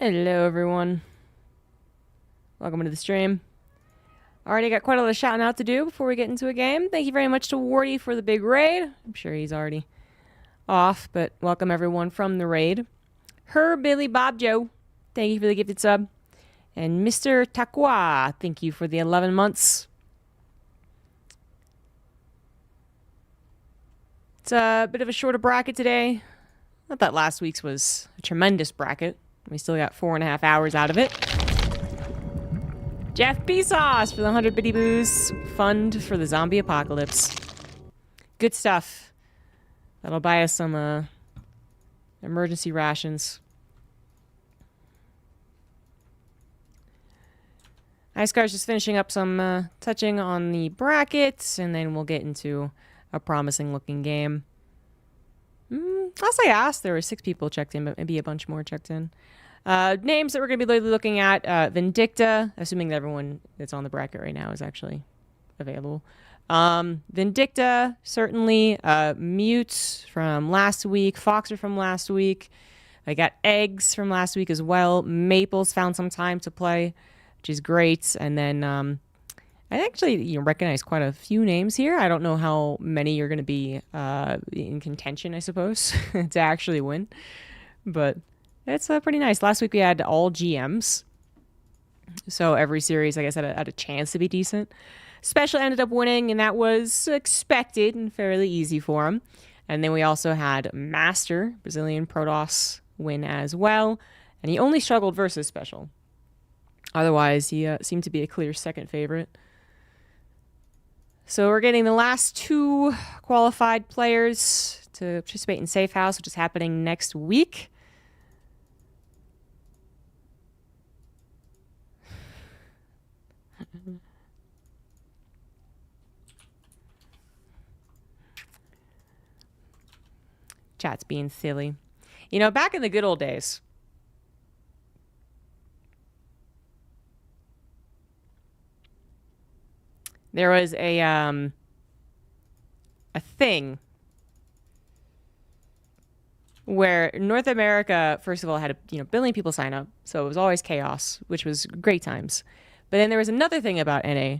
Hello, everyone. Welcome to the stream. Already got quite a lot of shouting out to do before we get into a game. Thank you very much to Wardy for the big raid. I'm sure he's already off, but welcome everyone from the raid. Her Billy Bob Joe, thank you for the gifted sub. And Mr. Takwa, thank you for the 11 months. It's a bit of a shorter bracket today. Not that last week's was a tremendous bracket. We still got 4.5 hours out of it. Jeff Bezos for the 100 bitty boos. Fund for the zombie apocalypse. Good stuff. That'll buy us some emergency rations. Icecar's just finishing up some touching on the brackets, and then we'll get into a promising looking game. Last I asked, there were 6 people checked in, but maybe a bunch more checked in. Names that we're going to be looking at, Vindicta, assuming that everyone that's on the bracket right now is actually available. Vindicta, certainly. Mute from last week. Foxer from last week. I got Eggs from last week as well. Maples found some time to play, which is great. And then I actually recognize quite a few names here. I don't know how many you're going to be in contention, I suppose, to actually win. But it's pretty nice. Last week we had all GMs. So every series, I guess, had a chance to be decent. Special ended up winning, and that was expected and fairly easy for him. And then we also had Master, Brazilian Protoss, win as well. And he only struggled versus Special. Otherwise, he seemed to be a clear second favorite. So we're getting the last 2 qualified players to participate in Safe House, which is happening next week. Chat's being silly. You know, back in the good old days, there was a thing where North America, first of all, had a billion people sign up, so it was always chaos, which was great times. But then there was another thing about NA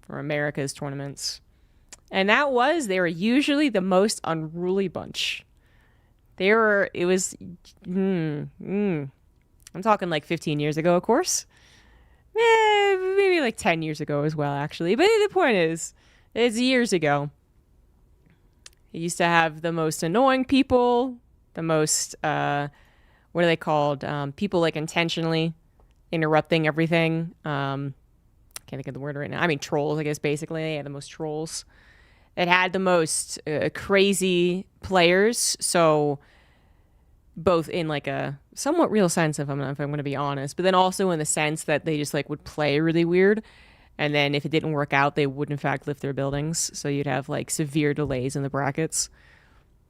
for America's tournaments, and that was they were usually the most unruly bunch. I'm talking like 15 years ago, of course. Maybe like 10 years ago as well, actually. But the point is, it's years ago. It used to have the most annoying people, the most, what are they called? People like intentionally interrupting everything. Can't think of the word right now. I mean, trolls, I guess, basically. They had the most trolls. It had the most crazy players. So both in like a somewhat real sense, if I'm going to be honest, but then also in the sense that they just like would play really weird. And then if it didn't work out, they would in fact lift their buildings. So you'd have like severe delays in the brackets.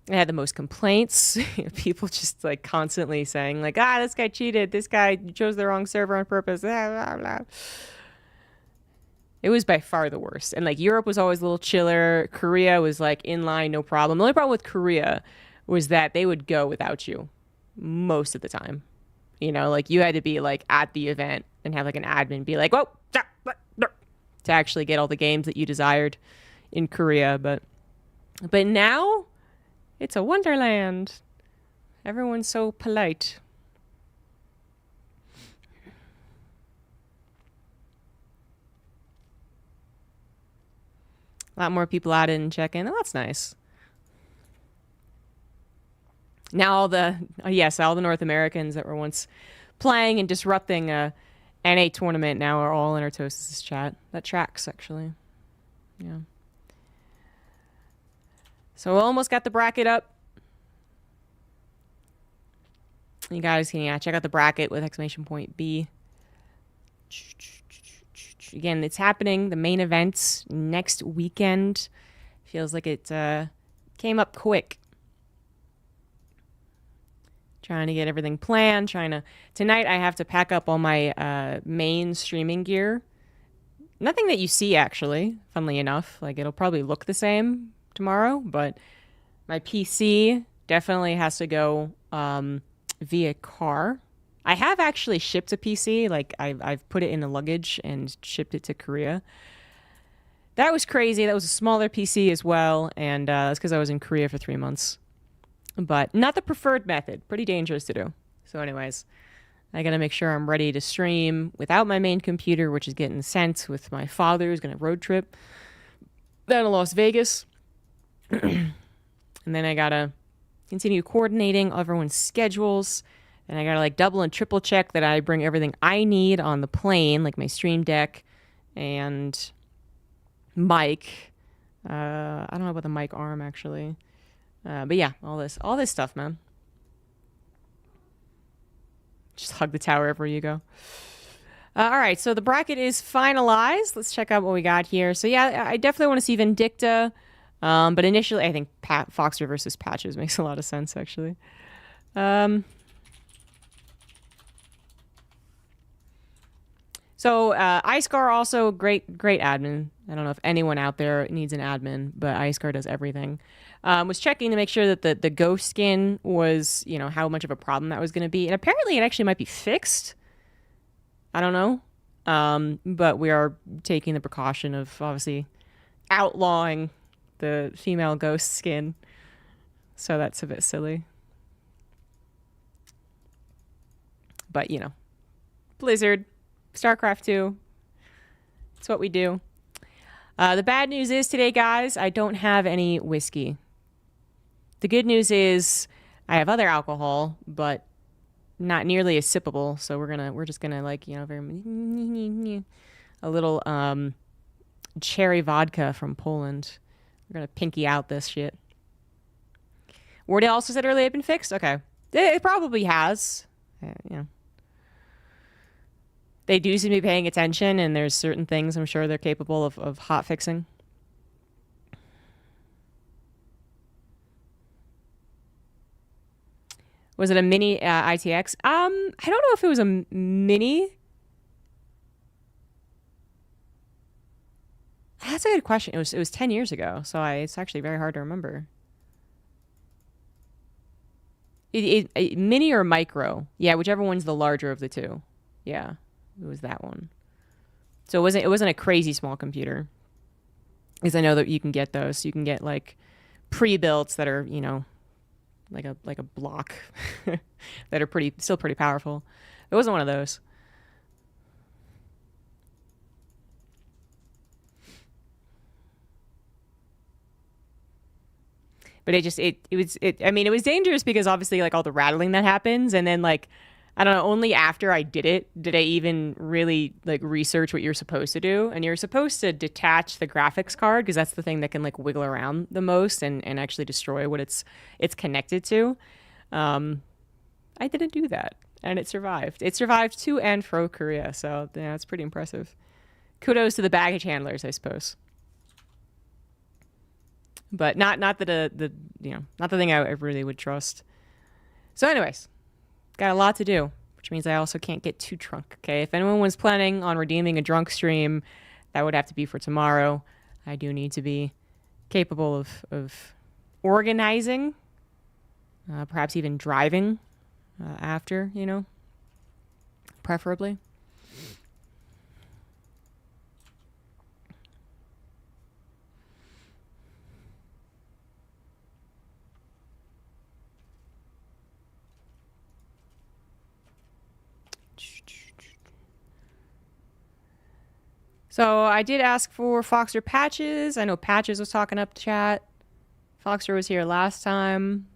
It had the most complaints. People just like constantly saying like, this guy cheated. This guy chose the wrong server on purpose. Blah, blah, blah. It was by far the worst. And like Europe was always a little chiller. Korea was like in line, no problem. The only problem with Korea was that they would go without you most of the time. Like you had to be like at the event and have like an admin be like, whoa, to actually get all the games that you desired in Korea. But now it's a wonderland. Everyone's so polite. A lot more people added and check in. Oh, that's nice. Now all the North Americans that were once playing and disrupting a NA tournament now are all in Artosis' chat. That tracks, actually. Yeah. So we almost got the bracket up. You guys can check out the bracket with !B. Again, it's happening. The main event next weekend. Feels like it came up quick. Trying to get everything planned. Tonight I have to pack up all my main streaming gear. Nothing that you see, actually, funnily enough. Like, it'll probably look the same tomorrow, but my PC definitely has to go via car I have actually shipped a PC. Like I've put it in the luggage and shipped it to Korea. That was crazy. That was a smaller PC as well, and that's because I was in Korea for 3 months. But not the preferred method. Pretty dangerous to do. So, anyways, I gotta make sure I'm ready to stream without my main computer, which is getting sent with my father who's gonna road trip down to Las Vegas. And then I gotta continue coordinating everyone's schedules. And I gotta like double and triple check that I bring everything I need on the plane, like my stream deck and mic. I don't know about the mic arm actually. But yeah, all this stuff, man. Just hug the tower everywhere you go. All right, so the bracket is finalized. Let's check out what we got here. So yeah, I definitely want to see Vindicta. But initially, I think Foxer versus Patches makes a lot of sense, actually. So Icegar also great admin. I don't know if anyone out there needs an admin, but Icegar does everything. Was checking to make sure that the ghost skin was, you know, how much of a problem that was going to be. And apparently it actually might be fixed. I don't know. But we are taking the precaution of obviously outlawing the female ghost skin. So that's a bit silly. But, you know, Blizzard, StarCraft 2, it's what we do. The bad news is today, guys, I don't have any whiskey. The good news is I have other alcohol, but not nearly as sippable. So we're just gonna like, you know, a little cherry vodka from Poland. We're gonna pinky out this shit. Wardale also said earlier it had been fixed. Okay, it probably has. You know, they do seem to be paying attention, and there's certain things I'm sure they're capable of hot fixing. Was it a mini ITX? I don't know if it was a mini. That's a good question. It was 10 years ago, so it's actually very hard to remember. Mini or micro? Yeah, whichever one's the larger of the two. Yeah, it was that one. So it wasn't a crazy small computer, because I know that you can get those. You can get like pre-built that are, you know, like a block that are still pretty powerful. It wasn't one of those. But it was dangerous because obviously like all the rattling that happens, and then like I don't know, only after I did it did I even really like research what you're supposed to do. And you're supposed to detach the graphics card, because that's the thing that can like wiggle around the most and actually destroy what it's connected to. I didn't do that, and it survived. It survived to and fro Korea, so yeah, it's pretty impressive. Kudos to the baggage handlers, I suppose. But not the not the thing I really would trust. So anyways, got a lot to do, which means I also can't get too drunk. Okay, if anyone was planning on redeeming a drunk stream, that would have to be for tomorrow. I do need to be capable of organizing, perhaps even driving after, you know, preferably. So I did ask for Foxer Patches. I know Patches was talking up chat. Foxer was here last time.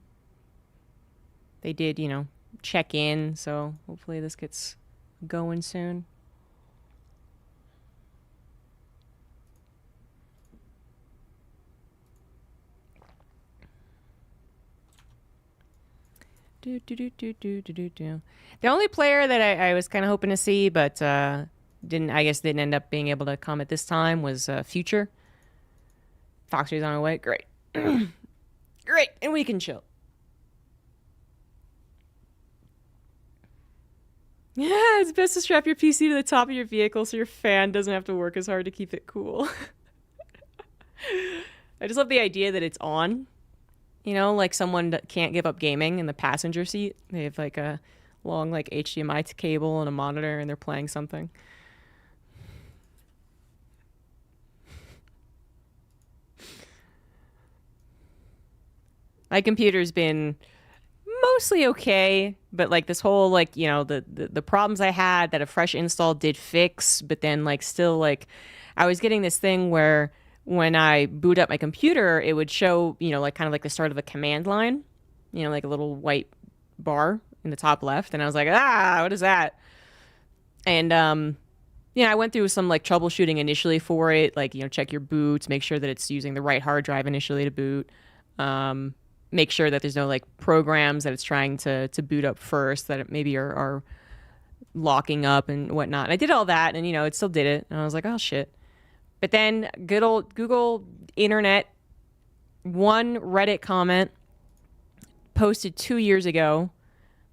They did, you know, check in. So hopefully this gets going soon. The only player that I was kind of hoping to see, but didn't end up being able to come at this time was Future. Foxer's on our way. Great. Great. And we can chill. Yeah, it's best to strap your PC to the top of your vehicle so your fan doesn't have to work as hard to keep it cool. I just love the idea that it's on. You know, like someone that can't give up gaming in the passenger seat. They have like a long like HDMI cable and a monitor, and they're playing something. My computer's been mostly okay, but like this whole like, you know, the problems I had that a fresh install did fix, but then like still like I was getting this thing where when I boot up my computer, it would show, you know, like kind of like the start of a command line, you know, like a little white bar in the top left, and I was like, what is that? And I went through some like troubleshooting initially for it, like, you know, check your boots, make sure that it's using the right hard drive initially to boot. Make sure that there's no like programs that it's trying to boot up first that it maybe are locking up and whatnot. And I did all that, and you know, it still did it. And I was like, oh shit. But then good old Google internet, one Reddit comment posted 2 years ago,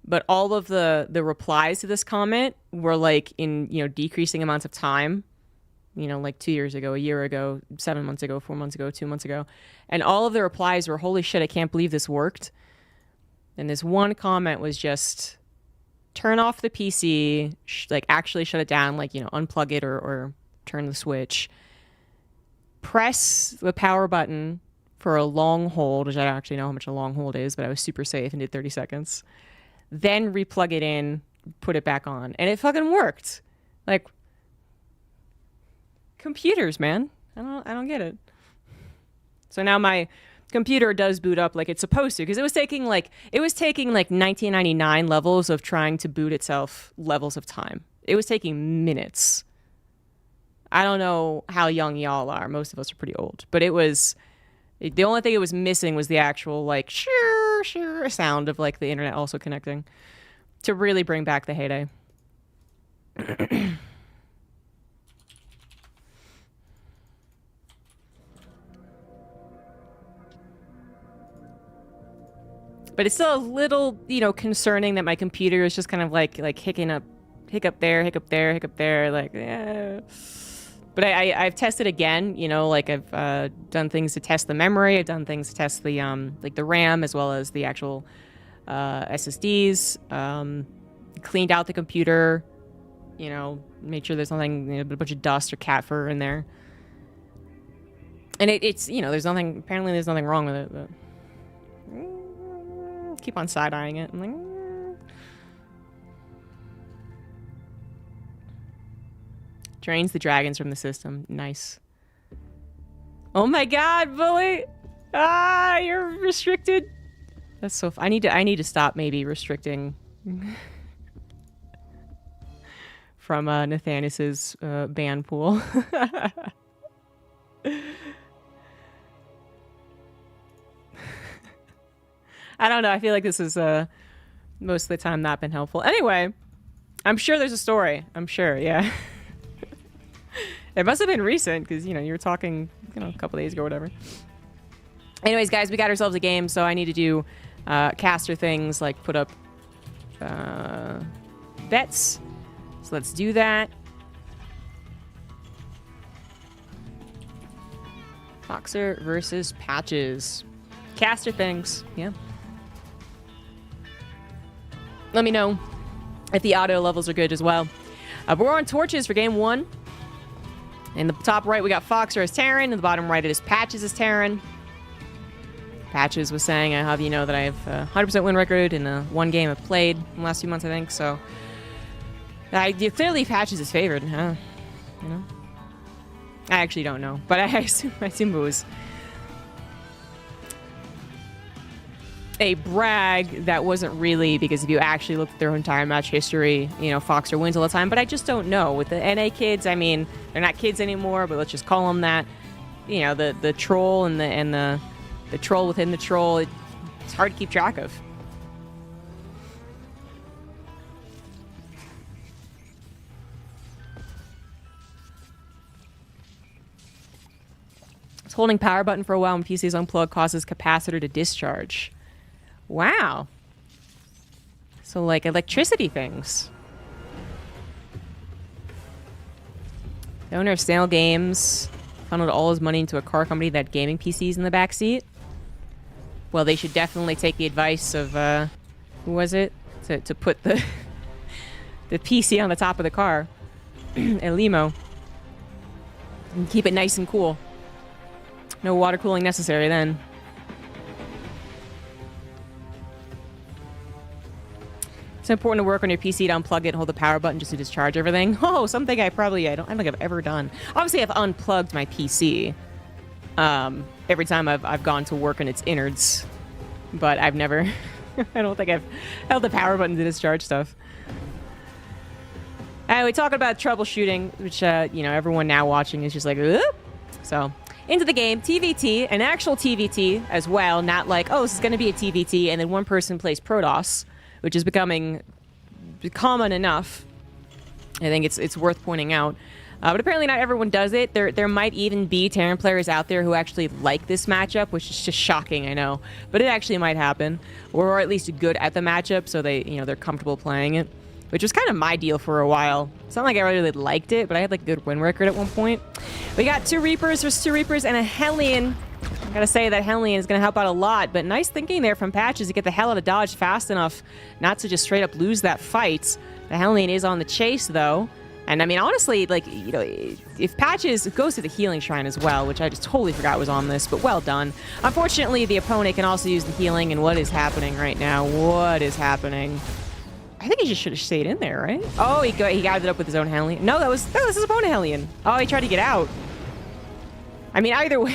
but all of the replies to this comment were like in, you know, decreasing amounts of time. You know, like 2 years ago, a year ago, 7 months ago, 4 months ago, 2 months ago. And all of the replies were, holy shit, I can't believe this worked. And this one comment was just, turn off the PC, like actually shut it down, like, you know, unplug it or turn the switch. Press the power button for a long hold, which I don't actually know how much a long hold is, but I was super safe and did 30 seconds. Then replug it in, put it back on. And it fucking worked. Like, computers, man. I don't get it. So now my computer does boot up like it's supposed to, because it was taking like 1999 levels of trying to boot itself levels of time. It was taking minutes. I don't know how young y'all are. Most of us are pretty old, but the only thing it was missing was the actual like sure sound of like the internet also connecting to really bring back the heyday. But it's still a little, you know, concerning that my computer is just kind of like hiccup there, like, yeah. But I've tested again, you know, like I've done things to test the memory. I've done things to test the like the RAM as well as the actual SSDs. Cleaned out the computer, you know, made sure there's nothing, you know, a bunch of dust or cat fur in there. And it's, you know, apparently there's nothing wrong with it, but keep on side-eyeing it. I'm like, drains the dragons from the system. Nice. Oh my god, bully! You're restricted. That's so I need to stop maybe restricting from Nathanias's ban pool. I don't know. I feel like this is most of the time not been helpful. Anyway, I'm sure there's a story. I'm sure, yeah. It must have been recent because, you know, you were talking, you know, a couple days ago or whatever. Anyways, guys, we got ourselves a game, so I need to do caster things like put up bets. So let's do that. Foxer versus Patches. Caster things, yeah. Let me know if the audio levels are good as well. But we're on torches for game one. In the top right, we got Foxer as Terran. In the bottom right, it is Patches as Terran. Patches was saying, I have you know that I have a 100% win record in the one game I've played in the last few months, I think. So, clearly Patches is favored, huh? You know? I actually don't know, but I assume it was a brag that wasn't really, because if you actually look at their entire match history, you know, Foxer wins all the time, but I just don't know. With the NA kids, I mean, they're not kids anymore, but let's just call them that. You know, the troll and the troll within the troll, it's hard to keep track of. It's holding power button for a while when PC's unplugged causes capacitor to discharge. Wow. So, like, electricity things. The owner of Snail Games funneled all his money into a car company that had gaming PCs in the backseat. Well, they should definitely take the advice of, who was it? to put the the PC on the top of the car. A limo. And keep it nice and cool. No water cooling necessary then. It's important to work on your PC to unplug it and hold the power button just to discharge everything. Oh, something I don't think I've ever done. Obviously, I've unplugged my PC every time I've gone to work in its innards, but I've never. I don't think I've held the power button to discharge stuff. We talk about troubleshooting, which everyone now watching is just like, oop. So into the game, TVT, an actual TVT as well, not like, oh, this is going to be a TVT, and then one person plays Protoss, which is becoming common enough. I think it's worth pointing out. But apparently not everyone does it. There might even be Terran players out there who actually like this matchup, which is just shocking, I know. But it actually might happen. Or at least good at the matchup, so they're comfortable playing it. Which was kind of my deal for a while. It's not like I really liked it, but I had like a good win record at one point. We got 2 Reapers versus 2 Reapers and a Hellion. I gotta say that Hellion is gonna help out a lot, but nice thinking there from Patches to get the hell out of Dodge fast enough not to just straight up lose that fight. The Hellion is on the chase though. And I mean, honestly, like, if Patches goes to the healing shrine as well, which I just totally forgot was on this, but well done. Unfortunately, the opponent can also use the healing, and what is happening right now? What is happening? I think he just should have stayed in there, right? Oh, he gathered it up with his own Hellion. No, this is his opponent Hellion. Oh, he tried to get out. I mean, either way,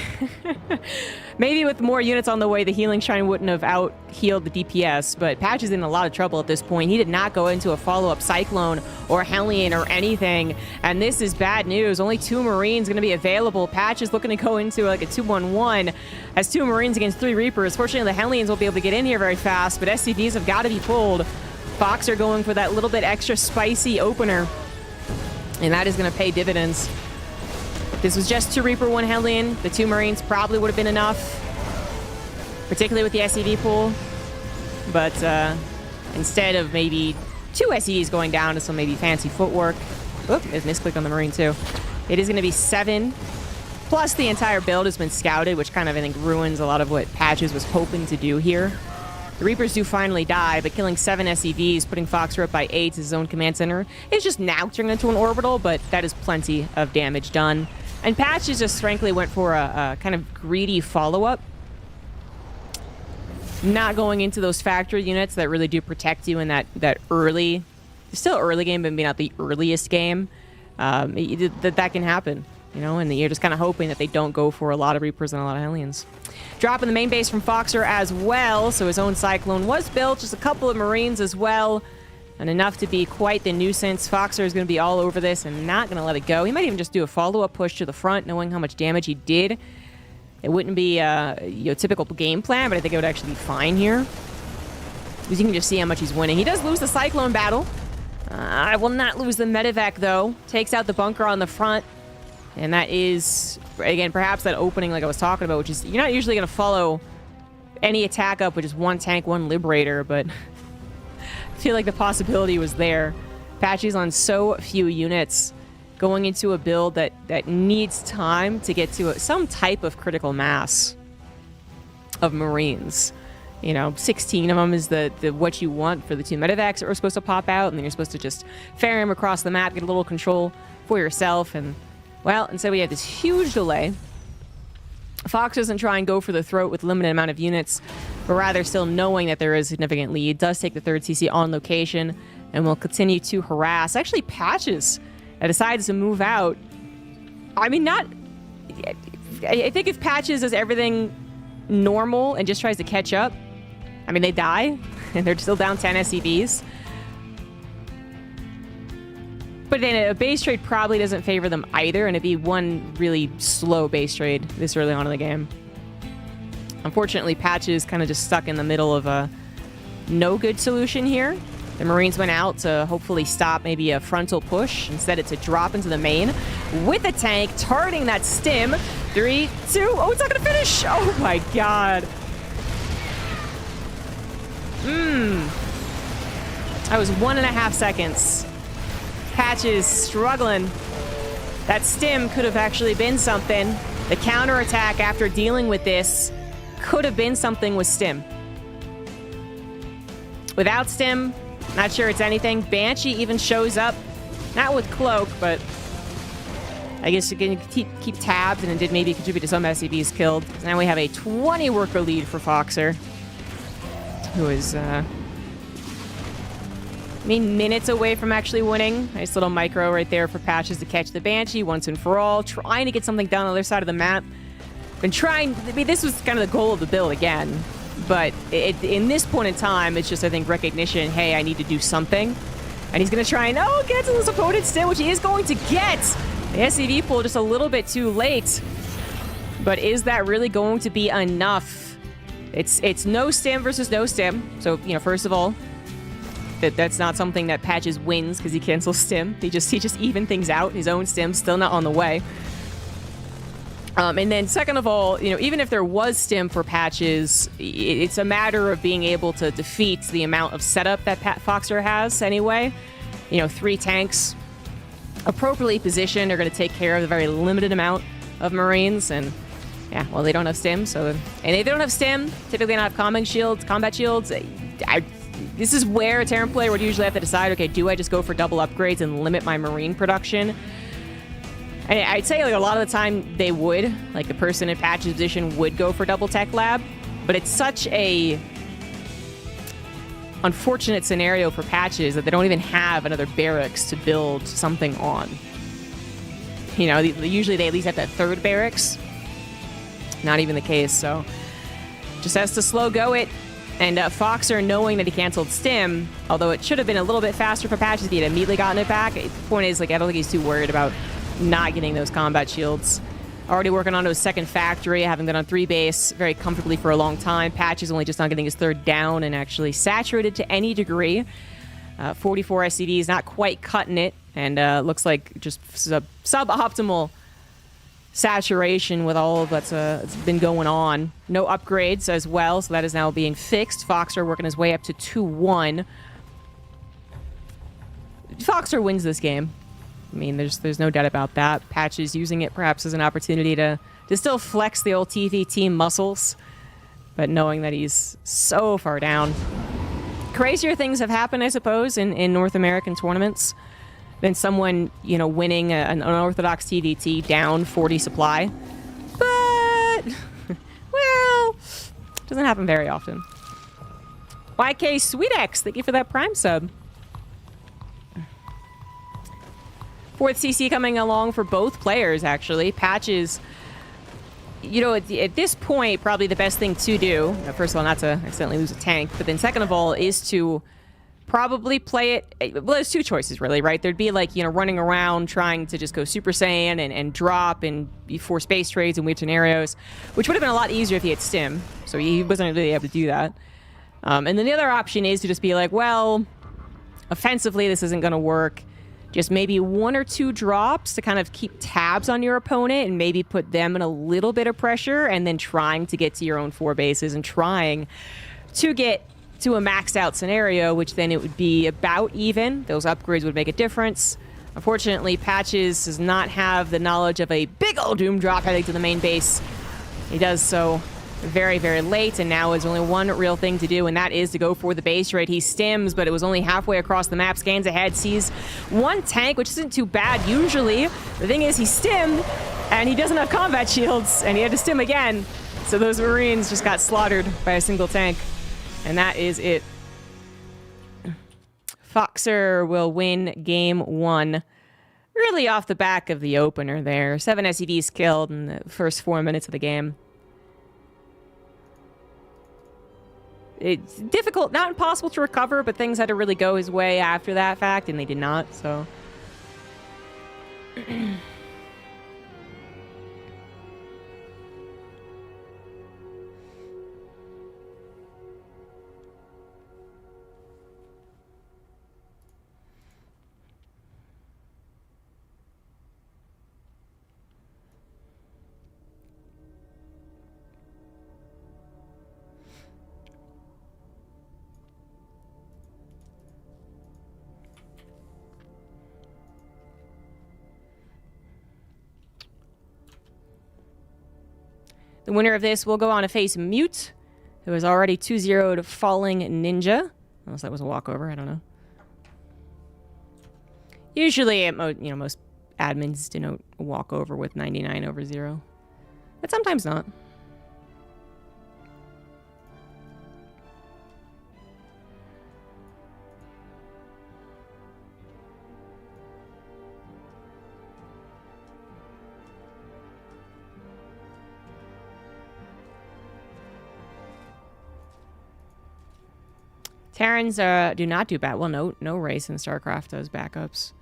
maybe with more units on the way, the healing shrine wouldn't have out-healed the DPS, but Patch is in a lot of trouble at this point. He did not go into a follow-up Cyclone or Hellion or anything, and this is bad news. Only 2 Marines going to be available. Patch is looking to go into like a 2-1-1 as 2 Marines against 3 Reapers. Fortunately, the Hellions won't be able to get in here very fast, but SCVs have got to be pulled. Fox are going for that little bit extra spicy opener, and that is going to pay dividends. This was just 2 Reaper, 1 Hellion. The 2 Marines probably would have been enough, particularly with the SCV pool. But instead of maybe 2 SCVs going down to some maybe fancy footwork. Oop, there's misclick on the Marine too. It is going to be 7. Plus the entire build has been scouted, which kind of, I think, ruins a lot of what Patches was hoping to do here. The Reapers do finally die, but killing 7 SCVs, putting Foxer up by 8 to his own command center, is just now turning into an orbital, but that is plenty of damage done. And Patches just frankly went for a kind of greedy follow-up. Not going into those factory units that really do protect you in that early, still early game, but maybe not the earliest game. That can happen, and you're just kind of hoping that they don't go for a lot of Reapers and a lot of Hellions. Dropping the main base from Foxer as well, so his own Cyclone was built, just a couple of Marines as well. And enough to be quite the nuisance. Foxer is going to be all over this and not going to let it go. He might even just do a follow-up push to the front, knowing how much damage he did. It wouldn't be a typical game plan, but I think it would actually be fine here. Because you can just see how much he's winning. He does lose the Cyclone battle. I will not lose the Medevac, though. Takes out the bunker on the front. And that is, again, perhaps that opening like I was talking about, which is, you're not usually going to follow any attack up with just 1 tank, 1 Liberator, but I feel like the possibility was there. Patches on so few units, going into a build that needs time to get to some type of critical mass of Marines. 16 of them is the what you want for the 2 Medevacs that were supposed to pop out, and then you're supposed to just ferry them across the map, get a little control for yourself, and, well, instead we have this huge delay. Fox doesn't try and go for the throat with limited amount of units, but rather still knowing that there is a significant lead, does take the 3rd CC on location, and will continue to harass. Actually, Patches decides to move out. I mean, I think if Patches does everything normal and just tries to catch up, I mean, they die, and they're still down 10 SCVs. But then a base trade probably doesn't favor them either, and it'd be one really slow base trade this early on in the game. Unfortunately, Patches kind of just stuck in the middle of a no good solution here. The Marines went out to hopefully stop maybe a frontal push. Instead, it's a drop into the main with a tank, targeting that stim. 3, 2, oh, it's not gonna finish! Oh my god. That was 1.5 seconds. Patches struggling. That stim could have actually been something. The counterattack after dealing with this could have been something with stim. Without stim, Not sure it's anything. Banshee even shows up. Not with Cloak, but I guess you can keep tabs, and it did maybe contribute to some SCVs killed. Now we have a 20 worker lead for Foxer, who is, minutes away from actually winning. Nice little micro right there for Patches to catch the Banshee once and for all. Trying to get something down on the other side of the map. Been trying, this was kind of the goal of the build again. But in this point in time, it's just, I think, recognition, hey, I need to do something. And he's going to try and, get to this opponent's stim, which he is going to get. The SCV pull just a little bit too late. But is that really going to be enough? It's no stim versus no stim. So, first of all, that's not something that Patches wins because he cancels stim. He just even things out. His own stim's still not on the way. And then second of all, even if there was stim for Patches, it's a matter of being able to defeat the amount of setup that Foxer has anyway. 3 tanks appropriately positioned are going to take care of the very limited amount of Marines. And yeah, well, they don't have stim, so... And if they don't have stim, typically they don't have combat shields. This is where a Terran player would usually have to decide, okay, do I just go for double upgrades and limit my Marine production? And I'd say a lot of the time they would. Like, the person in Patch's position would go for double tech lab. But it's such a unfortunate scenario for Patches that they don't even have another barracks to build something on. Usually they at least have that third barracks. Not even the case, so... Just has to slow go it. And Foxer, knowing that he canceled stim, although it should have been a little bit faster for Patches if he had immediately gotten it back, the point is, I don't think he's too worried about not getting those combat shields. Already working on his second factory, having been on 3 base very comfortably for a long time. Patches only just not getting his third down and actually saturated to any degree. 44 SCVs, not quite cutting it, and looks like just suboptimal saturation with all of that's been going on. No upgrades as well, so that is now being fixed. Foxer working his way up to 2-1. Foxer wins this game. There's no doubt about that. Patches using it perhaps as an opportunity to still flex the old TV team muscles, but knowing that he's so far down. Crazier things have happened, I suppose, in North American tournaments than someone, winning an unorthodox TVT down 40 supply. But, well, doesn't happen very often. YK SweetX, thank you for that Prime sub. 4th CC coming along for both players, actually. Patches, at this point, probably the best thing to do, first of all, not to accidentally lose a tank, but then second of all, is to probably play it... Well, there's 2 choices, really, right? There'd be, running around trying to just go Super Saiyan and drop and force space trades and weird scenarios, which would have been a lot easier if he had stim, so he wasn't really able to do that. And then the other option is to just be like, well, offensively, this isn't going to work. Just maybe 1 or 2 drops to kind of keep tabs on your opponent and maybe put them in a little bit of pressure, and then trying to get to your own 4 bases and trying to get to a maxed out scenario, which then it would be about even. Those upgrades would make a difference. Unfortunately, Patches does not have the knowledge of a big old Doom drop heading to the main base. He does so very, very late, and now there's only one real thing to do, and that is to go for the base raid. He stims, but it was only halfway across the map, scans ahead, sees 1 tank, which isn't too bad usually. The thing is, he stimmed, and he doesn't have combat shields, and he had to stim again. So those Marines just got slaughtered by a single tank, and that is it. Foxer will win game 1. Really off the back of the opener there. 7 SCVs killed in the first 4 minutes of the game. It's difficult, not impossible to recover, but things had to really go his way after that fact, and they did not, so... The winner of this will go on to face Mute, who is already 2-0'd Falling Ninja. Unless that was a walkover, I don't know. Usually, most admins denote a walkover with 99/0, but sometimes not. Terrans do not do bad. Well, no race in StarCraft does backups.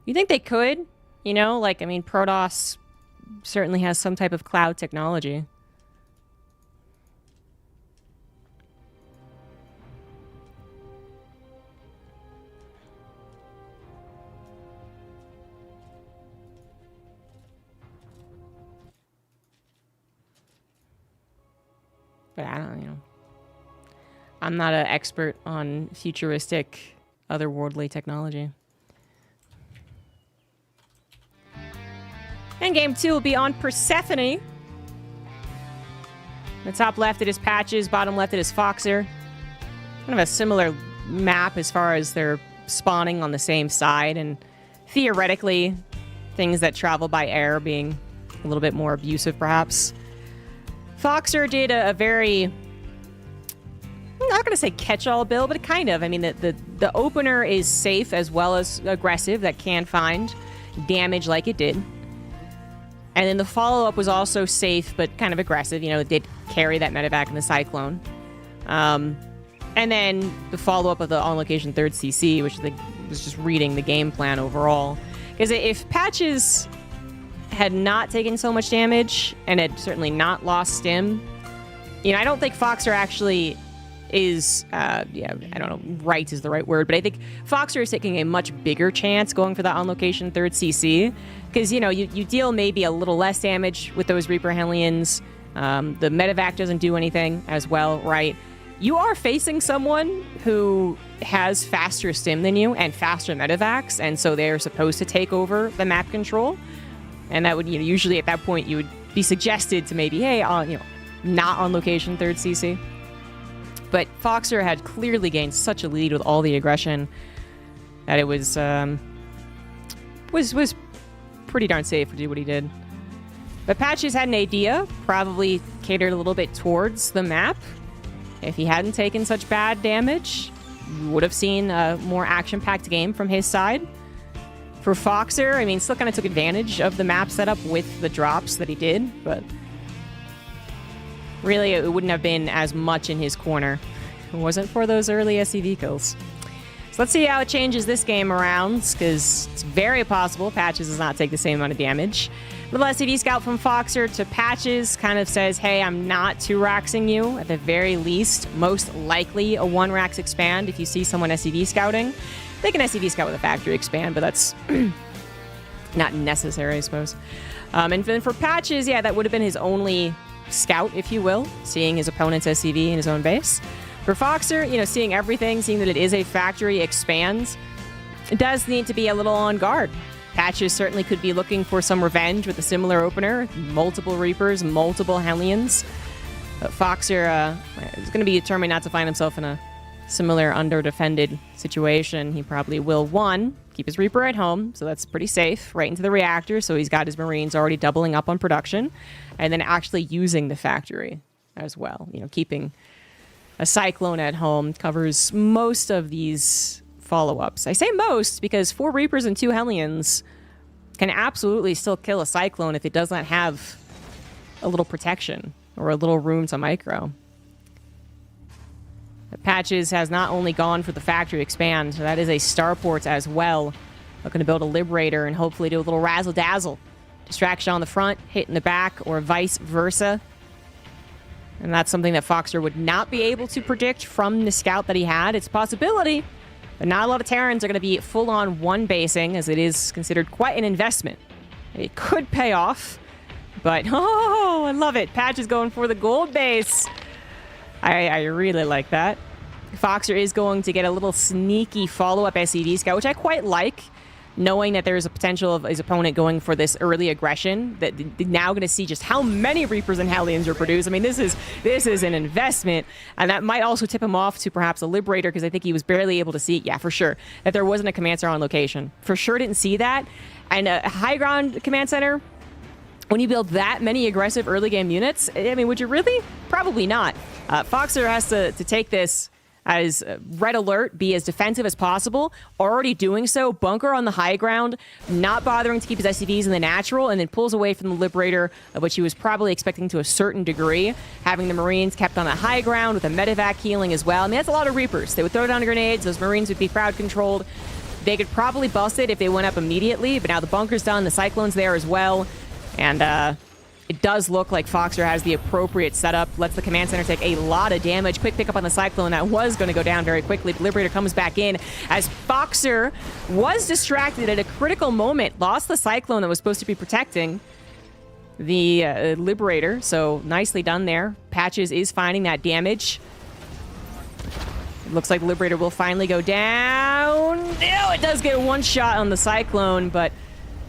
You think they could? Protoss certainly has some type of cloud technology. But I don't, I'm not an expert on futuristic, otherworldly technology. And game 2 will be on Persephone. The top left it is Patches, bottom left it is Foxer. Kind of a similar map as far as they're spawning on the same side, and theoretically, things that travel by air being a little bit more abusive, perhaps. Foxer did a very, I'm not going to say catch-all build, but kind of. I mean, the opener is safe as well as aggressive. That can find damage like it did. And then the follow-up was also safe, but kind of aggressive. It did carry that medevac in the Cyclone. And then the follow-up of the on-location 3rd CC, which was just reading the game plan overall. Because if Patches had not taken so much damage and had certainly not lost stim, I don't think Foxer actually is, I don't know, right is the right word, but I think Foxer is taking a much bigger chance going for the on-location 3rd CC, because, you deal maybe a little less damage with those Reaper Hellions. The medevac doesn't do anything as well, right? You are facing someone who has faster stim than you and faster medevacs, and so they're supposed to take over the map control. And that would, usually at that point, you would be suggested to maybe, hey, not on location 3rd CC. But Foxer had clearly gained such a lead with all the aggression that it was pretty darn safe to do what he did. But Patches had an idea, probably catered a little bit towards the map. If he hadn't taken such bad damage, you would have seen a more action-packed game from his side. For Foxer, still kind of took advantage of the map setup with the drops that he did, but really it wouldn't have been as much in his corner if it wasn't for those early SCV kills. So let's see how it changes this game around, because it's very possible Patches does not take the same amount of damage. Little SCV scout from Foxer to Patches kind of says, hey, I'm not 2-raxing you. At the very least, most likely a 1-rax expand if you see someone SCV scouting. They can SCV scout with a factory expand, but that's not necessary, I suppose. And then for Patches, yeah, that would have been his only scout, if you will, seeing his opponent's SCV in his own base. For Foxer, seeing everything, seeing that it is a factory expand, it does need to be a little on guard. Patches certainly could be looking for some revenge with a similar opener, multiple Reapers, multiple Hellions. But Foxer is going to be determined not to find himself in a similar under-defended situation. He probably will, one, keep his Reaper at home, so that's pretty safe, right into the reactor, so he's got his Marines already doubling up on production, and then actually using the factory as well. Keeping a Cyclone at home covers most of these follow-ups. I say most because 4 Reapers and 2 Hellions can absolutely still kill a Cyclone if it does not have a little protection or a little room to micro. Patches has not only gone for the factory expand, that is a starport as well. Looking to build a Liberator and hopefully do a little razzle-dazzle. Distraction on the front, hit in the back, or vice versa. And that's something that Foxer would not be able to predict from the scout that he had. It's a possibility, but not a lot of Terrans are going to be full-on one-basing, as it is considered quite an investment. It could pay off, but oh, I love it. Patch is going for the gold base. I really like that. Foxer is going to get a little sneaky follow-up SCV scout, which I quite like. knowing that there's a potential of his opponent going for this early aggression, that now going to see just how many Reapers and Hellions are produced. I mean, this is an investment, and that might also tip him off to perhaps a Liberator, because I think he was barely able to see, yeah, for sure, that there wasn't a command center on location. For sure didn't see that. And a high ground command center, when you build that many aggressive early game units, I mean, would you really? Probably not. Foxer has to take this as red alert, be as defensive as possible, already doing so, bunker on the high ground, not bothering to keep his SCVs in the natural, and then pulls away from the Liberator, of which he was probably expecting to a certain degree, having the Marines kept on the high ground with a medevac healing as well. I mean, that's a lot of Reapers. They would throw down grenades, those Marines would be crowd controlled. They could probably bust it if they went up immediately, but now the bunker's done, the Cyclone's there as well, and it does look like Foxer has the appropriate setup, lets the command center take a lot of damage. Quick pickup on the Cyclone. That was going to go down very quickly, but Liberator comes back in as Foxer was distracted at a critical moment, lost the Cyclone that was supposed to be protecting the Liberator, so nicely done there. Patches is finding that damage. It looks like the Liberator will finally go down. Oh, it does get one shot on the Cyclone, but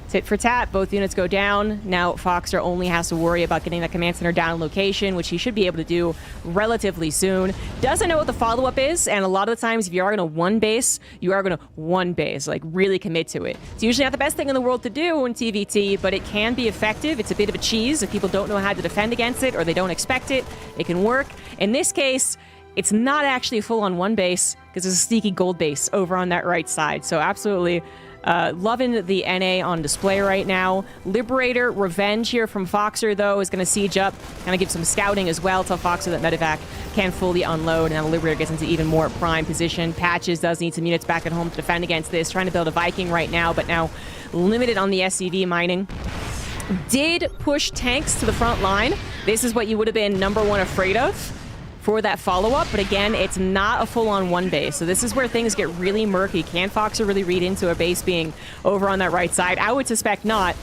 tit for tat, both units go down. Now Foxer only has to worry about getting that command center down location, which he should be able to do relatively soon. Doesn't know what the follow-up is, and a lot of the times if you are going to one base, you are going to one base, like really commit to it. It's usually not the best thing in the world to do in TVT, but it can be effective. It's a bit of a cheese. If people don't know how to defend against it or they don't expect it, it can work. In this case, it's not actually a full-on one base because there's a sneaky gold base over on that right side. So absolutely loving the NA on display right now. Liberator Revenge here from Foxer, though, is going to siege up, kind of give some scouting as well, tell Foxer that medevac can fully unload, and now the Liberator gets into even more prime position. Patches does need some units back at home to defend against this, trying to build a Viking right now, but now limited on the SCV mining. Did push tanks to the front line. This is what you would have been number one afraid of for that follow-up, but again, it's not a full-on one base, so this is where things get really murky. Can Foxer really read into a base being over on that right side? I would suspect not.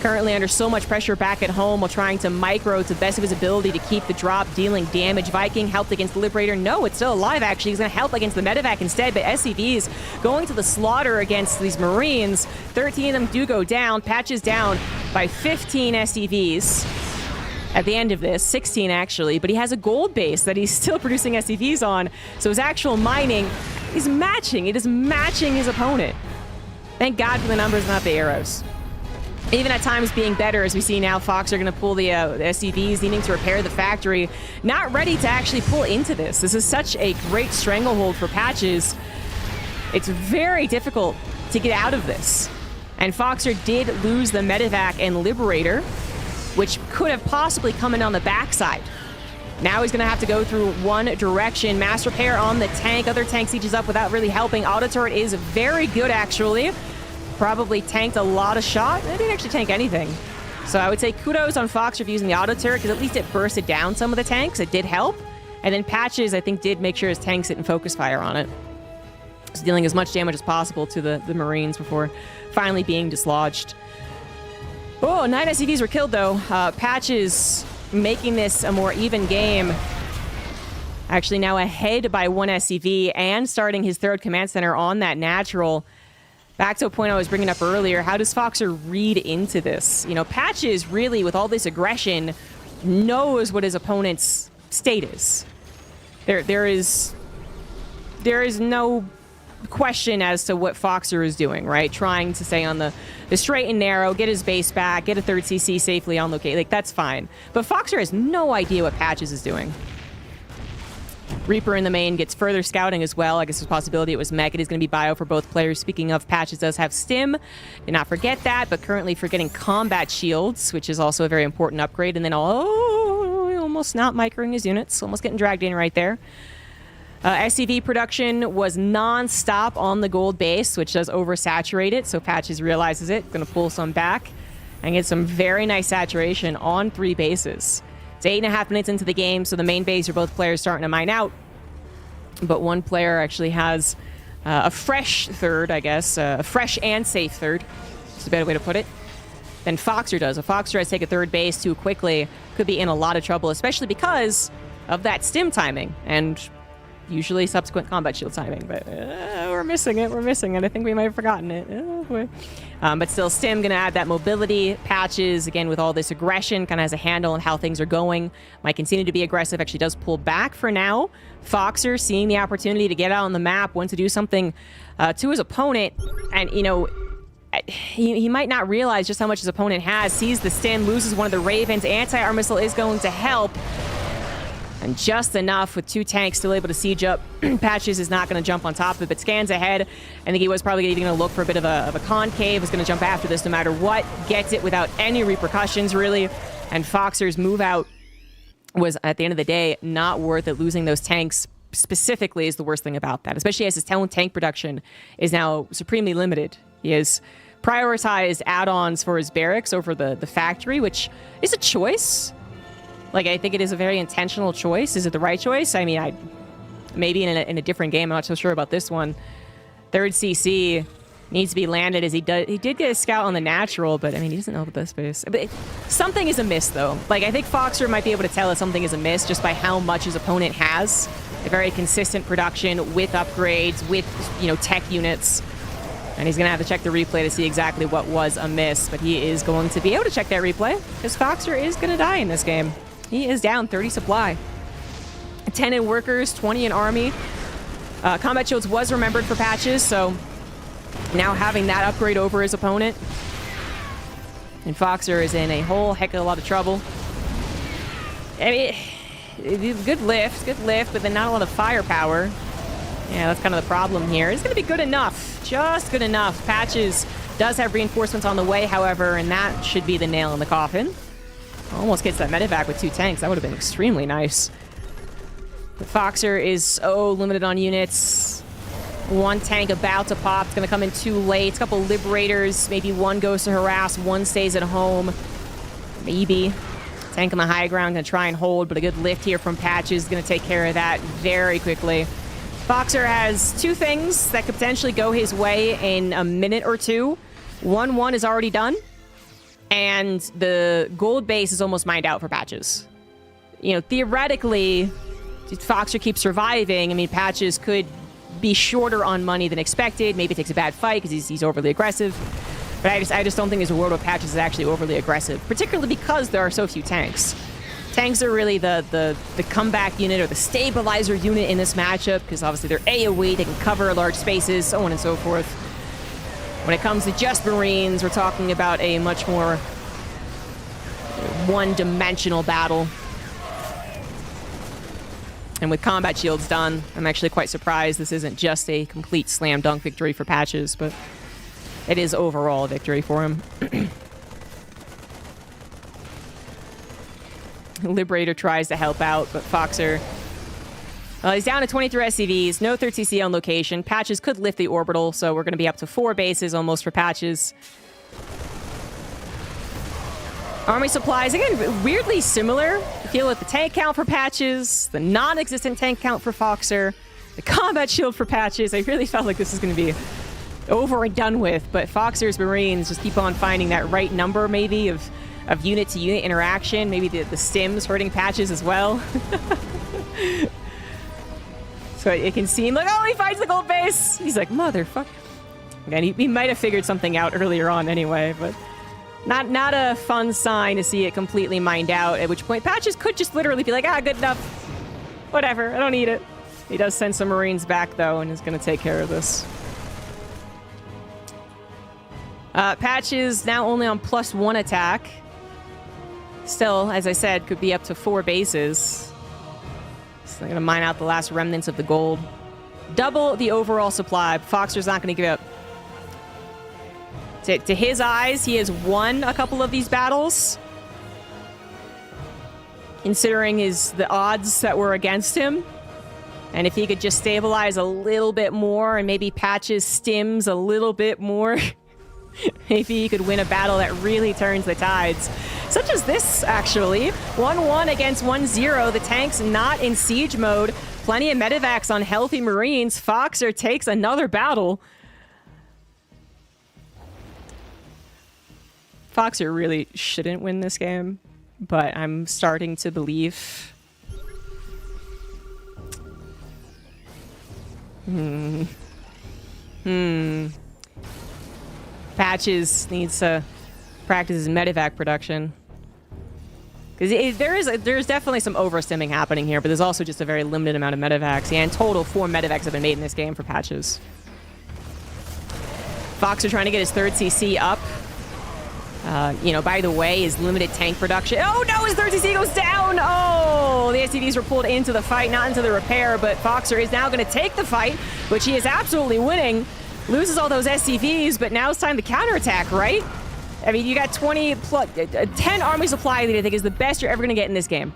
Currently under so much pressure back at home while trying to micro to the best of his ability to keep the drop, dealing damage. Viking helped against the Liberator. No, it's still alive, actually. He's going to help against the medevac instead, but SCVs going to the slaughter against these Marines. 13 of them do go down. Patches down by 15 SCVs. At the end of this, 16 actually, but he has a gold base that he's still producing SCVs on, so his actual mining is matching. It is matching his opponent. Thank God for the numbers, not the arrows. Even at times being better, as we see now, Fox are going to pull the SCVs, needing to repair the factory. Not ready to actually pull into this. This is such a great stranglehold for Patches. It's very difficult to get out of this. And Foxer did lose the medevac and Liberator, which could have possibly come in on the backside. Now he's going to have to go through one direction. Mass repair on the tank. Other tank sieges up without really helping. Auto turret is very good, actually. Probably tanked a lot of shot. It didn't actually tank anything. So I would say kudos on Fox for using the auto turret, because at least it bursted down some of the tanks. It did help. And then Patches, I think, did make sure his tanks didn't focus fire on it. So dealing as much damage as possible to the Marines before finally being dislodged. Oh, 9 SCVs were killed, though. Patches making this a more even game. Actually now ahead by 1 SCV and starting his third command center on that natural. Back to a point I was bringing up earlier, how does Foxer read into this? You know, Patches really, with all this aggression, knows what his opponent's state is. There is no question as to what Foxer is doing, right? Trying to stay on the straight and narrow, get his base back, get a third CC safely on location. Like, that's fine. But Foxer has no idea what Patches is doing. Reaper in the main gets further scouting as well. I guess there's a possibility it was mech. It is going to be bio for both players. Speaking of, Patches does have stim. Did not forget that, but currently forgetting combat shields, which is also a very important upgrade. And then, almost not microing his units. Almost getting dragged in right there. SCV production was non-stop on the gold base, which does oversaturate it, so Patches realizes it. Going to pull some back and get some very nice saturation on 3 bases. It's 8.5 minutes into the game, so the main base are both players starting to mine out. But one player actually has a fresh third, I guess. A fresh and safe third. That's a better way to put it. Than Foxer does. If Foxer has to take a third base too quickly, could be in a lot of trouble, especially because of that stim timing. And usually subsequent combat shield timing, but we're missing it. We're missing it. I think we might have forgotten it. Oh, boy. But still, Stim going to add that mobility. Patches, again, with all this aggression, kind of has a handle on how things are going. Might continue to be aggressive. Actually does pull back for now. Foxer, seeing the opportunity to get out on the map, wants to do something to his opponent. And, you know, he might not realize just how much his opponent has. Sees the Stim, loses one of the Ravens. Anti-armor missile is going to help. And just enough with 2 tanks still able to siege up. Patches is not going to jump on top of it, but scans ahead. I think he was probably even going to look for a bit of a concave. Was going to jump after this no matter what. Gets it without any repercussions, really. And Foxer's move out was, at the end of the day, not worth it. Losing those tanks specifically is the worst thing about that, especially as his tank production is now supremely limited. He has prioritized add-ons for his barracks over the factory, which is a choice. Like, I think it is a very intentional choice. Is it the right choice? I mean, maybe in a different game. I'm not so sure about this one. 3rd CC needs to be landed as he did get a scout on the natural, but I mean, he doesn't know the space. But something is amiss, though. Like, I think Foxer might be able to tell if something is amiss just by how much his opponent has. A very consistent production with upgrades, with, you know, tech units. And he's going to have to check the replay to see exactly what was amiss. But he is going to be able to check that replay because Foxer is going to die in this game. He is down 30 supply. 10 in workers, 20 in army. Combat shields was remembered for Patches, so now having that upgrade over his opponent. And Foxer is in a whole heck of a lot of trouble. I mean, good lift, but then not a lot of firepower. Yeah, that's kind of the problem here. It's going to be good enough, just good enough. Patches does have reinforcements on the way, however, and that should be the nail in the coffin. Almost gets that medevac with 2 tanks. That would have been extremely nice. The Foxer is so limited on units. 1 tank about to pop. It's going to come in too late. A couple Liberators. Maybe 1 goes to harass. 1 stays at home. Maybe. Tank on the high ground. Going to try and hold, but a good lift here from Patches is going to take care of that very quickly. Foxer has 2 things that could potentially go his way in a minute or 2. 1-1 is already done. And the gold base is almost mined out for Patches. You know, theoretically, if Foxer keeps surviving, I mean, Patches could be shorter on money than expected. Maybe it takes a bad fight because he's overly aggressive. But I just don't think there's a world where Patches is actually overly aggressive, particularly because there are so few tanks. Tanks are really the comeback unit or the stabilizer unit in this matchup because obviously they're AoE, they can cover large spaces, so on and so forth. When it comes to just Marines, we're talking about a much more one-dimensional battle. And with combat shields done, I'm actually quite surprised this isn't just a complete slam dunk victory for Patches, but it is overall a victory for him. Liberator tries to help out, but Foxer... he's down to 23 SCVs, no 3rd CC on location. Patches could lift the orbital, so we're going to be up to 4 bases almost for Patches. Army supplies, again, weirdly similar. You feel with the tank count for Patches, the non-existent tank count for Foxer, the combat shield for Patches. I really felt like this is going to be over and done with, but Foxer's Marines just keep on finding that right number, maybe, of unit-to-unit interaction. Maybe the stims hurting Patches as well. So it can seem like, oh, he finds the gold base. He's like, motherfucker. Again, he might have figured something out earlier on anyway, but not a fun sign to see it completely mined out, at which point Patches could just literally be like, good enough. Whatever, I don't need it. He does send some Marines back, though, and is going to take care of this. Patches now only on +1 attack. Still, as I said, could be up to 4 bases. So they're going to mine out the last remnants of the gold. Double the overall supply. Foxer's not going to give up. To his eyes, he has won a couple of these battles. Considering the odds that were against him. And if he could just stabilize a little bit more and maybe Patches stims a little bit more, maybe he could win a battle that really turns the tides. Such as this, actually. 1-1 against 1-0. The tank's not in siege mode. Plenty of medevacs on healthy Marines. Foxer takes another battle. Foxer really shouldn't win this game, but I'm starting to believe Patches needs to practice his medevac production. Because there's definitely some overstimming happening here, but there's also just a very limited amount of medevacs. Yeah, in total, 4 medevacs have been made in this game for Patches. Foxer trying to get his 3rd CC up. You know, by the way, his limited tank production. Oh no, his 3rd CC goes down! Oh, the SCVs were pulled into the fight, not into the repair, but Foxer is now going to take the fight, which he is absolutely winning. Loses all those SCVs, but now it's time to counterattack, right? I mean, you got 10 army supply that I think is the best you're ever going to get in this game.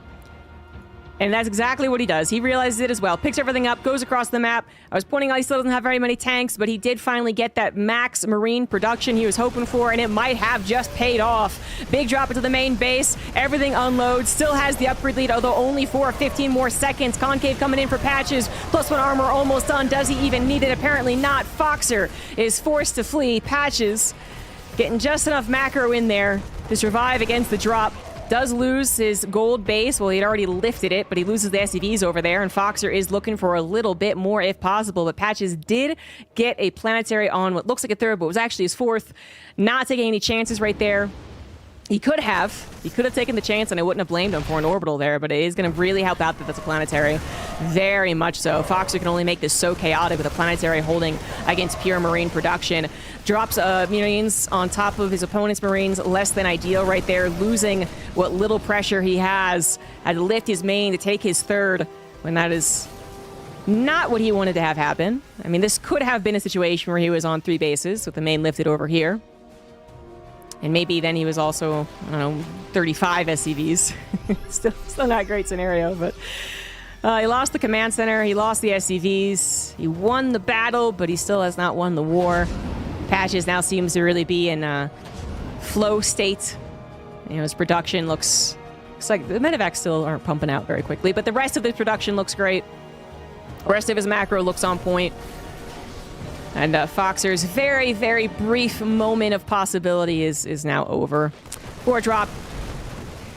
And that's exactly what he does. He realizes it as well. Picks everything up, goes across the map. I was pointing out he still doesn't have very many tanks, but he did finally get that max marine production he was hoping for, and it might have just paid off. Big drop into the main base. Everything unloads. Still has the upgrade lead, although only for 15 more seconds. Concave coming in for Patches. +1 armor almost done. Does he even need it? Apparently not. Foxer is forced to flee. Patches getting just enough macro in there to survive against the drop. Does lose his gold base. Well, he'd already lifted it, but he loses the SCVs over there, and Foxer is looking for a little bit more if possible, but Patches did get a planetary on what looks like a 3rd, but was actually his 4th. Not taking any chances right there. He could have taken the chance, and I wouldn't have blamed him for an orbital there, but it is going to really help out that that's a planetary. Very much so. Foxer can only make this so chaotic with a planetary holding against pure marine production. Drops marines on top of his opponent's marines. Less than ideal right there. Losing what little pressure he has. Had to lift his main to take his 3rd when that is not what he wanted to have happen. I mean, this could have been a situation where he was on 3 bases with the main lifted over here. And maybe then he was also, I don't know, 35 SCVs. still not a great scenario, but he lost the command center. He lost the SCVs. He won the battle, but he still has not won the war. Patches now seems to really be in a flow state. You know, his production looks like the medevacs still aren't pumping out very quickly, but the rest of his production looks great. The rest of his macro looks on point. And Foxer's very, very brief moment of possibility is now over. 4 drop,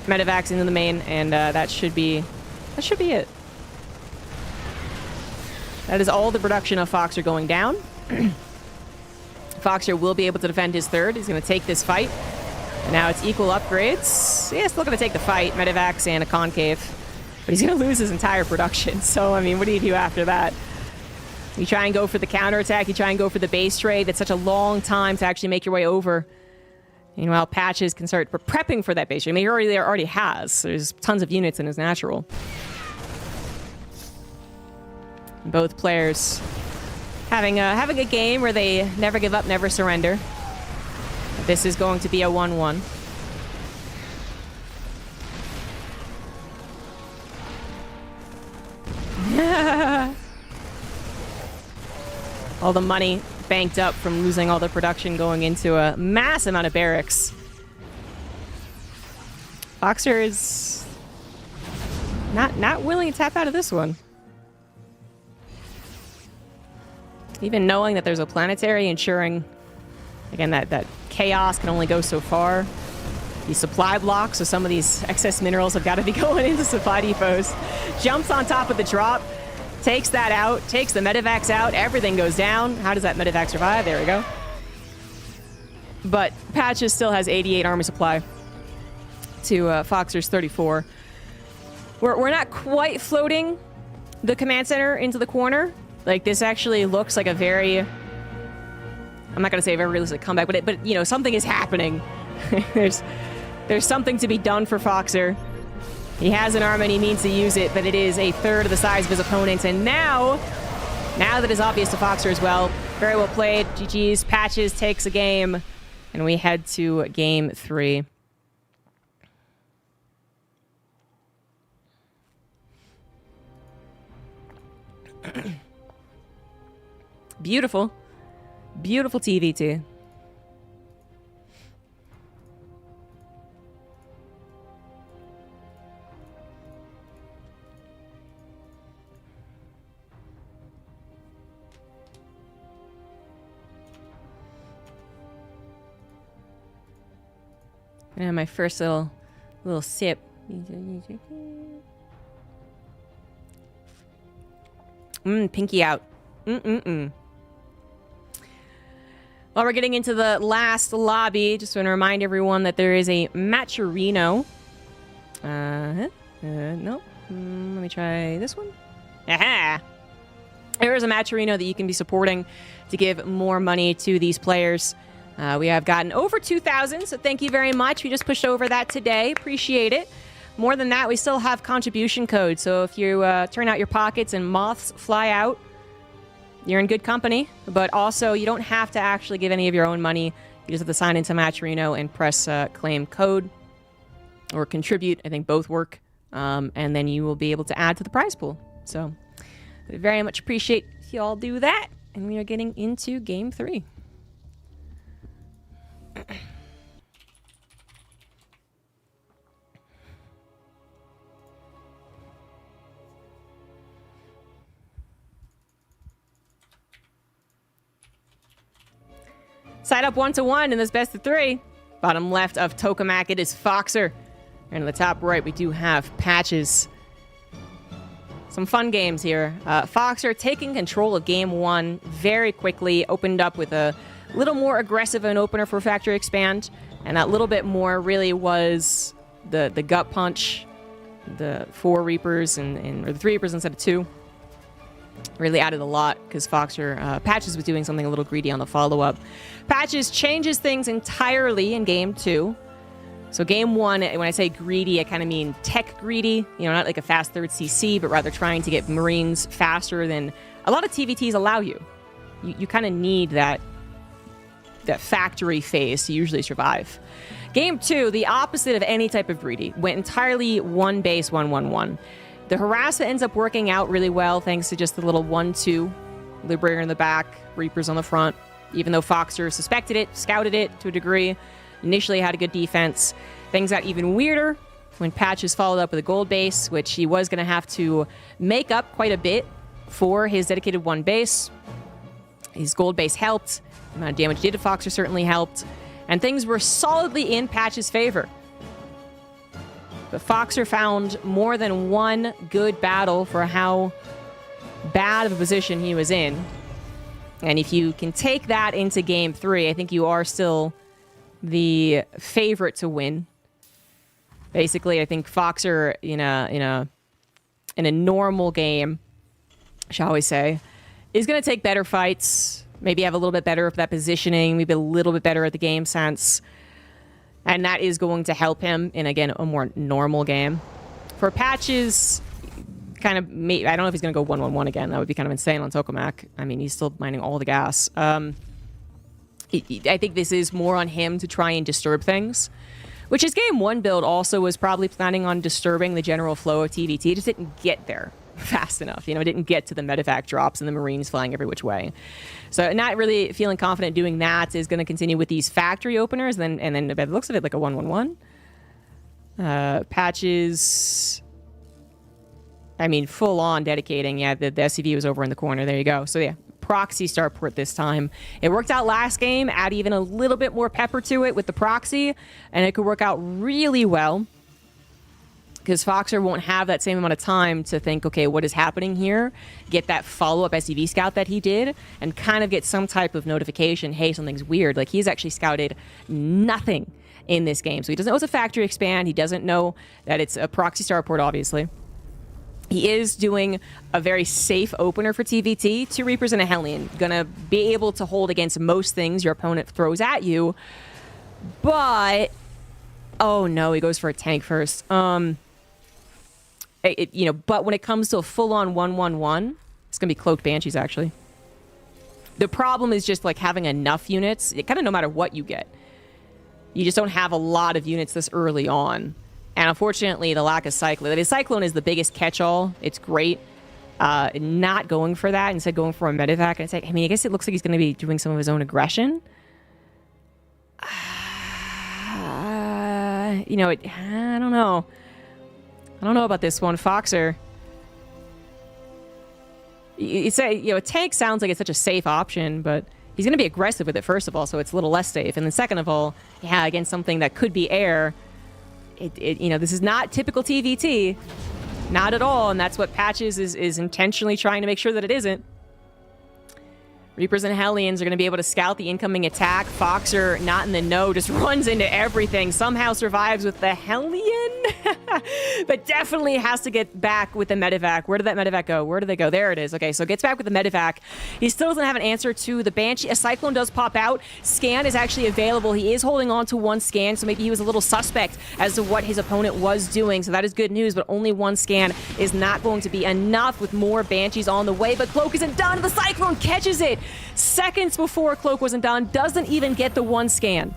medevacs into the main, and that should be it. That is all the production of Foxer going down. Foxer will be able to defend his 3rd. He's going to take this fight. And now it's equal upgrades. Yeah, still going to take the fight, medevacs and a concave. But he's going to lose his entire production. So, I mean, what do you do after that? You try and go for the counterattack. You try and go for the base trade. That's such a long time to actually make your way over. Meanwhile, Patches can start prepping for that base trade. I mean, he already has. There's tons of units in his natural. Both players having a game where they never give up, never surrender. This is going to be a 1-1. All the money banked up from losing all the production going into a mass amount of barracks. Foxer is not willing to tap out of this one. Even knowing that there's a planetary, ensuring, again, that chaos can only go so far. These supply blocks, so some of these excess minerals have got to be going into supply depots. Jumps on top of the drop. Takes that out, takes the medevacs out, everything goes down. How does that medevac survive? There we go. But Patches still has 88 army supply to Foxer's 34. We're not quite floating the command center into the corner. Like, this actually looks like a very... I'm not going to say a very realistic comeback, but you know, something is happening. There's something to be done for Foxer. He has an arm and he needs to use it, but it is a 3rd of the size of his opponents. And now that is obvious to Foxer as well. Very well played. GG's. Patches takes a game. And we head to game 3. Beautiful. Beautiful TVT. And my first little sip. Pinky out. While we're getting into the last lobby, just want to remind everyone that there is a Matcherino. No. Let me try this one. Aha! There is a Matcherino that you can be supporting to give more money to these players. We have gotten over 2,000, so thank you very much. We just pushed over that today. Appreciate it. More than that, we still have contribution codes, so if you turn out your pockets and moths fly out, you're in good company. But also, you don't have to actually give any of your own money. You just have to sign into Matcherino and press claim code or contribute. I think both work. And then you will be able to add to the prize pool. So, we very much appreciate if you all do that. And we are getting into Game 3. Side up 1-1 in this best of 3. Bottom left of Tokamak, it is Foxer. And in the top right, we do have Patches. Some fun games here. Foxer taking control of game 1 very quickly. Opened up with a little more aggressive an opener for Factory Expand. And that little bit more really was the gut punch. The 4 Reapers, or the 3 Reapers instead of 2. Really added a lot because Foxer, Patches was doing something a little greedy on the follow-up. Patches changes things entirely in game 2. So game 1, when I say greedy, I kind of mean tech greedy. You know, not like a fast third CC, but rather trying to get Marines faster than a lot of TVTs allow you. You kind of need that factory phase to usually survive. Game 2, the opposite of any type of greedy. Went entirely 1 base, 1-1-1. The harassment ends up working out really well thanks to just the little 1-2. Liberator in the back, Reapers on the front. Even though Foxer suspected it, scouted it to a degree, initially had a good defense. Things got even weirder when Patches followed up with a gold base, which he was going to have to make up quite a bit for his dedicated 1 base. His gold base helped. The amount of damage he did to Foxer certainly helped. And things were solidly in Patch's favor. But Foxer found more than one good battle for how bad of a position he was in. And if you can take that into game 3, I think you are still the favorite to win. Basically, I think Foxer in a normal game, shall we say, is going to take better fights, maybe have a little bit better of that positioning, maybe a little bit better at the game sense. And that is going to help him in, again, a more normal game. For Patches, I don't know if he's going to go 1-1-1 again. That would be kind of insane on Tokamak. I mean, he's still mining all the gas. I think this is more on him to try and disturb things. Which his game 1 build also was probably planning on disturbing the general flow of TVT. It just didn't get there fast enough. You know, it didn't get to the medevac drops and the Marines flying every which way. So not really feeling confident doing that is going to continue with these factory openers. And then by the looks of it, like a 1-1-1. Patches... I mean, full on dedicating. Yeah, the SCV was over in the corner. There you go. So yeah, proxy starport this time. It worked out last game. Add even a little bit more pepper to it with the proxy, and it could work out really well because Foxer won't have that same amount of time to think, okay, what is happening here? Get that follow-up SCV scout that he did, and kind of get some type of notification, hey, something's weird. Like, he's actually scouted nothing in this game. So he doesn't know it's a factory expand. He doesn't know that it's a proxy starport, obviously. He is doing a very safe opener for TVT. 2 Reapers and a Hellion. Gonna be able to hold against most things your opponent throws at you. But... oh no, he goes for a tank first. But when it comes to a full-on 1-1-1, it's gonna be Cloaked Banshees, actually. The problem is just, like, having enough units. Kind of no matter what you get. You just don't have a lot of units this early on. And unfortunately, the lack of Cyclone. The Cyclone is the biggest catch-all. It's great. Not going for that, instead going for a medevac. And it's like, I mean, I guess it looks like he's going to be doing some of his own aggression. I don't know. I don't know about this one. Foxer. A tank sounds like it's such a safe option, but he's going to be aggressive with it, first of all, so it's a little less safe. And then second of all, yeah, against something that could be air... this is not typical TVT. Not at all, and that's what Patches is intentionally trying to make sure that it isn't. Reapers and Hellions are going to be able to scout the incoming attack. Foxer, not in the know, just runs into everything. Somehow survives with the Hellion, but definitely has to get back with the medevac. Where did that medevac go? Where did they go? There it is. Okay, so gets back with the medevac. He still doesn't have an answer to the Banshee. A Cyclone does pop out. Scan is actually available. He is holding on to one scan, so maybe he was a little suspect as to what his opponent was doing. So that is good news, but only one scan is not going to be enough with more Banshees on the way. But Cloak isn't done. The Cyclone catches it. Seconds before Cloak wasn't done, doesn't even get the one scan.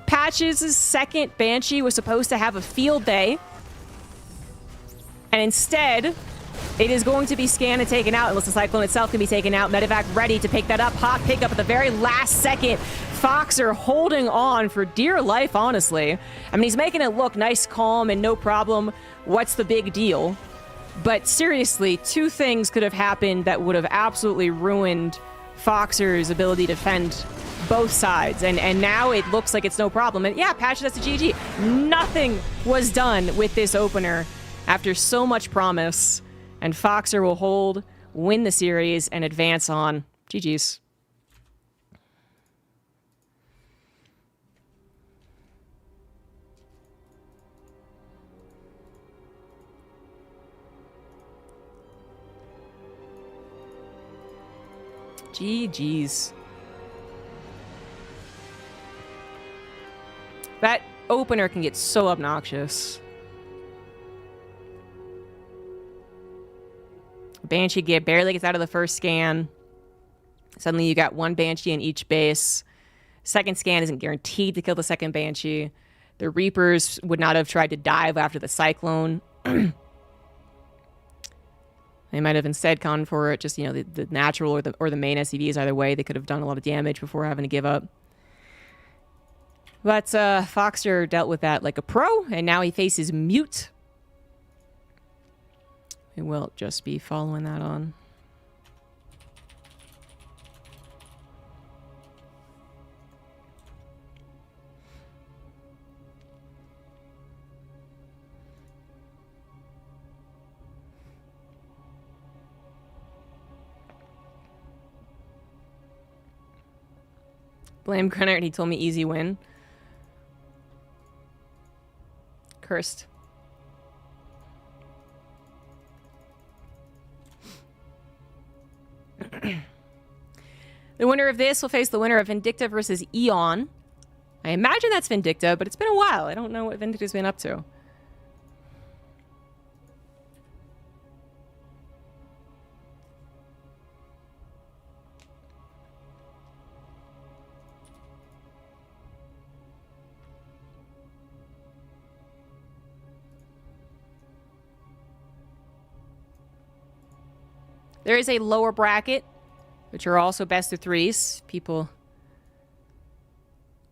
Patches' second Banshee was supposed to have a field day, and instead, it is going to be scanned and taken out unless the Cyclone itself can be taken out. Medevac ready to pick that up. Hot pickup at the very last second. Foxer holding on for dear life, honestly. I mean, he's making it look nice, calm, and no problem. What's the big deal? But seriously, two things could have happened that would have absolutely ruined Foxer's ability to defend both sides. And now it looks like it's no problem. And yeah, Patch, that's a GG. Nothing was done with this opener after so much promise. And Foxer will hold, win the series, and advance on. GG's. GG's. That opener can get so obnoxious. Banshee barely gets out of the first scan. Suddenly you got one Banshee in each base. Second scan isn't guaranteed to kill the second Banshee. The Reapers would not have tried to dive after the Cyclone. They might have instead gone for it, just, you know, the natural or the main SCVs. Either way, they could have done a lot of damage before having to give up. But Foxer dealt with that like a pro, and now he faces Mute. We will just be following that on. Blame Grenner, and he told me easy win. Cursed. The winner of this will face the winner of Vindicta versus Eon. I imagine that's Vindicta, but it's been a while. I don't know what Vindicta's been up to. There is a lower bracket, which are also best of threes. People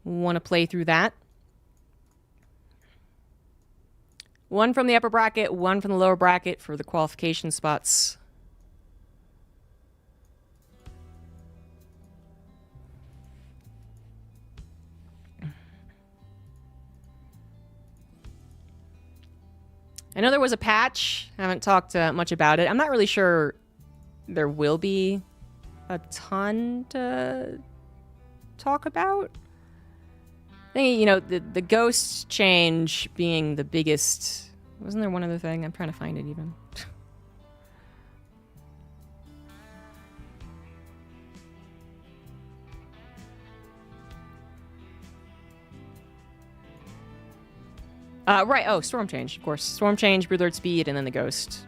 want to play through that. One from the upper bracket, one from the lower bracket for the qualification spots. I know there was a patch. I haven't talked much about it. I'm not really sure there will be a ton to talk about. I think, you know, the ghost change being the biggest. Wasn't there one other thing? I'm trying to find it even. Right. Oh, storm change, of course. Storm change, Broodlord speed, and then the ghost.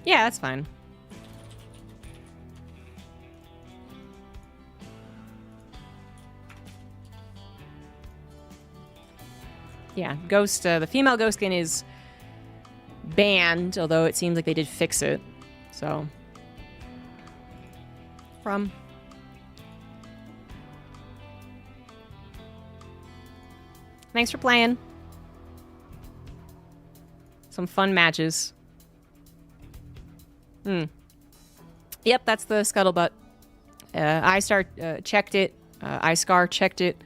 Yeah, that's fine. Yeah, ghost. The female ghost skin is banned, although it seems like they did fix it. So, thanks for playing. Some fun matches. Yep, that's the scuttlebutt. iStar checked it. iScar checked it.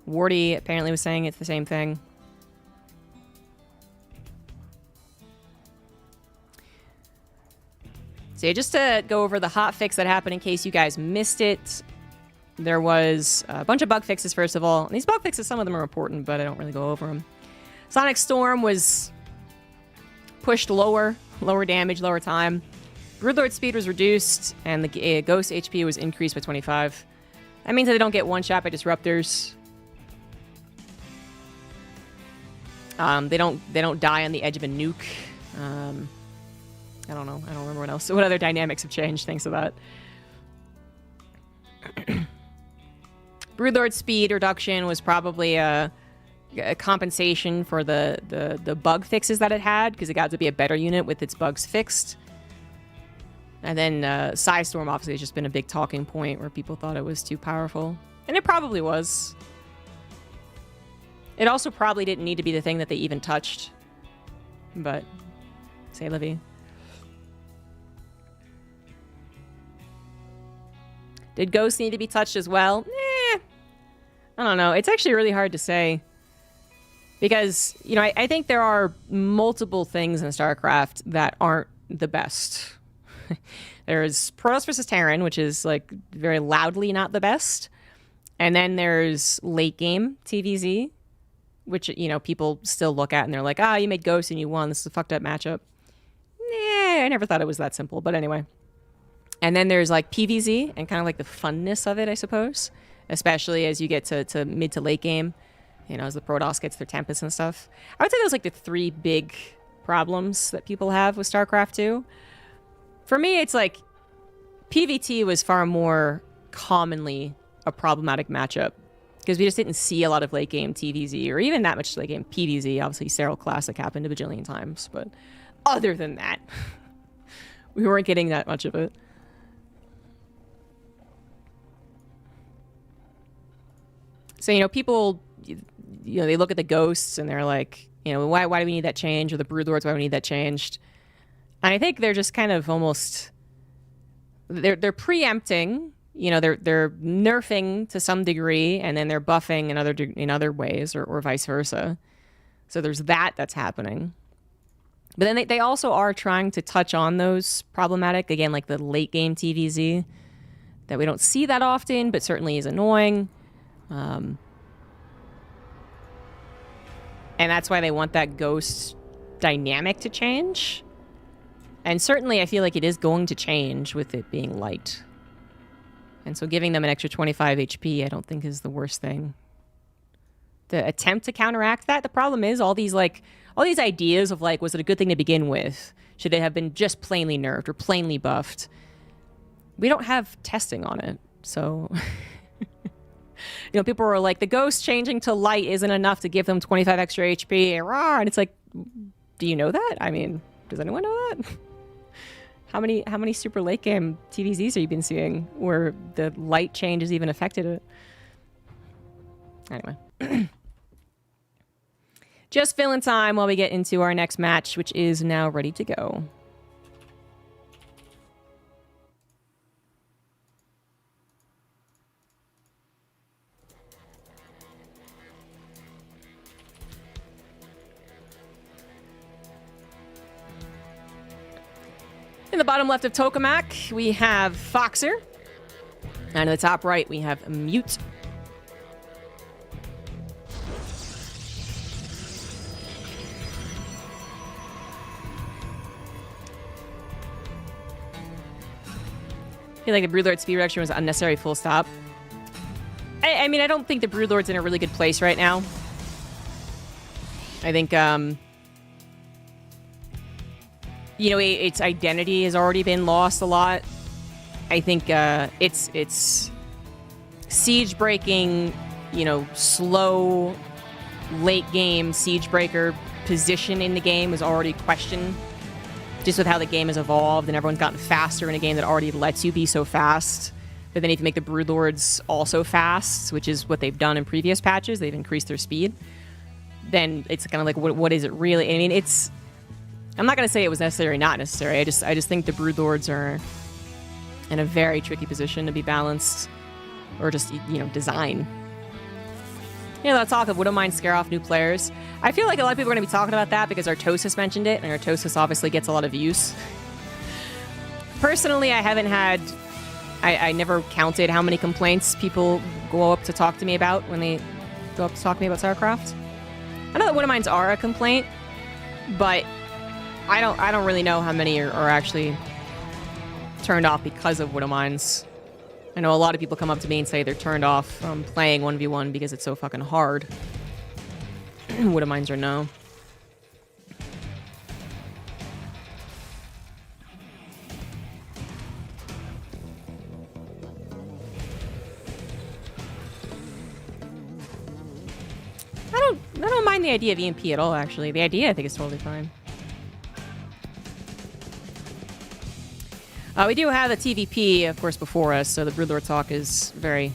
Wardy apparently was saying it's the same thing. So yeah, just to go over the hot fix that happened in case you guys missed it. There was a bunch of bug fixes, first of all. And these bug fixes, some of them are important, but I don't really go over them. Sonic Storm was pushed lower damage, lower time. Broodlord speed was reduced, and the Ghost HP was increased by 25. That means that they don't get one shot by disruptors. They don't die on the edge of a nuke. I don't know. I don't remember what else. What other dynamics have changed thanks to that? Broodlord speed reduction was probably a compensation for the bug fixes that it had, because it got to be a better unit with its bugs fixed. And then Psystorm obviously has just been a big talking point where people thought it was too powerful. And it probably was. It also probably didn't need to be the thing that they even touched. But, say Livy. Did Ghost need to be touched as well? I don't know. It's actually really hard to say. Because, you know, I think there are multiple things in StarCraft that aren't the best. There's Protoss versus Terran, which is, like, very loudly not the best. And then there's late game TVZ, which, you know, people still look at and they're like, ah, you made Ghost and you won. This is a fucked up matchup. I never thought it was that simple, but anyway. And then there's, like, PVZ and kind of, like, the funness of it, I suppose. Especially as you get to mid to late game. You know, as the Protoss gets their Tempest and stuff. I would say those, like, the three big problems that people have with StarCraft 2. For me, it's like PVT was far more commonly a problematic matchup because we just didn't see a lot of late game TVZ or even that much late game PVZ. Obviously, Serral Classic happened a bajillion times, but other than that, we weren't getting that much of it. So, you know, people, you know, they look at the Ghosts and they're like, you know, why do we need that change? Or the Broodlords, why do we need that changed? And I think they're just kind of almost, they're preempting, you know, they're nerfing to some degree, and then they're buffing in other ways, or vice versa. So there's that's happening. But then they also are trying to touch on those problematic, again, like the late game TVZ, that we don't see that often, but certainly is annoying. And that's why they want that Ghost dynamic to change. And certainly I feel like it is going to change with it being light. And so giving them an extra 25 HP I don't think is the worst thing. The attempt to counteract that, the problem is all these ideas of like, was it a good thing to begin with? Should it have been just plainly nerfed or plainly buffed? We don't have testing on it. So, you know, people were like, the Ghost changing to light isn't enough to give them 25 extra HP. And it's like, do you know that? I mean, does anyone know that? How many super late game TVZs have you been seeing where the light change has even affected it? Anyway. Just filling time while we get into our next match, which is now ready to go. In the bottom left of Tokamak, we have Foxer. And in the top right, we have Mute. I feel like the Broodlord speed reduction was unnecessary, full stop. I mean, I don't think the Broodlord's in a really good place right now. I think, you know, its identity has already been lost a lot. I think its siege breaking, you know, slow late game siege breaker position in the game is already questioned. Just with how the game has evolved and everyone's gotten faster in a game that already lets you be so fast. But then if you make the Broodlords also fast, which is what they've done in previous patches, they've increased their speed, then it's kind of like, what is it really? I mean, it's... I'm not going to say it was necessary or not necessary. I just think the Broodlords are in a very tricky position to be balanced or just, you know, design. You know, that talk of wouldn't mind scare off new players. I feel like a lot of people are going to be talking about that because Artosis mentioned it, and Artosis obviously gets a lot of views. Personally, I haven't had... I never counted how many complaints people go up to talk to me about when they go up to talk to me about StarCraft. I know that Widowmines are a complaint, but I don't really know how many are actually turned off because of Widowmines. I know a lot of people come up to me and say they're turned off from playing 1v1 because it's so fucking hard. Widowmines or no. I don't mind the idea of EMP at all, actually. The idea, I think, is totally fine. We do have the TVP, of course, before us, so the Broodlord talk is very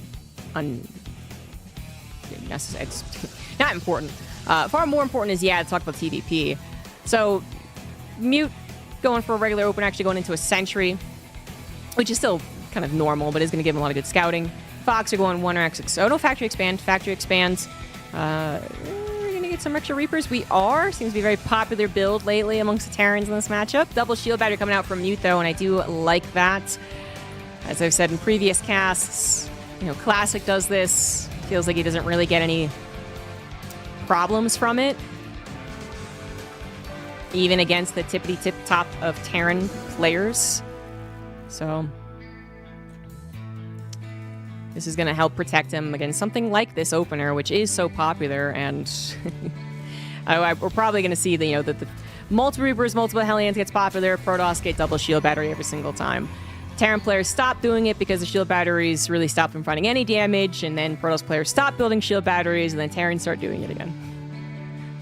unnecessary. It's not important. Far more important is, yeah, to talk about TVP. So, Mute going for a regular open, actually going into a Sentry, which is still kind of normal, but is going to give him a lot of good scouting. Fox are going 1x. Oh, no, Factory Expand. Factory Expands. We're going to get some extra Reapers. We are. Seems to be a very popular build lately amongst the Terrans in this matchup. Double Shield Battery coming out from Mute, though, and I do like that. As I've said in previous casts, you know, Classic does this. Feels like he doesn't really get any problems from it. Even against the tippity-tip top of Terran players. So this is going to help protect him against something like this opener, which is so popular, and we're probably going to see the multiple Reapers, multiple Hellions gets popular, Protoss get double shield battery every single time. Terran players stop doing it because the shield batteries really stop them from running any damage, and then Protoss players stop building shield batteries, and then Terrans start doing it again.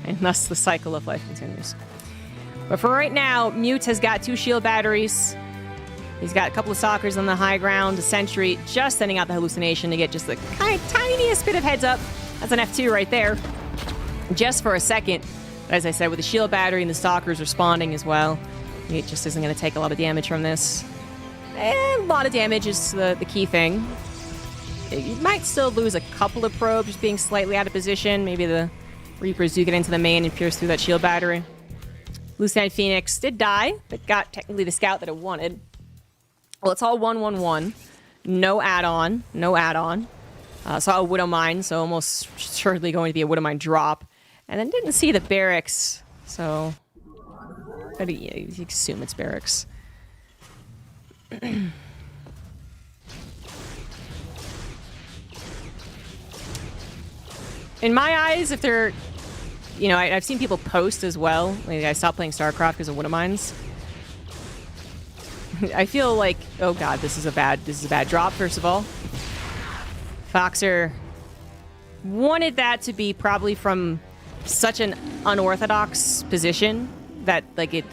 And thus the cycle of life continues. But for right now, Mute has got 2 shield batteries. He's got a couple of Stalkers on the high ground, a Sentry, just sending out the hallucination to get just the tiniest bit of heads up. That's an F2 right there. Just for a second. As I said, with the shield battery and the Stalkers responding as well, it just isn't going to take a lot of damage from this. A lot of damage is the key thing. You might still lose a couple of probes just being slightly out of position. Maybe the Reapers do get into the main and pierce through that shield battery. Lucid Phoenix did die, but got technically the scout that it wanted. Well, it's all 1-1-1. No add-on. No add-on. Saw a Widowmine, so almost surely going to be a Widowmine drop. And then didn't see the barracks, so you assume it's barracks. In my eyes, if they're... You know, I've seen people post as well. Like, I stopped playing StarCraft because of Widowmines. I feel like, oh god, this is a bad drop, first of all. Foxer wanted that to be probably from such an unorthodox position that, like, it's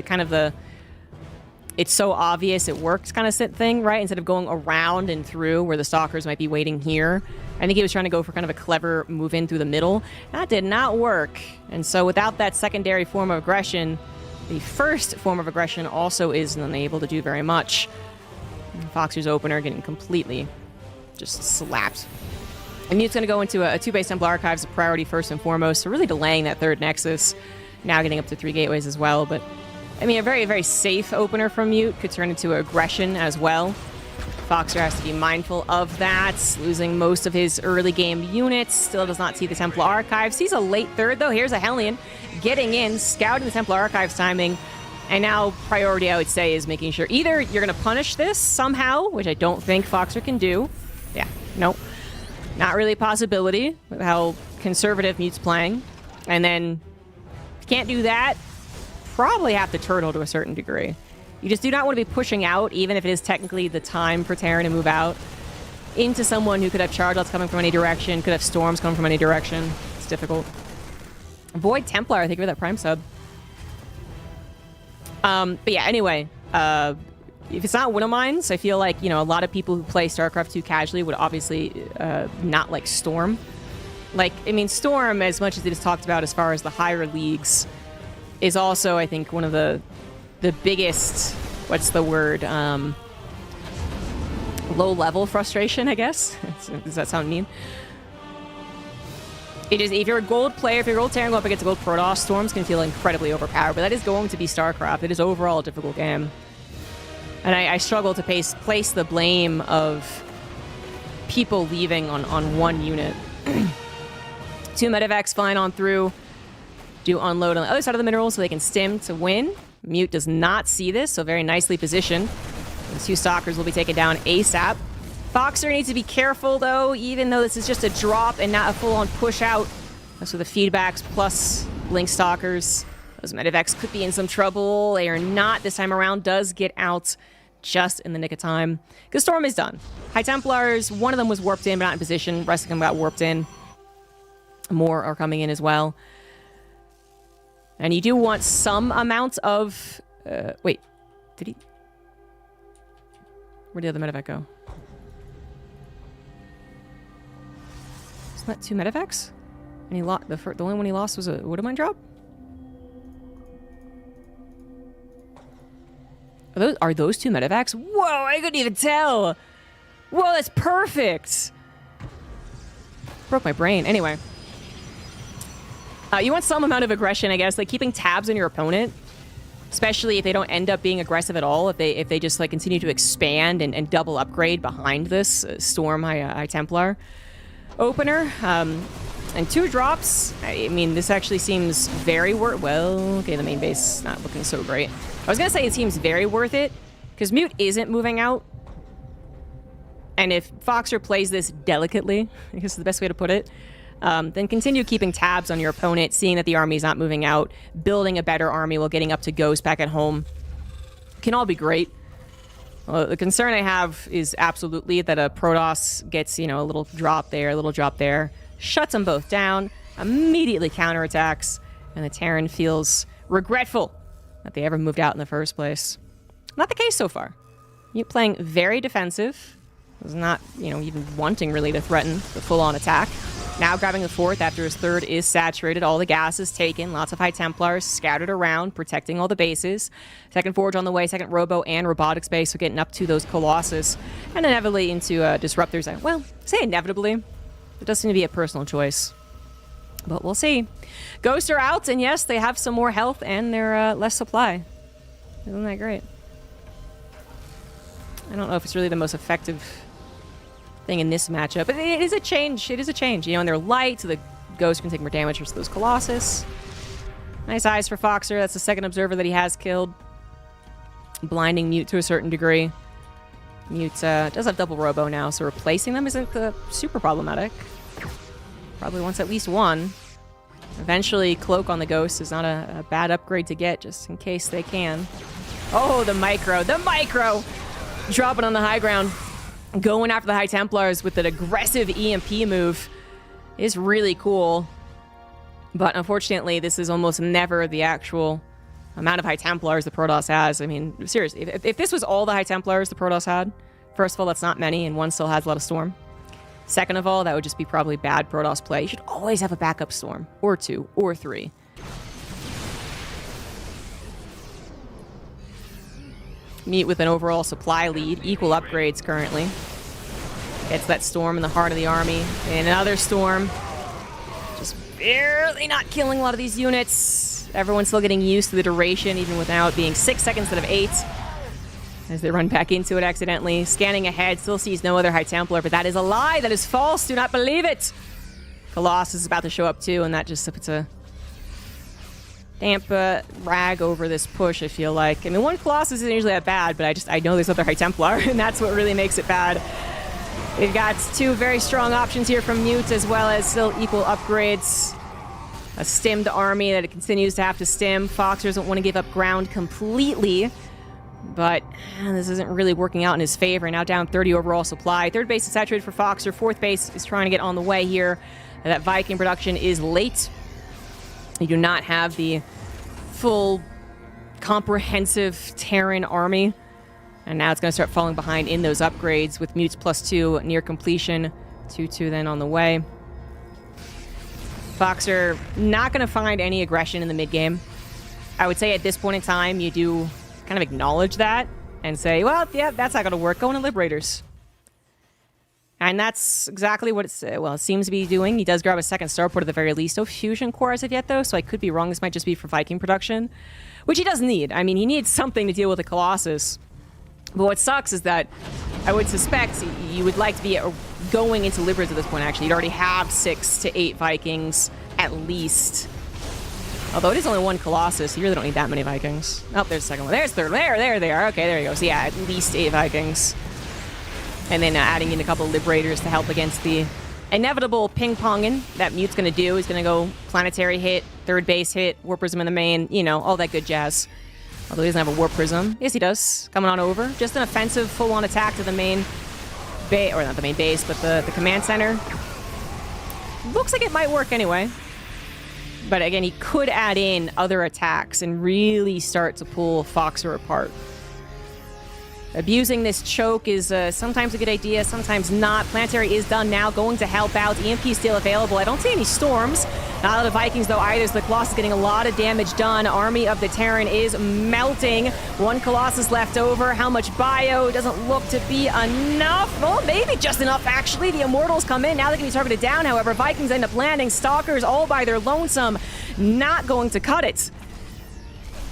so obvious it works kind of thing, right? Instead of going around and through where the Stalkers might be waiting here. I think he was trying to go for kind of a clever move in through the middle. That did not work. And so without that secondary form of aggression, the first form of aggression also is unable to do very much. Foxer's opener getting completely just slapped. And Mute's going to go into a 2-base Templar Archives, a priority first and foremost, so really delaying that third Nexus. Now getting up to 3 gateways as well, but I mean, a very, very safe opener from Mute could turn into aggression as well. Foxer has to be mindful of that. Losing most of his early game units. Still does not see the Templar Archives. Sees a late third, though. Here's a Hellion getting in, scouting the Templar Archives timing. And now priority, I would say, is making sure either you're going to punish this somehow, which I don't think Foxer can do. Yeah, nope. Not really a possibility with how conservative Mute's playing. And then, if you can't do that, probably have to turtle to a certain degree. You just do not want to be pushing out, even if it is technically the time for Terran to move out, into someone who could have charge outs coming from any direction, could have storms coming from any direction. It's difficult. Void Templar, thank you for that Prime sub. But yeah, anyway, if it's not Widowmines, I feel like, you know, a lot of people who play StarCraft 2 casually would obviously not like Storm. Like, I mean, Storm, as much as it is talked about as far as the higher leagues, is also, I think, one of the biggest, what's the word, low-level frustration, I guess? Does that sound mean? It is, if you're a gold player, if you're a gold Terran going up against a gold Protoss, Storm's can feel incredibly overpowered, but that is going to be StarCraft. It is overall a difficult game. And I struggle to place the blame of people leaving on one unit. 2 medevacs flying on through. Do unload on the other side of the mineral so they can stim to win. Mute does not see this, so very nicely positioned. The 2 stalkers will be taken down ASAP. Foxer needs to be careful, though, even though this is just a drop and not a full-on push out. So the feedbacks plus Blink Stalkers. Those medevacs could be in some trouble. They are not this time around. Does get out just in the nick of time. Because Storm is done. High Templars, one of them was warped in, but not in position. The rest of them got warped in. More are coming in as well. And you do want some amount of... wait. Did he... Where'd the other medevac go? Isn't that 2 medevacs? And he lost... The only one he lost was a Woodamine drop? Are those 2 medevacs? Whoa, I couldn't even tell! Whoa, that's perfect! Broke my brain. Anyway. You want some amount of aggression, I guess, like keeping tabs on your opponent, especially if they don't end up being aggressive at all, if they just like continue to expand and double upgrade behind this Storm High Templar opener. And 2 drops. I mean, this actually seems very well, okay, the main base is not looking so great. I was gonna say it seems very worth it, because Mute isn't moving out. And if Foxer plays this delicately, I guess is the best way to put it, then continue keeping tabs on your opponent, seeing that the army's not moving out, building a better army while getting up to Ghost back at home. Can all be great. The concern I have is absolutely that a Protoss gets, you know, a little drop there, a little drop there, shuts them both down, immediately counterattacks, and the Terran feels regretful that they ever moved out in the first place. Not the case so far. You playing very defensive. Was not, you know, even wanting really to threaten the full-on attack. Now grabbing the 4th after his 3rd is saturated. All the gas is taken. Lots of High Templars scattered around, protecting all the bases. 2nd Forge on the way. 2nd Robo and Robotics base. So getting up to those Colossus. And inevitably into Disruptors. Well, say inevitably. It does seem to be a personal choice. But we'll see. Ghosts are out. And yes, they have some more health and they're less supply. Isn't that great? I don't know if it's really the most effective thing in this matchup, but it is a change. It is a change. You know, and they're light, so the Ghost can take more damage versus those Colossus. Nice eyes for Foxer. That's the 2nd Observer that he has killed. Blinding Mute to a certain degree. Mute does have double Robo now, so replacing them isn't super problematic. Probably wants at least one. Eventually, Cloak on the Ghost is not a bad upgrade to get, just in case they can. Oh, the micro. The micro! Dropping on the high ground. Going after the High Templars with an aggressive EMP move is really cool. But unfortunately, this is almost never the actual amount of High Templars the Protoss has. I mean, seriously, if this was all the High Templars the Protoss had, first of all, that's not many, and one still has a lot of Storm. Second of all, that would just be probably bad Protoss play. You should always have a backup Storm, or 2, or 3. Mute with an overall supply lead. Equal upgrades currently. Gets that Storm in the heart of the army. And another Storm. Just barely not killing a lot of these units. Everyone's still getting used to the duration, even without being 6 seconds instead of 8. As they run back into it accidentally. Scanning ahead, still sees no other High Templar, but that is a lie. That is false. Do not believe it. Colossus is about to show up too, and that just puts a damp rag over this push, I feel like. I mean, one Colossus isn't usually that bad, but I know there's other High Templar, and that's what really makes it bad. We've got 2 very strong options here from Mute, as well as still equal upgrades. A stimmed army that it continues to have to stim. Fox doesn't want to give up ground completely, but this isn't really working out in his favor. Now down 30 overall supply. 3rd base is saturated for Foxer. 4th base is trying to get on the way here. That Viking production is late. You do not have the full comprehensive Terran army. And now it's going to start falling behind in those upgrades with Mutes +2 near completion. 2-2 then on the way. Foxer not going to find any aggression in the mid-game. I would say at this point in time, you do kind of acknowledge that and say, well, yeah, that's not going to work. Go into Liberators. And that's exactly what it seems to be doing. He does grab a 2nd starport at the very least. No fusion core as of yet, though, so I could be wrong. This might just be for Viking production, which he does need. I mean, he needs something to deal with the Colossus. But what sucks is that I would suspect you would like to be going into Liberals at this point, actually. You'd already have 6 to 8 Vikings, at least. Although it is only 1 Colossus, you really don't need that many Vikings. Oh, there's the second one. There's third. There they are. Okay, there you go. So yeah, at least 8 Vikings. And then adding in a couple of Liberators to help against the inevitable ping-ponging that Mute's going to do. He's going to go planetary hit, third base hit, Warp Prism in the main, you know, all that good jazz. Although he doesn't have a Warp Prism. Yes, he does. Coming on over. Just an offensive, full-on attack to the main base, or not the main base, but the command center. Looks like it might work anyway. But again, he could add in other attacks and really start to pull Foxer apart. Abusing this choke is sometimes a good idea, sometimes not. Planetary is done now, going to help out. EMP still available. I don't see any storms. Not out of the Vikings, though, either. So the Colossus getting a lot of damage done. Army of the Terran is melting. 1 Colossus left over. How much bio? Doesn't look to be enough. Well, maybe just enough, actually. The Immortals come in. Now they can be targeted down, however. Vikings end up landing. Stalkers all by their lonesome. Not going to cut it.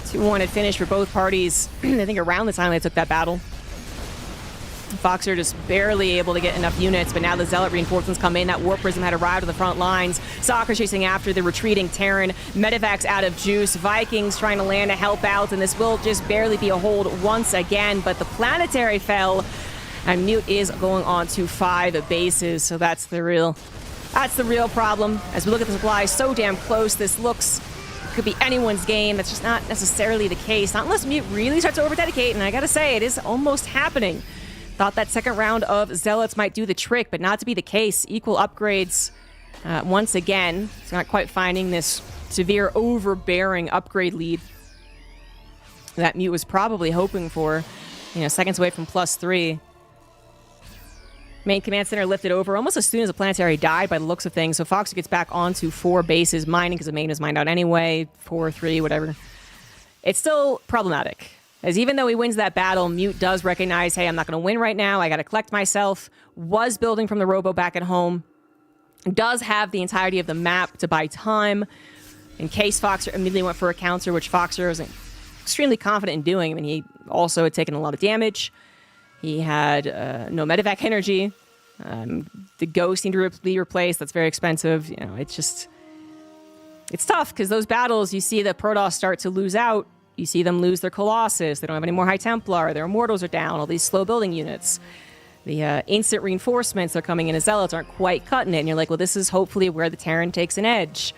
2-1 had finished for both parties, I think around the time they took that battle. Foxer just barely able to get enough units, but now the Zealot reinforcements come in. That Warp Prism had arrived at the front lines. Soccer chasing after the retreating Terran. Medivacs out of juice. Vikings trying to land to help out, and this will just barely be a hold once again, but the Planetary fell, and Mute is going on to 5 bases, so that's the real problem. As we look at the supply, so damn close. This looks could be anyone's game. That's just not necessarily the case. Not unless Mute really starts to over-dedicate, and I gotta say, it is almost happening. Thought that second round of Zealots might do the trick, but not to be the case. Equal upgrades once again. It's not quite finding this severe overbearing upgrade lead that Mute was probably hoping for. You know, seconds away from +3. Main command center lifted over almost as soon as the Planetary died by the looks of things. So Foxer gets back onto 4 bases, mining because the main was mined out anyway. 4, 3, whatever. It's still problematic. As even though he wins that battle, Mute does recognize, hey, I'm not going to win right now. I got to collect myself. Was building from the Robo back at home. Does have the entirety of the map to buy time in case Foxer immediately went for a counter, which Foxer was extremely confident in doing. I mean, he also had taken a lot of damage. He had no medevac energy. The Ghost needed to be replaced. That's very expensive. You know, it's tough because those battles, you see the Protoss start to lose out. You see them lose their Colossus. They don't have any more High Templar. Their Immortals are down. All these slow building units. The instant reinforcements that are coming in as Zealots aren't quite cutting it. And you're like, well, this is hopefully where the Terran takes an edge.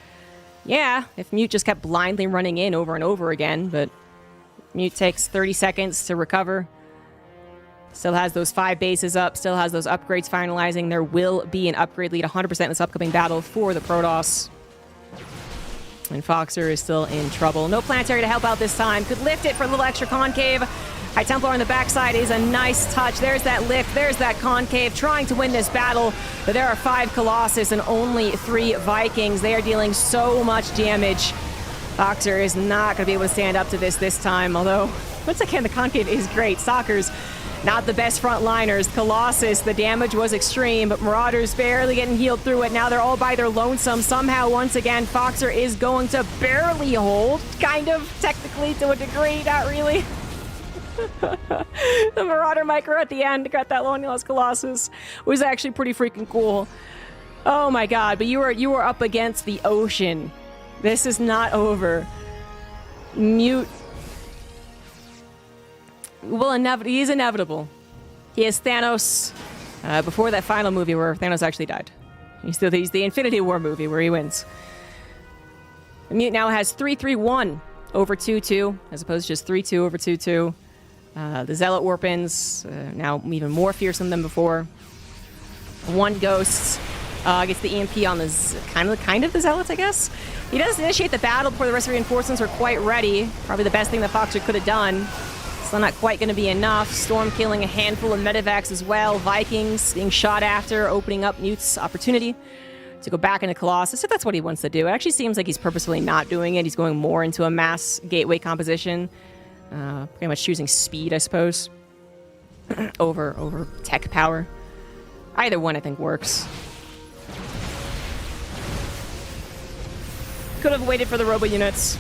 Yeah, if Mute just kept blindly running in over and over again, but Mute takes 30 seconds to recover. Still has those 5 bases up. Still has those upgrades finalizing. There will be an upgrade lead 100% in this upcoming battle for the Protoss. And Foxer is still in trouble. No Planetary to help out this time. Could lift it for a little extra concave. High Templar on the backside is a nice touch. There's that lift. There's that concave. Trying to win this battle. But there are 5 Colossus and only 3 Vikings. They are dealing so much damage. Foxer is not going to be able to stand up to this time. Although, once again, the concave is great. Soccer's not the best frontliners. Colossus, the damage was extreme, but Marauders barely getting healed through it. Now they're all by their lonesome. Somehow, once again, Foxer is going to barely hold. Kind of, technically, to a degree. Not really. The Marauder micro at the end got that long lost Colossus. Was actually pretty freaking cool. Oh my god, but you were up against the ocean. This is not over. Mute. Well, he is inevitable. He is Thanos before that final movie where Thanos actually died. He's the Infinity War movie where he wins. Mute now has 3-3-1 over 2-2, as opposed to just 3-2 over 2-2. The Zealot Warpins, now even more fearsome than before. 1 Ghost gets the EMP on the kind of the Zealots, I guess. He does initiate the battle before the rest of the reinforcements are quite ready. Probably the best thing that Foxer could have done. Still not quite going to be enough. Storm killing a handful of medevacs as well. Vikings being shot after, opening up Mute's opportunity to go back into Colossus, if that's what he wants to do. It actually seems like he's purposefully not doing it. He's going more into a mass gateway composition. Pretty much choosing speed, I suppose, over tech power. Either one, I think, works. Could have waited for the robo units.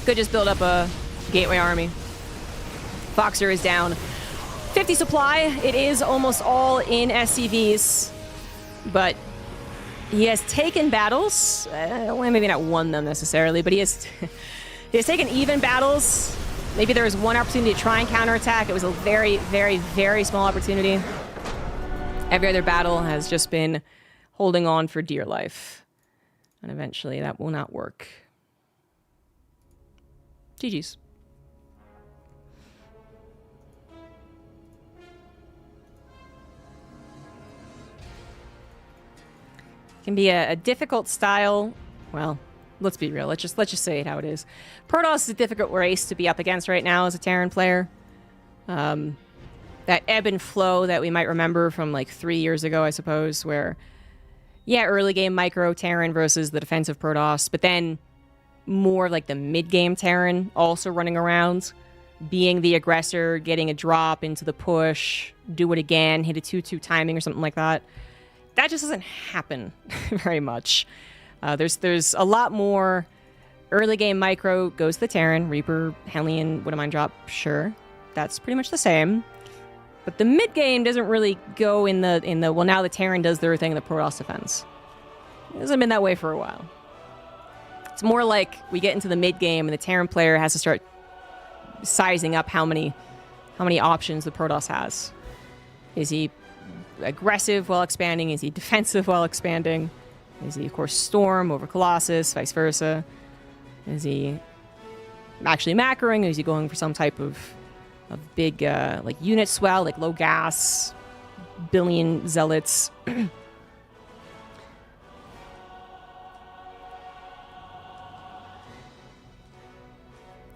Could just build up a gateway army. Foxer is down 50 supply. It is almost all in SCVs, but he has taken battles. Well, maybe not won them necessarily, but he has taken even battles. Maybe there was one opportunity to try and counterattack. It was a very, very, very small opportunity. Every other battle has just been holding on for dear life. And eventually that will not work. GG's. Can be a difficult style. Well, let's be real. Let's just say it how it is. Protoss is a difficult race to be up against right now as a Terran player. That ebb and flow that we might remember from like 3 years ago, I suppose, where, yeah, early game micro Terran versus the defensive Protoss, but then more like the mid game Terran also running around, being the aggressor, getting a drop into the push, do it again, hit a 2-2 timing or something like that. That just doesn't happen very much. There's a lot more early game micro goes to the Terran, Reaper, Hellion, Wouldn't Mind drop, sure. That's pretty much the same. But the mid game doesn't really go in the well, now the Terran does their thing and the Protoss defends. It hasn't been that way for a while. It's more like we get into the mid game and the Terran player has to start sizing up how many options the Protoss has. Is he aggressive while expanding? Is he defensive while expanding? Is he, of course, Storm over Colossus, vice versa? Is he actually macroing? Is he going for some type of big like unit swell, like low gas, billion zealots?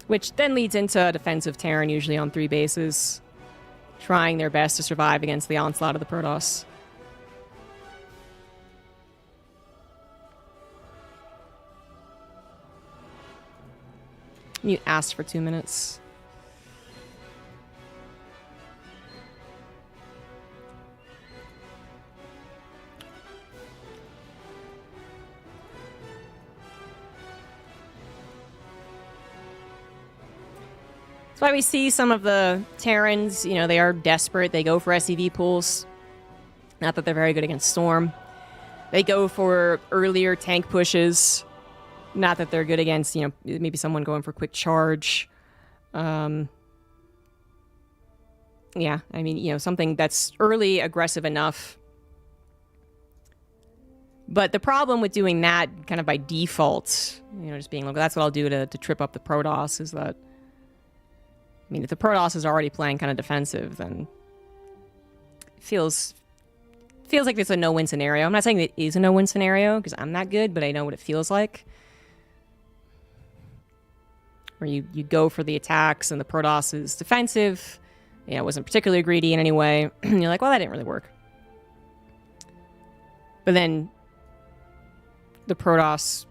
Which then leads into a defensive Terran, usually on 3 bases, trying their best to survive against the onslaught of the Protoss. Mute asked for 2 minutes. That's why we see some of the Terrans, you know, they are desperate. They go for SCV pools. Not that they're very good against Storm. They go for earlier tank pushes. Not that they're good against, you know, maybe someone going for quick charge. Yeah, I mean, you know, something that's early aggressive enough. But the problem with doing that kind of by default, you know, just being like, that's what I'll do to trip up the Protoss, is that, I mean, if the Protoss is already playing kind of defensive, then it feels like it's a no-win scenario. I'm not saying it is a no-win scenario, because I'm not good, but I know what it feels like. Where you go for the attacks, and the Protoss is defensive, you know, wasn't particularly greedy in any way. You're like, well, that didn't really work. But then the Protoss,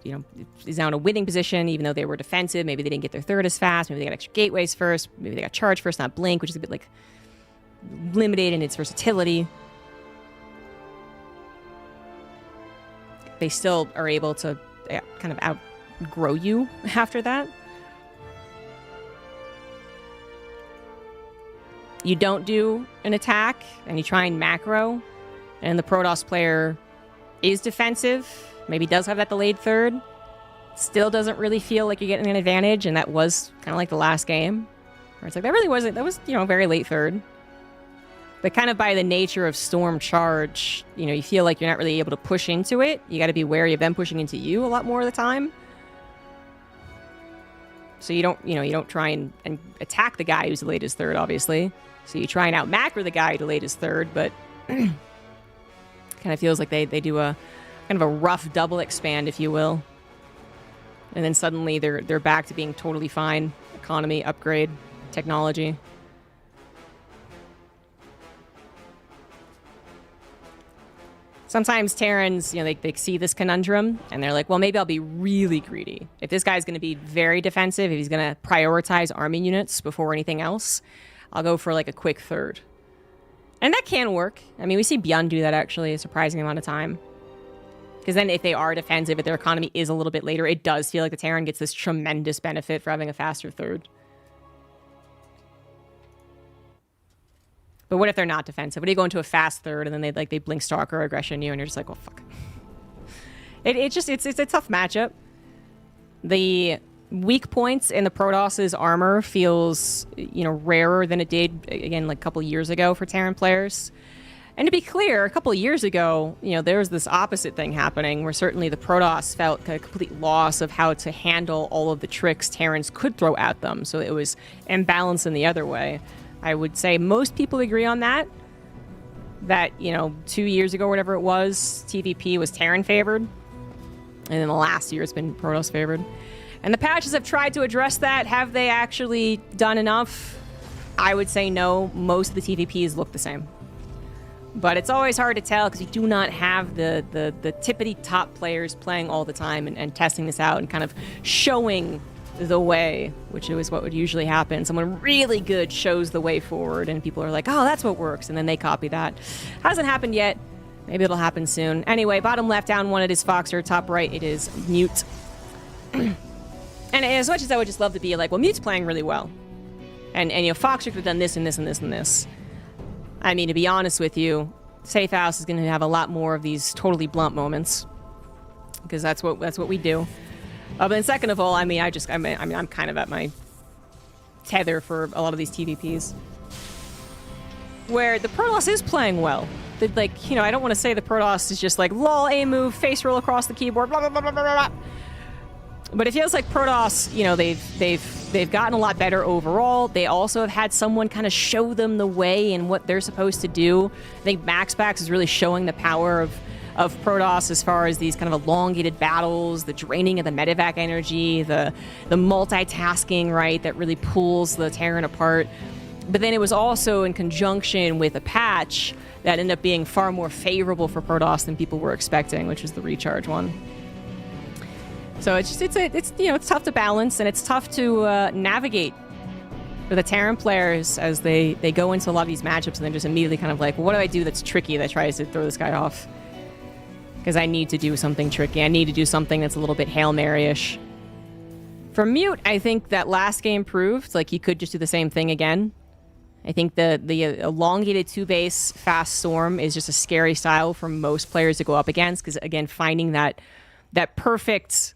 you know, is now in a winning position, even though they were defensive. Maybe they didn't get their third as fast. Maybe they got extra gateways first. Maybe they got charge first, not blink, which is a bit like limited in its versatility. They still are able to kind of outgrow you after that. You don't do an attack, and you try and macro, and the Protoss player is defensive, maybe does have that delayed third, still doesn't really feel like you're getting an advantage, and that was kind of like the last game, where it's like, that really wasn't, that was, you know, a very late third. But kind of by the nature of Storm charge, you know, you feel like you're not really able to push into it. You got to be wary of them pushing into you a lot more of the time. So you don't try and attack the guy who's delayed his third, obviously. So you try and out-macro the guy who delayed his third, but kind of feels like they do a kind of a rough double expand, if you will. And then suddenly they're back to being totally fine. Economy, upgrade, technology. Sometimes Terrans, you know, they see this conundrum, and they're like, well, maybe I'll be really greedy. If this guy's going to be very defensive, if he's going to prioritize army units before anything else, I'll go for like a quick third. And that can work. I mean, we see Beyond do that actually a surprising amount of time. Because then if they are defensive, if their economy is a little bit later, it does feel like the Terran gets this tremendous benefit for having a faster third. But what if they're not defensive? What do you go into a fast third and then they blink Stalker aggression you and you're just like, well, fuck. It's a tough matchup. The weak points in the Protoss's armor feels, rarer than it did, again, like a couple years ago for Terran players. And to be clear, a couple of years ago, there was this opposite thing happening where certainly the Protoss felt a complete loss of how to handle all of the tricks Terrans could throw at them. So it was imbalanced in the other way. I would say most people agree on that. That, 2 years ago, whatever it was, TVP was Terran favored. And then the last year it's been Protoss favored. And the patches have tried to address that. Have they actually done enough? I would say no. Most of the TVPs look the same. But it's always hard to tell because you do not have the tippity top players playing all the time and testing this out and kind of showing the way, which is what would usually happen. Someone really good shows the way forward and people are like, oh, that's what works. And then they copy that. Hasn't happened yet. Maybe it'll happen soon. Anyway, bottom left, down one, it is Foxer. Top right, it is Mute. And as much as I would just love to be like, well, Mute's playing really well. And Foxer could have done this and this and this and this. I mean, to be honest with you, Safe House is going to have a lot more of these totally blunt moments. Because that's what we do. But then second of all, I'm kind of at my tether for a lot of these TVPs. Where the Protoss is playing well. I don't want to say the Protoss is just like, lol, A move, face roll across the keyboard, blah, blah, blah, blah, blah, blah. But it feels like Protoss, they've gotten a lot better overall. They also have had someone kind of show them the way and what they're supposed to do. I think MaxPax is really showing the power of Protoss as far as these kind of elongated battles, the draining of the medevac energy, the multitasking, right, that really pulls the Terran apart. But then it was also in conjunction with a patch that ended up being far more favorable for Protoss than people were expecting, which was the recharge one. So it's tough to balance and it's tough to navigate for the Terran players as they go into a lot of these matchups and then just immediately kind of like, well, what do I do that's tricky that tries to throw this guy off? Because I need to do something tricky. I need to do something that's a little bit Hail Mary-ish. For Mute, I think that last game proved like he could just do the same thing again. I think the elongated 2-base fast storm is just a scary style for most players to go up against because, again, finding that perfect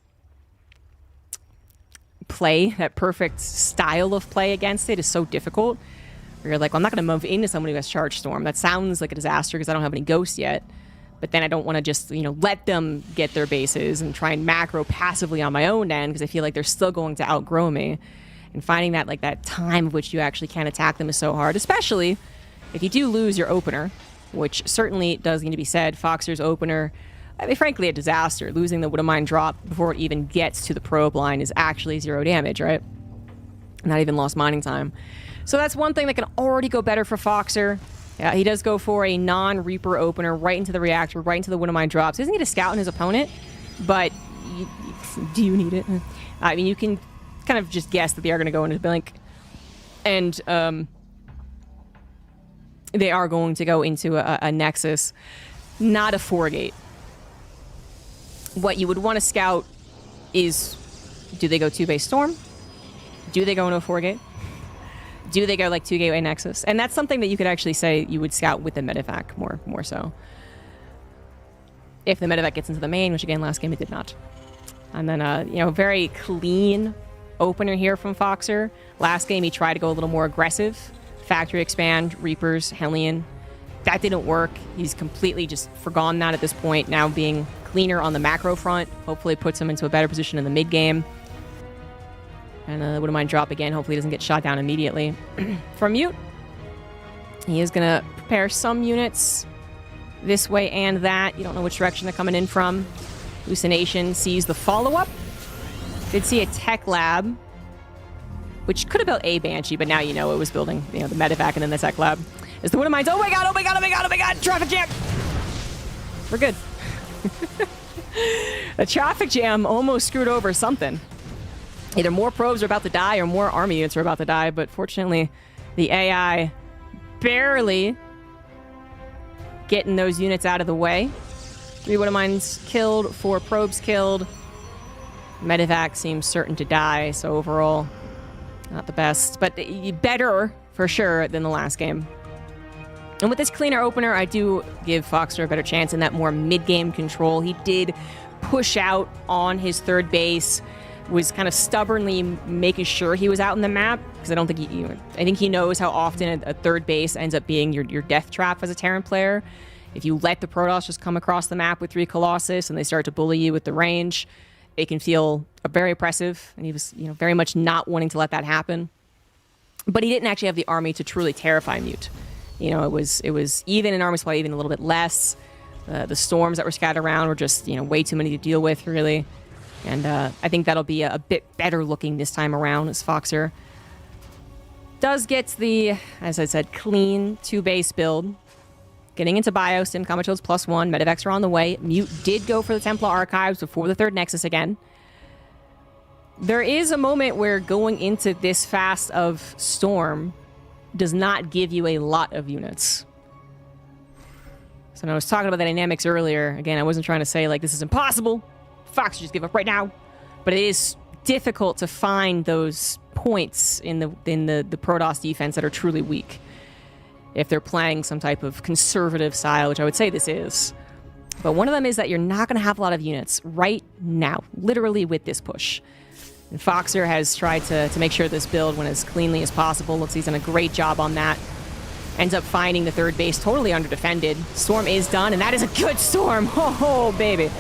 play, that perfect style of play against it is so difficult. Where you're like, well, I'm not going to move into someone who has Charge Storm. That sounds like a disaster because I don't have any ghosts yet. But then I don't want to just, let them get their bases and try and macro passively on my own end because I feel like they're still going to outgrow me. And finding that, that time of which you actually can attack them is so hard, especially if you do lose your opener, which certainly does need to be said. Foxer's opener, frankly, a disaster. Losing the Widowmine drop before it even gets to the probe line is actually 0 damage, right? Not even lost mining time. So that's one thing that can already go better for Foxer. Yeah, he does go for a non-Reaper opener right into the reactor, right into the Widowmine drops. He doesn't need a scout on his opponent, but do you need it? I mean, you can kind of just guess that they are going to go into Blink. And they are going to go into a Nexus, not a 4-gate. What you would want to scout is, do they go 2-base Storm? Do they go into a 4-gate? Do they go 2-gateway Nexus? And that's something that you could actually say you would scout with the medevac more so. If the medevac gets into the main, which again, last game it did not. And then, very clean opener here from Foxer. Last game he tried to go a little more aggressive. Factory expand, Reapers, Hellion. That didn't work. He's completely just forgone that at this point, now being cleaner on the macro front. Hopefully puts him into a better position in the mid game. And wouldn't mind drop again. Hopefully he doesn't get shot down immediately. For Mute, he is going to prepare some units this way and that. You don't know which direction they're coming in from. Hallucination sees the follow-up. Did see a tech lab, which could have built a Banshee, but now it was building the medevac and then the tech lab. Is the Widowmines. Oh my god, oh my god, oh my god, oh my god! Traffic jam! We're good. The traffic jam almost screwed over something. Either more probes are about to die or more army units are about to die, but fortunately, the AI barely getting those units out of the way. 3 Widowmines killed, 4 probes killed. Medevac seems certain to die, so overall, not the best. But better, for sure, than the last game. And with this cleaner opener, I do give Foxer a better chance in that more mid-game control. He did push out on his third base, was kind of stubbornly making sure he was out in the map, because I don't think I think he knows how often a third base ends up being your death trap as a Terran player. If you let the Protoss just come across the map with 3 Colossus and they start to bully you with the range, it can feel very oppressive, and he was very much not wanting to let that happen. But he didn't actually have the army to truly terrify Mute. It was even in army supply, even a little bit less. The storms that were scattered around were just way too many to deal with, really. And I think that'll be a bit better looking this time around, as Foxer does get the, as I said, clean 2-base build. Getting into Bios, Sim Combat Shields +1, Medivacs are on the way. Mute did go for the Templar Archives before the 3rd Nexus again. There is a moment where going into this fast of Storm does not give you a lot of units. So when I was talking about the dynamics earlier, again, I wasn't trying to say, like, this is impossible. Fox, just give up right now. But it is difficult to find those points in the Protoss defense that are truly weak, if they're playing some type of conservative style, which I would say this is. But one of them is that you're not going to have a lot of units right now, literally with this push. And Foxer has tried to make sure this build went as cleanly as possible. Looks like he's done a great job on that. Ends up finding the 3rd base totally under-defended. Storm is done, and that is a good Storm. Oh, baby.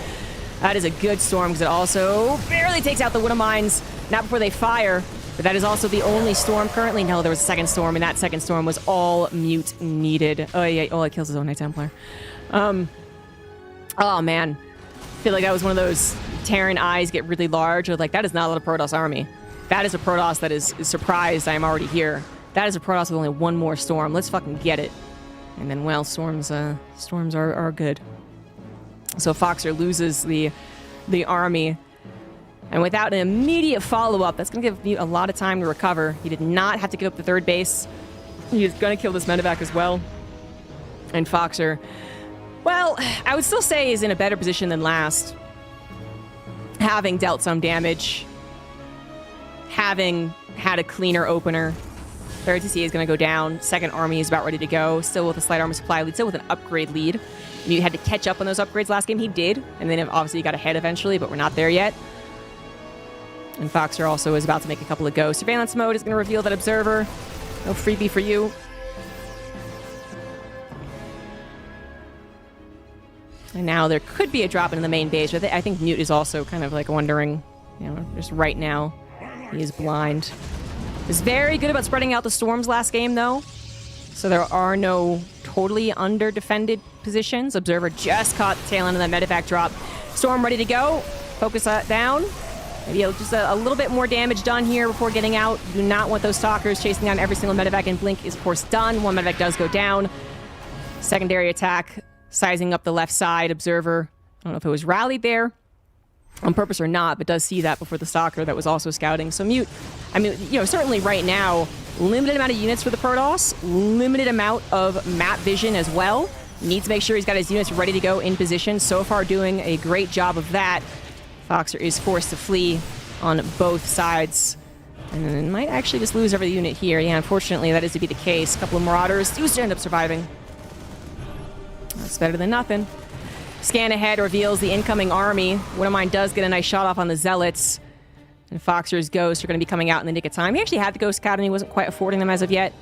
That is a good Storm, because it also barely takes out the Widow Mines. Not before they fire. But that is also the only Storm currently. No, there was a second Storm, and that second Storm was all Mute needed. Oh, yeah. Oh, it kills his own Knight Templar. Oh, man. I feel like that was one of those Terran eyes get really large. Or like, that is not a Protoss army. That is a Protoss that is surprised I am already here. That is a Protoss with only one more Storm. Let's fucking get it. And then, well, Storms are good. So Foxer loses the army. And without an immediate follow-up, that's going to give Mute a lot of time to recover. He did not have to give up the 3rd base. He is going to kill this Medivac as well. And Foxer, well, I would still say is in a better position than last. Having dealt some damage. Having had a cleaner opener. 3rd TC is going to go down. 2nd army is about ready to go. Still with a slight armor supply lead. Still with an upgrade lead. Mute had to catch up on those upgrades last game. He did. And then obviously he got ahead eventually, but we're not there yet. And Foxer also is about to make a couple of go. Surveillance mode is going to reveal that Observer. No freebie for you. And now there could be a drop into the main base, but I think Mute is also kind of like wondering, just right now, he is blind. Is very good about spreading out the Storms last game, though. So there are no totally under-defended positions. Observer just caught the tail end of that Medivac drop. Storm ready to go. Focus that down. Maybe just a little bit more damage done here before getting out. You do not want those Stalkers chasing down every single Medivac, and Blink is, of course, done. One Medivac does go down. Secondary attack, sizing up the left side. Observer, I don't know if it was rallied there on purpose or not, but does see that before the Stalker that was also scouting. So Mute, I mean, certainly right now, limited amount of units for the Protoss, limited amount of map vision as well. Needs to make sure he's got his units ready to go in position. So far doing a great job of that. Foxer is forced to flee on both sides. And then might actually just lose every unit here. Yeah, unfortunately, that is to be the case. A couple of Marauders do end up surviving. That's better than nothing. Scan ahead reveals the incoming army. One of mine does get a nice shot off on the Zealots. And Foxer's Ghosts are going to be coming out in the nick of time. He actually had the Ghost Scout and he wasn't quite affording them as of yet.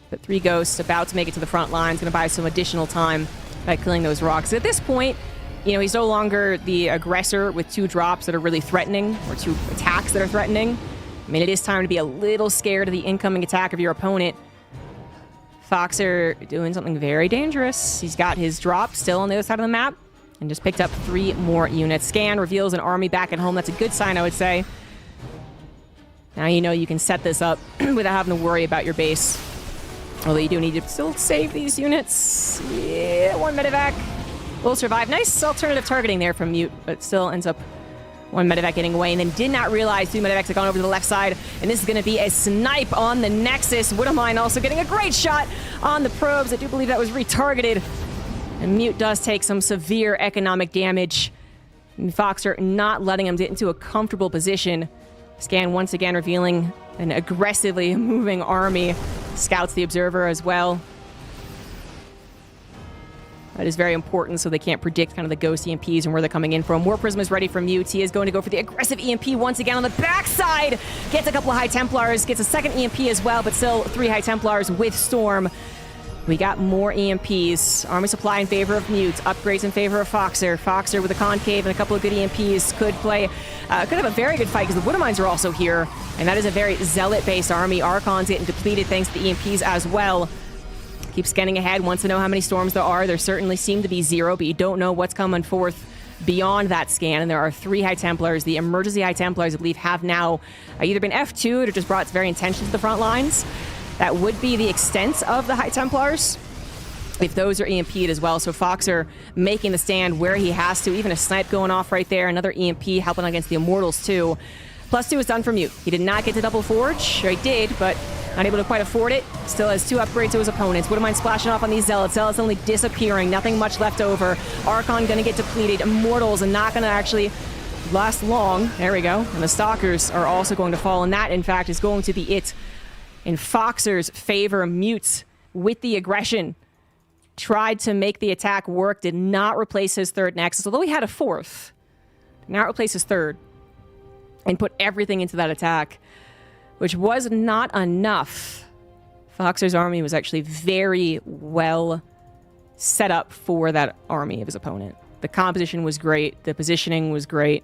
But 3 Ghosts about to make it to the front lines. Going to buy some additional time by killing those rocks. At this point, he's no longer the aggressor with 2 drops that are really threatening, or 2 attacks that are threatening. I mean, it is time to be a little scared of the incoming attack of your opponent. Foxer doing something very dangerous. He's got his drop still on the other side of the map, and just picked up 3 more units. Scan reveals an army back at home. That's a good sign, I would say. Now you can set this up without having to worry about your base. Although you do need to still save these units. Yeah, 1 Medivac will survive. Nice alternative targeting there from Mute, but still ends up 1 Medivac getting away, and then did not realize 2 Medivacs had gone over to the left side, and this is going to be a snipe on the Nexus. Widowmine also getting a great shot on the probes. I do believe that was retargeted. And Mute does take some severe economic damage. And Foxer not letting him get into a comfortable position. Scan once again revealing an aggressively moving army. Scouts the Observer as well. That is very important so they can't predict kind of the ghost EMPs and where they're coming in from. War Prism is ready from Mute. He is going to go for the aggressive EMP once again on the backside. Gets a couple of High Templars, gets a second EMP as well, but still 3 High Templars with Storm. We got more EMPs. Army supply in favor of Mute. Upgrades in favor of Foxer. Foxer with a concave and a couple of good EMPs could have a very good fight because the Widowmines are also here. And that is a very Zealot-based army. Archon's getting depleted thanks to the EMPs as well. Keep scanning ahead, wants to know how many storms there are. There certainly seem to be 0, but you don't know what's coming forth beyond that scan. And there are 3 High Templars. The emergency High Templars, I believe, have now either been F2'd or just brought its very intention to the front lines. That would be the extent of the High Templars, if those are EMP'd as well. So Foxer making the stand where he has to. Even a snipe going off right there. Another EMP helping against the Immortals, too. +2 is done for Mute. He did not get to double forge. Or he did, but not able to quite afford it. Still has 2 upgrades to his opponents. Widowmine splashing off on these Zealots. Zealots only disappearing. Nothing much left over. Archon going to get depleted. Immortals are not going to actually last long. There we go. And the Stalkers are also going to fall. And that, in fact, is going to be it in Foxer's favor. Mute with the aggression. Tried to make the attack work. Did not replace his 3rd Nexus. Although he had a 4th. Did not replace his 3rd. And put everything into that attack, which was not enough. Foxer's army was actually very well set up for that army of his opponent. The composition was great. The positioning was great.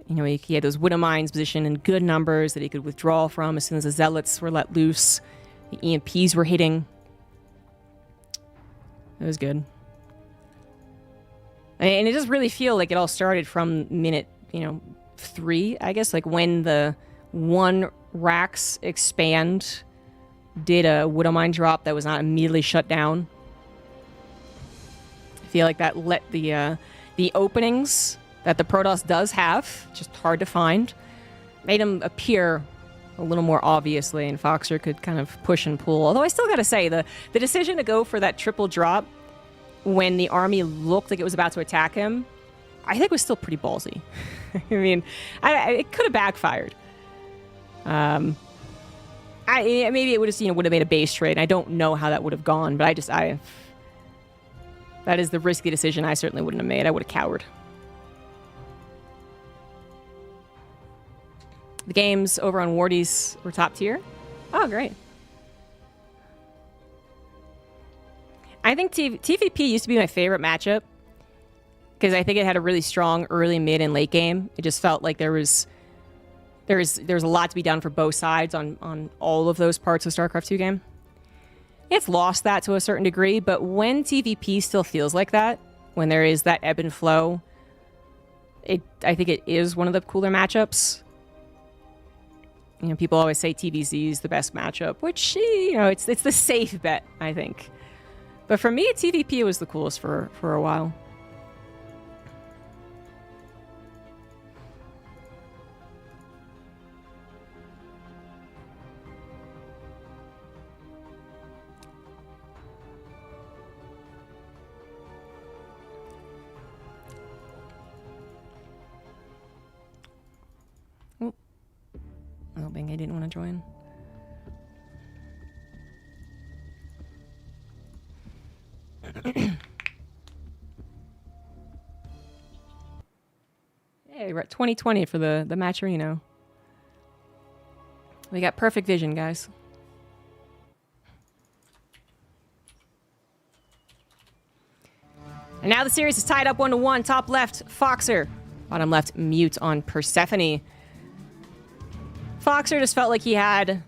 You know, he had those Widowmines positioned in good numbers that he could withdraw from as soon as the Zealots were let loose. The EMPs were hitting. It was good. And it does really feel like it all started from minute, 3, I guess. Like when the 1 Rax expand did a Widowmine drop that was not immediately shut down. I feel like that let the openings that the Protoss does have, just hard to find, made them appear a little more obviously, and Foxer could kind of push and pull. Although I still gotta say, the decision to go for that triple drop when the army looked like it was about to attack him, I think was still pretty ballsy. I mean, it could have backfired. Maybe it would have, would have made a base trade. I don't know how that would have gone, but that is the risky decision I certainly wouldn't have made. I would have cowered. The games over on Wardies were top tier. Oh, great. I think TVP used to be my favorite matchup because I think it had a really strong early, mid, and late game. It just felt like there's a lot to be done for both sides on all of those parts of StarCraft 2 game. It's lost that to a certain degree, but when TVP still feels like that, when there is that ebb and flow, I think it is one of the cooler matchups. People always say TVZ is the best matchup, which, it's the safe bet, I think. But for me, TVP was the coolest for a while. Hoping I didn't want to join. Hey, we're at 2020 for the Matcherino. We got perfect vision, guys. And now the series is tied up 1-1. Top left, Foxer. Bottom left, Mute on Persephone. Foxer just felt like he had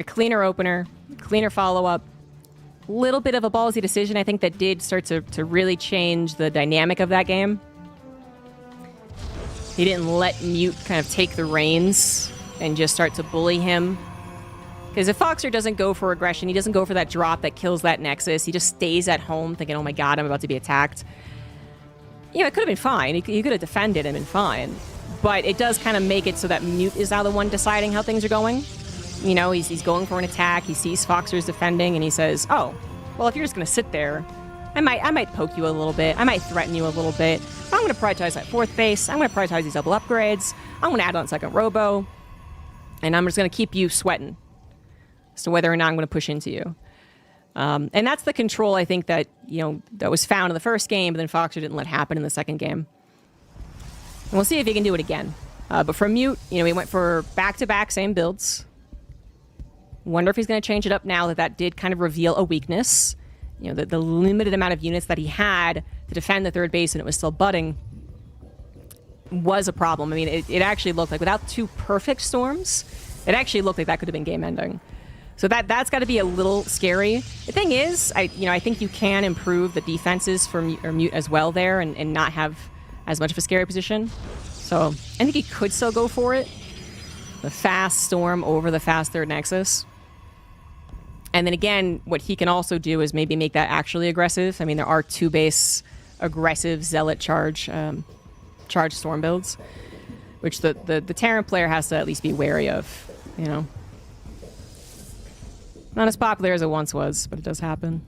a cleaner opener, cleaner follow-up. Little bit of a ballsy decision, I think, that did start to really change the dynamic of that game. He didn't let Mute kind of take the reins and just start to bully him. Because if Foxer doesn't go for aggression, he doesn't go for that drop that kills that Nexus, he just stays at home thinking, oh my god, I'm about to be attacked. It could have been fine. He could have defended and been fine. But it does kind of make it so that Mute is now the one deciding how things are going. He's going for an attack. He sees Foxer's defending, and he says, "Oh, well, if you're just going to sit there, I might poke you a little bit. I might threaten you a little bit. I'm going to prioritize that 4th base. I'm going to prioritize these double upgrades. I'm going to add on 2nd robo, and I'm just going to keep you sweating as to whether or not I'm going to push into you." And that's the control, I think, that, that was found in the first game, but then Foxer didn't let happen in the second game. And we'll see if he can do it again. But for Mute, he went for back-to-back same builds. Wonder if he's going to change it up now that did kind of reveal a weakness. The limited amount of units that he had to defend the third base and it was still budding was a problem. I mean, it actually looked like, without two perfect storms, it actually looked like that could have been game-ending. So that's got to be a little scary. The thing is, I think you can improve the defenses for Mute as well there and not have as much of a scary position. So I think he could still go for it. The fast storm over the fast third nexus. And then again, what he can also do is maybe make that actually aggressive. I mean, there are 2-base aggressive Zealot charge storm builds, which the Terran player has to at least be wary of, Not as popular as it once was, but it does happen.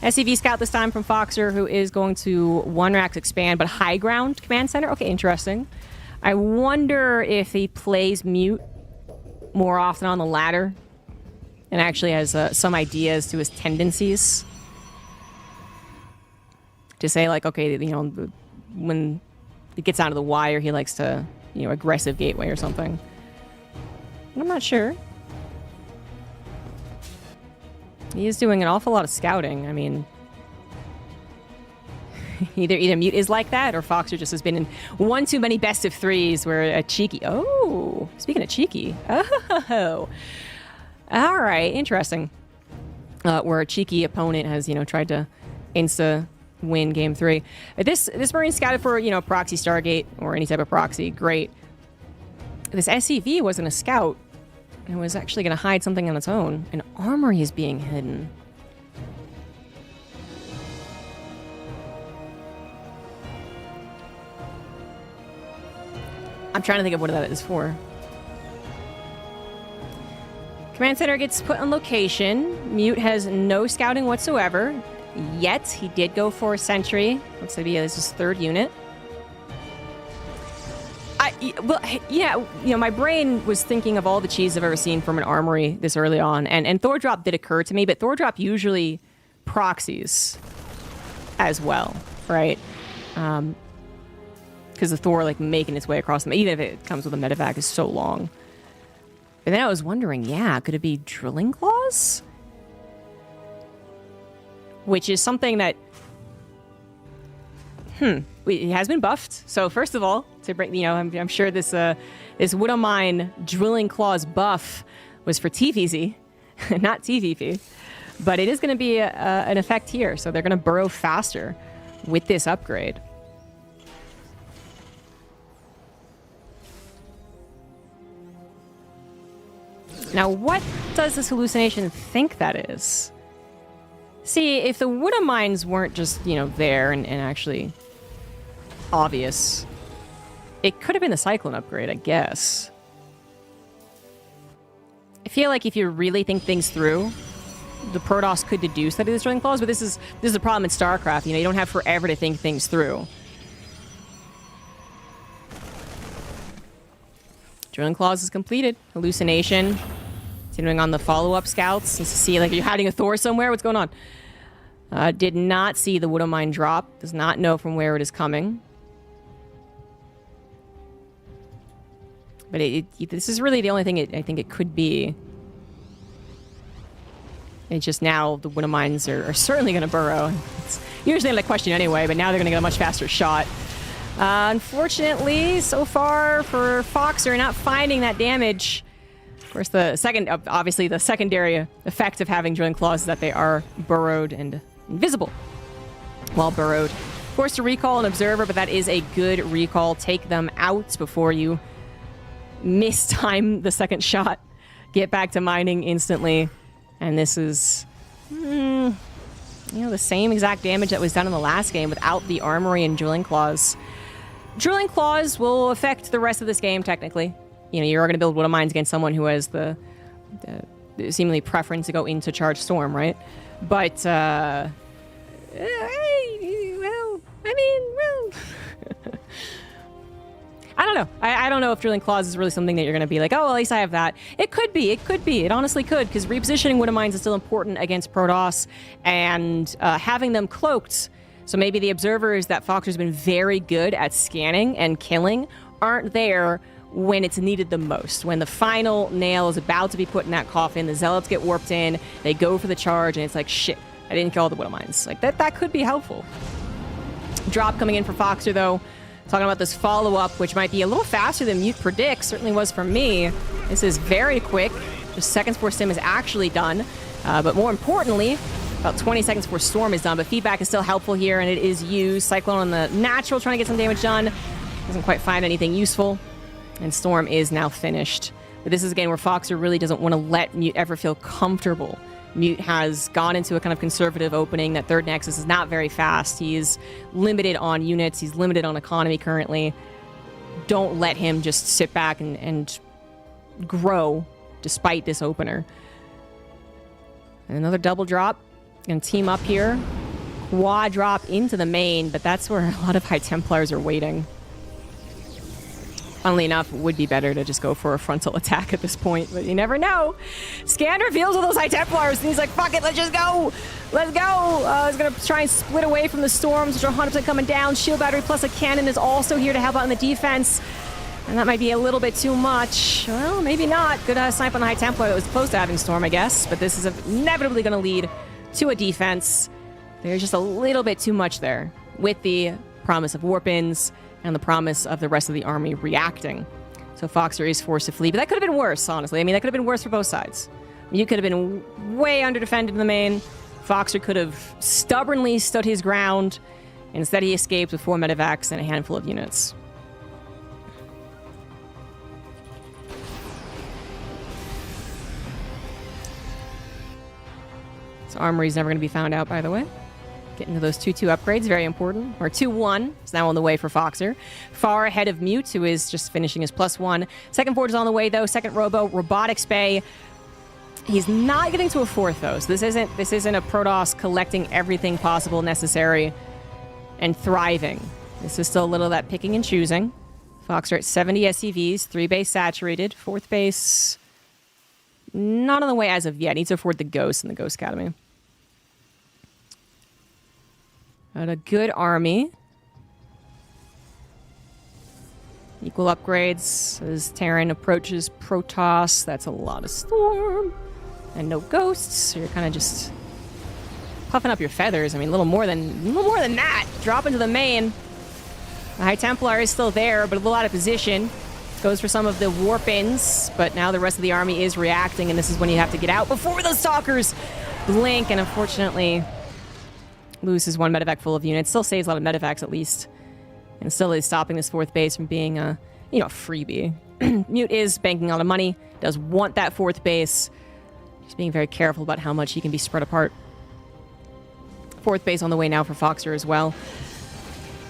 SCV Scout this time from Foxer, who is going to 1-Rax expand, but high ground command center. Okay, interesting. I wonder if he plays Mute more often on the ladder and actually has some ideas to his tendencies. To say, like, okay, when it gets out of the wire, he likes to, aggressive gateway or something. I'm not sure. He is doing an awful lot of scouting. I mean, either Mute is like that, or Foxer just has been in one too many best of threes where a cheeky... Oh, speaking of cheeky. Oh. All right, interesting. Where a cheeky opponent has, tried to insta-win Game 3. This Marine scouted for, proxy Stargate or any type of proxy. Great. This SCV wasn't a scout. It was actually going to hide something on its own. An armory is being hidden. I'm trying to think of what that is for. Command center gets put on location. Mute has no scouting whatsoever. Yet, he did go for a sentry. Looks like this is his third unit. My brain was thinking of all the cheese I've ever seen from an armory this early on. And Thor Drop did occur to me, but Thor Drop usually proxies as well, right? Because the Thor, making its way across them, even if it comes with a medevac, is so long. And then I was wondering, could it be Drilling Claws? Which is something that... It has been buffed. So first of all, to bring, I'm sure this Widowmine Drilling Claws buff was for TVZ, not TVP. But it is going to be an effect here. So they're going to burrow faster with this upgrade. Now, what does this hallucination think that is? See, if the Widowmines weren't just, there and actually obvious, it could have been the Cyclone upgrade, I guess. I feel like if you really think things through, the Protoss could deduce that it is Drilling Claws, but this is a problem in StarCraft. You don't have forever to think things through. Drilling Claws is completed. Hallucination. Continuing on the follow-up scouts. Just to see, are you hiding a Thor somewhere? What's going on? Did not see the Widowmine drop. Does not know from where it is coming. But this is really the only thing I think it could be. It's just now the Widowmines are certainly going to burrow. It's usually not a question anyway, but now they're going to get a much faster shot. Unfortunately, so far for Foxer, not finding that damage. Of course, obviously the secondary effect of having Drilling Claws is that they are burrowed and invisible while burrowed. Forced to recall an observer, but that is a good recall. Take them out before you mistime the second shot. Get back to mining instantly. And this is, the same exact damage that was done in the last game without the armory and Drilling Claws. Drilling Claws will affect the rest of this game, technically. You're going to build Widowmines against someone who has the seemingly preference to go into Charge Storm, right? But, I don't know. I don't know if Drilling Claws is really something that you're going to be like, oh, well, at least I have that. It could be. It could be. It honestly could, because repositioning Wood of Mines is still important against Protoss, and having them cloaked. So maybe the observers that Foxer's been very good at scanning and killing aren't there when it's needed the most. When the final nail is about to be put in that coffin, the Zealots get warped in, they go for the charge, and it's like, shit, I didn't kill all the Wood of Mines. Like, that could be helpful. Drop coming in for Foxer, though. Talking about this follow-up, which might be a little faster than Mute predicts. Certainly was for me. This is very quick. Just seconds before Sim is actually done. But more importantly, about 20 seconds before Storm is done. But feedback is still helpful here, and it is used. Cyclone on the natural, trying to get some damage done. Doesn't quite find anything useful. And Storm is now finished. But this is a game where Foxer really doesn't want to let Mute ever feel comfortable. Mute has gone into a kind of conservative opening. That third Nexus is not very fast. He's limited on units. He's limited on economy currently. Don't let him just sit back and grow despite this opener. And another double drop. Gonna team up here. Quad drop into the main, but that's where a lot of High Templars are waiting. Funnily enough, it would be better to just go for a frontal attack at this point, but you never know. Scan reveals with those High Templars, and he's like, fuck it, let's just go. Let's go. He's going to try and split away from the storms, which are 100% coming down. Shield battery plus a cannon is also here to help out in the defense. And that might be a little bit too much. Well, maybe not. Good snipe on the High Templar that was close to having Storm, I guess. But this is inevitably going to lead to a defense. There's just a little bit too much there with the promise of warp-ins and the promise of the rest of the army reacting. So Foxer is forced to flee. But that could have been worse, honestly. I mean, that could have been worse for both sides. You could have been way under-defended in the main. Foxer could have stubbornly stood his ground. Instead, he escaped with 4 medevacs and a handful of units. So Armory's never going to be found out, by the way. Getting to those 2-2 upgrades, very important. Or 2-1 is now on the way for Foxer. Far ahead of Mute, who is just finishing his +1. Second Forge is on the way, though. Second Robo, Robotics Bay. He's not getting to a 4th, though. So this isn't a Protoss collecting everything possible necessary and thriving. This is still a little of that picking and choosing. Foxer at 70 SCVs, 3 base saturated, 4th base not on the way as of yet. Needs to afford the Ghost in the Ghost Academy. Got a good army. Equal upgrades as Terran approaches Protoss. That's a lot of Storm. And no Ghosts, so you're kind of just puffing up your feathers. I mean, a little more than that. Drop into the main. The High Templar is still there, but a little out of position. Goes for some of the warp-ins, but now the rest of the army is reacting, and this is when you have to get out before those Stalkers blink, and unfortunately loses 1 medevac full of units. Still saves a lot of medevacs at least, and still is stopping this 4th base from being a freebie. Mute is banking a lot of money, does want that 4th base. He's being very careful about how much he can be spread apart. 4th base on the way now for Foxer as well.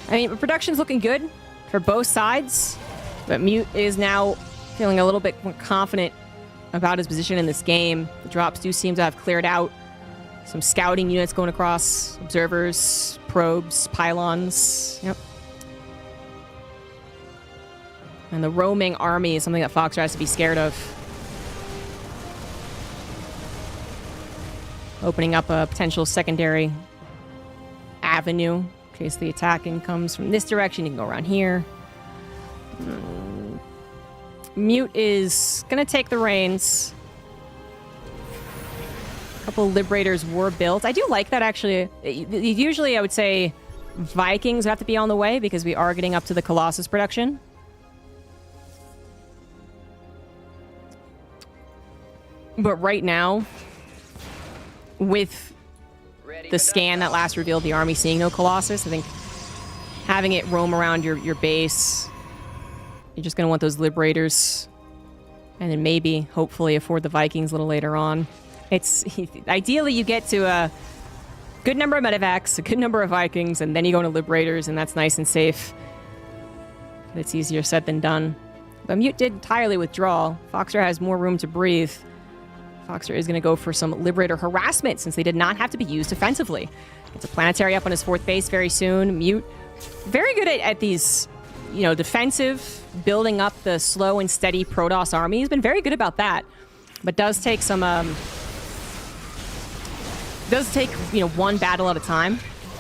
I mean, production's looking good for both sides, but Mute is now feeling a little bit more confident about his position in this game. The drops do seem to have cleared out. Some scouting units going across, observers, probes, pylons. Yep. And the roaming army is something that Foxer has to be scared of. Opening up a potential secondary avenue in case the attacking comes from this direction. You can go around here. Mute is going to take the reins. A couple Liberators were built. I do like that, actually. Usually, I would say Vikings have to be on the way because we are getting up to the Colossus production. But right now, with the scan that last revealed the army seeing no Colossus, I think having it roam around your base, you're just going to want those Liberators, and then maybe, hopefully, afford the Vikings a little later on. It's ideally you get to a good number of medevacs, a good number of Vikings, and then you go into Liberators, and that's nice and safe. But it's easier said than done. But Mute did entirely withdraw. Foxer has more room to breathe. Foxer is going to go for some Liberator harassment since they did not have to be used defensively. Gets a planetary up on his 4th base very soon. Mute, very good at these defensive, building up the slow and steady Protoss army. He's been very good about that, but does take some, one battle at a time.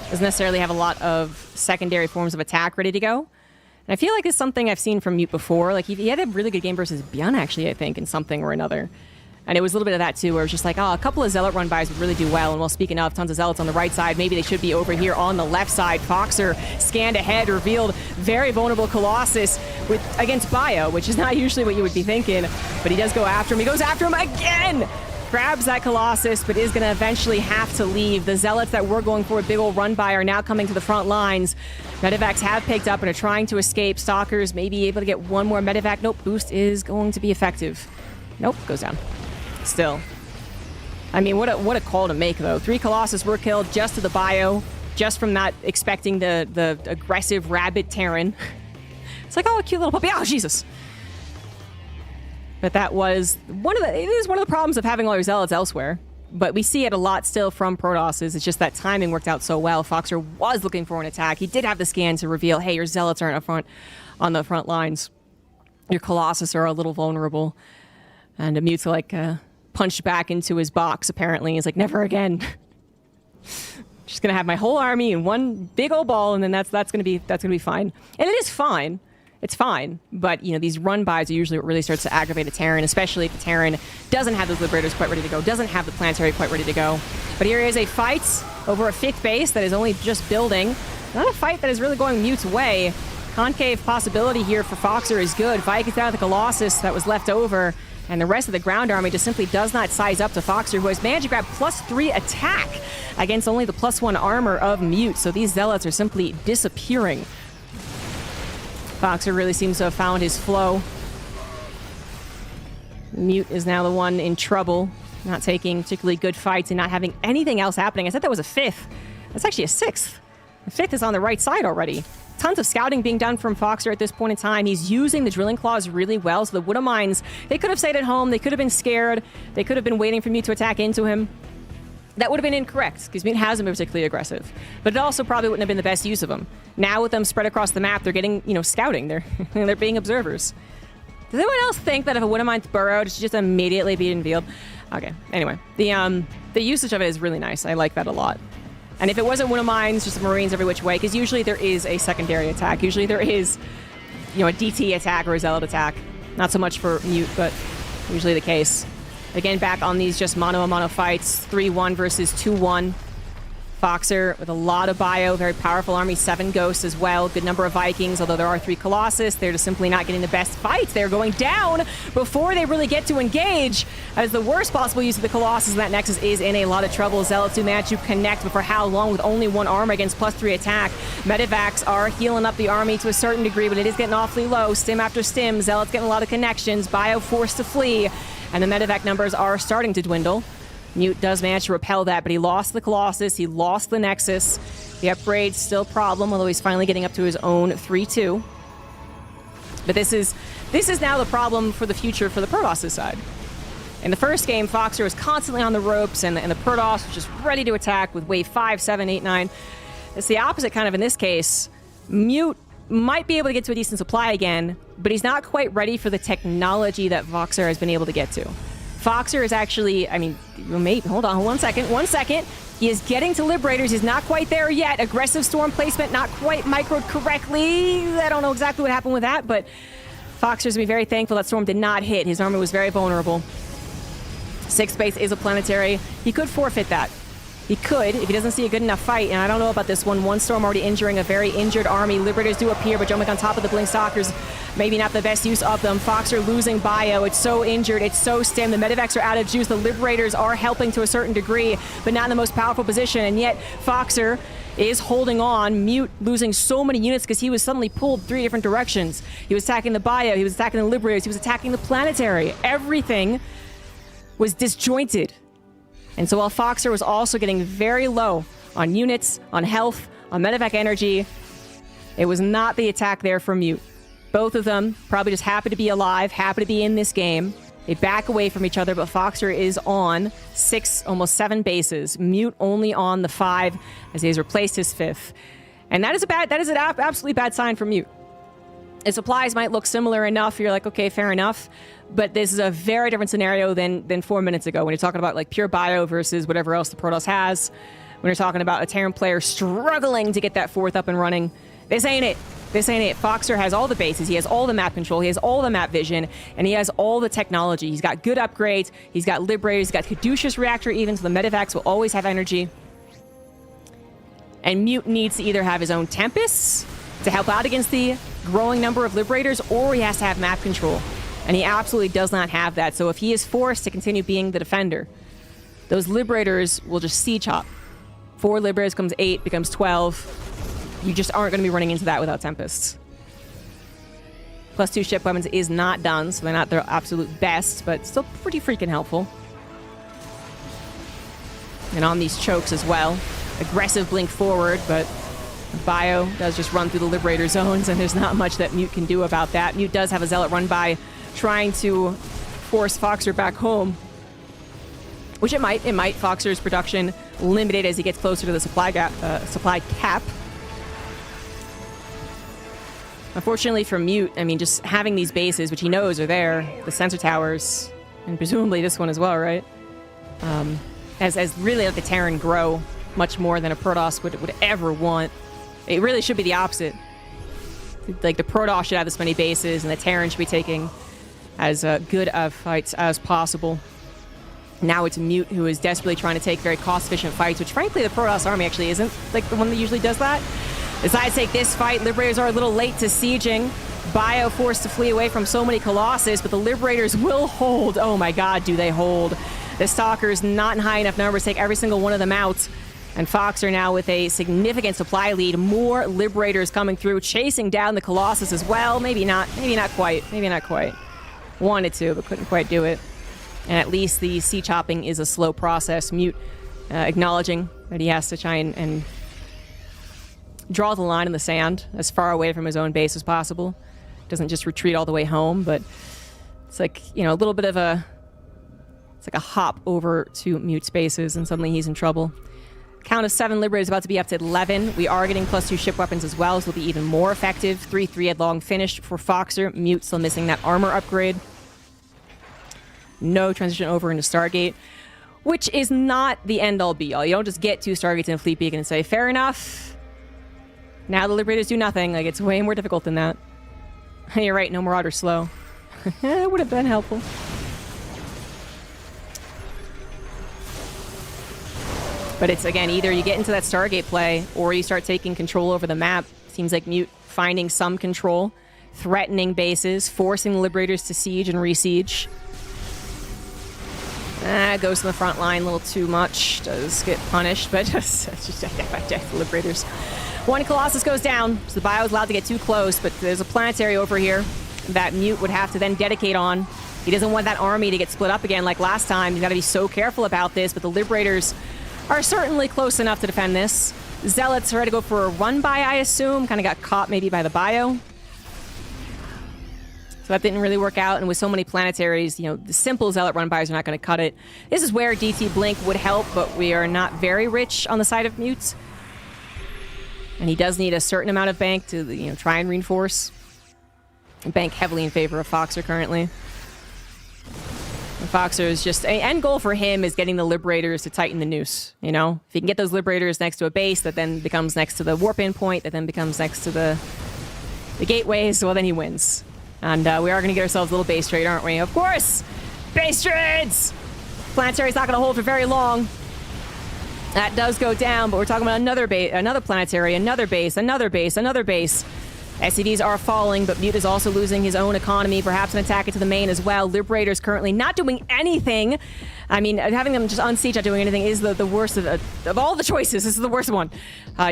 Doesn't necessarily have a lot of secondary forms of attack ready to go. And I feel like it's something I've seen from Mute before. Like, he had a really good game versus Bjorn, actually, I think, in something or another. And it was a little bit of that, too, where it was just like, oh, a couple of Zealot run-bys would really do well. And well, speaking of, tons of Zealots on the right side. Maybe they should be over here on the left side. Foxer scanned ahead, revealed very vulnerable Colossus against Bio, which is not usually what you would be thinking. But he does go after him. He goes after him again! Grabs that Colossus, but is going to eventually have to leave. The Zealots that were going for a big old run-by are now coming to the front lines. Medivacs have picked up and are trying to escape. Stalkers may be able to get one more Medivac. Nope, boost is going to be effective. Nope, goes down. Still. I mean, what a call to make, though. 3 Colossus were killed just to the Bio, just from not expecting the aggressive Rabbit Terran. It's like, oh, a cute little puppy. Oh, Jesus. But that was it is one of the problems of having all your Zealots elsewhere. But we see it a lot still from Protosses. It's just that timing worked out so well. Foxer was looking for an attack. He did have the scan to reveal, hey, your Zealots aren't on the front lines. Your Colossus are a little vulnerable. And Mute's like, punched back into his box, apparently. He's like, never again. Just gonna have my whole army in one big old ball, and then that's gonna be fine. And it is fine. It's fine, but these run-bys are usually what really starts to aggravate a Terran, especially if the Terran doesn't have those Liberators quite ready to go, doesn't have the Planetary quite ready to go. But here is a fight over a 5th base that is only just building. Not a fight that is really going Mute's way. Concave possibility here for Foxer is good. Fight gets down to the Colossus that was left over, and the rest of the ground army just simply does not size up to Foxer, who has managed to grab +3 attack against only the +1 armor of Mute. So these Zealots are simply disappearing. Foxer really seems to have found his flow. Mute is now the one in trouble, not taking particularly good fights and not having anything else happening. I said that was a 5th. That's actually a 6th. The 5th is on the right side already. Tons of scouting being done from Foxer at this point in time. He's using the drilling claws really well, so the Wood of Mines, they could have stayed at home. They could have been scared. They could have been waiting for Mute to attack into him. That would have been incorrect, because Mute hasn't been particularly aggressive. But it also probably wouldn't have been the best use of them. Now with them spread across the map, they're getting, scouting. They're being observers. Does anyone else think that if a Wood of Mines burrowed, it should just immediately be revealed? Okay, anyway. The usage of it is really nice. I like that a lot. And if it wasn't Wood of Mines, just Marines every which way, because usually there is a secondary attack. Usually there is, a DT attack or a Zealot attack. Not so much for Mute, but usually the case. Again, back on these just mono-a-mono fights. 3-1 versus 2-1. Foxer with a lot of bio, very powerful army, 7 ghosts as well. Good number of Vikings, although there are 3 Colossus. They're just simply not getting the best fights. They're going down before they really get to engage. As the worst possible use of the Colossus in that Nexus is in a lot of trouble. Zealots do manage to connect, but for how long with only 1 armor against +3 attack? Medivacs are healing up the army to a certain degree, but it is getting awfully low. Stim after stim. Zealots getting a lot of connections. Bio forced to flee. And the Medivac numbers are starting to dwindle. Mute does manage to repel that, but he lost the Colossus, he lost the Nexus. The upgrade's still a problem, although he's finally getting up to his own 3-2. But this is now the problem for the future for the Protoss' side. In the first game, Foxer was constantly on the ropes, and the Protoss was just ready to attack with wave 5, 7, 8, 9. It's the opposite kind of in this case. Mute might be able to get to a decent supply again, but he's not quite ready for the technology that Foxer has been able to get to. Foxer is actually, hold on one second. He is getting to Liberators. He's not quite there yet. Aggressive Storm placement, not quite microed correctly. I don't know exactly what happened with that, but Foxer's gonna be very thankful that Storm did not hit. His armor was very vulnerable. 6th base is a planetary. He could forfeit that. He could, if he doesn't see a good enough fight, and I don't know about this one. 1 Storm already injuring a very injured army. Liberators do appear, but jumping on top of the Blink Stalkers, maybe not the best use of them. Foxer losing bio. It's so injured. It's so stim. The Medivacs are out of juice. The Liberators are helping to a certain degree, but not in the most powerful position. And yet, Foxer is holding on. Mute losing so many units because he was suddenly pulled 3 different directions. He was attacking the bio. He was attacking the Liberators. He was attacking the planetary. Everything was disjointed. And so while Foxer was also getting very low on units, on health, on Medivac energy, it was not the attack there for Mute. Both of them probably just happy to be alive, happy to be in this game. They back away from each other, but Foxer is on 6, almost 7 bases. Mute only on the 5 as he has replaced his 5th. And that is an absolutely bad sign for Mute. The supplies might look similar enough. You're like, okay, fair enough. But this is a very different scenario than 4 minutes ago when you're talking about like pure bio versus whatever else the Protoss has. When you're talking about a Terran player struggling to get that fourth up and running. This ain't it. This ain't it. Foxer has all the bases. He has all the map control. He has all the map vision. And he has all the technology. He's got good upgrades. He's got Liberators. He's got Caduceus Reactor even, so the Medivacs will always have energy. And Mute needs to either have his own Tempests to help out against the growing number of Liberators, or he has to have map control. And he absolutely does not have that. So if he is forced to continue being the defender, those Liberators will just siege hop. 4 Liberators becomes 8, becomes 12. You just aren't going to be running into that without Tempests. +2 ship weapons is not done, so they're not their absolute best, but still pretty freaking helpful. And on these chokes as well. Aggressive blink forward, but bio does just run through the Liberator zones, and there's not much that Mute can do about that. Mute does have a Zealot run by trying to force Foxer back home, which it might. Foxer's production limited as he gets closer to the supply cap. Unfortunately for Mute, I mean, just having these bases, which he knows are there, the sensor towers, and presumably this one as well, right? As really let the Terran grow much more than a Protoss would ever want. It really should be the opposite. Like, the Protoss should have this many bases, and the Terran should be taking as good of fights as possible. Now it's Mute who is desperately trying to take very cost-efficient fights, which frankly the Protoss army actually isn't like the one that usually does that. Decides to take this fight. Liberators are a little late to sieging. Bio forced to flee away from so many Colossus, but the Liberators will hold. Oh my god, do they hold. The Stalkers not in high enough numbers to take every single one of them out. And Foxer now with a significant supply lead. More Liberators coming through, chasing down the Colossus as well. Maybe not quite. Wanted to, but couldn't quite do it. And at least the siege chopping is a slow process. Mute acknowledging that he has to try and draw the line in the sand as far away from his own base as possible. Doesn't just retreat all the way home, but it's like, you know, a little bit of a... It's like a hop over to Mute spaces, and suddenly he's in trouble. Count of 7 Liberators about to be up to 11. We are getting +2 ship weapons as well, so they'll be even more effective. 3-3 headlong finished for Foxer. Mute still missing that armor upgrade. No transition over into Stargate, which is not the end-all be-all. You don't just get 2 Stargates in a fleet beacon and say, fair enough. Now the Liberators do nothing. Like, it's way more difficult than that. You're right, no Marauder slow. That would have been helpful. But it's, again, either you get into that Stargate play, or you start taking control over the map. Seems like Mute finding some control, threatening bases, forcing the Liberators to siege and re-siege. Goes to the front line a little too much. Does get punished, but just the Liberators. 1 Colossus goes down, so the bio is allowed to get too close, but there's a planetary over here that Mute would have to then dedicate on. He doesn't want that army to get split up again like last time. He's got to be so careful about this, but the Liberators are certainly close enough to defend this. Zealots are ready to go for a run-by, I assume. Kind of got caught maybe by the bio. So that didn't really work out, and with so many planetaries, you know, the simple Zealot run-bys are not going to cut it. This is where DT Blink would help, but we are not very rich on the side of Mute. And he does need a certain amount of bank to, you know, try and reinforce. Bank heavily in favor of Foxer currently. And Foxer is just... An end goal for him is getting the Liberators to tighten the noose, you know? If he can get those Liberators next to a base that then becomes next to the warp-in point, that then becomes next to the gateways, well, then he wins. And we are going to get ourselves a little base trade, aren't we? Of course! Base trades! Planetary's not going to hold for very long. That does go down, but we're talking about another planetary, another base. SCVs are falling, but Mute is also losing his own economy, perhaps an attack into the main as well. Liberators currently not doing anything. I mean, having them just on siege not doing anything is the worst of all the choices. This is the worst one.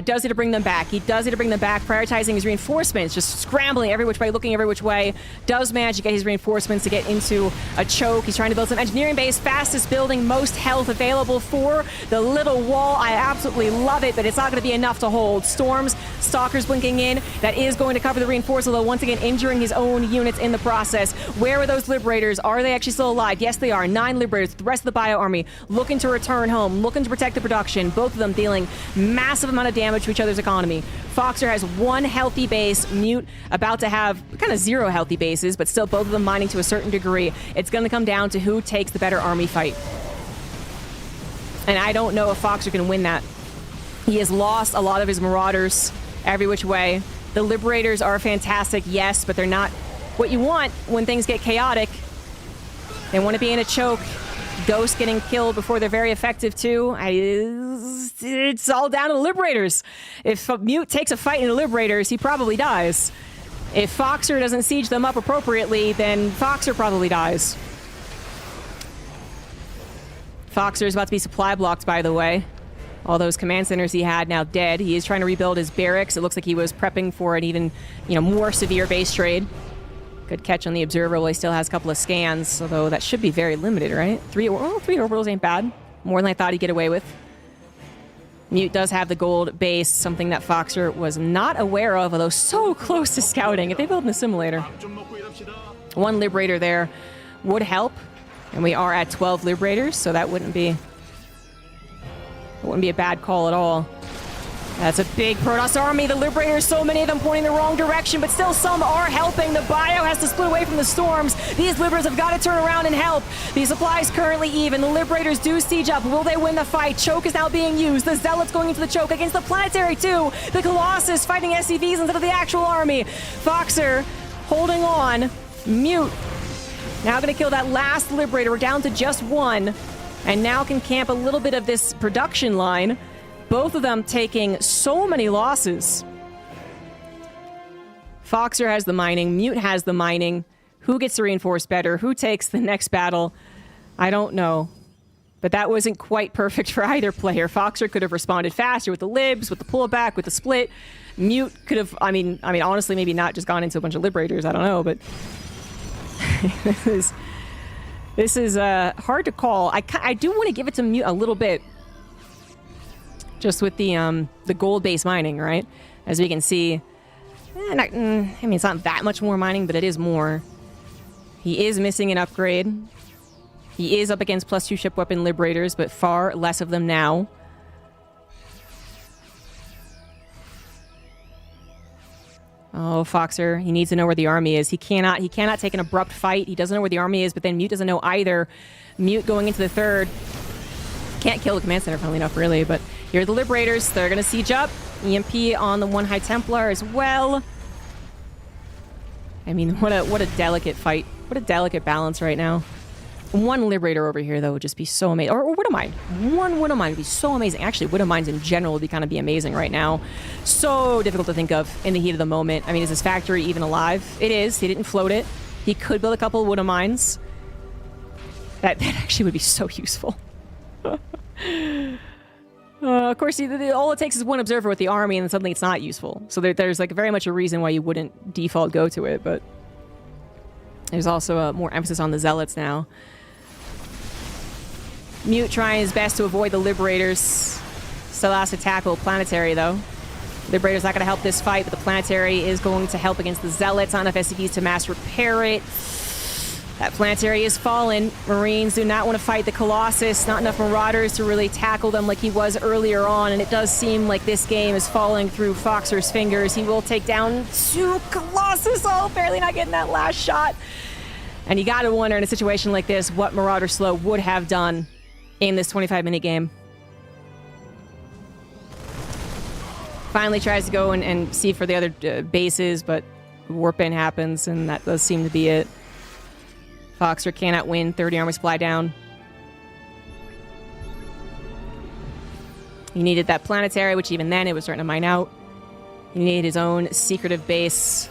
Does need to bring them back. He does need to bring them back, prioritizing his reinforcements, just scrambling every which way, looking every which way. Does manage to get his reinforcements to get into a choke. He's trying to build some engineering base, fastest building, most health available for the little wall. I absolutely love it, but it's not going to be enough to hold. Storms, Stalkers blinking in. That is going to cover the reinforcement, although once again injuring his own units in the process. Where are those Liberators? Are they actually still alive? Yes, they are. 9 Liberators. The rest of the Bio Army looking to return home, looking to protect the production. Both of them dealing massive amount of damage to each other's economy. Foxer has one healthy base. Mute about to have kind of 0 healthy bases, but still both of them mining to a certain degree. It's going to come down to who takes the better army fight. And I don't know if Foxer can win that. He has lost a lot of his Marauders every which way. The Liberators are fantastic, yes, but they're not what you want when things get chaotic. They want to be in a choke. Ghosts getting killed before they're very effective, too. It's all down to the Liberators. If Mute takes a fight in the Liberators, he probably dies. If Foxer doesn't siege them up appropriately, then Foxer probably dies. Foxer is about to be supply blocked, by the way. All those command centers he had now dead. He is trying to rebuild his barracks. It looks like he was prepping for an even, more severe base trade. Good catch on the observer. Well, he still has a couple of scans, although that should be very limited, right? 3 orbitals ain't bad. More than I thought he'd get away with. Mute does have the gold base, something that Foxer was not aware of, although so close to scouting. If they build in the simulator. One Liberator there would help. And we are at 12 Liberators, so that wouldn't be a bad call at all. That's a big Protoss army. The Liberators, so many of them pointing the wrong direction, but still some are helping. The Bio has to split away from the storms. These Liberators have got to turn around and help. The supply is currently even. The Liberators do siege up. Will they win the fight? Choke is now being used. The Zealots going into the choke against the Planetary too. The Colossus fighting SCVs instead of the actual army. Foxer holding on. Mute now going to kill that last Liberator. We're down to just one. And now can camp a little bit of this production line. Both of them taking so many losses. Foxer has the mining. Mute has the mining. Who gets to reinforce better? Who takes the next battle? I don't know. But that wasn't quite perfect for either player. Foxer could have responded faster with the libs, with the pullback, with the split. Mute could have, I mean, honestly, maybe not just gone into a bunch of Liberators. I don't know, but this is hard to call. I do want to give it to Mute a little bit. Just with the gold-based mining, right? As we can see, it's not that much more mining, but it is more. He is missing an upgrade. He is up against +2 ship weapon Liberators, but far less of them now. Oh, Foxer, he needs to know where the army is. He cannot take an abrupt fight. He doesn't know where the army is, but then Mute doesn't know either. Mute going into the third. Can't kill the command center, funnily enough, really, but here are the Liberators. They're going to siege up. EMP on the 1 High Templar as well. I mean, what a delicate fight. What a delicate balance right now. One Liberator over here, though, would just be so amazing. Or Widowmine. One Widowmine would be so amazing. Actually, Widowmines in general would be amazing right now. So difficult to think of in the heat of the moment. I mean, is this factory even alive? It is. He didn't float it. He could build a couple of Widowmines. That actually would be so useful. Of course, all it takes is one observer with the army, and then suddenly it's not useful. So there's very much a reason why you wouldn't default go to it, but there's also more emphasis on the Zealots now. Mute trying his best to avoid the Liberators. Still has to tackle Planetary, though. Liberator's not going to help this fight, but the Planetary is going to help against the Zealots. Not enough SCVs to mass repair it. That Planetary is fallen. Marines do not want to fight the Colossus. Not enough Marauders to really tackle them like he was earlier on. And it does seem like this game is falling through Foxer's fingers. He will take down 2 Colossus. Oh, barely not getting that last shot. And you got to wonder in a situation like this what Marauder Slow would have done in this 25-minute game. Finally tries to go and see for the other bases, but warp in happens, and that does seem to be it. Foxer cannot win. 30 army supply down. He needed that Planetary, which even then it was starting to mine out. He needed his own secretive base.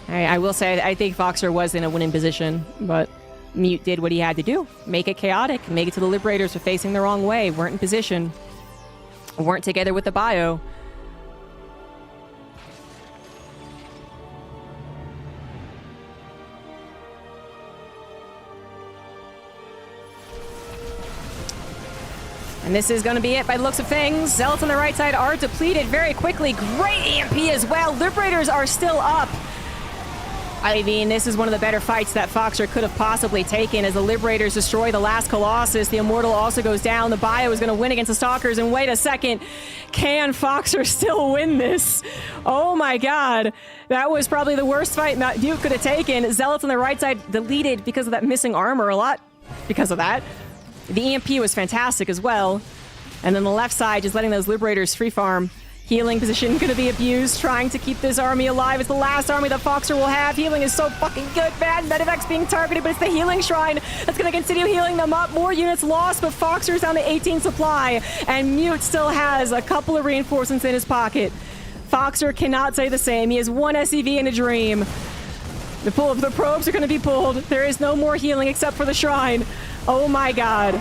I will say, I think Foxer was in a winning position, but Mute did what he had to do. Make it chaotic. Make it to the Liberators for facing the wrong way. Weren't in position. Weren't together with the Bio. And this is going to be it by the looks of things. Zealots on the right side are depleted very quickly. Great EMP as well. Liberators are still up. I mean, this is one of the better fights that Foxer could have possibly taken as the Liberators destroy the last Colossus. The Immortal also goes down. The Bio is going to win against the Stalkers. And wait a second, can Foxer still win this? Oh my god. That was probably the worst fight Mute could have taken. Zealots on the right side deleted because of that missing armor a lot. Because of that. The EMP was fantastic as well. And then the left side just letting those Liberators free farm. Healing position going to be abused, trying to keep this army alive. It's the last army that Foxer will have. Healing is so fucking good, man. Medivac's being targeted, but it's the healing shrine that's going to continue healing them up. More units lost, but Foxer's down to 18 supply, and Mute still has a couple of reinforcements in his pocket. Foxer cannot say the same. He has one SCV in a dream. The probes are going to be pulled. There is no more healing except for the shrine. Oh my god.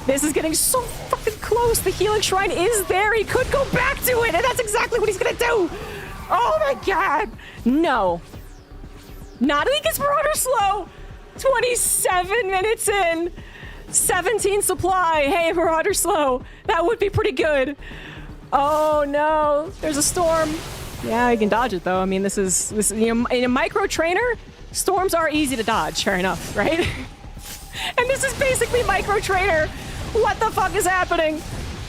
This is getting so fucking close. The healing shrine is there. He could go back to it, and that's exactly what he's gonna do. Oh my god. No. Not because Marauder's slow. 27 minutes in. 17 supply. Hey, Marauder's slow. That would be pretty good. Oh no. There's a storm. Yeah, you can dodge it though. I mean, this you know, in a micro trainer, storms are easy to dodge, fair enough, right? And this is basically micro trainer. What the fuck is happening?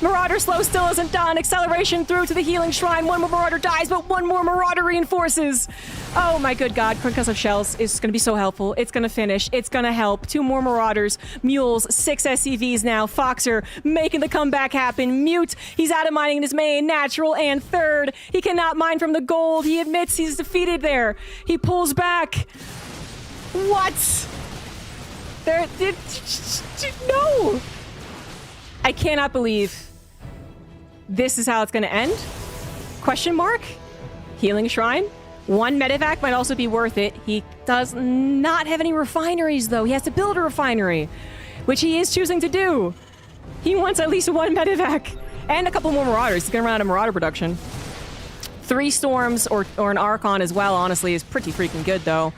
Marauder slow still isn't done. Acceleration through to the healing shrine. One more Marauder dies, but one more Marauder reinforces. Oh my good god. Concussive shells is going to be so helpful. It's going to finish. It's going to help. 2 more Marauders. Mules. 6 SCVs now. Foxer making the comeback happen. Mute. He's out of mining in his main. Natural and third. He cannot mine from the gold. He admits he's defeated there. He pulls back. What? No. I cannot believe this is how it's going to end. Question mark? Healing Shrine? 1 medevac might also be worth it. He does not have any refineries, though. He has to build a refinery, which he is choosing to do. He wants at least 1 medevac and a couple more Marauders. He's going to run out of Marauder production. 3 Storms or an Archon as well, honestly, is pretty freaking good, though.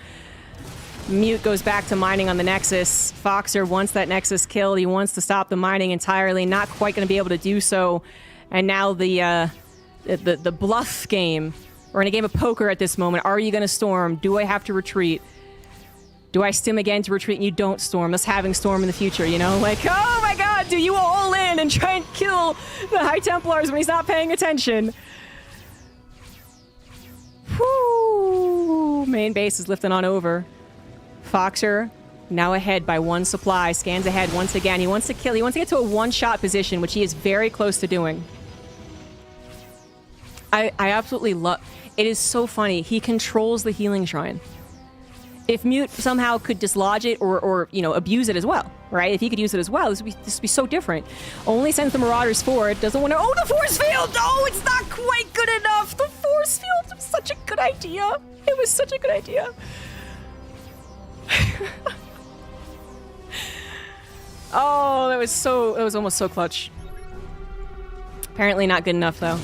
Mute goes back to mining on the Nexus. Foxer wants that Nexus killed. He wants to stop the mining entirely. Not quite going to be able to do so. And now the bluff game. We're in a game of poker at this moment. Are you going to storm? Do I have to retreat? Do I stim again to retreat and you don't storm? Us having storm in the future, you know? Like, oh my god, do you all in and try and kill the High Templars when he's not paying attention? Whew. Main base is lifting on over. Foxer now ahead by 1 supply. Scans ahead once again. He wants to kill. He wants to get to a one-shot position, which he is very close to doing. I absolutely love... It is so funny. He controls the healing shrine. If Mute somehow could dislodge it or you know, abuse it as well, right? If he could use it as well, this would be so different. Only sends the Marauders forward. Doesn't want to... Oh, the force field! Oh, it's not quite good enough! The force field was such a good idea. It was such a good idea. Oh, that was almost so clutch. Apparently not good enough, though.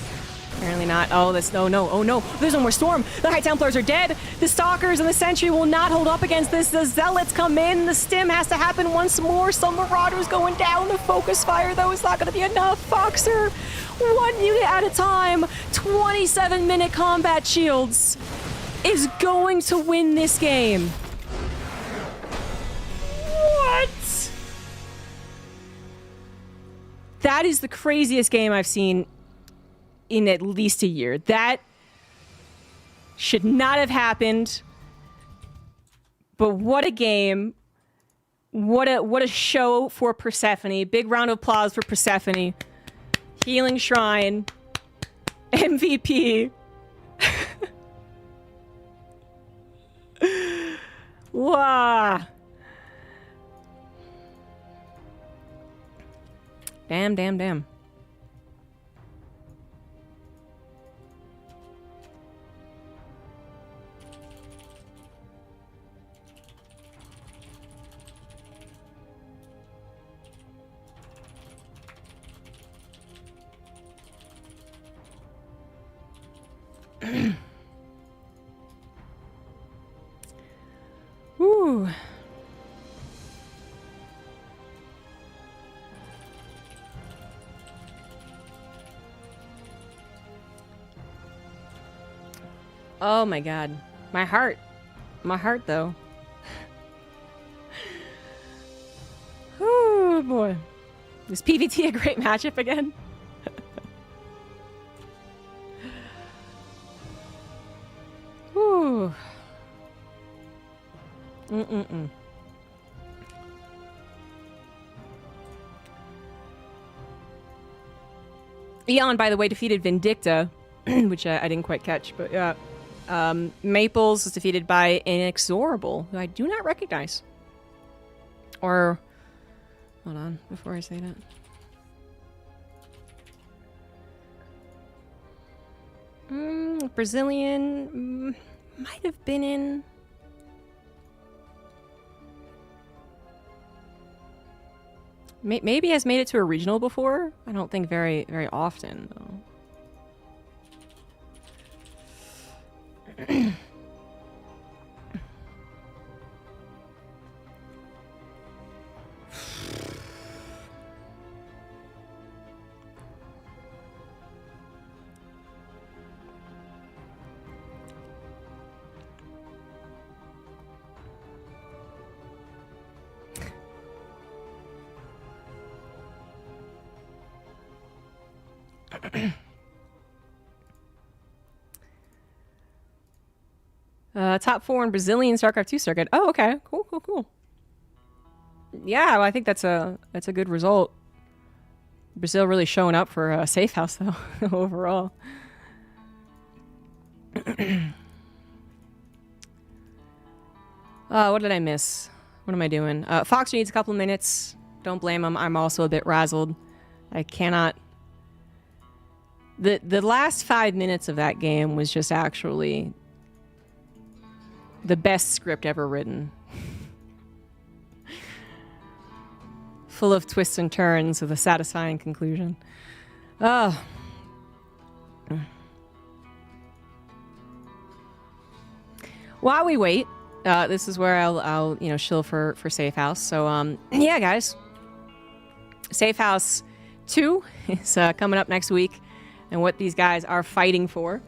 Apparently not. Oh, oh no. There's no more storm. The High Templars are dead. The Stalkers and the Sentry will not hold up against this. The Zealots come in. The stim has to happen once more. Some Marauders going down. The focus fire, though, is not going to be enough. Foxer, 1 unit at a time. 27-minute combat shields is going to win this game. What? That is the craziest game I've seen in at least a year. That should not have happened. But what a game. What a show for Persephone. Big round of applause for Persephone. Healing Shrine. MVP. Wow. Damn. Woo. Oh my god. My heart. My heart, though. Oh, boy. Is PVT a great matchup again? Whew. Eon, by the way, defeated Vindicta, which I didn't quite catch, but yeah. Maples was defeated by Inexorable, who I do not recognize. Or, hold on, before I say that. Brazilian might have been in. Maybe has made it to a regional before. I don't think very often though. Top 4 in Brazilian StarCraft 2 circuit. Oh, okay. Cool. Yeah, well, I think that's a good result. Brazil really showing up for a safe house though, overall. What did I miss? What am I doing? Fox needs a couple of minutes. Don't blame him. I'm also a bit razzled. I cannot. The last 5 minutes of that game was just actually the best script ever written. Full of twists and turns with a satisfying conclusion. Oh. While we wait, this is where I'll shill for Safe House. So yeah, guys. Safe House 2 is coming up next week, and what these guys are fighting for.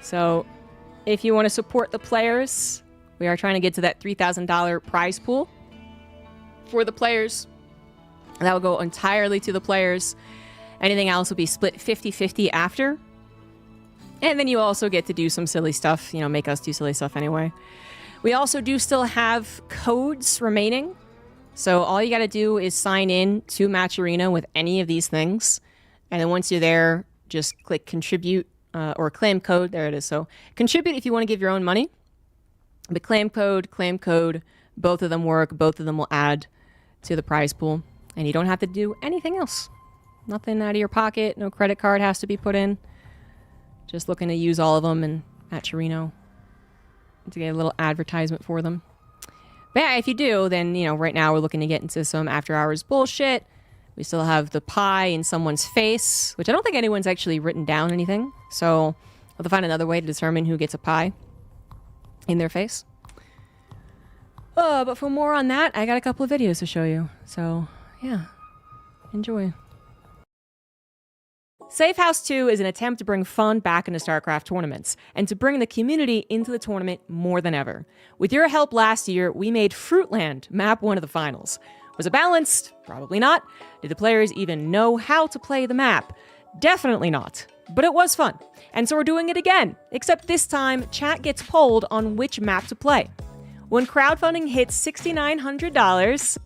So if you want to support the players, we are trying to get to that $3,000 prize pool for the players. That will go entirely to the players. Anything else will be split 50-50 after. And then you also get to do some silly stuff, make us do silly stuff anyway. We also do still have codes remaining. So all you got to do is sign in to Match Arena with any of these things. And then once you're there, just click contribute or claim code. There it is. So contribute if you want to give your own money. But claim code, both of them work. Both of them will add to the prize pool. And you don't have to do anything else. Nothing out of your pocket. No credit card has to be put in. Just looking to use all of them and Match Arena to get a little advertisement for them. But yeah, if you do, then, right now we're looking to get into some after hours bullshit. We still have the pie in someone's face, which I don't think anyone's actually written down anything. So we'll have to find another way to determine who gets a pie in their face. But for more on that, I got a couple of videos to show you. So yeah, enjoy. Safe House 2 is an attempt to bring fun back into StarCraft tournaments, and to bring the community into the tournament more than ever. With your help last year, we made Fruitland map 1 of the finals. Was it balanced? Probably not. Did the players even know how to play the map? Definitely not. But it was fun. And so we're doing it again, except this time, chat gets polled on which map to play. When crowdfunding hits $6,900,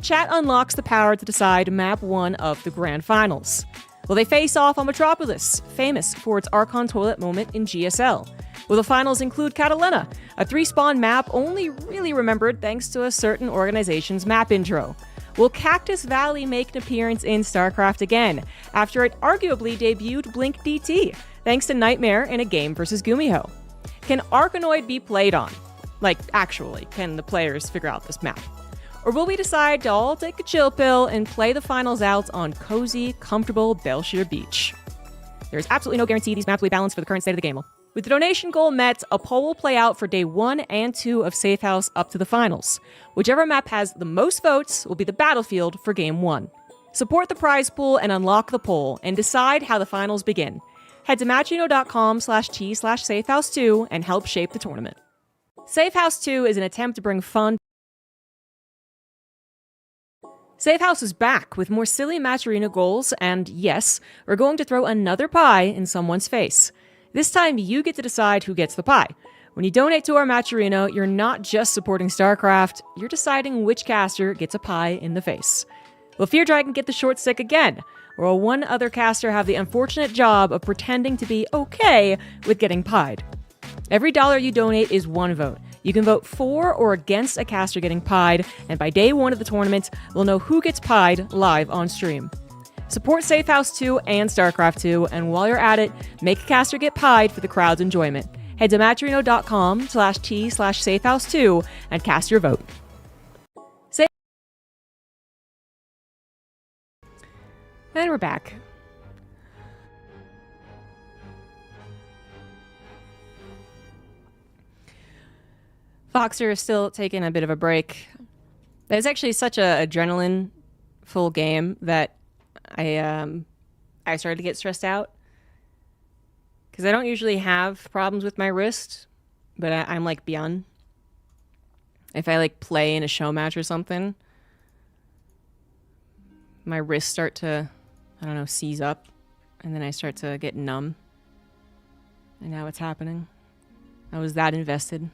chat unlocks the power to decide map 1 of the grand finals. Will they face off on Metropolis, famous for its Archon toilet moment in GSL? Will the finals include Catalina, a 3-spawn map only really remembered thanks to a certain organization's map intro? Will Cactus Valley make an appearance in StarCraft again, after it arguably debuted Blink DT, thanks to Nightmare in a game versus Gumiho? Can Arkanoid be played on? Like, actually, can the players figure out this map? Or will we decide to all take a chill pill and play the finals out on cozy, comfortable Belshire Beach? There is absolutely no guarantee these maps will be balanced for the current state of the game. With the donation goal met, a poll will play out for day 1 and 2 of Safe House up to the finals. Whichever map has the most votes will be the battlefield for game 1. Support the prize pool and unlock the poll, and decide how the finals begin. Head to matchuno.com/t/safehouse2 and help shape the tournament. Safe House 2 is an attempt to bring fun. Safe House is back with more silly match arena goals, and yes, we're going to throw another pie in someone's face. This time, you get to decide who gets the pie. When you donate to our match arena, you're not just supporting StarCraft, you're deciding which caster gets a pie in the face. Will Fear Dragon get the short stick again? Or will one other caster have the unfortunate job of pretending to be okay with getting pied? Every dollar you donate is one vote. You can vote for or against a caster getting pied, and by day 1 of the tournament, we'll know who gets pied live on stream. Support Safe House 2 and StarCraft 2, and while you're at it, make a caster get pied for the crowd's enjoyment. Head to matcherino.com/t/safehouse2 and cast your vote. And we're back. Foxer is still taking a bit of a break. It's actually such a adrenaline-full game that I started to get stressed out. Because I don't usually have problems with my wrist, but I'm like beyond. If I like play in a show match or something, my wrists start to, I don't know, seize up, and then I start to get numb. And now it's happening. I was that invested.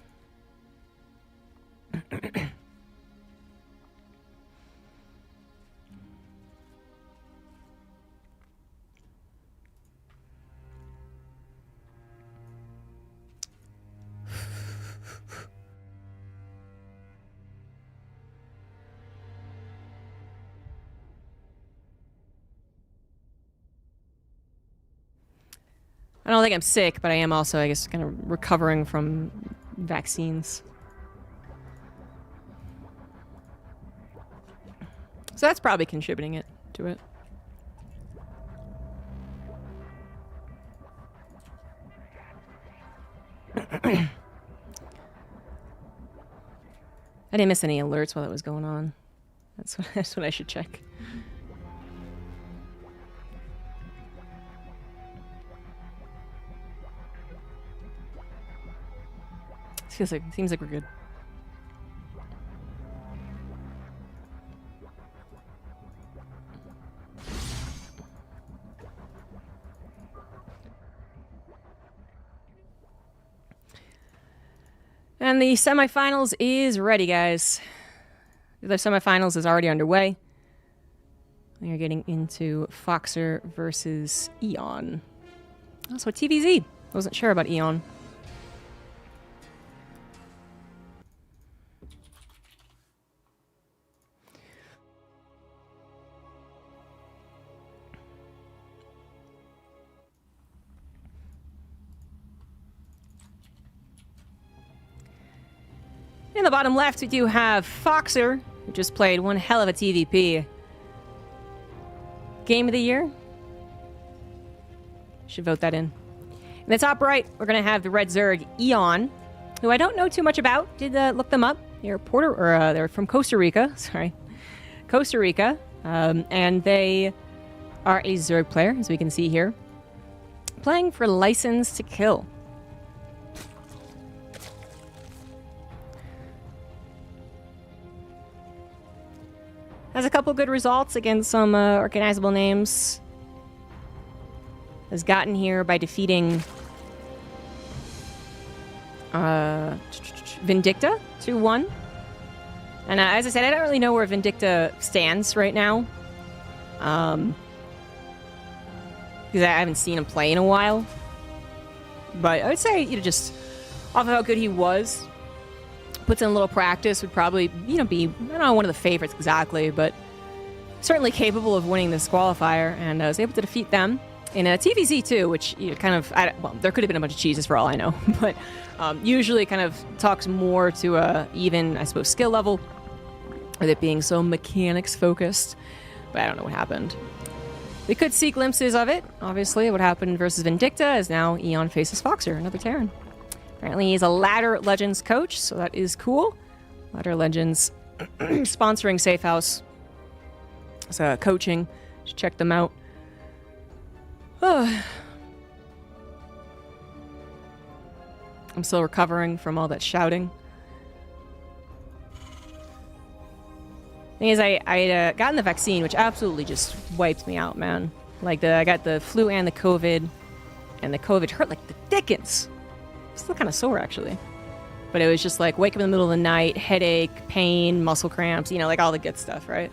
I don't think I'm sick, but I am also, I guess, kind of recovering from vaccines. So that's probably contributing to it. I didn't miss any alerts while that was going on. That's what I should check. Seems like we're good. And the semifinals is ready, guys. The semifinals is already underway. We are getting into Foxer versus Eon. Also, TVZ. Wasn't sure about Eon. In the bottom left, we do have Foxer, who just played one hell of a TVP. Game of the year? Should vote that in. In the top right, we're going to have the Red Zerg Eon, who I don't know too much about. Did look them up. They're they're from Costa Rica. Sorry. Costa Rica. And they are a Zerg player, as we can see here. Playing for License to Kill. Has a couple good results against some recognizable names. Has gotten here by defeating Vindicta 2-1. And as I said, I don't really know where Vindicta stands right now. Because I haven't seen him play in a while. But I would say, just off of how good he was, puts in a little practice, would probably, be, I don't know, one of the favorites exactly, but certainly capable of winning this qualifier, and I was able to defeat them in a TVZ too, which there could have been a bunch of cheeses for all I know, but usually kind of talks more to a even, I suppose, skill level, with it being so mechanics focused, but I don't know what happened. We could see glimpses of it, obviously. What happened versus Vindicta as now Eon faces Foxer, another Terran. Apparently he's a Ladder Legends coach, so that is cool. Ladder Legends sponsoring Safe House. So coaching. Should check them out. I'm still recovering from all that shouting. Thing is, I had gotten the vaccine, which absolutely just wiped me out, man. Like, I got the flu and the COVID hurt like the dickens. Still kind of sore, actually. But it was just like, wake up in the middle of the night, headache, pain, muscle cramps, you know, like all the good stuff, right?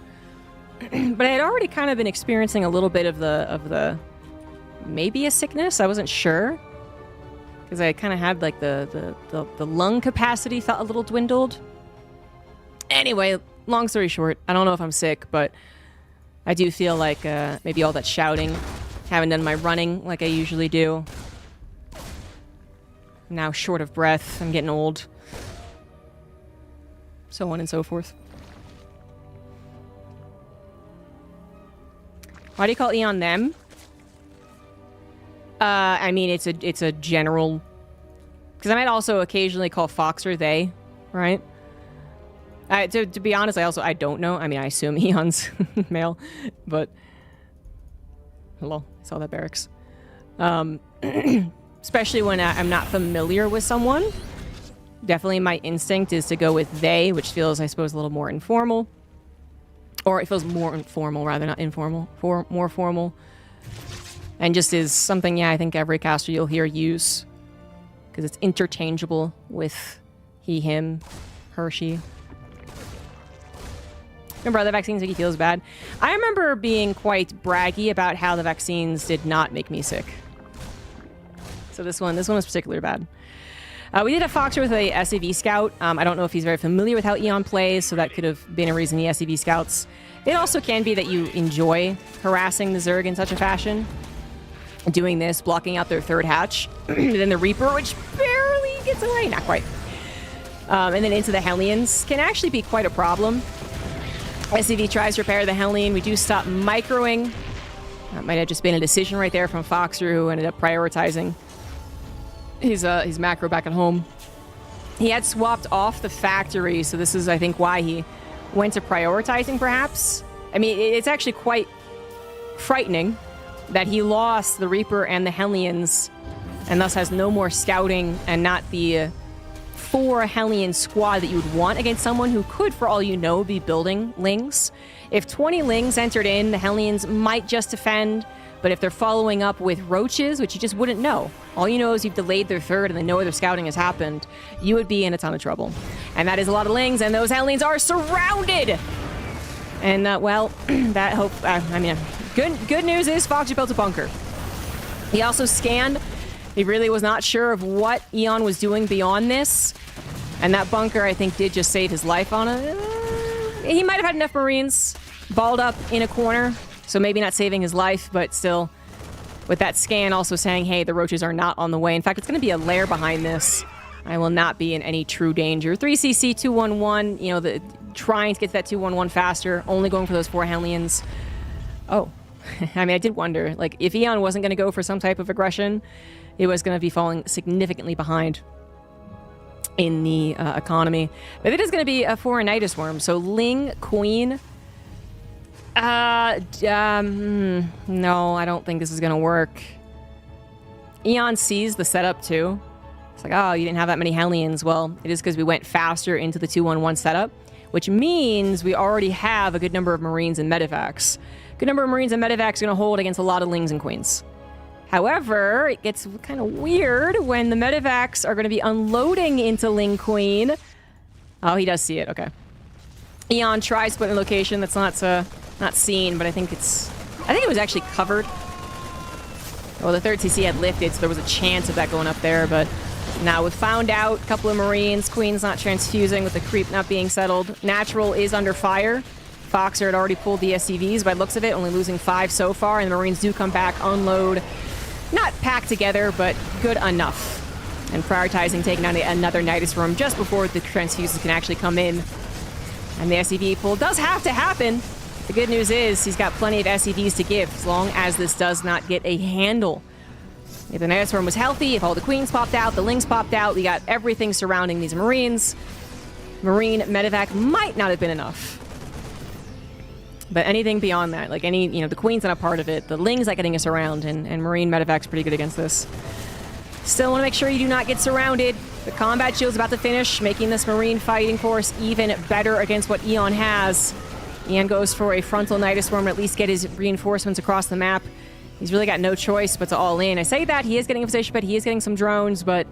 But I had already kind of been experiencing a little bit of the maybe a sickness. I wasn't sure. Because I kind of had, like, the lung capacity felt a little dwindled. Anyway, long story short, I don't know if I'm sick, but I do feel like maybe all that shouting, haven't done my running like I usually do. I'm now short of breath, I'm getting old. So on and so forth. Why do you call Eon them? I mean, it's a general... Because I might also occasionally call Foxer they, right? To be honest, I don't know. I mean, I assume Eon's male, but... Hello, I saw that barracks. Especially when I'm not familiar with someone. Definitely my instinct is to go with they, which feels, I suppose, a little more informal. Or it feels more informal, rather, not informal. More formal. And just is something, yeah, I think every caster you'll hear use. Because it's interchangeable with he, him, her, she. Remember other vaccines make you feel as bad? I remember being quite braggy about how the vaccines did not make me sick. So this one was particularly bad. We did a Foxer with a SCV scout. I don't know if he's very familiar with how Eon plays, so that could have been a reason the SCV scouts. It also can be that you enjoy harassing the Zerg in such a fashion. Doing this, blocking out their third hatch. Then the Reaper, which barely gets away. Not quite. And then into the Hellions can actually be quite a problem. SCV tries to repair the Hellion. We do stop microing. That might have just been a decision right there from Foxer, who ended up prioritizing his macro back at home. He had swapped off the factory, so this is, I think, why he went to prioritizing, perhaps. I mean, it's actually quite frightening that he lost the Reaper and the Hellions, and thus has no more scouting and not the 4 Hellion squad that you would want against someone who could, for all you know, be building Lings. If 20 Lings entered in, the Hellions might just defend, but if they're following up with Roaches, which you just wouldn't know, all you know is you've delayed their third and then no other scouting has happened, you would be in a ton of trouble. And that is a lot of Lings, and those Hellions are surrounded! And, well, that hope... I mean, good news is Foxy built a bunker. He also scanned. He really was not sure of what Eon was doing beyond this. And that bunker, I think, did just save his life on it. He might have had enough Marines balled up in a corner, so maybe not saving his life, but still, with that scan also saying, hey, the Roaches are not on the way. In fact, it's going to be a lair behind this. I will not be in any true danger. 3CC 211, you know, trying to get to that 211 faster, only going for those 4 Hellions. Oh, I mean, I did wonder, like, if Eon wasn't going to go for some type of aggression, it was going to be falling significantly behind in the economy. But it is going to be a Foreignitis Worm. So Ling, Queen. No, I don't think this is going to work. Eon sees the setup too. It's like, oh, you didn't have that many Hellions. Well, it is because we went faster into the 211 setup, which means we already have a good number of Marines and Medivacs. Good number of Marines and Medivacs are going to hold against a lot of Lings and Queens. However, it gets kind of weird when the Medivacs are going to be unloading into Ling Queen. Oh, he does see it. Okay. Eon tries to put in a location that's not seen, but I think it was actually covered. Well, the 3rd CC had lifted, so there was a chance of that going up there, but now we've found out. A couple of Marines. Queen's not transfusing with the creep not being settled. Natural is under fire. Foxer had already pulled the SCVs by the looks of it, only losing 5 so far, and the Marines do come back, unload. Not packed together, but good enough. And prioritizing taking down another Nidus Worm just before the transfuses can actually come in. And the SCV pull does have to happen. The good news is he's got plenty of SCVs to give, as long as this does not get a handle. If the Nidus Worm was healthy, if all the Queens popped out, the Lings popped out, we got everything surrounding these Marines. Marine Medivac might not have been enough. But anything beyond that, like the Queen's not a part of it. The Ling's not getting us around, and Marine Medivac's pretty good against this. Still want to make sure you do not get surrounded. The combat shield's about to finish, making this Marine fighting force even better against what Eon has. Ian goes for a frontal Nidus Storm, at least get his reinforcements across the map. He's really got no choice but to all in. I say that, he is getting a position, but he is getting some drones, but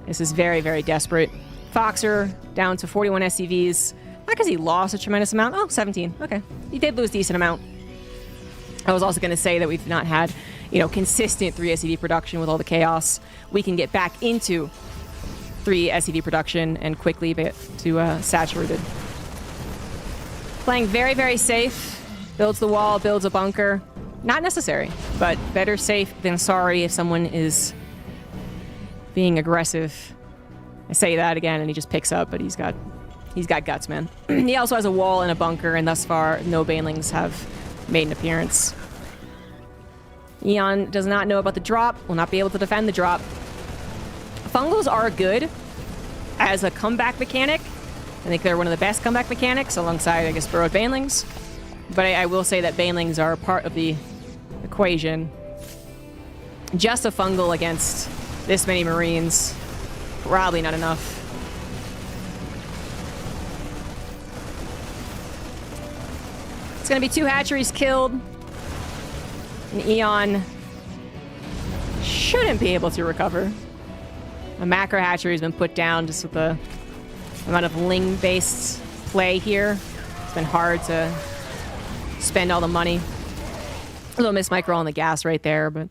this is very, very desperate. Foxer down to 41 SCVs. Not because he lost a tremendous amount. Oh, 17. Okay. He did lose a decent amount. I was also going to say that we've not had, consistent 3 SCV production with all the chaos. We can get back into 3 SCV production and quickly get to saturated. Playing very, very safe. Builds the wall, builds a bunker. Not necessary, but better safe than sorry if someone is being aggressive. I say that again, and he just picks up, but he's got guts, man. He also has a wall and a bunker, and thus far, no banelings have made an appearance. Eon does not know about the drop, will not be able to defend the drop. Fungals are good as a comeback mechanic. I think they're one of the best comeback mechanics, alongside, I guess, burrowed banelings. But I will say that banelings are part of the equation. Just a fungal against this many Marines, probably not enough. It's going to be 2 hatcheries killed. And Eon shouldn't be able to recover. A macro hatchery has been put down just with the amount of Ling-based play here. It's been hard to spend all the money. A little miss micro on the gas right there, but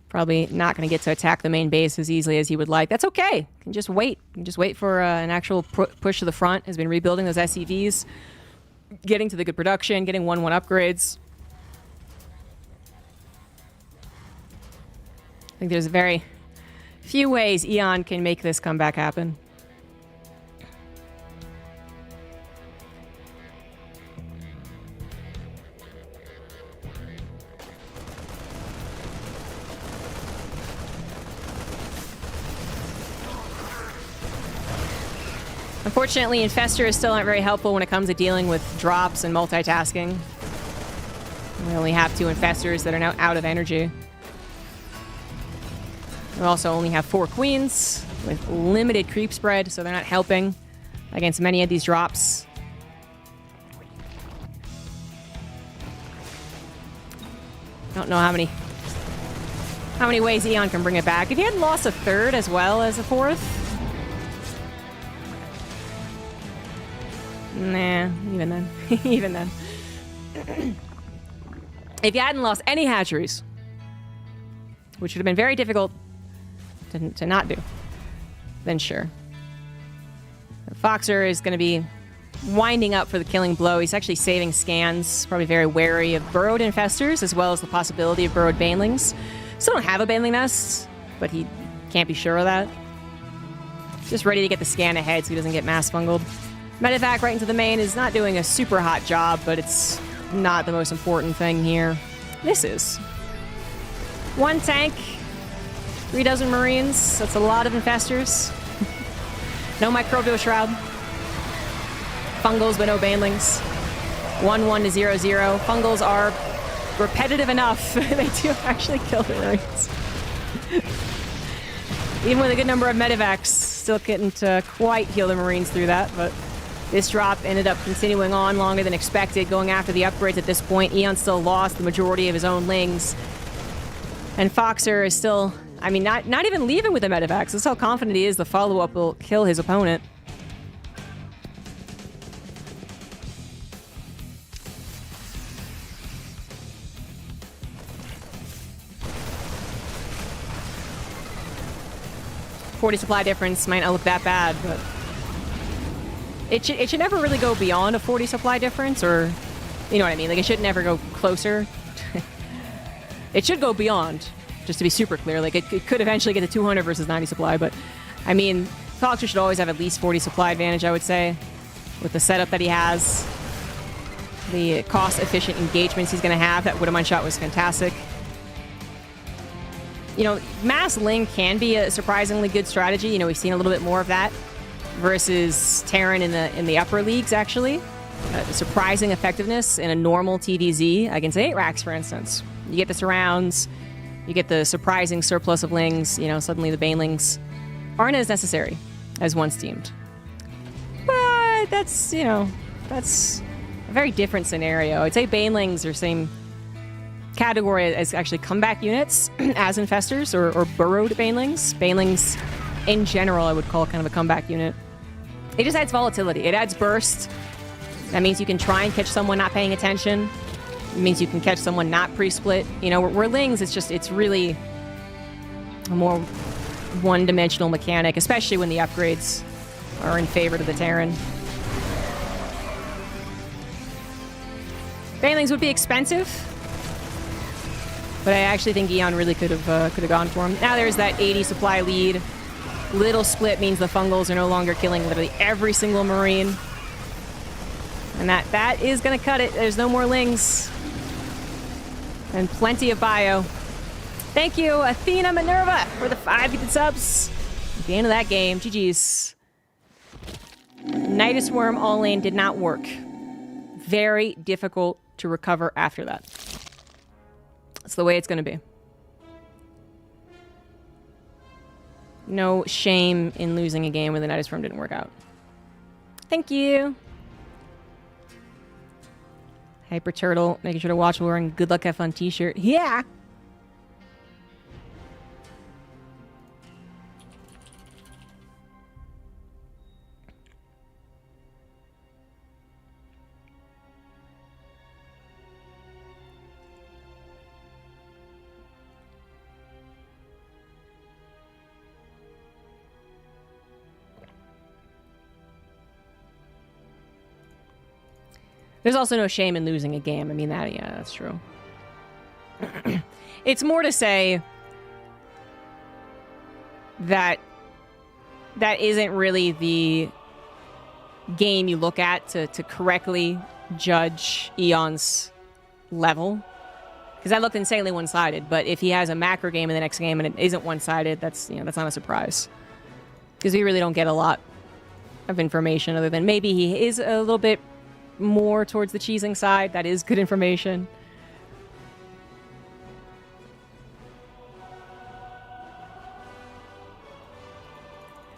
probably not going to get to attack the main base as easily as he would like. That's okay. You can just wait. You can just wait for an actual push to the front. Has been rebuilding those SCVs, getting to the good production, getting 1-1 upgrades. I think there's very few ways Eon can make this comeback happen. Unfortunately, Infestors still aren't very helpful when it comes to dealing with drops and multitasking. We only have 2 Infestors that are now out of energy. We also only have 4 Queens with limited creep spread, so they're not helping against many of these drops. Don't know how many ways Eon can bring it back. If he had lost a 3rd as well as a 4th, nah, even then. Even then. If you hadn't lost any hatcheries, which would have been very difficult to not do, then sure. Foxer is going to be winding up for the killing blow. He's actually saving scans, probably very wary of burrowed infestors, as well as the possibility of burrowed banelings. Still don't have a baneling nest, but he can't be sure of that. Just ready to get the scan ahead so he doesn't get mass fungled. Medevac right into the main is not doing a super hot job, but it's not the most important thing here. This is 1 tank, 3 dozen Marines. That's a lot of infestors. No microbial shroud. Fungals, but no banelings. 1-1 to 0-0. Fungals are repetitive enough. They do actually kill the Marines. Even with a good number of medevacs, still couldn't quite heal the Marines through that, but this drop ended up continuing on longer than expected, going after the upgrades at this point. Eon still lost the majority of his own Lings. And Foxer is still, I mean, not even leaving with the medevacs. This is how confident he is the follow-up will kill his opponent. $40 supply difference might not look that bad, but it should never really go beyond a 40 supply difference, or you know what I mean? Like, it should never go closer. It should go beyond, just to be super clear. Like, it could eventually get to 200 versus 90 supply, but I mean, Foxer should always have at least 40 supply advantage, I would say, with the setup that he has. The cost-efficient engagements he's going to have. That Widowmine shot was fantastic. You know, mass Ling can be a surprisingly good strategy. You know, we've seen a little bit more of that versus Terran in the upper leagues, actually. Surprising effectiveness in a normal TVZ against 8 racks, for instance. You get the surrounds, you get the surprising surplus of Lings, you know, suddenly the Banelings aren't as necessary as once deemed. But that's, you know, that's a very different scenario. I'd say Banelings are same category as actually comeback units as infestors or burrowed Banelings. Banelings, in general, I would call kind of a comeback unit. It just adds volatility. It adds burst. That means you can try and catch someone not paying attention. It means you can catch someone not pre-split. You know, where Lings, it's really a more one-dimensional mechanic, especially when the upgrades are in favor of the Terran. Banelings would be expensive, but I actually think Eon really could have gone for him. Now there's that 80 supply lead. Little split means the Fungals are no longer killing literally every single Marine. And that is going to cut it. There's no more Lings. And plenty of bio. Thank you, Athena Minerva, for the 5 gifted subs. At the end of that game, GG's. Nidus Worm all-in did not work. Very difficult to recover after that. That's the way it's going to be. No shame in losing a game where the Nidus Worm didn't work out. Thank you. Hyper Turtle, making sure to watch while wearing Good Luck Have Fun t-shirt. Yeah! There's also no shame in losing a game. I mean, yeah, that's true. It's more to say that that isn't really the game you look at to correctly judge Eon's level. Because I looked insanely one-sided, but if he has a macro game in the next game and it isn't one-sided, that's not a surprise. Because we really don't get a lot of information other than maybe he is a little bit more towards the cheesing side. That is good information.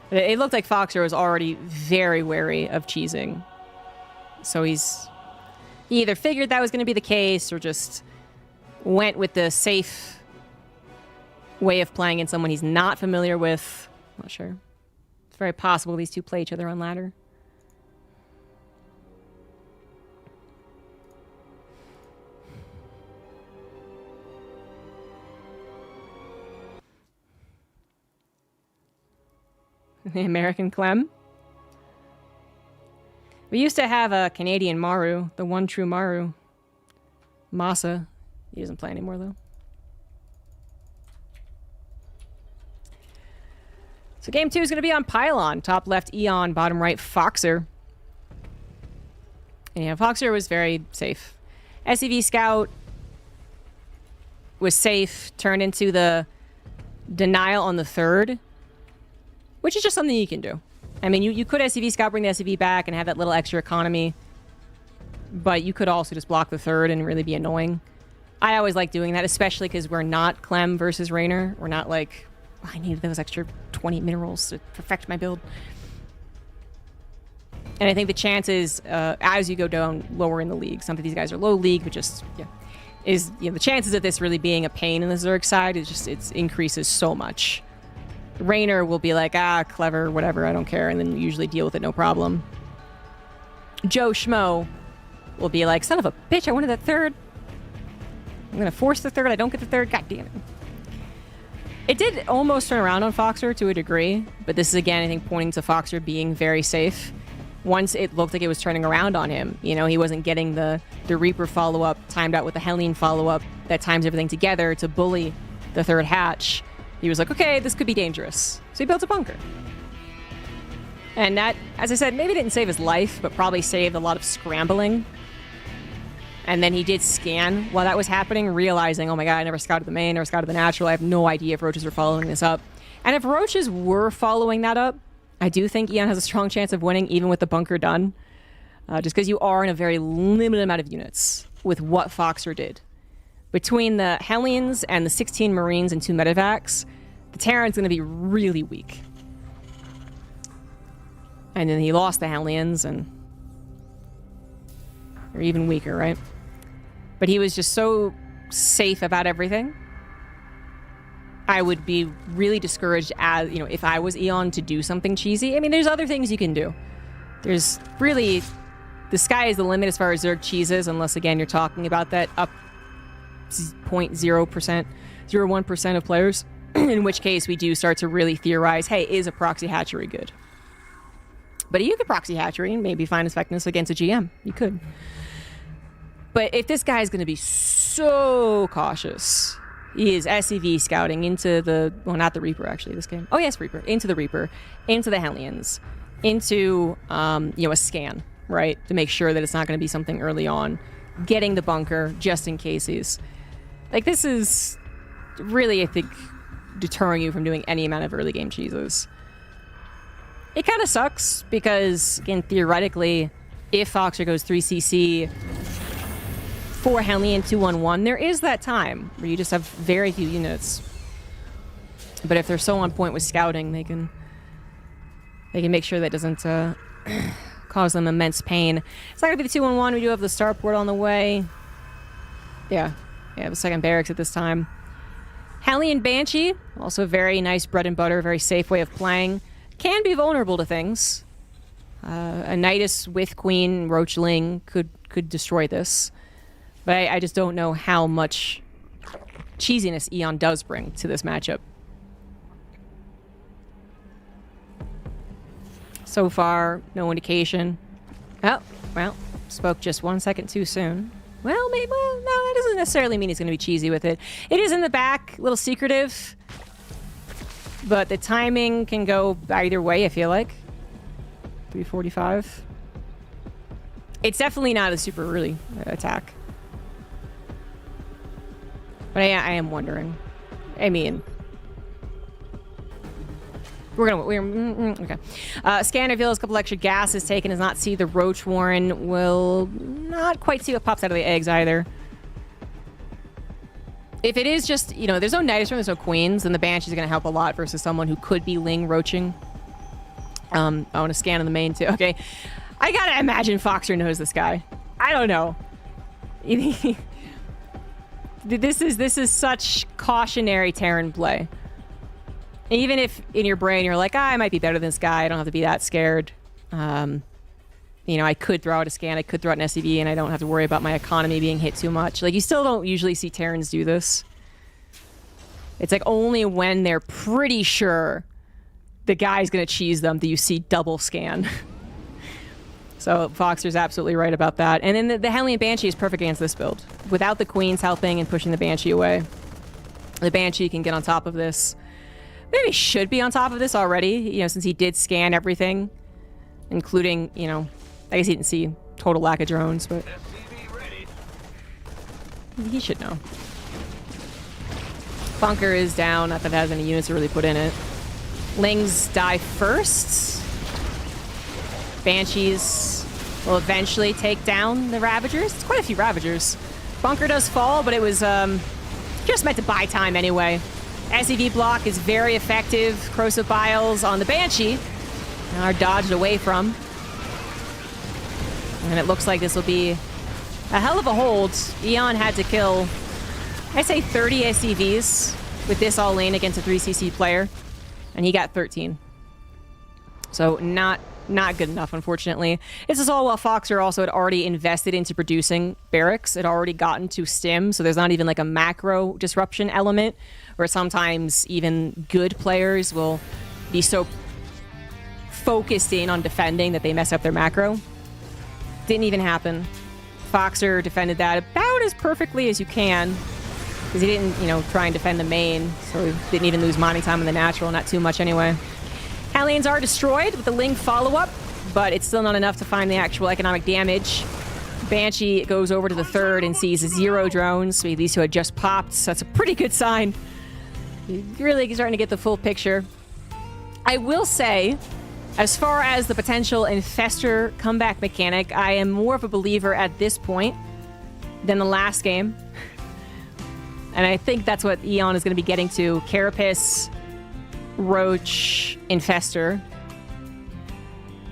It looked like Foxer was already very wary of cheesing. So he either figured that was going to be the case or just went with the safe way of playing in someone he's not familiar with. Not sure. It's very possible these two play each other on ladder. The American Clem. We used to have a Canadian Maru, the one true Maru. Masa. He doesn't play anymore, though. So game 2 is going to be on Pylon. Top left, Eon. Bottom right, Foxer. And yeah, Foxer was very safe. SCV Scout was safe. Turned into the denial on the third. Which is just something you can do. I mean, you could SCV Scout, bring the SCV back, and have that little extra economy. But you could also just block the third and really be annoying. I always like doing that, especially because we're not Clem versus Raynor. We're not like, oh, I need those extra 20 minerals to perfect my build. And I think the chances, as you go down lower in the league, some of these guys are low league, but just, yeah, the chances of this really being a pain in the Zerg side is just, it increases so much. Raynor will be like, clever, whatever, I don't care, and then usually deal with it, no problem. Joe Schmo will be like, son of a bitch, I wanted that third. I'm going to force the third, I don't get the third, god damn it. It did almost turn around on Foxer to a degree, but this is again, I think, pointing to Foxer being very safe. Once it looked like it was turning around on him, he wasn't getting the Reaper follow-up timed out with the Helene follow-up that times everything together to bully the third hatch. He was like, okay, this could be dangerous. So he built a bunker. And that, as I said, maybe didn't save his life, but probably saved a lot of scrambling. And then he did scan while that was happening, realizing, oh my god, I never scouted the main, never scouted the natural. I have no idea if roaches were following this up. And if roaches were following that up, I do think Eon has a strong chance of winning, even with the bunker done. Just because you are in a very limited amount of units with what Foxer did. Between the Hellions and the 16 Marines and 2 medevacs, the Terran's going to be really weak. And then he lost the Hellions, and or even weaker, right? But he was just so safe about everything. I would be really discouraged as, you know, if I was Eon to do something cheesy. I mean, there's other things you can do. There's really, the sky is the limit as far as Zerg cheeses, unless, again, you're talking about that up 0.0%, 0.1% of players, in which case we do start to really theorize, hey, is a proxy hatchery good? But you could proxy hatchery and maybe find effectiveness against a GM. You could. But if this guy is going to be so cautious, he is SCV scouting into the, well, not the Reaper, actually, this game. Oh, yes, Reaper. Into the Reaper, into the Hellions, into, you know, a scan, right? To make sure that it's not going to be something early on. Getting the bunker, just in case he's... Like, this is really, I think, deterring you from doing any amount of early game cheeses. It kind of sucks, because, again, theoretically, if Foxer goes 3cc... 4 Hellion 2-1-1, there is that time where you just have very few units. But if they're so on point with scouting, they can make sure that doesn't cause them immense pain. It's not gonna be the 2-1-1. We do have the starport on the way. Yeah, the second barracks at this time. Hellion Banshee, also very nice bread and butter, very safe way of playing. Can be vulnerable to things. A Nidus with Queen Roachling could destroy this. But I just don't know how much cheesiness Eon does bring to this matchup. So far, no indication. Oh, well, spoke just 1 second too soon. Well, maybe, well, no, that doesn't necessarily mean he's going to be cheesy with it. It is in the back, a little secretive. But the timing can go either way, I feel like. 345. It's definitely not a super early attack. But I am wondering. I mean, okay. Scan reveals a couple extra gases taken. Does not see the Roach Warren. Will not quite see what pops out of the eggs either. If it is just, you know, there's no Nidus room, there's no Queens, then the Banshee's going to help a lot versus someone who could be Ling roaching. I want to scan in the main too. Okay. I gotta imagine Foxer knows this guy. I don't know. This is such cautionary Terran play. Even if in your brain you're like, I might be better than this guy, I don't have to be that scared. You know, I could throw out a scan, I could throw out an SCV, and I don't have to worry about my economy being hit too much. Like, you still don't usually see Terrans do this. It's like only when they're pretty sure the guy's gonna cheese them do you see double scan. So Foxer's absolutely right about that. And then the Hellion Banshee is perfect against this build. Without the Queens helping and pushing the Banshee away, the Banshee can get on top of this. Maybe should be on top of this already, you know, since he did scan everything, including, you know, I guess he didn't see total lack of drones, but he should know. Bunker is down, not that it has any units to really put in it. Lings die first. Banshees will eventually take down the Ravagers. It's quite a few Ravagers. Bunker does fall, but it was just meant to buy time anyway. SCV block is very effective. Corrosive Biles on the Banshee are dodged away from. And it looks like this will be a hell of a hold. Eon had to kill, I'd say 30 SCVs with this all in against a 3cc player. And he got 13. So not good enough, unfortunately. This is all while Foxer also had already invested into producing barracks. It already gotten to stim, so there's not even like a macro disruption element where sometimes even good players will be so focused in on defending that they mess up their macro. Didn't even happen. Foxer defended that about as perfectly as you can because he didn't, you know, try and defend the main, so he didn't even lose mining time in the natural, not too much anyway. Hellions are destroyed with the Ling follow-up, but it's still not enough to find the actual economic damage. Banshee goes over to the third and sees 0 drones. So these two had just popped, so that's a pretty good sign. You're really starting to get the full picture. I will say, as far as the potential Infester comeback mechanic, I am more of a believer at this point than the last game. And I think that's what Eon is going to be getting to. Carapace, Roach, Infester.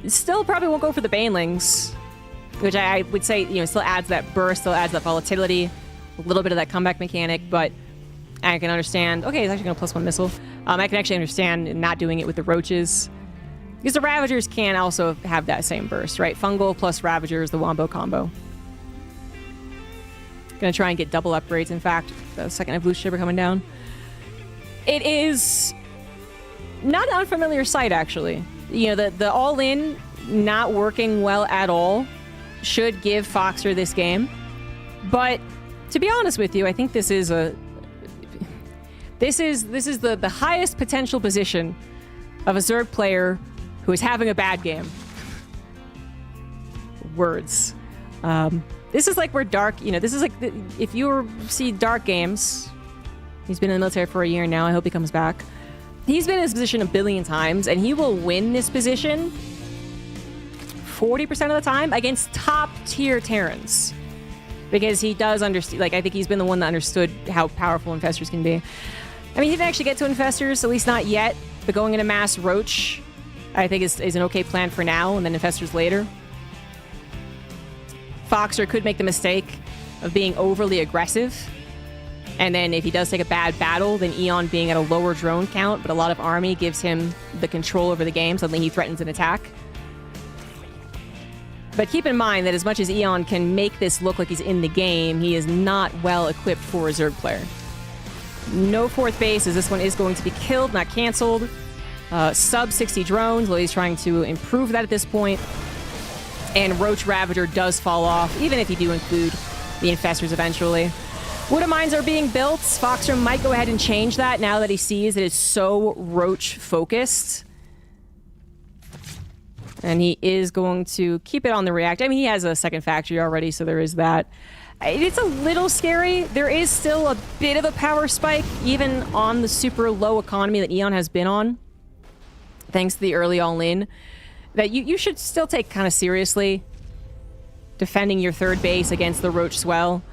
Still probably won't go for the Banelings. which I would say, you know, still adds that burst, still adds that volatility, a little bit of that comeback mechanic, but I can understand. Okay, it's actually going to +1 missile. I can actually understand not doing it with the roaches, because the Ravagers can also have that same burst, right? Fungal plus Ravagers, the Wombo combo. Gonna try and get double upgrades, in fact, the second evolution shipper coming down. It is not an unfamiliar sight, actually. You know, the all-in not working well at all should give Foxer this game. But to be honest with you, I think this is the highest potential position of a Zerg player who is having a bad game. Words. This is like where Dark, you know, this is like, if you see Dark Games, he's been in the military for a year now, I hope he comes back. He's been in this position a billion times, and he will win this position 40% of the time against top-tier Terrans. Because he does understand, like, I think he's been the one that understood how powerful Infestors can be. I mean, he didn't actually get to Infestors, at least not yet, but going into Mass Roach, I think is an okay plan for now, and then Infestors later. Foxer could make the mistake of being overly aggressive, and then if he does take a bad battle, then Eon being at a lower drone count, but a lot of army gives him the control over the game, suddenly he threatens an attack. But keep in mind that as much as Eon can make this look like he's in the game, he is not well equipped for a Zerg player. No 4th base, as this one is going to be killed, not cancelled. Sub 60 drones, though he's trying to improve that at this point. And Roach Ravager does fall off, even if you do include the Infestors eventually. Wood Mines are being built. Foxer might go ahead and change that now that he sees that it's so Roach-focused. And he is going to keep it on the react. I mean, he has a second factory already, so there is that. It's a little scary. There is still a bit of a power spike, even on the super low economy that Eon has been on, thanks to the early all-in, that you should still take kind of seriously, defending your 3rd base against the Roach swell.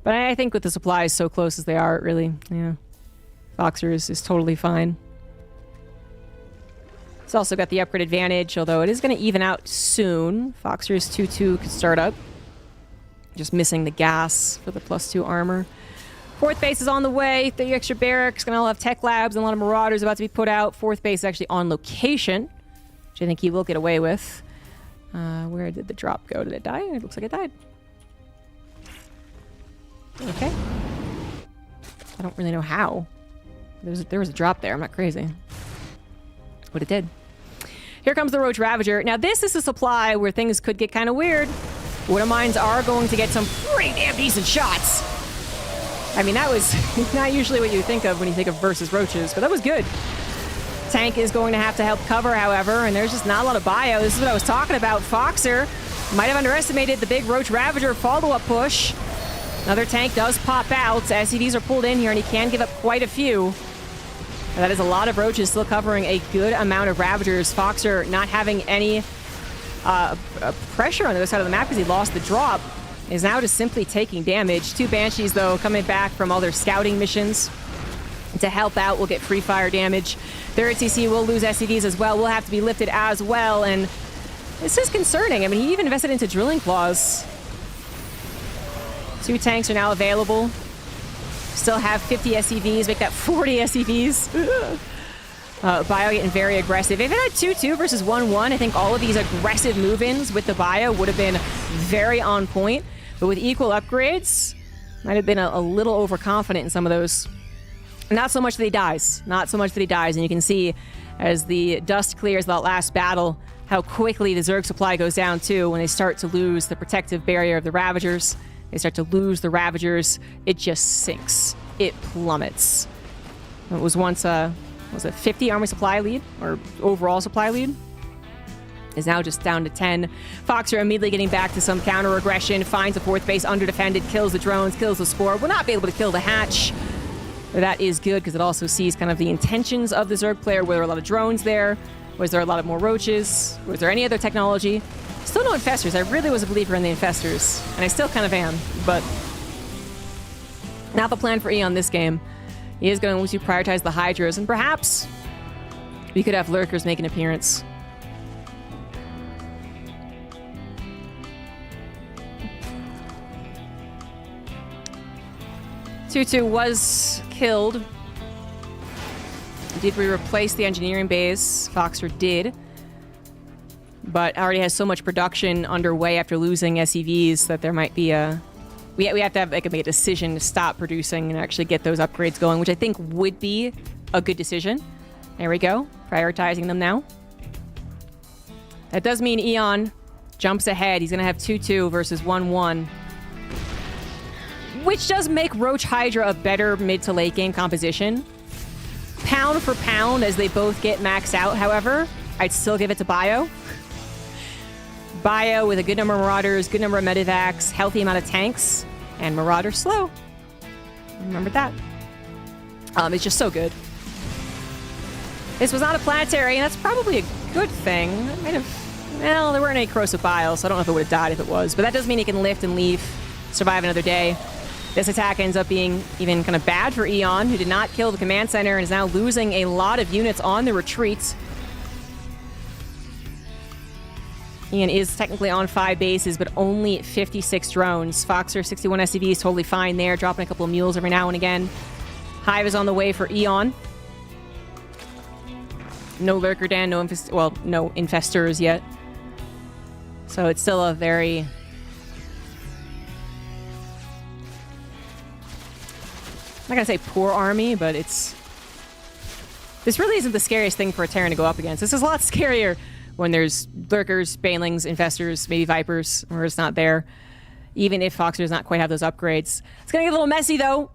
But I think with the supplies so close as they are, it really, yeah, Foxer is totally fine. It's also got the upgrade advantage, although it is going to even out soon. Foxer's 2-2 could start up. Just missing the gas for the +2 armor. 4th base is on the way. 3 extra barracks. Going to all have tech labs and a lot of marauders about to be put out. 4th base is actually on location, which I think he will get away with. Where did the drop go? Did it die? It looks like it died. Okay. I don't really know how. There was a drop there. I'm not crazy. But it did. Here comes the Roach Ravager. Now, this is a supply where things could get kind of weird. Wood Mines are going to get some pretty damn decent shots. I mean, that was not usually what you think of when you think of versus Roaches, but that was good. Tank is going to have to help cover, however, and there's just not a lot of bio. This is what I was talking about. Foxer might have underestimated the big Roach Ravager follow-up push. Another tank does pop out. SCVs are pulled in here, and he can give up quite a few. That is a lot of Roaches still covering a good amount of Ravagers. Foxer not having any pressure on the other side of the map because he lost the drop. Is now just simply taking damage. 2 Banshees, though, coming back from all their scouting missions to help out. Will get free fire damage. Their ATC will lose SCVs as well. Will have to be lifted as well, and this is concerning. I mean, he even invested into drilling claws. 2 tanks are now available. Still have 50 SCVs, make that 40 SCVs. Bio getting very aggressive. If it had 2-2 versus 1-1, I think all of these aggressive move-ins with the Bio would have been very on point. But with equal upgrades, might have been a little overconfident in some of those. Not so much that he dies. Not so much that he dies. And you can see as the dust clears that last battle, how quickly the Zerg supply goes down too when they start to lose the protective barrier of the Ravagers. They start to lose the Ravagers. It just sinks. It plummets. It was once was it 50 army supply lead or overall supply lead? Is now just down to 10. Foxer immediately getting back to some counter aggression, finds a 4th base underdefended, kills the drones, kills the Spore. Will not be able to kill the hatch. But that is good because it also sees kind of the intentions of the Zerg player. Were there a lot of drones there? Was there a lot of more roaches? Was there any other technology? Still no Infestors. I really was a believer in the Infestors, and I still kind of am, but not the plan for Eon this game. He is going to prioritize the Hydras, and perhaps we could have Lurkers make an appearance. 2-2 was killed. Did we replace the engineering base? Foxer did. But already has so much production underway after losing SEVs that there might be a... We have to have make a decision to stop producing and actually get those upgrades going, which I think would be a good decision. There we go. Prioritizing them now. That does mean Eon jumps ahead. He's going to have 2-2 versus 1-1. Which does make Roach Hydra a better mid to late game composition. Pound for pound as they both get maxed out, however, I'd still give it to Bio. Bio with a good number of Marauders, good number of Medivacs, healthy amount of tanks, and Marauders slow. Remember that. It's just so good. This was not a planetary, and that's probably a good thing. It might have... Well, there weren't any corrosive bile, so I don't know if it would have died if it was. But that does mean he can lift and leave, survive another day. This attack ends up being even kind of bad for Eon, who did not kill the command center and is now losing a lot of units on the retreat. Eon is technically on 5 bases, but only 56 drones. Foxer, 61 SCVs, totally fine there, dropping a couple of mules every now and again. Hive is on the way for Eon. No Lurker Den, no Infestors yet. So it's still a very... I'm not going to say poor army, but it's... This really isn't the scariest thing for a Terran to go up against. This is a lot scarier when there's Lurkers, Banelings, Infestors, maybe Vipers, or it's not there. Even if Foxer does not quite have those upgrades. It's going to get a little messy, though.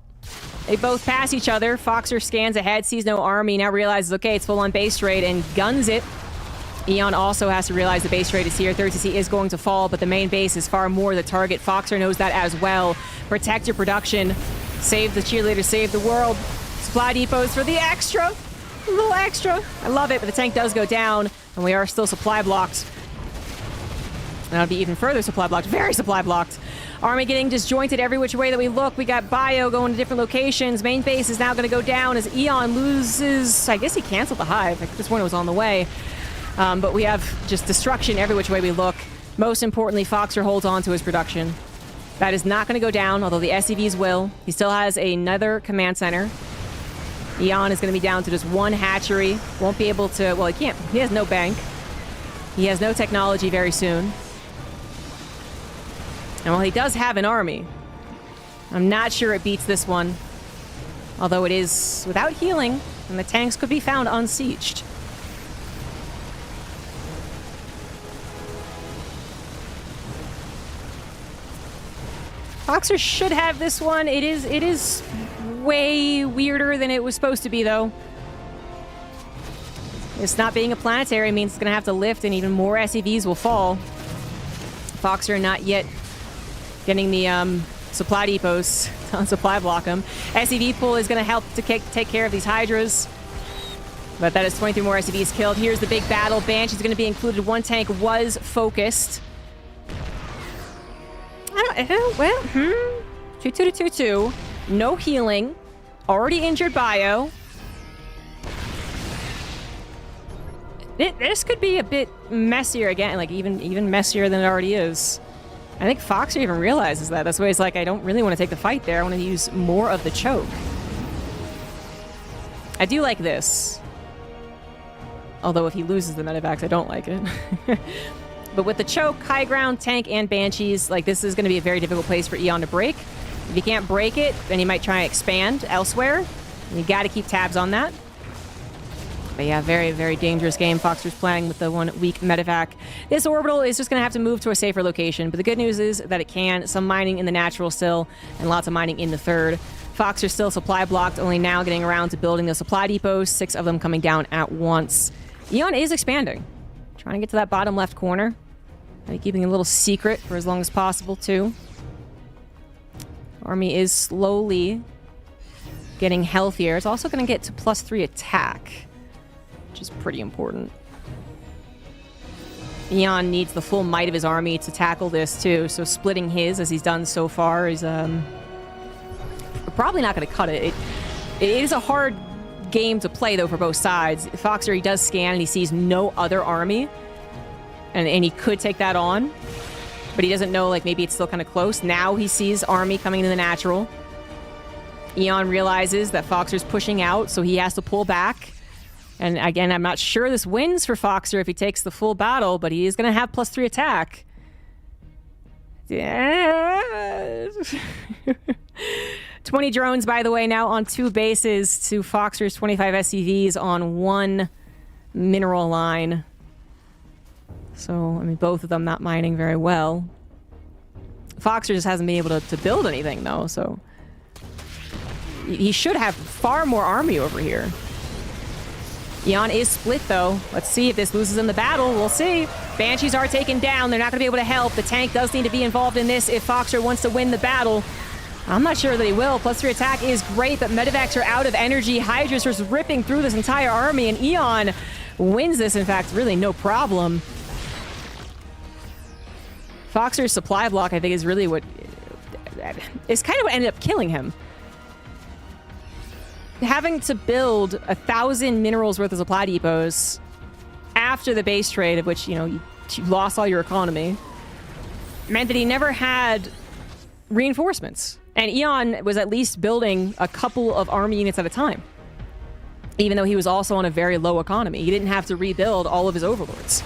They both pass each other. Foxer scans ahead, sees no army, now realizes, okay, it's full-on base raid, and guns it. Eon also has to realize the base raid is here. Third CC is going to fall, but the main base is far more the target. Foxer knows that as well. Protect your production. Save the cheerleader, save the world. Supply depots for the extra. A little extra. I love it, but the tank does go down, and we are still supply blocked. That'll be even further supply blocked. Very supply blocked. Army getting disjointed every which way that we look. We got Bio going to different locations. Main base is now going to go down as Eon loses... I guess he canceled the Hive. This one was on the way. But we have just destruction every which way we look. Most importantly, Foxer holds on to his production. That is not going to go down, although the SCVs will. He still has another command center. Eon is going to be down to just one hatchery. Won't be able to... Well, he can't. He has no bank. He has no technology very soon. And while he does have an army, I'm not sure it beats this one. Although it is without healing, and the tanks could be found unsieged. Foxer should have this one. It is way weirder than it was supposed to be, though. It's not being a planetary means it's going to have to lift, and even more SCVs will fall. Foxer not yet getting the supply depots to supply block them. SCV pull is going to help to take care of these Hydras. But that is 23 more SCVs killed. Here's the big battle. Banshee's going to be included. One tank was focused. Well, 2-2 to 2-2. No healing. Already injured Bio. This could be a bit messier again, like even messier than it already is. I think Foxer even realizes that. That's why he's like, I don't really want to take the fight there. I want to use more of the choke. I do like this. Although if he loses the medevacs, I don't like it. But with the choke, high ground, tank, and banshees, like this is going to be a very difficult place for Eon to break. If you can't break it, then he might try and expand elsewhere. You got to keep tabs on that. But yeah, very, very dangerous game Foxer's playing with the 1 weak medevac. This orbital is just going to have to move to a safer location. But the good news is that it can. Some mining in the natural still, and lots of mining in the third. Foxer's still supply blocked, only now getting around to building the supply depots, 6 of them coming down at once. Eon is expanding. Trying to get to that bottom left corner. And keeping a little secret for as long as possible, too. Army is slowly getting healthier. It's also going to get to +3 attack, which is pretty important. Eon needs the full might of his army to tackle this, too. So splitting his, as he's done so far, is probably not going to cut it. It is a hard game to play, though, for both sides. Foxer, he does scan, and he sees no other army. And he could take that on. But he doesn't know, like, maybe it's still kind of close. Now he sees army coming into the natural. Eon realizes that Foxer's pushing out, so he has to pull back. And again, I'm not sure this wins for Foxer if he takes the full battle, but he is going to have +3 attack. Yeah. 20 drones, by the way, now on 2 bases to Foxer's 25 SCVs on 1 mineral line. So, I mean, both of them not mining very well. Foxer just hasn't been able to build anything, though, so... He should have far more army over here. Eon is split, though. Let's see if this loses in the battle. We'll see. Banshees are taken down. They're not going to be able to help. The tank does need to be involved in this if Foxer wants to win the battle. I'm not sure that he will. +3 attack is great, but Medivacs are out of energy. Hydra's just ripping through this entire army, and Eon wins this, in fact, really no problem. Foxer's supply block, I think, is really what... is kind of what ended up killing him. Having to build 1,000 minerals worth of supply depots after the base trade, of which, you know, you lost all your economy, meant that he never had reinforcements. And Eon was at least building a couple of army units at a time, even though he was also on a very low economy. He didn't have to rebuild all of his overlords.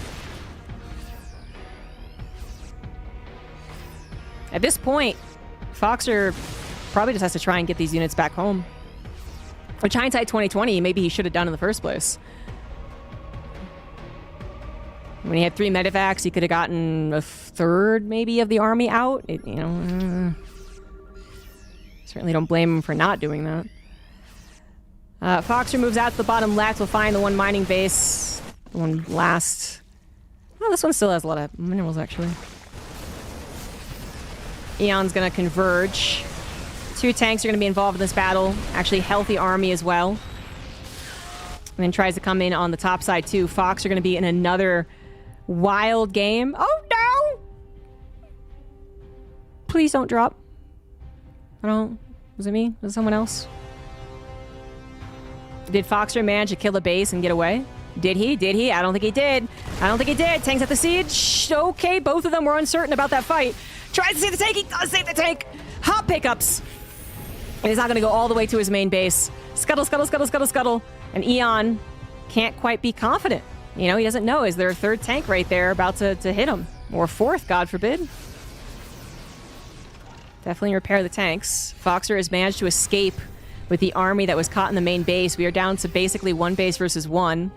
At this point, Foxer probably just has to try and get these units back home. Which hindsight 2020, maybe he should have done in the first place. When he had 3 Medivacs, he could have gotten a third, maybe, of the army out. Certainly don't blame him for not doing that. Foxer moves out to the bottom left. We'll find the 1 mining base. The one last. Oh, this one still has a lot of minerals, actually. Eon's gonna converge. 2 tanks are going to be involved in this battle. Actually, healthy army as well. And then tries to come in on the top side, too. Fox are going to be in another wild game. Oh, no! Please don't drop. I don't... Was it me? Was it someone else? Did Foxer manage to kill a base and get away? Did he? Did he? I don't think he did. I don't think he did. Tanks at the siege. Okay, both of them were uncertain about that fight. Tries to save the tank. He does save the tank. Hot pickups. And he's not going to go all the way to his main base. Scuttle, scuttle, scuttle, scuttle, scuttle. And Eon can't quite be confident. You know, he doesn't know. Is there a 3rd tank right there about to hit him? Or a 4th, God forbid. Definitely repair the tanks. Foxer has managed to escape with the army that was caught in the main base. We are down to basically 1 base versus 1.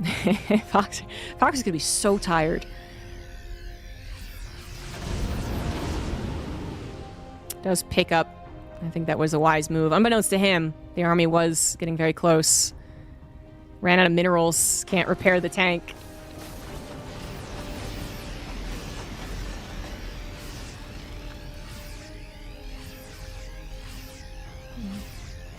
Foxer's going to be so tired. Does pick up. I think that was a wise move. Unbeknownst to him, the army was getting very close. Ran out of minerals. Can't repair the tank.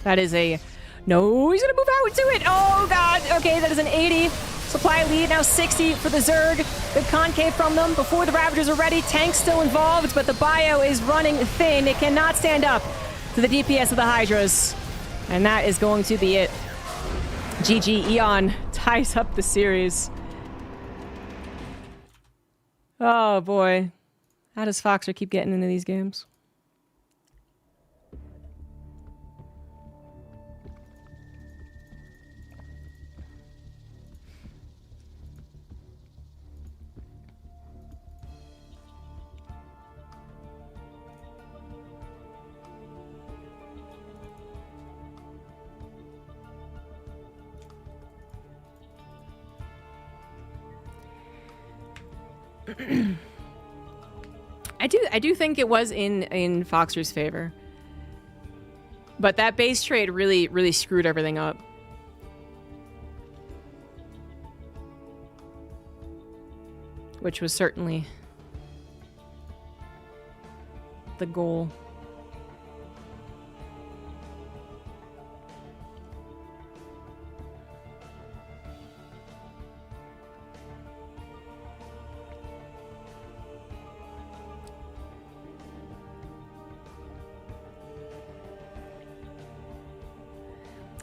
That is a... No, he's going to move out to it. Oh, God. Okay, that is an 80. Supply lead, now 60 for the Zerg. Good concave from them before the Ravagers are ready. Tanks still involved, but the bio is running thin. It cannot stand up to the DPS of the Hydras. And that is going to be it. GG. Eon ties up the series. Oh, boy. How does Foxer keep getting into these games? I do think it was in Foxer's favor. But that base trade really screwed everything up. Which was certainly the goal.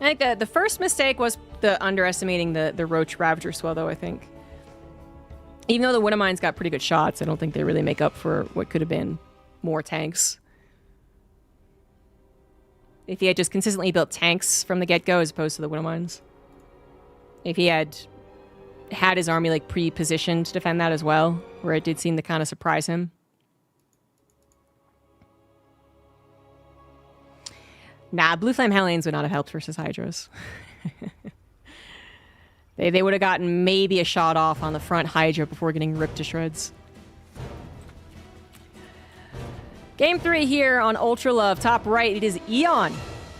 I think the first mistake was the underestimating the Roach Ravager swell, though, I think. Even though the Wintermines got pretty good shots, I don't think they really make up for what could have been more tanks. if he had just consistently built tanks from the get-go as opposed to the widow mines. If he had his army like pre-positioned to defend that as well, where it did seem to kind of surprise him. Nah, Blue Flame Hellions would not have helped versus Hydras. They would have gotten maybe a shot off on the front Hydra before getting ripped to shreds. Game 3 here on Ultra Love. Top right, it is Eon.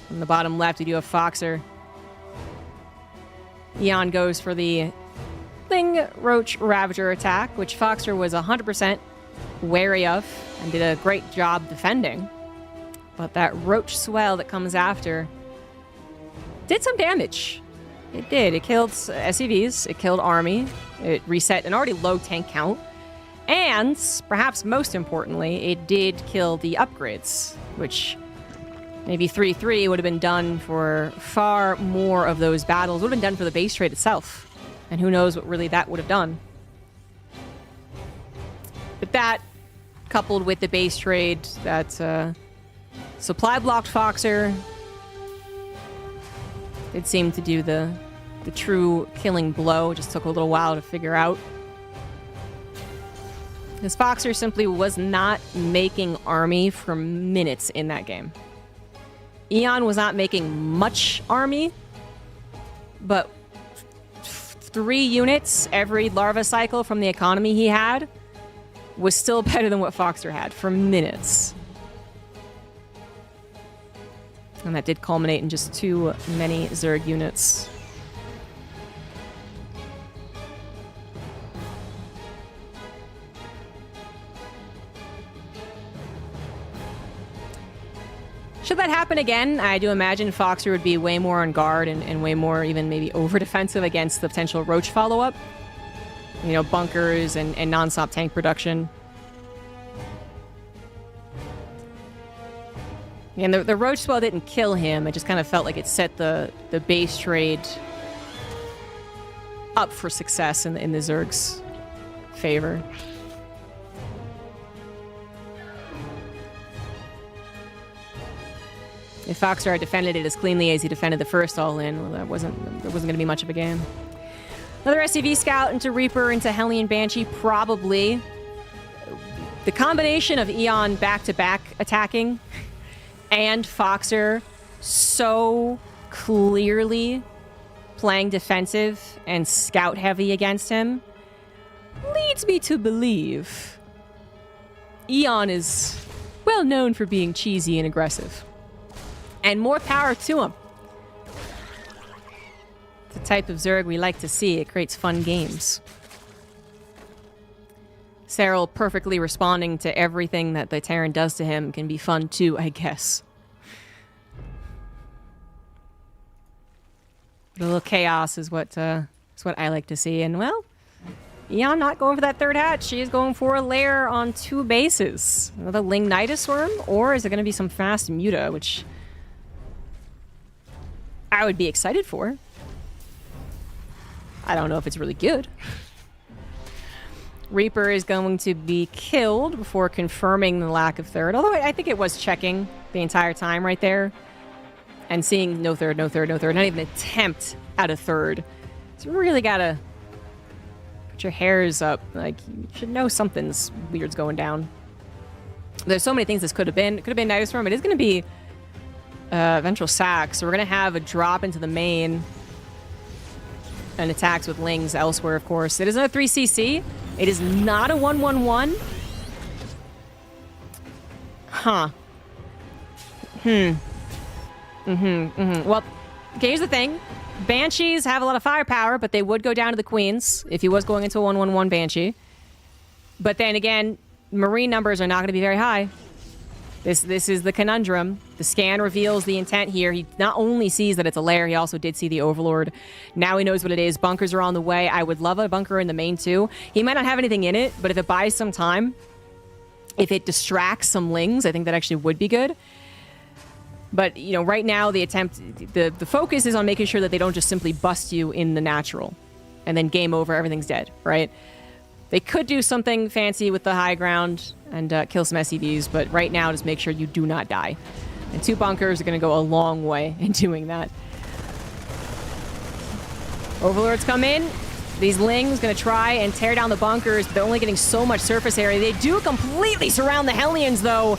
On the bottom left, we do have Foxer. Eon goes for the Thing Roach Ravager attack, which Foxer was 100% wary of and did a great job defending. But that Roach Swell that comes after did some damage. It did. It killed SCVs. It killed army. It reset an already low tank count. And, perhaps most importantly, it did kill the upgrades, which maybe 3-3 would have been done for far more of those battles. Would have been done for the base trade itself. And who knows what really that would have done. But that, coupled with the base trade, that supply blocked Foxer, it seemed to do the true killing blow. It just took a little while to figure out. Because Foxer simply was not making army for minutes in that game. Eon was not making much army, but 3 units every larva cycle from the economy he had was still better than what Foxer had for minutes. And that did culminate in just too many Zerg units. Should that happen again, I do imagine Foxer would be way more on guard and way more even maybe over-defensive against the potential Roach follow-up. You know, bunkers and non-stop tank production. And the Roach Swell didn't kill him. It just kind of felt like it set the base trade up for success in the Zerg's favor. If Foxer had defended it as cleanly as he defended the first all-in, well, there wasn't going to be much of a game. Another SCV Scout into Reaper into Hellion Banshee, probably. The combination of Eon back-to-back attacking and Foxer so clearly playing defensive and scout-heavy against him leads me to believe Eon is well known for being cheesy and aggressive. And more power to him. The type of Zerg we like to see. It creates fun games. Cyril perfectly responding to everything that the Terran does to him can be fun too, I guess. But a little chaos is what I like to see. And well, Eon not going for that third hatch. She is going for a lair on 2 bases. Another Ling-Nidus Worm, or is it going to be some fast Muta, which I would be excited for. I don't know if it's really good. Reaper is going to be killed before confirming the lack of third. Although I think it was checking the entire time right there. And seeing no third, no third, no third. Not even an attempt at a third. So you really gotta put your hairs up. Like, you should know something's weird's going down. There's so many things this could have been. It could have been Nidus Worm. It is going to be Ventral Sack, so we're going to have a drop into the main and attacks with Lings elsewhere, of course. It is another 3CC. It is not a 1-1-1. Huh. Well, okay, here's the thing. Banshees have a lot of firepower, but they would go down to the Queens if he was going into a 1-1-1 Banshee. But then again, Marine numbers are not going to be very high. This is the conundrum. The scan reveals the intent here. He not only sees that it's a lair, he also did see the Overlord. Now he knows what it is. Bunkers are on the way. I would love a bunker in the main too. He might not have anything in it, but if it buys some time, if it distracts some Lings, I think that actually would be good. But, you know, right now the focus is on making sure that they don't just simply bust you in the natural and then game over, everything's dead, right? They could do something fancy with the high ground and kill some SCVs, but right now, just make sure you do not die. And 2 bunkers are going to go a long way in doing that. Overlords come in. These Lings going to try and tear down the bunkers, but they're only getting so much surface area. They do completely surround the Hellions, though.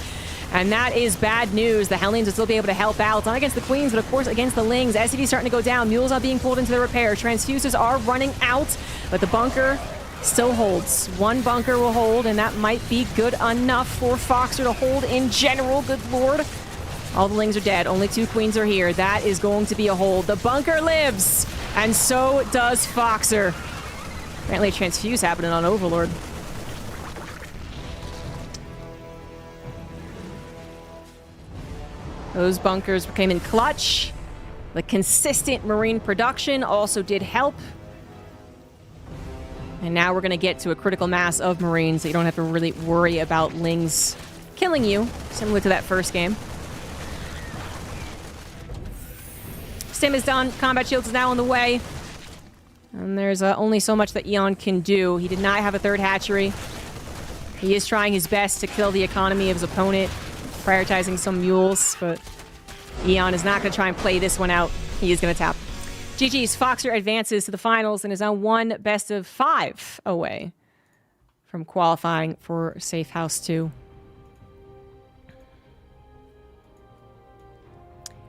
And that is bad news. The Hellions will still be able to help out. Not against the Queens, but of course against the Lings. SCV's starting to go down. Mules are being pulled into the repair. Transfusers are running out, but the bunker still holds. 1 bunker will hold, and that might be good enough for Foxer to hold in general. Good lord. All the Lings are dead. Only 2 Queens are here. That is going to be a hold. The bunker lives, and so does Foxer. Apparently a transfuse happening on Overlord. Those bunkers came in clutch. The consistent Marine production also did help. And now we're going to get to a critical mass of Marines, so you don't have to really worry about Lings killing you, similar to that first game. Sim is done. Combat Shields is now on the way. And there's only so much that Eon can do. He did not have a 3rd hatchery. He is trying his best to kill the economy of his opponent, prioritizing some mules, but Eon is not going to try and play this one out. He is going to tap. GG's. Foxer advances to the finals and is on 1 best-of-5 away from qualifying for Safe House 2.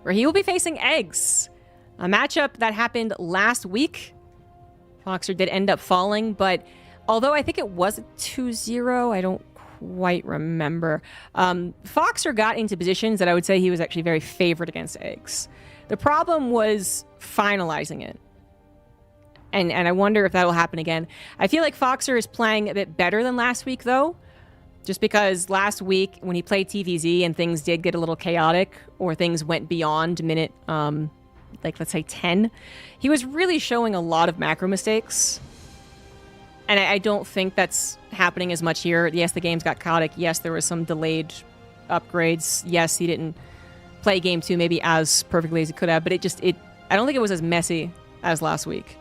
Where he will be facing Eggs. A matchup that happened last week. Foxer did end up falling, but although I think it was a 2-0, I don't quite remember. Foxer got into positions that I would say he was actually very favored against Eggs. The problem was finalizing it. And I wonder if that'll happen again. I feel like Foxer is playing a bit better than last week, though. Just because last week, when he played TVZ and things did get a little chaotic, or things went beyond minute, like, let's say 10, he was really showing a lot of macro mistakes. And I don't think that's happening as much here. Yes, the games got chaotic. Yes, there was some delayed upgrades. Yes, he didn't play game 2 maybe as perfectly as he could have, but I don't think it was as messy as last week.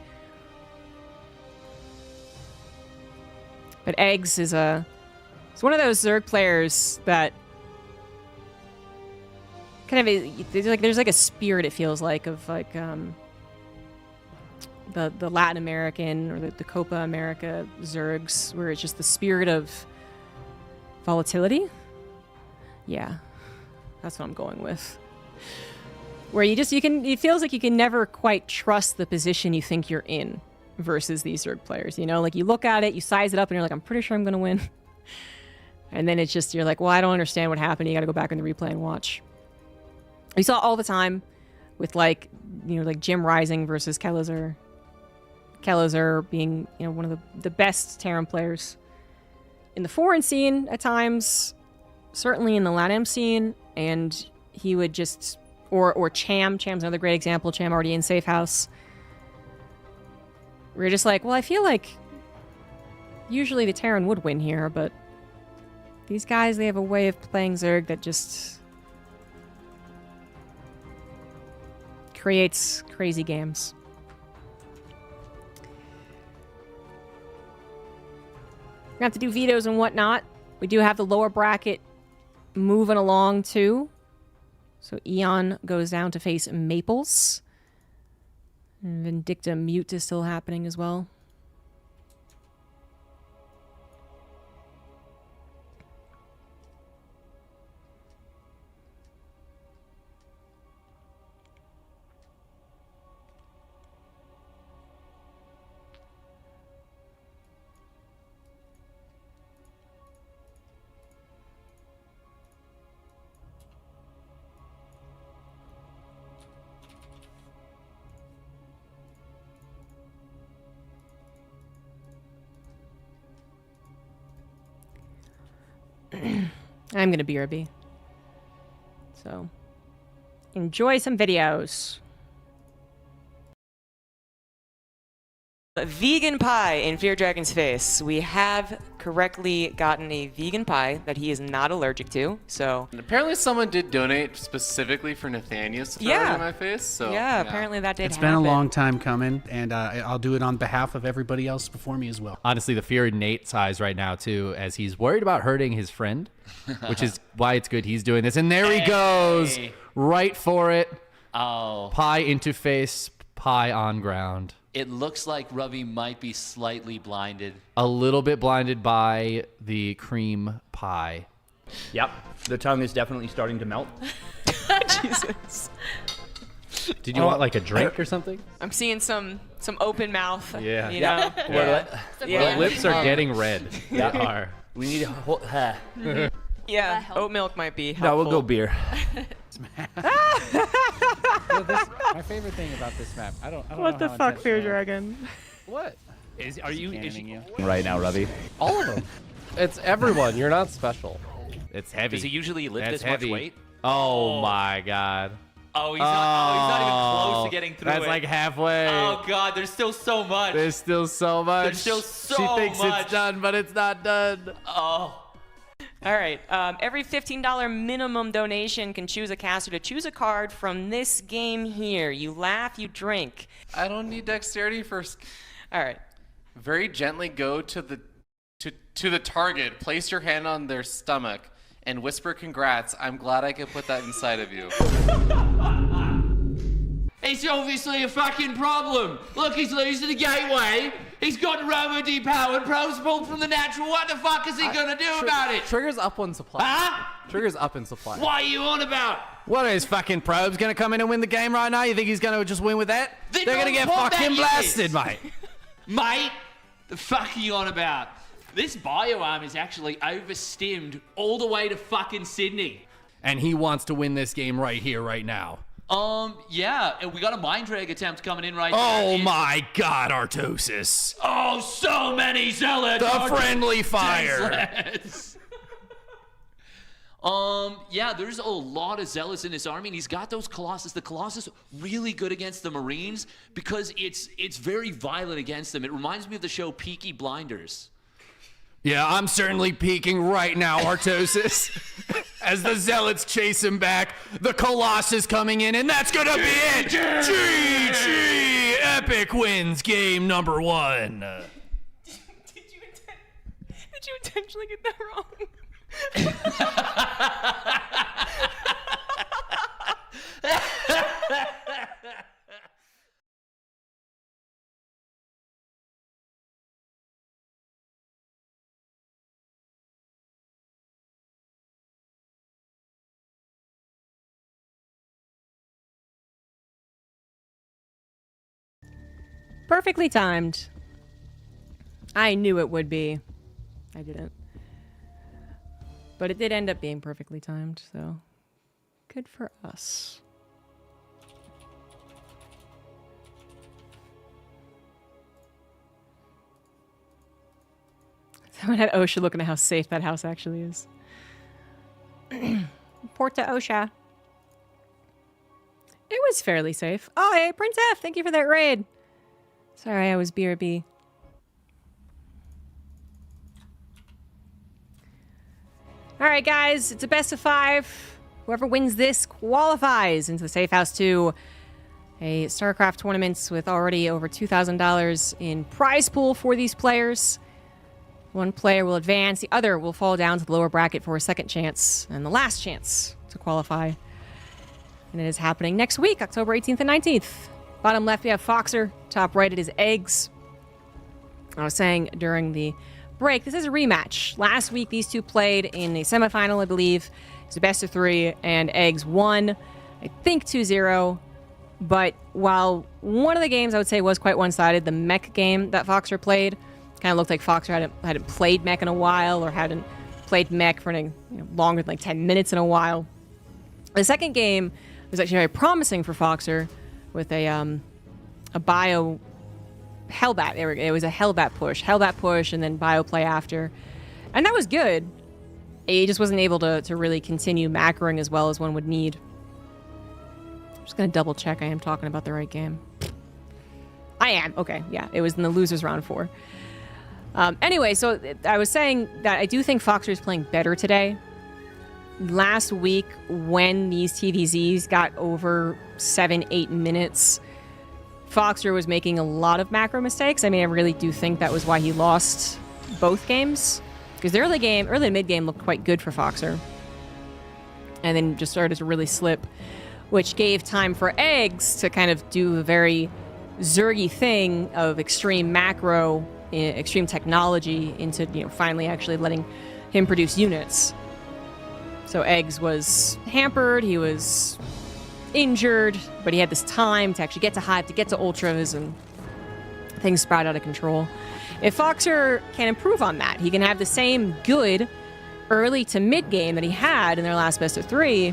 But Eggs is it's one of those Zerg players that kind of there's like a spirit, it feels like, of like the Latin American or the Copa America Zergs, where it's just the spirit of volatility. Yeah, that's what I'm going with. Where it feels like you can never quite trust the position you think you're in versus these Zerg players. You know, like you look at it, you size it up, and you're like, I'm pretty sure I'm going to win. And then it's just, you're like, well, I don't understand what happened. You got to go back in the replay and watch. We saw all the time with, like, you know, like Jim Rising versus Kellizer. Kellizer being, you know, one of the best Terran players in the foreign scene at times, certainly in the LATAM scene, and he would just, or Cham. Cham's another great example. Cham already in Safe House. We're just like, well, I feel like usually the Terran would win here, but these guys, they have a way of playing Zerg that just creates crazy games. We're going to have to do vetoes and whatnot. We do have the lower bracket moving along, too. So Eon goes down to face Maples. And Vindicta Mute is still happening as well. I'm gonna BRB. So, enjoy some videos. Vegan pie in Fear Dragon's face. We have correctly gotten a vegan pie that he is not allergic to. So And apparently someone did donate specifically for Nathaniel's to throw it in my face. So yeah, apparently that did It's happen. been a long time coming, and I'll do it on behalf of everybody else before me as well. Honestly, the fear in Nate's eyes right now, too, as he's worried about hurting his friend, which is why it's good he's doing this. And there he goes. Right for it. Oh. Pie into face, pie on ground. It looks like Ravi might be slightly blinded. A little bit blinded by the cream pie. Yep, the tongue is definitely starting to melt. Jesus. Did you want like a drink or something? I'm seeing some open mouth. Yeah. You know? The lips are getting red. They are. We need a whole... Yeah, oat milk might be helpful. No, we'll go beer. My favorite thing about this map, I don't What know the how fuck, intense Fear they are. Dragon? What? Are you? Scanning you. Right now, Ravi. All of them. It's everyone. You're not special. It's heavy. Does he usually lift That's this heavy. much weight? Oh my god. Oh, he's not even close to getting through That's it. like halfway. Oh god, there's still so much. There's still so much. There's still so She thinks much. it's done, but it's not done. Oh. All right. Every $15 minimum donation can choose a caster to choose a card from this game here. You laugh, you drink. I don't need dexterity first. All right. Very gently go to the target. Place your hand on their stomach and whisper congrats. I'm glad I could put that inside of you. It's obviously a fucking problem. Look, he's losing the gateway. He's got Robo depowered. Pro's pulled from the natural. What the fuck is he gonna do about it? Triggers up on supply. Huh? Triggers up in supply. What are you on about? What is fucking Probe's gonna come in and win the game right now? You think he's gonna just win with that? Then They're gonna don't get put that fucking in blasted, this. mate. Mate, the fuck are you on about? This bioarm is actually overstimmed all the way to fucking Sydney. And he wants to win this game right here, right now. Yeah, and we got a mind drag attempt coming in right Oh now. my god, Artosis. Oh, so many zealots. The friendly fire. Senseless. Yeah, there's a lot of zealots in this army, and he's got those Colossus. The Colossus really good against the Marines because it's very violent against them. It reminds me of the show Peaky Blinders. Yeah, I'm certainly peeking right now, Artosis. As the Zealots chase him back, the Colossus coming in, and that's gonna be it! GG! Epic wins game number 1. Did you intentionally get that wrong? Perfectly timed. I knew it would be. I didn't. But it did end up being perfectly timed, so good for us. Someone had OSHA looking at how safe that house actually is. Port to OSHA. It was fairly safe. Oh, hey, Prince F, thank you for that raid. Sorry, I was BRB. All right, guys, it's a best of 5. Whoever wins this qualifies into the Safe House 2. A StarCraft tournaments with already over $2,000 in prize pool for these players. One player will advance, the other will fall down to the lower bracket for a second chance and the last chance to qualify. And it is happening next week, October 18th and 19th. Bottom left, we have Foxer. Top right, it is Eggs. I was saying during the break, this is a rematch. Last week, these two played in the semifinal, I believe. It's a best of 3, and Eggs won, I think 2-0. But while one of the games I would say was quite one-sided, the mech game that Foxer played kind of looked like Foxer hadn't played mech in a while, or hadn't played mech for longer than like 10 minutes in a while. The second game was actually very promising for Foxer with a bio Hellbat. It was a Hellbat push, and then bio play after. And that was good. He just wasn't able to really continue macroing as well as one would need. I'm just going to double check I am talking about the right game. I am. Okay, yeah. It was in the losers round 4. Anyway, so I was saying that I do think Foxer is playing better today. Last week, when these TVZs got over 7-8 minutes, Foxer was making a lot of macro mistakes. I mean, I really do think that was why he lost both games. Because the early to mid game looked quite good for Foxer. And then just started to really slip, which gave time for Eggs to kind of do a very Zergy thing of extreme macro, extreme technology into, finally actually letting him produce units. So Eggs was hampered, he was injured, but he had this time to actually get to Hive, to get to Ultras, and things sprout out of control. If Foxer can improve on that, he can have the same good early to mid game that he had in their last best of 3,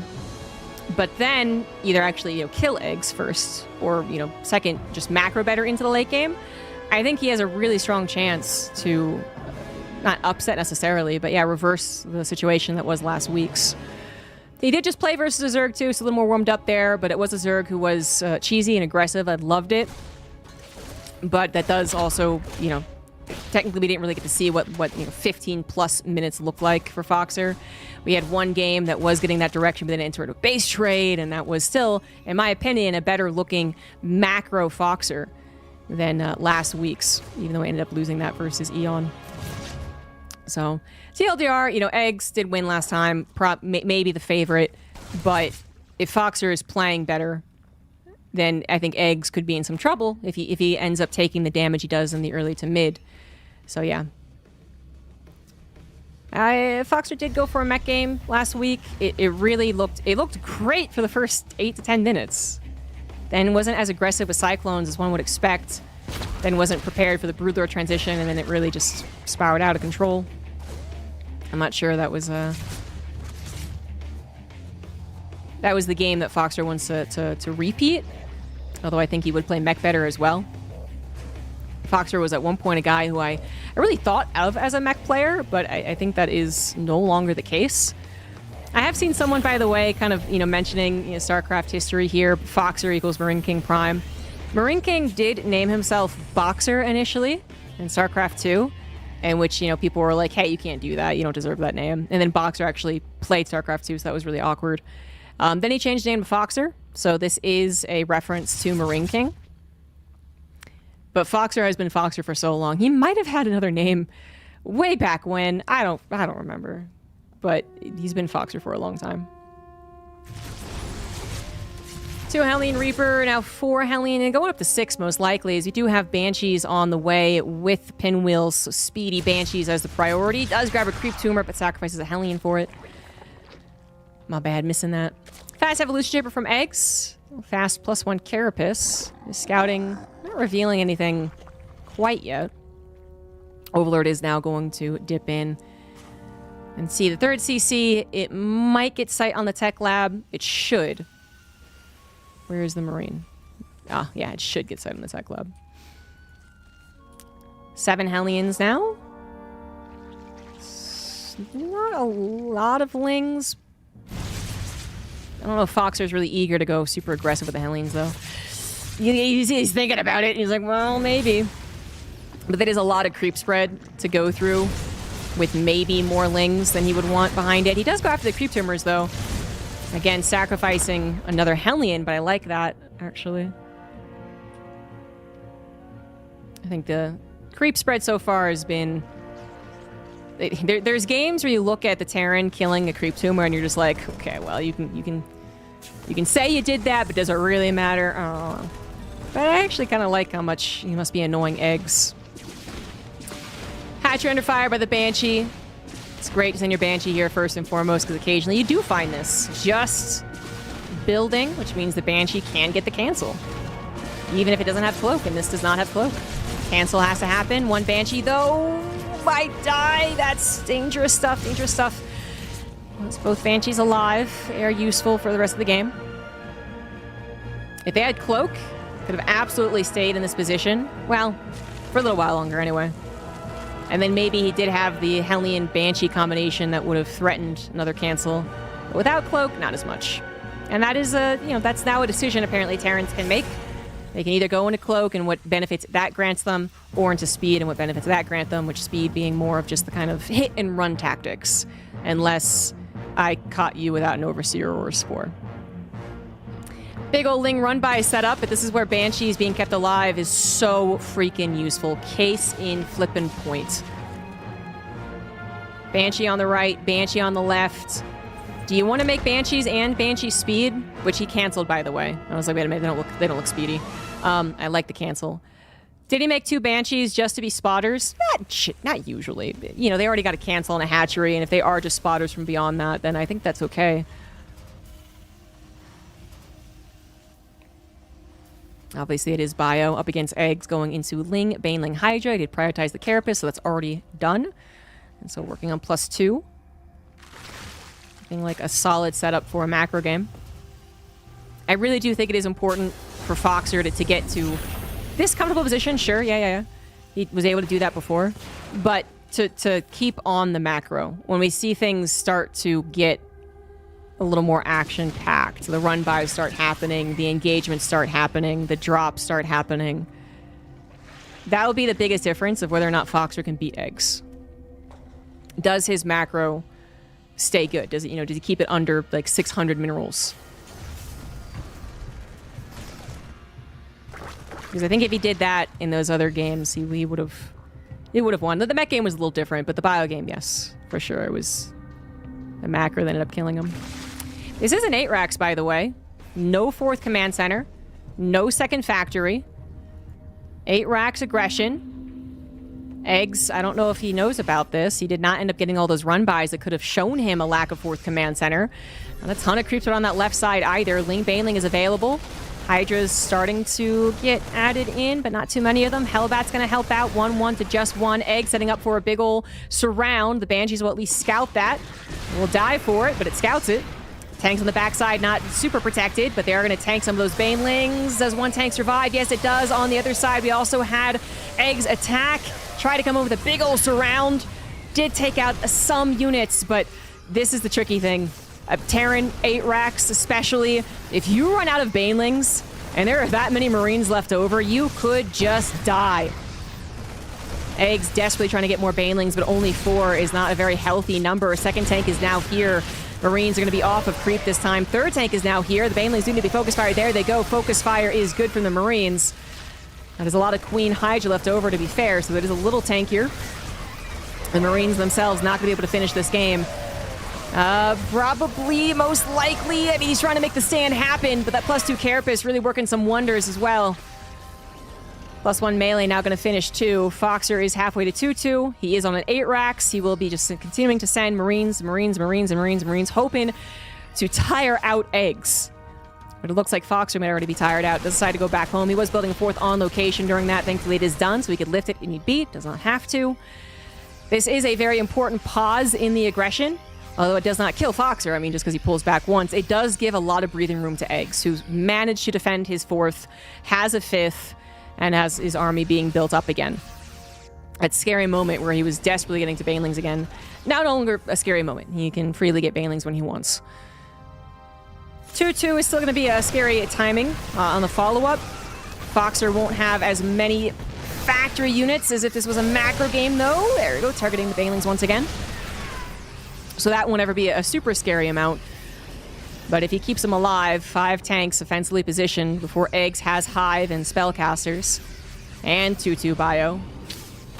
but then either actually kill Eggs first, or second, just macro better into the late game. I think he has a really strong chance to not upset necessarily, but yeah, reverse the situation that was last week's. He did just play versus a Zerg too, so a little more warmed up there, but it was a Zerg who was cheesy and aggressive. I loved it. But that does also, technically we didn't really get to see what 15 plus minutes looked like for Foxer. We had one game that was getting that direction, but then it entered a base trade, and that was still, in my opinion, a better looking macro Foxer than last week's, even though we ended up losing that versus Eon. So, TLDR, Eggs did win last time, maybe the favorite, but if Foxer is playing better, then I think Eggs could be in some trouble if he ends up taking the damage he does in the early to mid. So, yeah. Foxer did go for a mech game last week. It really looked great for the first 8 to 10 minutes. Then wasn't as aggressive with Cyclones as one would expect. Then wasn't prepared for the Broodlord transition, and then it really just spiraled out of control. I'm not sure that was the game that Foxer wants to repeat. Although I think he would play mech better as well. Foxer was at one point a guy who I really thought of as a mech player, but I think that is no longer the case. I have seen someone, by the way, kind of, mentioning StarCraft history here. Foxer equals Marine King Prime. Marine King did name himself Boxer initially in StarCraft 2, in which, people were like, hey, you can't do that. You don't deserve that name. And then Boxer actually played StarCraft 2, so that was really awkward. Then he changed his name to Foxer, so this is a reference to Marine King. But Foxer has been Foxer for so long. He might have had another name way back when. I don't remember. But he's been Foxer for a long time. 2 Hellion Reaper, now 4 Hellion, and going up to 6 most likely, as you do have Banshees on the way with Pinwheels, so speedy Banshees as the priority. Does grab a Creep Tumor, but sacrifices a Hellion for it. My bad, missing that. Fast Evolution Shaper from Eggs. Fast +1 Carapace. Scouting, not revealing anything quite yet. Overlord is now going to dip in and see the 3rd CC. It might get sight on the Tech Lab. It should. Where is the Marine? Ah, yeah, it should get sight on the Tech Lab. 7 Hellions now. Not a lot of Lings. I don't know if Foxer's really eager to go super aggressive with the Hellions, though. He's thinking about it. He's like, well, maybe. But that is a lot of creep spread to go through with maybe more Lings than he would want behind it. He does go after the Creep Tumors, though. Again, sacrificing another Hellion, but I like that, actually. I think the creep spread so far has been... There's games where you look at the Terran killing a Creep Tumor and you're just like, okay, well, you can say you did that, but does it really matter? I don't know. But I actually kind of like how much he must be annoying Eggs. Hatchery under fire by the Banshee. It's great to send your Banshee here first and foremost, because occasionally you do find this. Just building, which means the Banshee can get the cancel. Even if it doesn't have Cloak, and this does not have Cloak. Cancel has to happen. 1 Banshee, though, might die. That's dangerous stuff, dangerous stuff. Once both Banshees alive, they are useful for the rest of the game. If they had Cloak, could have absolutely stayed in this position. Well, for a little while longer anyway. And then maybe he did have the Hellion Banshee combination that would have threatened another cancel. But without Cloak, not as much. And that is that's now a decision apparently Terrans can make. They can either go into cloak and what benefits that grants them, or into speed and what benefits that grant them, which speed being more of just the kind of hit and run tactics, unless I caught you without an overseer or a spore. Big ol' Ling run by is set up, but this is where Banshees being kept alive is so freaking useful. Case in flippin' point. Banshee on the right, Banshee on the left. Do you want to make Banshees and Banshee speed? Which he canceled, by the way. I was like, wait a minute, they don't look speedy. I like the cancel. Did he make 2 Banshees just to be spotters? Not usually. You know, they already got a cancel and a hatchery, and if they are just spotters from beyond that, then I think that's okay. Obviously, it is Bio up against Eggs going into Ling, Baneling, Hydra. I did prioritize the Carapace, so that's already done. And so working on +2. Looking like a solid setup for a macro game. I really do think it is important for Foxer to get to this comfortable position. Sure, yeah. He was able to do that before. But to keep on the macro, when we see things start to get a little more action-packed, the run-bys start happening, the engagements start happening, the drops start happening, that will be the biggest difference of whether or not Foxer can beat Eggs. Does his macro stay good? Does it, does he keep it under like 600 minerals? Because I think if he did that in those other games, he would have won. The mech game was a little different, but the bio game, yes, for sure, it was a macro that ended up killing him. This is an 8 racks, by the way. No 4th command center, no 2nd factory. 8 racks aggression. Eggs, I don't know if he knows about this. He did not end up getting all those run-bys that could have shown him a lack of 4th command center. Not a ton of creeps on that left side either. Ling Baneling is available. Hydra's starting to get added in, but not too many of them. Hellbat's going to help out. 1-1 to just 1. Egg setting up for a big ol' surround. The Banshees will at least scout that. Will die for it, but it scouts it. Tanks on the backside not super protected, but they are going to tank some of those Banelings. Does one tank survive? Yes, it does. On the other side, we also had Egg's attack. Try to come over with a big ol' surround. Did take out some units, but this is the tricky thing. Terran, 8 racks especially. If you run out of Banelings, and there are that many Marines left over, you could just die. Eggs desperately trying to get more Banelings, but only 4 is not a very healthy number. 2nd tank is now here. Marines are going to be off of creep this time. 3rd tank is now here. The Banelings do need to be focus fire. There they go. Focus fire is good from the Marines. Now, there's a lot of Queen Hydra left over, to be fair, so it is a little tankier. The Marines themselves not going to be able to finish this game. Probably, most likely. I mean, he's trying to make the stand happen, but that +2 Carapace really working some wonders as well. +1 melee now going to finish 2. Foxer is halfway to 2-2. He is on an 8 racks. He will be just continuing to send Marines, hoping to tire out Eggs. But it looks like Foxer might already be tired out. Does decide to go back home. He was building a 4th on location during that. Thankfully, it is done, so he could lift it and he'd beat. Does not have to. This is a very important pause in the aggression. Although it does not kill Foxer, I mean, just because he pulls back once, it does give a lot of breathing room to Eggs, who's managed to defend his 4th, has a 5th, and has his army being built up again. That scary moment where he was desperately getting to Banelings again, no longer a scary moment. He can freely get Banelings when he wants. 2-2 is still going to be a scary timing on the follow-up. Foxer won't have as many factory units as if this was a macro game, though. There we go, targeting the Banelings once again. So that won't ever be a super scary amount. But if he keeps them alive, 5 tanks offensively positioned before Eggs has Hive and Spellcasters. And 2-2 bio.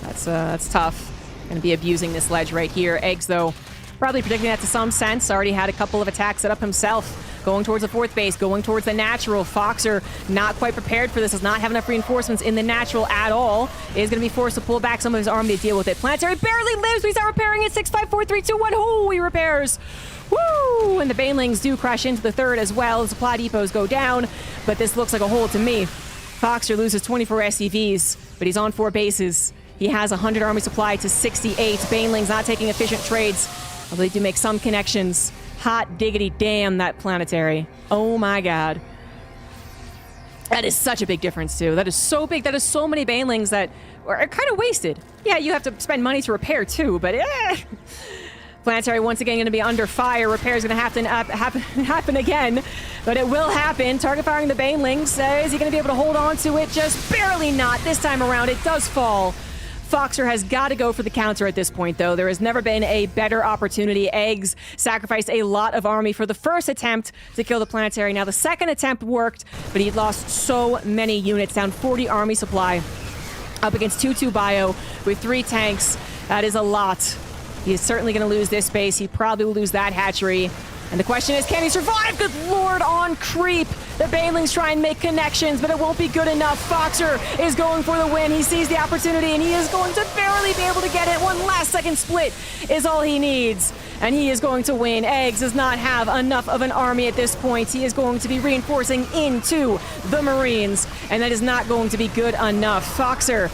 That's tough. Gonna be abusing this ledge right here. Eggs, though, probably predicting that to some sense. Already had a couple of attacks set up himself. Going towards the 4th base, going towards the natural. Foxer not quite prepared for this, does not have enough reinforcements in the natural at all. Is going to be forced to pull back some of his army to deal with it. Planetary barely lives, we start repairing it. 6, 5, 4, 3, 2, 1. Oh, he repairs. Woo! And the Banelings do crash into the 3rd as well. The supply depots go down, but this looks like a hole to me. Foxer loses 24 SCVs, but he's on 4 bases. He has 100 army supply to 68. Banelings not taking efficient trades, although they do make some connections. Hot diggity damn, that planetary. Oh my god. That is such a big difference, too. That is so big. That is so many Banelings that are kind of wasted. Yeah, you have to spend money to repair, too, but Planetary once again going to be under fire. Repair is going to have to happen again, but it will happen. Target firing the Banelings. Is he going to be able to hold on to it? Just barely not. This time around, it does fall. Foxer has got to go for the counter at this point, though. There has never been a better opportunity. Eggs sacrificed a lot of army for the first attempt to kill the Planetary. Now, the second attempt worked, but he lost so many units, down 40 army supply. Up against 2-2 bio with 3 tanks. That is a lot. He is certainly going to lose this base. He probably will lose that hatchery. And the question is, can he survive? Good lord, on creep. The Banelings try and make connections, but it won't be good enough. Foxer is going for the win. He sees the opportunity, and he is going to barely be able to get it. One last second split is all he needs, and he is going to win. Eggs does not have enough of an army at this point. He is going to be reinforcing into the Marines, and that is not going to be good enough. Foxer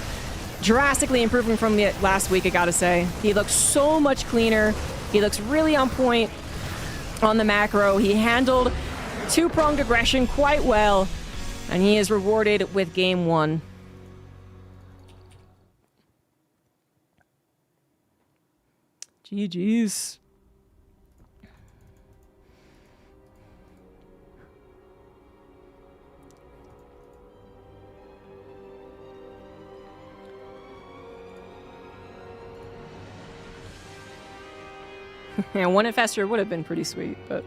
drastically improving from the last week, I gotta say. He looks so much cleaner. He looks really on point on the macro. He handled two-pronged aggression quite well, and he is rewarded with game 1. GG's. Yeah, one infestor would have been pretty sweet, but...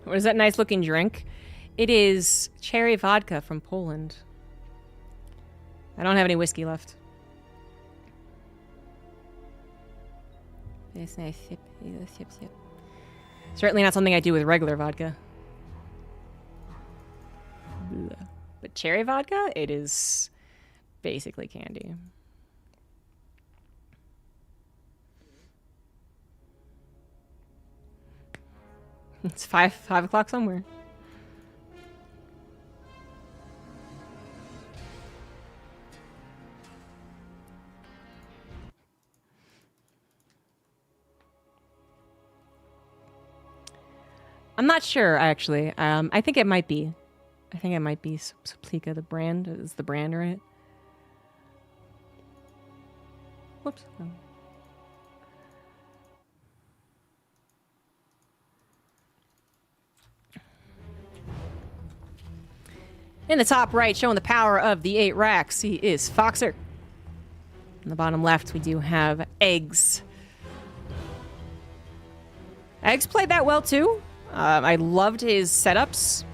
What is that nice looking drink? It is cherry vodka from Poland. I don't have any whiskey left. It's nice. Sip. Certainly not something I do with regular vodka. But cherry vodka, it is basically candy. It's 5 o'clock somewhere. I'm not sure, actually. I think it might be. I think it might be Suplika, the brand. Is the brand right? Whoops. In the top right, showing the power of the 8 racks, he is Foxer. In the bottom left, we do have Eggs. Eggs played that well, too. I loved his setups.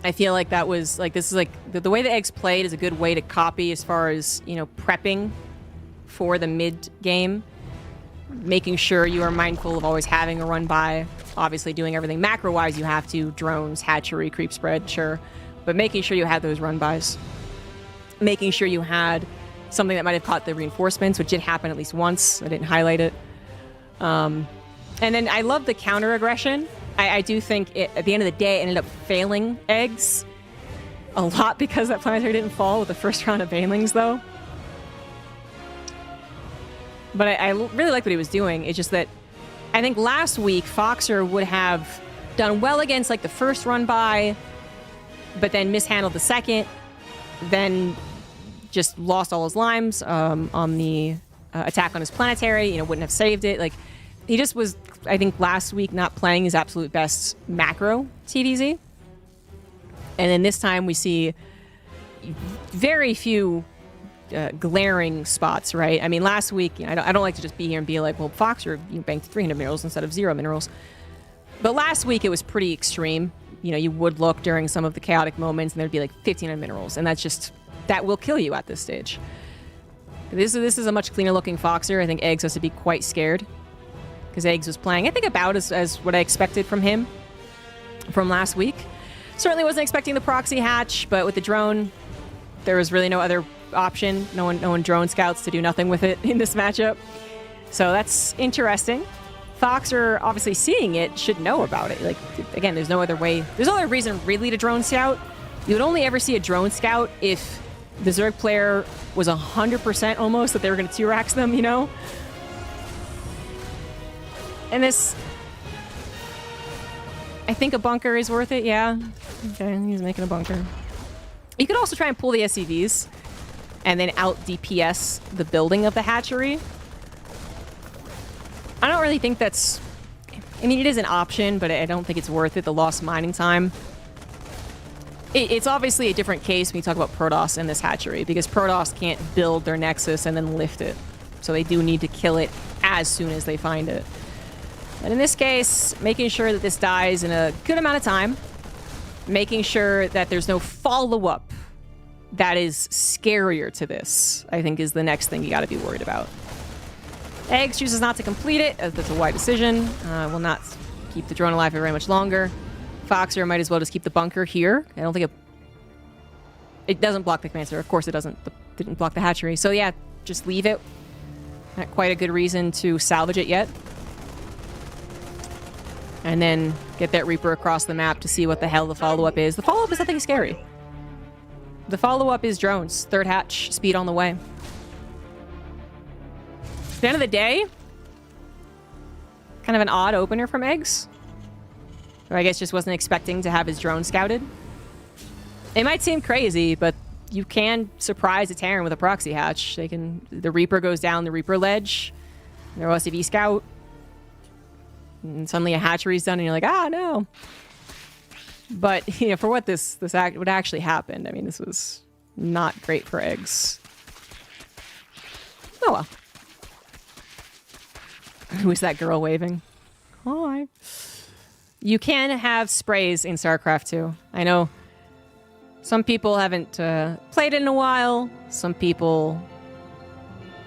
I feel like that was, like, this is, like, the way that Eggs played is a good way to copy as far as, you know, prepping for the mid-game. Making sure you are mindful of always having a run-by. Obviously, doing everything macro-wise, you have to. Drones, hatchery, creep spread, sure. But making sure you had those run-bys. Making sure you had something that might have caught the reinforcements, which did happen at least once. I didn't highlight it. And then I love the counter-aggression. I do think at the end of the day, it ended up failing Eggs a lot because that Planetary didn't fall with the first round of Banelings, though. But I really liked what he was doing. It's just that I think last week, Foxer would have done well against, like, the first run-by, but then mishandled the second, then just lost all his limes on the attack on his Planetary, you know, wouldn't have saved it. Like, he just was, I think, last week not playing his absolute best macro TDZ. And then this time we see very few glaring spots, right? I mean, last week, you know, I don't like to just be here and be like, well, Foxer, you banked 300 minerals instead of 0 minerals. But last week it was pretty extreme. You know, you would look during some of the chaotic moments and there'd be like 1,500 minerals. And that's just, that will kill you at this stage. This is a much cleaner looking Foxer. I think Eggs has to be quite scared. Because Eggs was playing, I think, about as what I expected from him from last week. Certainly wasn't expecting the proxy hatch, but with the drone, there was really no other option. No one drone scouts to do nothing with it in this matchup. So that's interesting. Foxer, obviously seeing it, should know about it. Like, again, there's no other way. There's no other reason really to drone scout. You would only ever see a drone scout if the Zerg player was 100% almost that they were going to 2-rax them, you know? And this... I think a bunker is worth it, yeah. Okay, he's making a bunker. You could also try and pull the SCVs and then out DPS the building of the hatchery. I don't really think that's... I mean, it is an option, but I don't think it's worth it, the lost mining time. It's obviously a different case when you talk about Protoss in this hatchery, because Protoss can't build their Nexus and then lift it. So they do need to kill it as soon as they find it. And in this case, making sure that this dies in a good amount of time, making sure that there's no follow-up that is scarier to this, I think is the next thing you got to be worried about. Eggs chooses not to complete it, as that's a wide decision. Will not keep the drone alive for very much longer. Foxer might as well just keep the bunker here. I don't think it doesn't block the command center. Of course it doesn't. It didn't block the hatchery. So yeah, just leave it. Not quite a good reason to salvage it yet. And then get that Reaper across the map to see what the hell the follow-up is. The follow-up is nothing scary. The follow-up is drones. Third hatch, speed on the way. At the end of the day, kind of an odd opener from Eggs. Or I guess just wasn't expecting to have his drone scouted. It might seem crazy, but you can surprise a Terran with a proxy hatch. The Reaper goes down the Reaper ledge. Their OSV scout. And suddenly a hatchery's done and you're like, ah, no. But, you know, for what what actually happened, I mean, this was not great for Eggs. Oh well. Who is that girl waving? Hi. You can have sprays in StarCraft 2. I know some people haven't played it in a while. Some people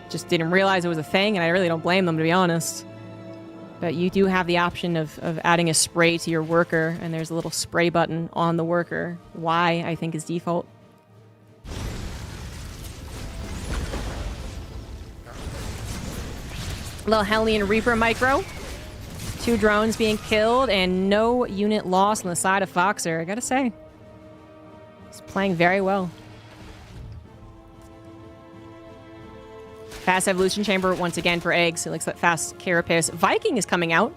just didn't realize it was a thing, and I really don't blame them, to be honest. But you do have the option of adding a spray to your worker, and there's a little spray button on the worker. Y, I think, is default. Little Hellion Reaper micro. 2 drones being killed and no unit lost on the side of Foxer. I gotta say, he's playing very well. Fast Evolution Chamber once again for Eggs. It looks like fast Carapace. Viking is coming out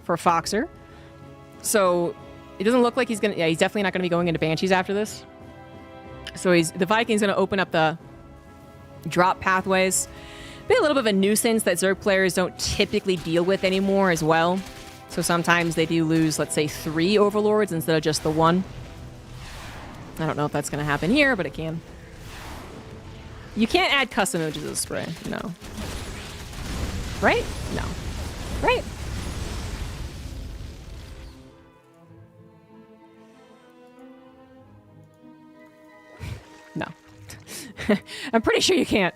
for Foxer. So it doesn't look like he's gonna... Yeah, he's definitely not gonna be going into Banshees after this. So the Viking's gonna open up the drop pathways. Be a little bit of a nuisance that Zerg players don't typically deal with anymore as well. So sometimes they do lose, let's say, 3 Overlords instead of just the 1. I don't know if that's going to happen here, but it can. You can't add custom images to the spray. No. Right? No. Right? No. I'm pretty sure you can't.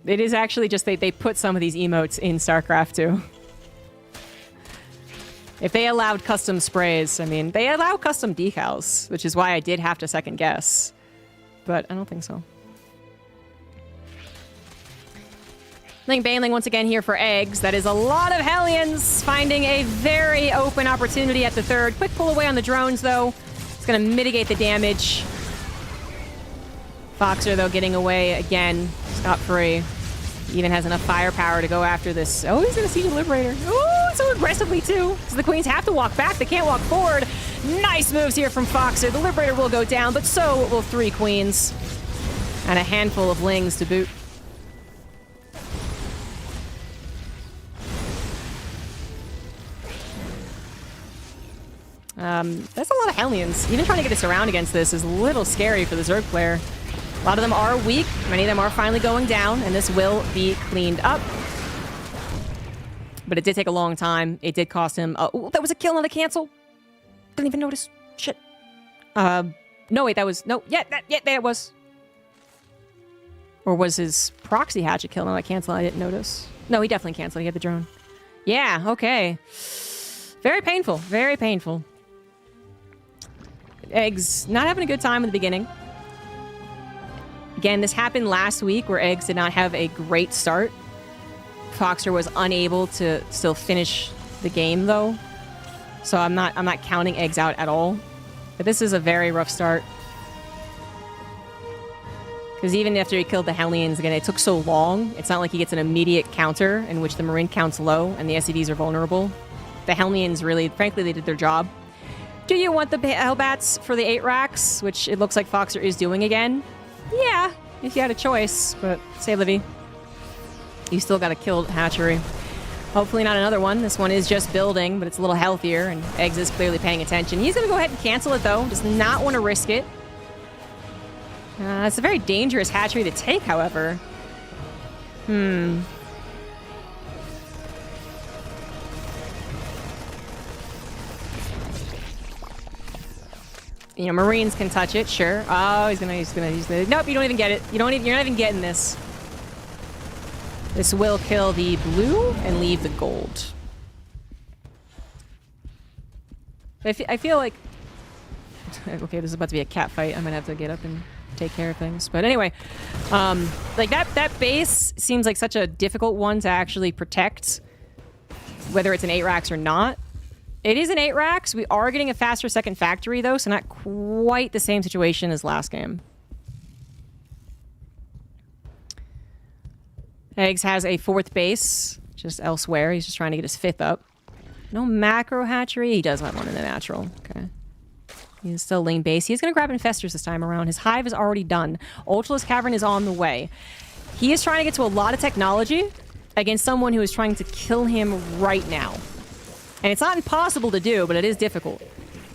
It is actually just they put some of these emotes in StarCraft 2. If they allowed custom sprays, I mean, they allow custom decals, which is why I did have to second guess. But I don't think so. Link Baneling once again here for Eggs. That is a lot of Hellions finding a very open opportunity at the third. Quick pull away on the drones, though. It's going to mitigate the damage. Foxer, though, getting away again. Scot-free. Even has enough firepower to go after this. Oh, he's going to see the Liberator. Oh, so aggressively, too. So the Queens have to walk back. They can't walk forward. Nice moves here from Foxer. The Liberator will go down, but so will 3 Queens. And a handful of Lings to boot. That's a lot of Hellions. Even trying to get a surround against this is a little scary for the Zerg player. A lot of them are weak. Many of them are finally going down, and this will be cleaned up. But it did take a long time. It did cost him... Oh, that was a kill, not a cancel. Didn't even notice. Shit. No, wait, that was... No, yeah, that was. Or was his proxy hatchet kill? No, I canceled. I didn't notice. No, he definitely canceled. He had the drone. Yeah, okay. Very painful. Very painful. Eggs not having a good time in the beginning. Again, this happened last week where Eggs did not have a great start. Foxer was unable to still finish the game though. So I'm not counting Eggs out at all. But this is a very rough start. Because even after he killed the Hellions, again, it took so long. It's not like he gets an immediate counter in which the Marine counts low and the SCVs are vulnerable. The Hellions really, frankly, they did their job. Do you want the Hellbats for the 8 racks? Which it looks like Foxer is doing again. Yeah, if you had a choice. But say, Livy, you still got a killed hatchery. Hopefully not another one. This one is just building, but it's a little healthier, and Eggs is clearly paying attention. He's going to go ahead and cancel it, though. Does not want to risk it. It's a very dangerous hatchery to take, however. You know, Marines can touch it, sure. Oh, he's gonna. Nope, you don't even get it. You're not even getting this. This will kill the blue and leave the gold. I feel like... Okay, this is about to be a cat fight. I'm gonna have to get up and take care of things. But anyway, like that base seems like such a difficult one to actually protect, whether it's an 8 racks or not. It is an 8 racks. We are getting a faster second factory though, so not quite the same situation as last game. Eggs has a 4th base, just elsewhere. He's just trying to get his 5th up. No macro hatchery. He does have one in the natural. Okay. He's still lane base. He's going to grab infestors this time around. His hive is already done. Ultralisk Cavern is on the way. He is trying to get to a lot of technology against someone who is trying to kill him right now. And it's not impossible to do, but it is difficult.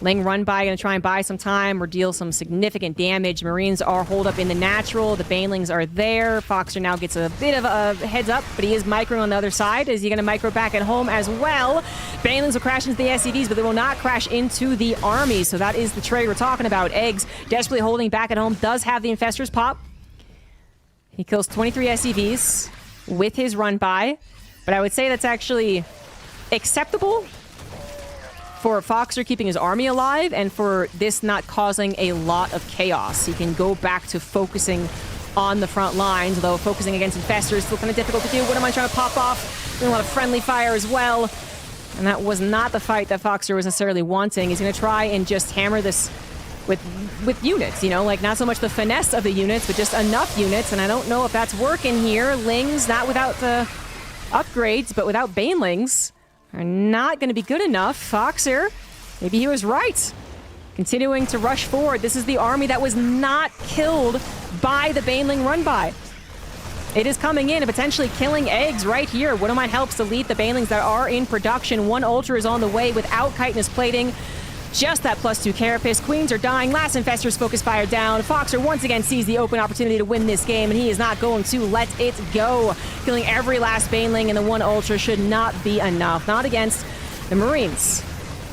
Ling run by, going to try and buy some time or deal some significant damage. Marines are holed up in the natural. The Banelings are there. Foxer now gets a bit of a heads up, but he is microing on the other side. Is he going to micro back at home as well? Banelings will crash into the SCVs, but they will not crash into the army. So that is the trade we're talking about. Eggs desperately holding back at home. Does have the infestors pop. He kills 23 SCVs with his run by, but I would say that's actually acceptable for Foxer keeping his army alive and for this not causing a lot of chaos. He can go back to focusing on the front lines, although focusing against infestors is still kind of difficult to do. What am I trying to pop off? Doing a lot of friendly fire as well. And that was not the fight that Foxer was necessarily wanting. He's going to try and just hammer this with units, you know, like not so much the finesse of the units, but just enough units. And I don't know if that's working here. Lings, not without the upgrades, but without Banelings, are not going to be good enough. Foxer, maybe he was right. Continuing to rush forward. This is the army that was not killed by the Baneling run-by. It is coming in and potentially killing Eggs right here. What might helps to lead the Banelings that are in production. 1 Ultra is on the way without chitinous plating. Just that +2 Carapace. Queens are dying. Last Infestor's focus fire down. Foxer once again sees the open opportunity to win this game, and he is not going to let it go. Killing every last Baneling, and the 1 Ultra should not be enough. Not against the Marines.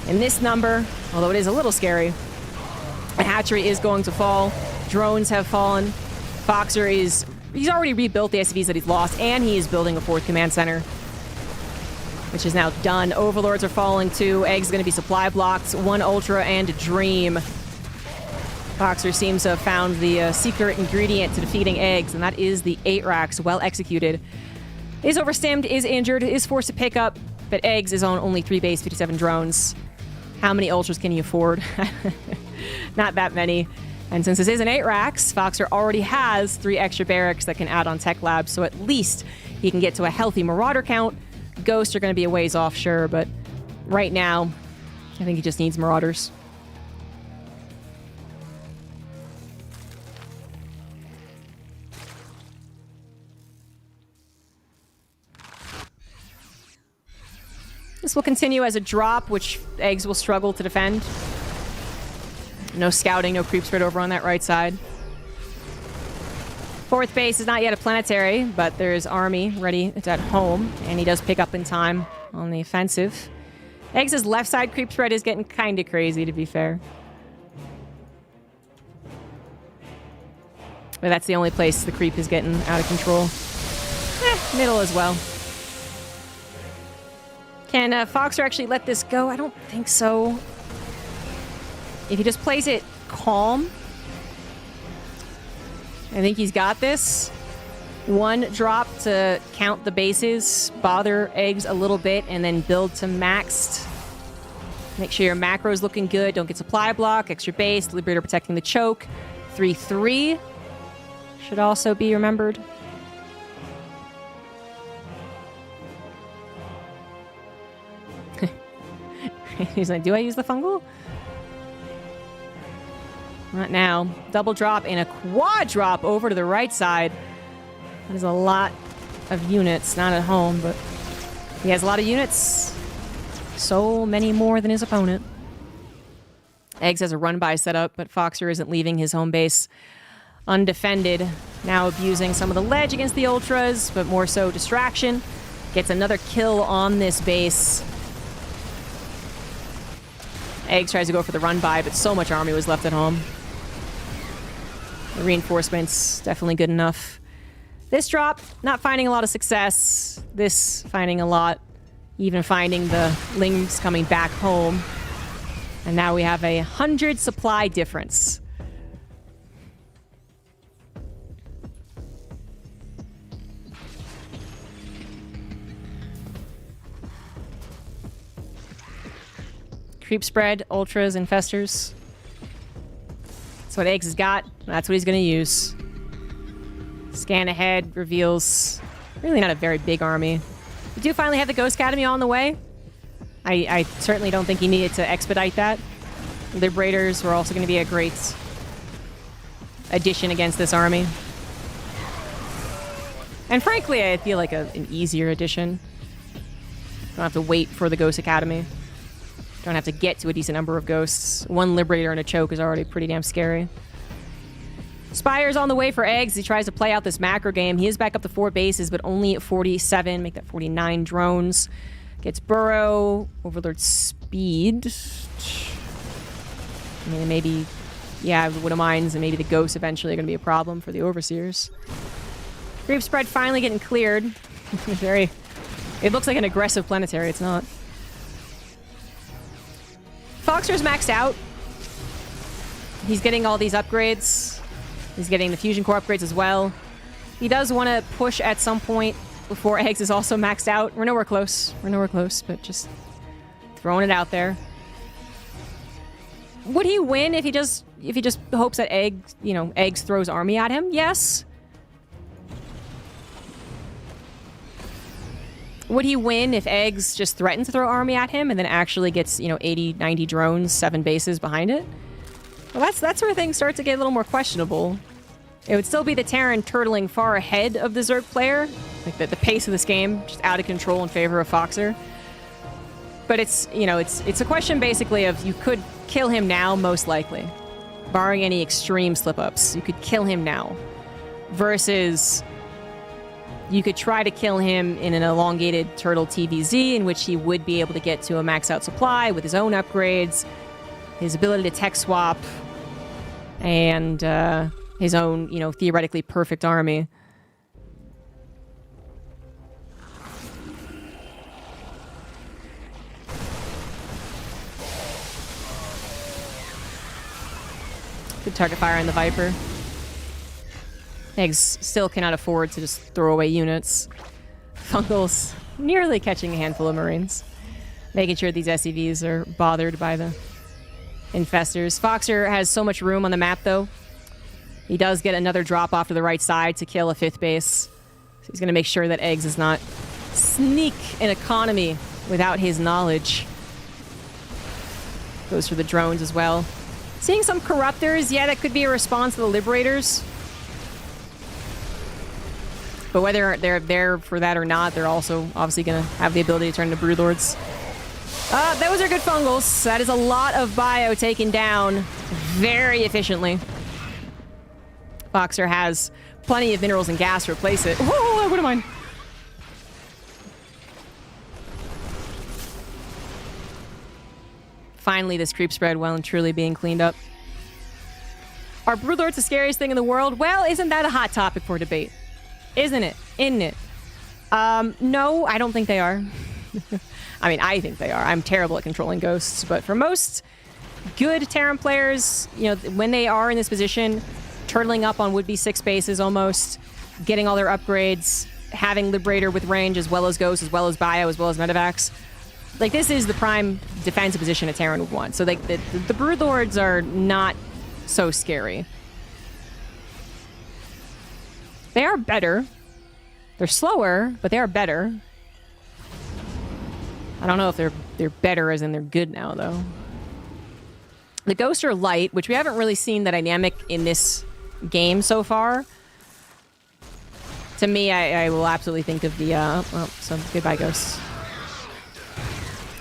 In this number, although it is a little scary, a hatchery is going to fall. Drones have fallen. Foxer is... He's already rebuilt the SCVs that he's lost, and he is building a 4th command center, which is now done. Overlords are falling too. Eggs going to be supply blocked. 1 Ultra and Dream. Foxer seems to have found the secret ingredient to defeating Eggs, and that is the 8 racks. Well executed. Is overstimmed, is injured, is forced to pick up, but Eggs is on only 3 base, 57 drones. How many Ultras can he afford? Not that many. And since this is an 8 racks, Foxer already has 3 extra barracks that can add on tech labs, so at least he can get to a healthy Marauder count. Ghosts are going to be a ways off, sure, but right now, I think he just needs Marauders. This will continue as a drop, which Eggs will struggle to defend. No scouting, no creep spread over on that right side. 4th base is not yet a planetary, but there's army ready. It's at home, and he does pick up in time on the offensive. Eggs' left side creep spread is getting kind of crazy, to be fair. But that's the only place the creep is getting out of control. Middle as well. Can Foxer actually let this go? I don't think so. If he just plays it calm, I think he's got this. One drop to count the bases, bother eggs a little bit, and then build to maxed. Make sure your macro's looking good. Don't get supply block, extra base, Liberator protecting the choke. 3-3 should also be remembered. He's like, do I use the fungal? Not now. Double drop and a quad drop over to the right side. That is a lot of units. Not at home, but he has a lot of units. So many more than his opponent. Eggs has a run-by setup, but Foxer isn't leaving his home base undefended. Now abusing some of the ledge against the Ultras, but more so distraction. Gets another kill on this base. Eggs tries to go for the run-by, but so much army was left at home. The reinforcements, definitely good enough. This drop, not finding a lot of success. This, finding a lot. Even finding the Lings coming back home. And now we have 100 supply difference. Creep spread, ultras, infestors. That's what Eggs has got. That's what he's going to use. Scan ahead reveals really not a very big army. We do finally have the Ghost Academy on the way. I certainly don't think he needed to expedite that. Liberators were also going to be a great addition against this army. And frankly, I feel like an easier addition. Don't have to wait for the Ghost Academy. Don't have to get to a decent number of ghosts. One Liberator and a choke is already pretty damn scary. Spire's on the way for Eggs. He tries to play out this macro game. He is back up to 4 bases, but only at 47. Make that 49 drones. Gets Burrow. Overlord Speed. I mean, maybe... Yeah, the Widow Mines and maybe the Ghosts eventually are going to be a problem for the Overseers. Grief Spread finally getting cleared. Very... It looks like an aggressive planetary. It's not. Foxer's maxed out. He's getting all these upgrades. He's getting the Fusion Core upgrades as well. He does want to push at some point before Eggs is also maxed out. We're nowhere close. We're nowhere close, but just throwing it out there. Would he win if he just hopes that Eggs throws army at him? Yes. Would he win if Eggs just threatens to throw army at him and then actually gets, 80, 90 drones, 7 bases behind it? Well, that's where things start to get a little more questionable. It would still be the Terran turtling far ahead of the Zerg player. Like the pace of this game, just out of control in favor of Foxer. But it's a question basically of you could kill him now, most likely. Barring any extreme slip-ups. You could kill him now. Versus... You could try to kill him in an elongated turtle TVZ in which he would be able to get to a max out supply with his own upgrades, his ability to tech swap, and his own, theoretically perfect army. Good target fire on the Viper. Eggs still cannot afford to just throw away units. Fungal's nearly catching a handful of Marines. Making sure these SCVs are bothered by the infestors. Foxer has so much room on the map, though. He does get another drop off to the right side to kill a 5th base. So he's going to make sure that Eggs does not sneak an economy without his knowledge. Goes for the drones as well. Seeing some Corruptors, yeah, that could be a response to the Liberators. But whether they're there for that or not, they're also obviously going to have the ability to turn into Broodlords. Those are good Fungals. That is a lot of bio taken down very efficiently. Foxer has plenty of minerals and gas to replace it. Oh, what am I? Finally, this creep spread well and truly being cleaned up. Are Broodlords the scariest thing in the world? Well, isn't that a hot topic for debate? Isn't it? Isn't it? No, I don't think they are. I mean, I think they are. I'm terrible at controlling ghosts, but for most good Terran players, you know, when they are in this position, turtling up on would-be 6 bases almost, getting all their upgrades, having Liberator with range as well as Ghost, as well as Bio, as well as Medivacs, like, this is the prime defensive position a Terran would want. So, like, the Broodlords are not so scary. They are better. They're slower, but they are better. I don't know if they're better as in they're good now, though. The Ghosts are light, which we haven't really seen the dynamic in this game so far. To me, I will absolutely think of the... well, so goodbye, Ghosts.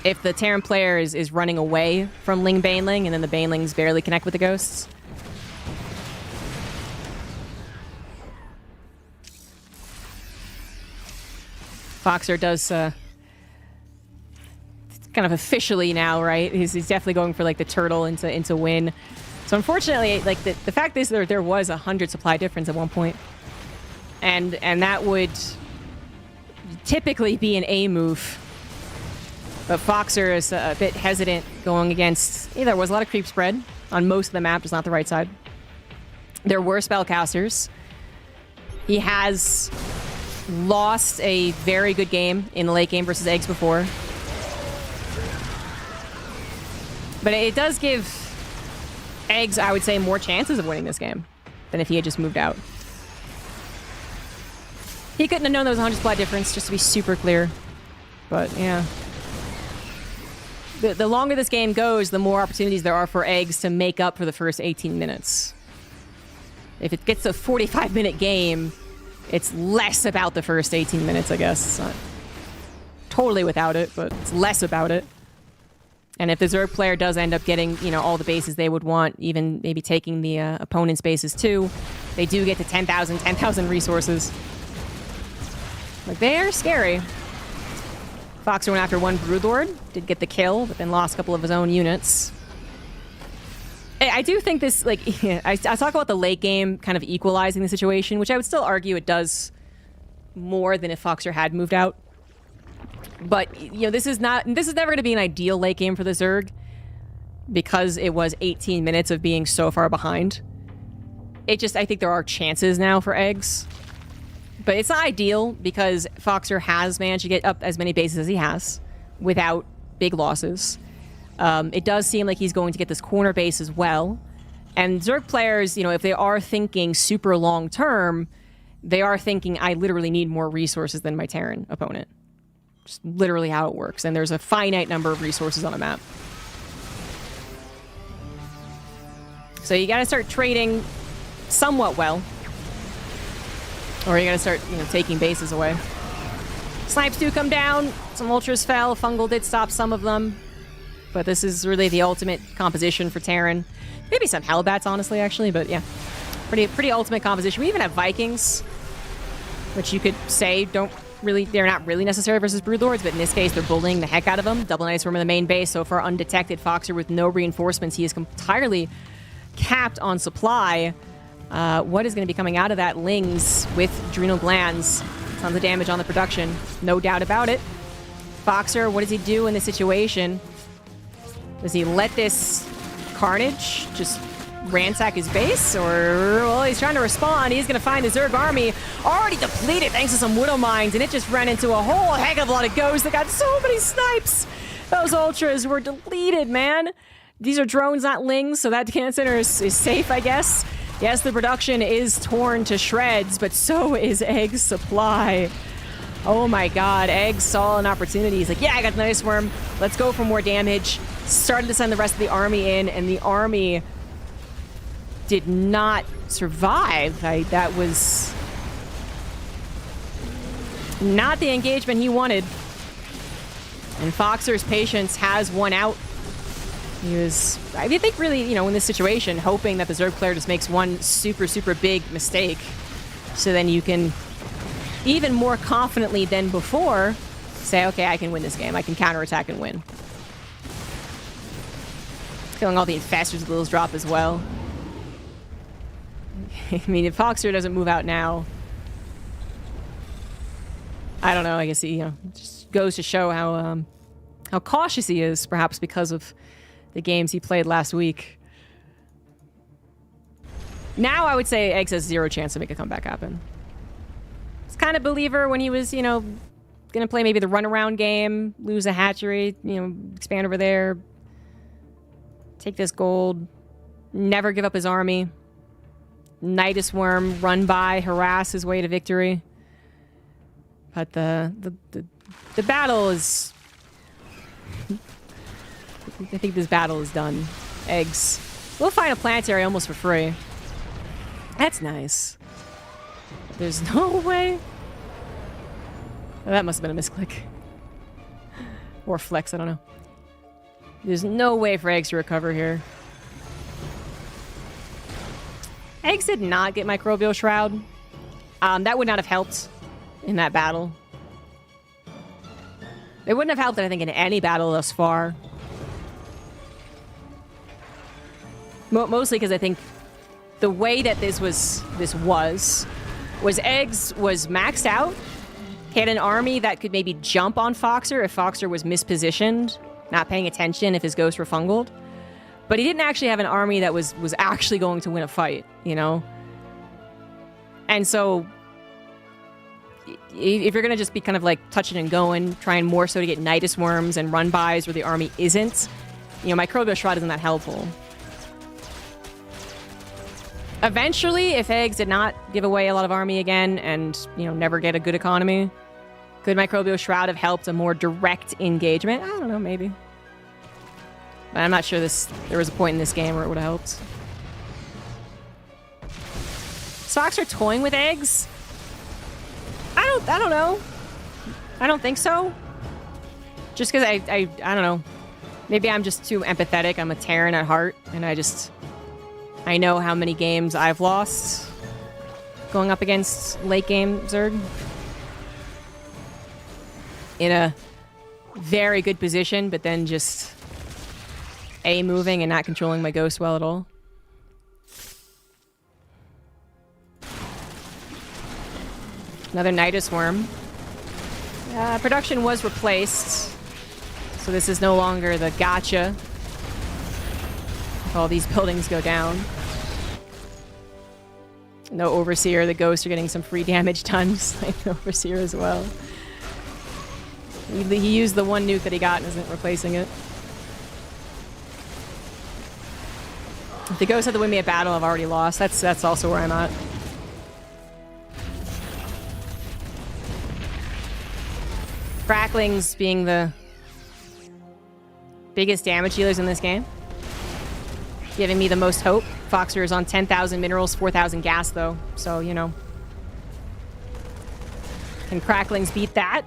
If the Terran player is running away from Ling Baneling, and then the Banelings barely connect with the Ghosts... Foxer does kind of officially now, right? He's definitely going for like the turtle into win. So unfortunately, like the fact is there was 100 supply difference at one point, and that would typically be an A move. But Foxer is a bit hesitant going against. There was a lot of creep spread on most of the map, just not the right side. There were spellcasters. He has lost a very good game in the late game versus Eggs before. But it does give Eggs, I would say, more chances of winning this game than if he had just moved out. He couldn't have known there was a 100 supply difference, just to be super clear. But, yeah. The longer this game goes, the more opportunities there are for Eggs to make up for the first 18 minutes. If it gets a 45-minute game, it's less about the first 18 minutes, I guess. It's not totally without it, but it's less about it. And if the Zerg player does end up getting, you know, all the bases they would want, even maybe taking the opponent's bases too, they do get to 10,000 resources. Like, they are scary. Foxer went after one Broodlord, did get the kill, but then lost a couple of his own units. I do think this, like, I talk about the late game kind of equalizing the situation, which I would still argue it does more than if Foxer had moved out. But, you know, this is never going to be an ideal late game for the Zerg because it was 18 minutes of being so far behind. I think there are chances now for Eggs. But it's not ideal because Foxer has managed to get up as many bases as he has without big losses. It does seem like he's going to get this corner base as well. And Zerg players, you know, if they are thinking super long term, they are thinking, I literally need more resources than my Terran opponent. Just literally how it works. And there's a finite number of resources on a map. So you gotta start trading somewhat well. Or you gotta start, you know, taking bases away. Snipes do come down. Some Ultras fell. Fungal did stop some of them. But this is really the ultimate composition for Terran. Maybe some Hellbats, honestly, actually. But yeah, pretty ultimate composition. We even have Vikings, which you could say they're not really necessary versus Broodlords, but in this case, they're bullying the heck out of them. Double Knights Swarm in the main base. So far, undetected. Foxer with no reinforcements. He is entirely capped on supply. What is going to be coming out of that? Lings with Adrenal Glands. Tons of damage on the production. No doubt about it. Foxer, what does he do in this situation? Does he let this carnage just ransack his base? Or, well, he's trying to respond. He's going to find the Zerg army already depleted thanks to some Widow Mines, and it just ran into a whole heck of a lot of ghosts that got so many snipes. Those Ultras were deleted, man. These are drones, not Lings, so that command center is safe, I guess. Yes, the production is torn to shreds, but so is Egg's supply. Oh my god, Egg saw an opportunity. He's like, yeah, I got the Nice Worm. Let's go for more damage. Started to send the rest of the army in, and the army did not survive. That was not the engagement he wanted. And Foxer's patience has won out. He was, I think, really, you know, in this situation, hoping that the Zerg player just makes one super, super big mistake. So then you can, even more confidently than before, say, okay, I can win this game. I can counterattack and win. Killing all the infestors with Lil's drop as well. I mean, if Foxer doesn't move out now, I don't know. I guess he, just goes to show how cautious he is, perhaps because of the games he played last week. Now I would say Eggs has 0 chance to make a comeback happen. He's kind of believer when he was, gonna play maybe the runaround game, lose a hatchery, expand over there, take this gold, never give up his army, Nidus Worm, run by, harass his way to victory. But the battle is... I think this battle is done. Eggs. We'll find a planetary almost for free. That's nice. There's no way. Oh, that must have been a misclick. Or flex, I don't know. There's no way for Eggs to recover here. Eggs did not get Microbial Shroud. That would not have helped in that battle. It wouldn't have helped, I think, in any battle thus far. Mostly because I think the way that this was Eggs was maxed out. He had an army that could maybe jump on Foxer if Foxer was mispositioned, not paying attention if his ghosts were fungled. But he didn't actually have an army that was actually going to win a fight, And so, if you're going to just be kind of like touching and going, trying more so to get Nidus Worms and run-bys where the army isn't, Microbial Shroud isn't that helpful. Eventually, if Eggs did not give away a lot of army again and, never get a good economy, could Microbial Shroud have helped a more direct engagement? I don't know, maybe. But I'm not sure there was a point in this game where it would have helped. Socks are toying with Eggs? I don't know. I don't think so. Just because I don't know. Maybe I'm just too empathetic. I'm a Terran at heart, and I know how many games I've lost going up against late game Zerg. In a very good position, but then just moving and not controlling my ghost well at all. Another Nidus Worm. Production was replaced, so this is no longer the gotcha. All these buildings go down. No Overseer. The ghosts are getting some free damage done, just like the Overseer as well. He used the one nuke that he got and isn't replacing it. If the ghosts had to win me a battle, I've already lost. That's also where I'm at. Cracklings being the biggest damage dealers in this game. Giving me the most hope. Foxer is on 10,000 minerals, 4,000 gas though. So, Can Cracklings beat that?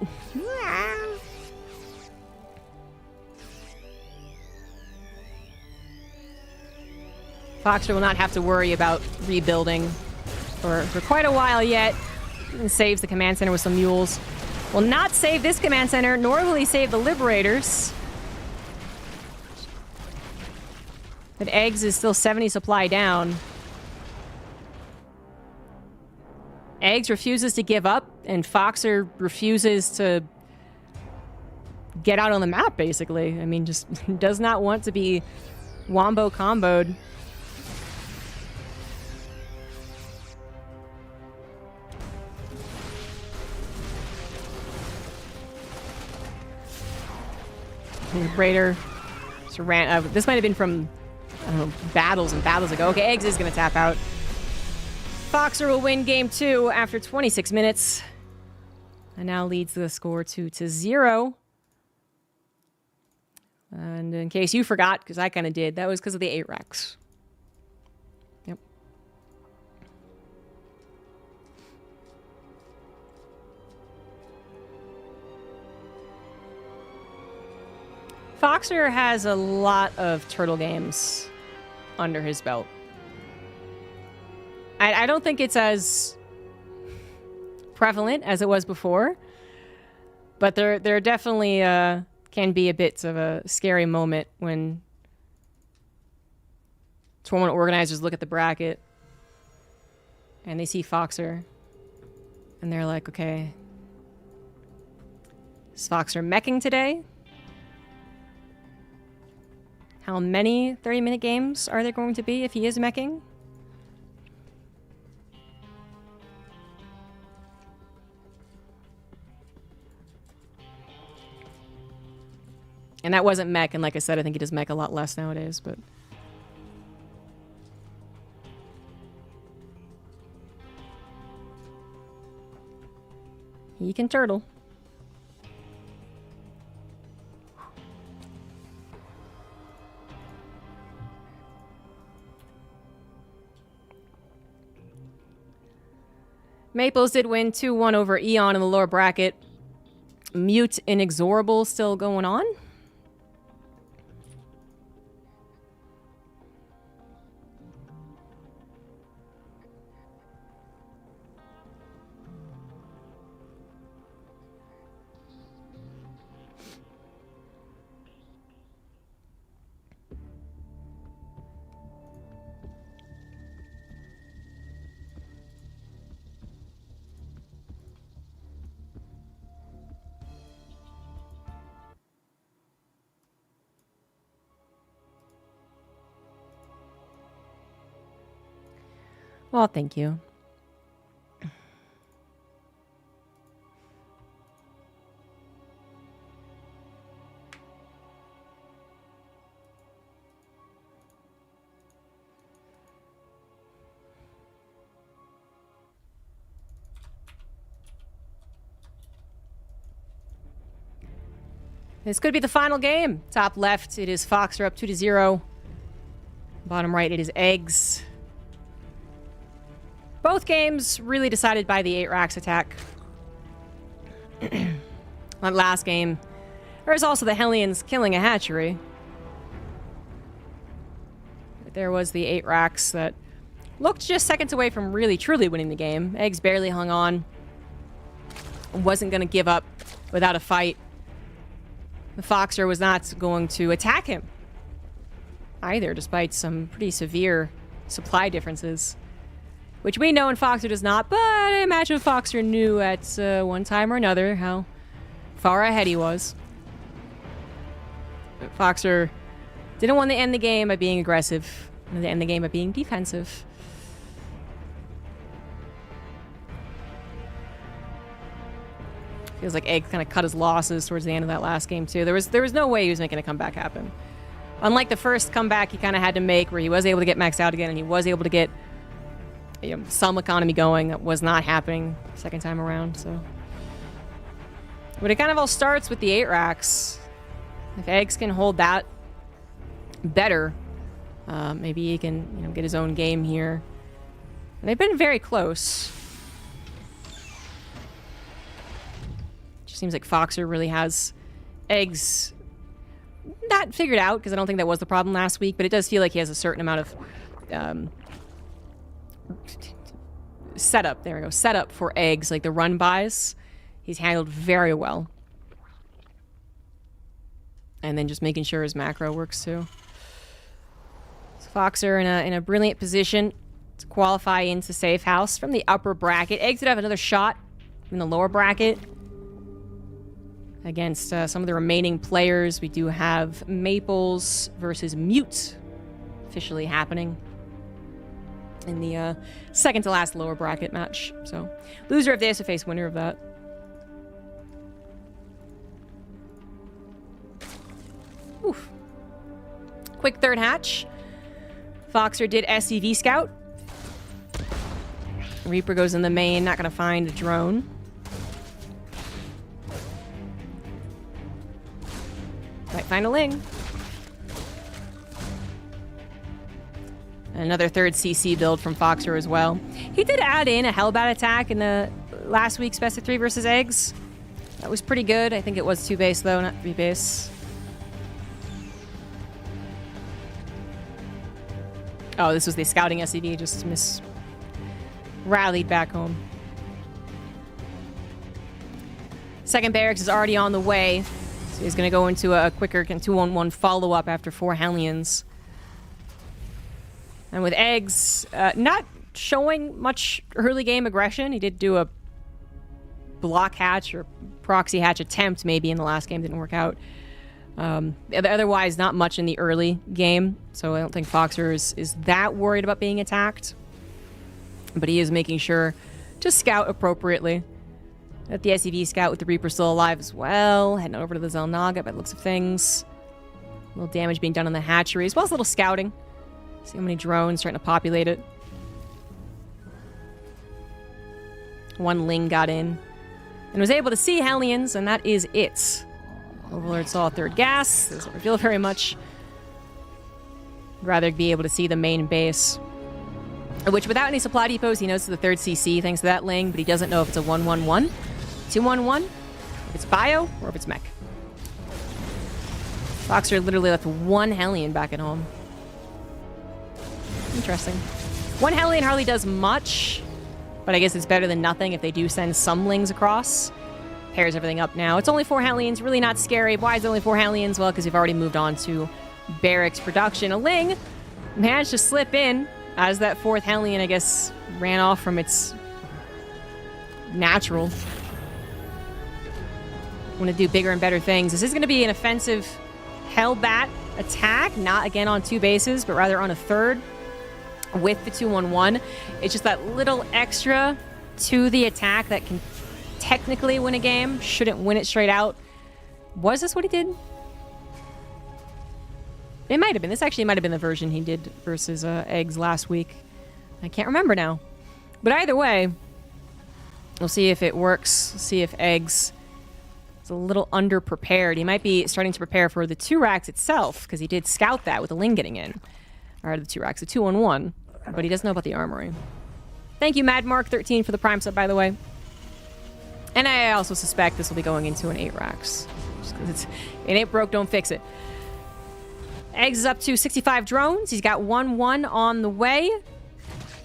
Foxer will not have to worry about rebuilding for quite a while yet. He saves the command center with some mules. Will not save this command center, nor will he save the Liberators. But Eggs is still 70 supply down. Eggs refuses to give up, and Foxer refuses to get out on the map, basically. I mean, just does not want to be wombo comboed. Raider just ran. This might have been from, I don't know, battles and battles ago. Okay, Eggs is going to tap out. Foxer will win game 2 after 26 minutes. And now leads the score 2-0. And in case you forgot, because I kind of did, that was because of the 8 Rex. Yep. Foxer has a lot of turtle games under his belt. I don't think it's as prevalent as it was before, but there definitely can be a bit of a scary moment when tournament organizers look at the bracket And they see Foxer. And they're like, okay. Is Foxer meching today? How many 30-minute games are there going to be if he is meching? And that wasn't mech, and like I said, I think he does mech a lot less nowadays, but... He can turtle. Maples did win 2-1 over Eon in the lower bracket. Mute Inexorable still going on. Well, thank you. This could be the final game. Top left, it is Foxer up 2-0. Bottom right, it is Eggs. Both games really decided by the 8 racks attack. That last game, there was also the Hellions killing a hatchery. There was the 8 racks that looked just seconds away from really truly winning the game. Eggs barely hung on. Wasn't going to give up without a fight. The Foxer was not going to attack him either, despite some pretty severe supply differences. Which we know and Foxer does not, but I imagine Foxer knew at one time or another how far ahead he was. But Foxer didn't want to end the game by being aggressive. Wanted to end the game by being defensive. Feels like Egg kind of cut his losses towards the end of that last game too. There was no way he was making a comeback happen. Unlike the first comeback he kind of had to make where he was able to get maxed out again and he was able to get some economy going, that was not happening second time around, so. But it kind of all starts with the 8 racks. If Eggs can hold that better, maybe he can get his own game here. And they've been very close. Just seems like Foxer really has Eggs not figured out, because I don't think that was the problem last week, but it does feel like he has a certain amount of setup. There we go. Setup for Eggs, like the run buys. He's handled very well. And then just making sure his macro works too. So Foxer in a brilliant position to qualify into safe house from the upper bracket. Eggs would have another shot in the lower bracket against some of the remaining players. We do have Maples versus Mute officially happening in the second to last lower bracket match. So loser of this will face winner of that. Oof. Quick third hatch. Foxer did SCV scout. Reaper goes in the main, not gonna find a drone. Might find a Ling. Another third CC build from Foxer as well. He did add in a Hellbat attack in the last week's best of 3 versus Eggs. That was pretty good. I think it was 2 base though, not 3 base. Oh, this was the scouting SCV, just rallied back home. Second barracks is already on the way. So he's going to go into a quicker 2-on-1 follow-up after 4 Hellions. And with Eggs, not showing much early game aggression. He did do a block hatch or proxy hatch attempt maybe in the last game. Didn't work out. Otherwise, not much in the early game. So I don't think Foxer is that worried about being attacked. But he is making sure to scout appropriately. At the SEV scout with the Reaper still alive as well. Heading over to the Zelnaga by the looks of things. A little damage being done on the hatchery, as well as a little scouting. See how many drones starting to populate it. One Ling got in and was able to see Hellions, and that is it. Overlord saw a third gas. Doesn't reveal very much. I'd rather be able to see the main base. Which, without any supply depots, he knows it's the third CC thanks to that Ling, but he doesn't know if it's a 1-1-1, 2-1-1, if it's bio, or if it's mech. Foxer literally left one Hellion back at home. Interesting. One Hellion hardly does much, but I guess it's better than nothing if they do send some Lings across. Pairs everything up now. It's only 4 Hellions, really not scary. Why is it only 4 Hellions? Well, because we've already moved on to barracks production. A Ling managed to slip in as that 4th Hellion, I guess, ran off from its natural. Want to do bigger and better things. This is going to be an offensive Hellbat attack, not again on 2 bases, but rather on a 3rd with the 2-1-1. It's just that little extra to the attack that can technically win a game. Shouldn't win it straight out. Was this what he did? It might have been. This actually might have been the version he did versus Eggs last week. I can't remember now. But either way, we'll see if it works. We'll see if Eggs is a little underprepared. He might be starting to prepare for the 2 racks itself, because he did scout that with the Ling getting in. Or the 2 racks, the 2-1-1. But he doesn't know about the armory. Thank you, MadMark13, for the Prime sub, by the way. And I also suspect this will be going into an 8 racks. Just because it ain't broke, don't fix it. Eggs is up to 65 drones. He's got 1-1 on the way.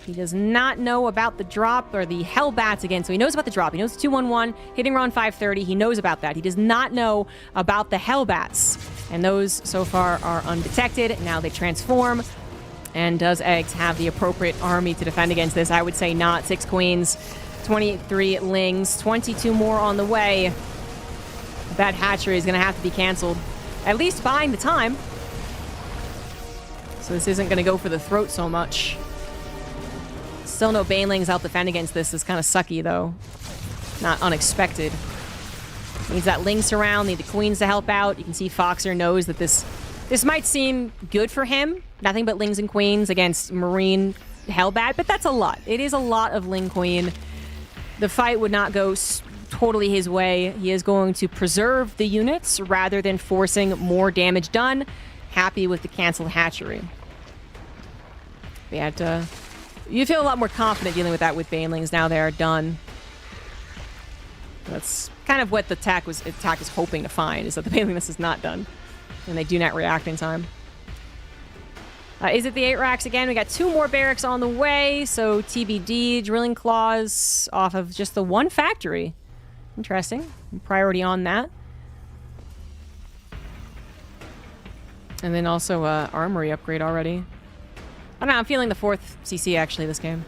He does not know about the drop or the Hellbats again. So he knows about the drop. He knows the 2-1-1, hitting around 530. He knows about that. He does not know about the Hellbats. And those so far are undetected. Now they transform. And does Eggs have the appropriate army to defend against this? I would say not. 6 queens, 23 lings, 22 more on the way. That hatchery is going to have to be canceled. At least buying the time. So this isn't going to go for the throat so much. Still no Banelings help defend against this. It's kind of sucky, though. Not unexpected. Needs that Ling surround, need the queens to help out. You can see Foxer knows that this might seem good for him. Nothing but Lings and queens against Marine Hellbat, but that's a lot. It is a lot of Ling Queen. The fight would not go totally his way. He is going to preserve the units rather than forcing more damage done. Happy with the canceled hatchery. But you feel a lot more confident dealing with that with Banelings now they are done. That's kind of what the attack is hoping to find, is that the Banelingness is not done. And they do not react in time. Is it the 8 racks again? We got 2 more barracks on the way, so TBD, drilling claws off of just the 1 factory. Interesting. Priority on that. And then also armory upgrade already. I don't know, I'm feeling the 4th CC actually this game.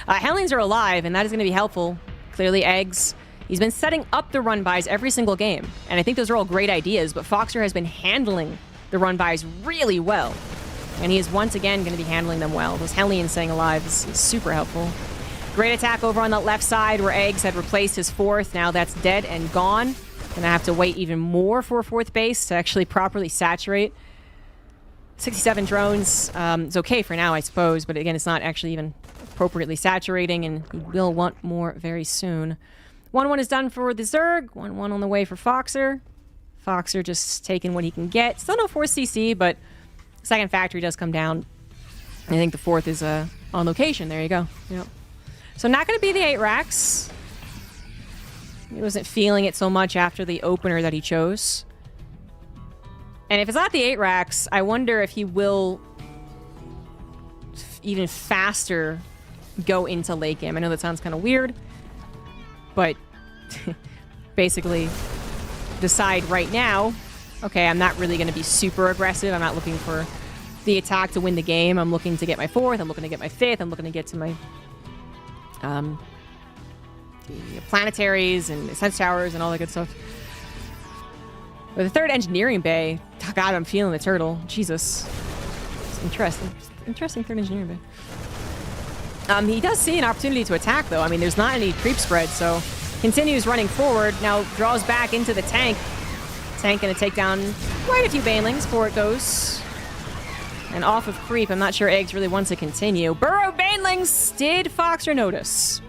Hellions are alive, and that is going to be helpful. Clearly Eggs. He's been setting up the run-bys every single game, and I think those are all great ideas, but Foxer has been handling the run-bys really well. And he is once again going to be handling them well. Those Hellions staying alive is super helpful. Great attack over on the left side where Eggs had replaced his 4th. Now that's dead and gone. Gonna have to wait even more for a 4th base to actually properly saturate. 67 drones is okay for now, I suppose, but again, it's not actually even appropriately saturating, and he will want more very soon. 1-1 is done for the Zerg. 1-1 on the way for Foxer. Foxer just taking what he can get. Still no 4th CC, but the 2nd factory does come down. I think the 4th is on location. There you go. Yep. So not going to be the 8 racks. He wasn't feeling it so much after the opener that he chose. And if it's not the 8 racks, I wonder if he will even faster go into late game. I know that sounds kind of weird, but basically decide right now, okay, I'm not really going to be super aggressive. I'm not looking for the attack to win the game. I'm looking to get my 4th. I'm looking to get my 5th. I'm looking to get to my the planetaries and sense towers and all that good stuff. With the 3rd engineering bay, oh God, I'm feeling the turtle. Jesus. It's interesting. Interesting 3rd engineering bay. He does see an opportunity to attack, though. I mean, there's not any creep spread, so continues running forward. Now draws back into the tank. Tank gonna take down quite a few banelings before it goes. And off of creep. I'm not sure Eggs really wants to continue. Burrow banelings! Did Foxer notice?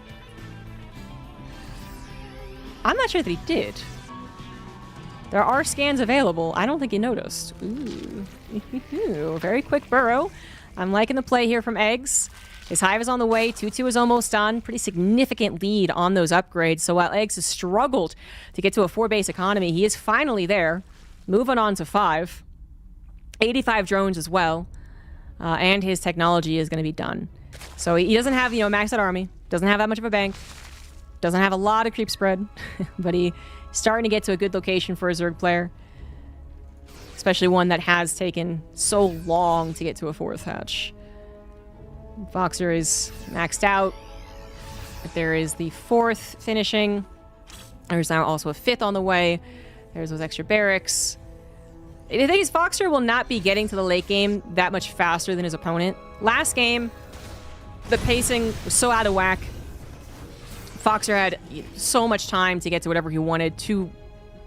I'm not sure that he did. There are scans available. I don't think he noticed. Ooh. Very quick burrow. I'm liking the play here from Eggs. His hive is on the way. 2-2 is almost done. Pretty significant lead on those upgrades. So while Eggs has struggled to get to a 4-base economy, he is finally there. Moving on to 5. 85 drones as well. And his technology is going to be done. So he doesn't have, maxed out army. Doesn't have that much of a bank. Doesn't have a lot of creep spread. But he's starting to get to a good location for a Zerg player. Especially one that has taken so long to get to a 4th hatch. Foxer is maxed out. There is the 4th finishing. There's now also a 5th on the way. There's those extra barracks. The thing is, Foxer will not be getting to the late game that much faster than his opponent. Last game, the pacing was so out of whack. Foxer had so much time to get to whatever he wanted to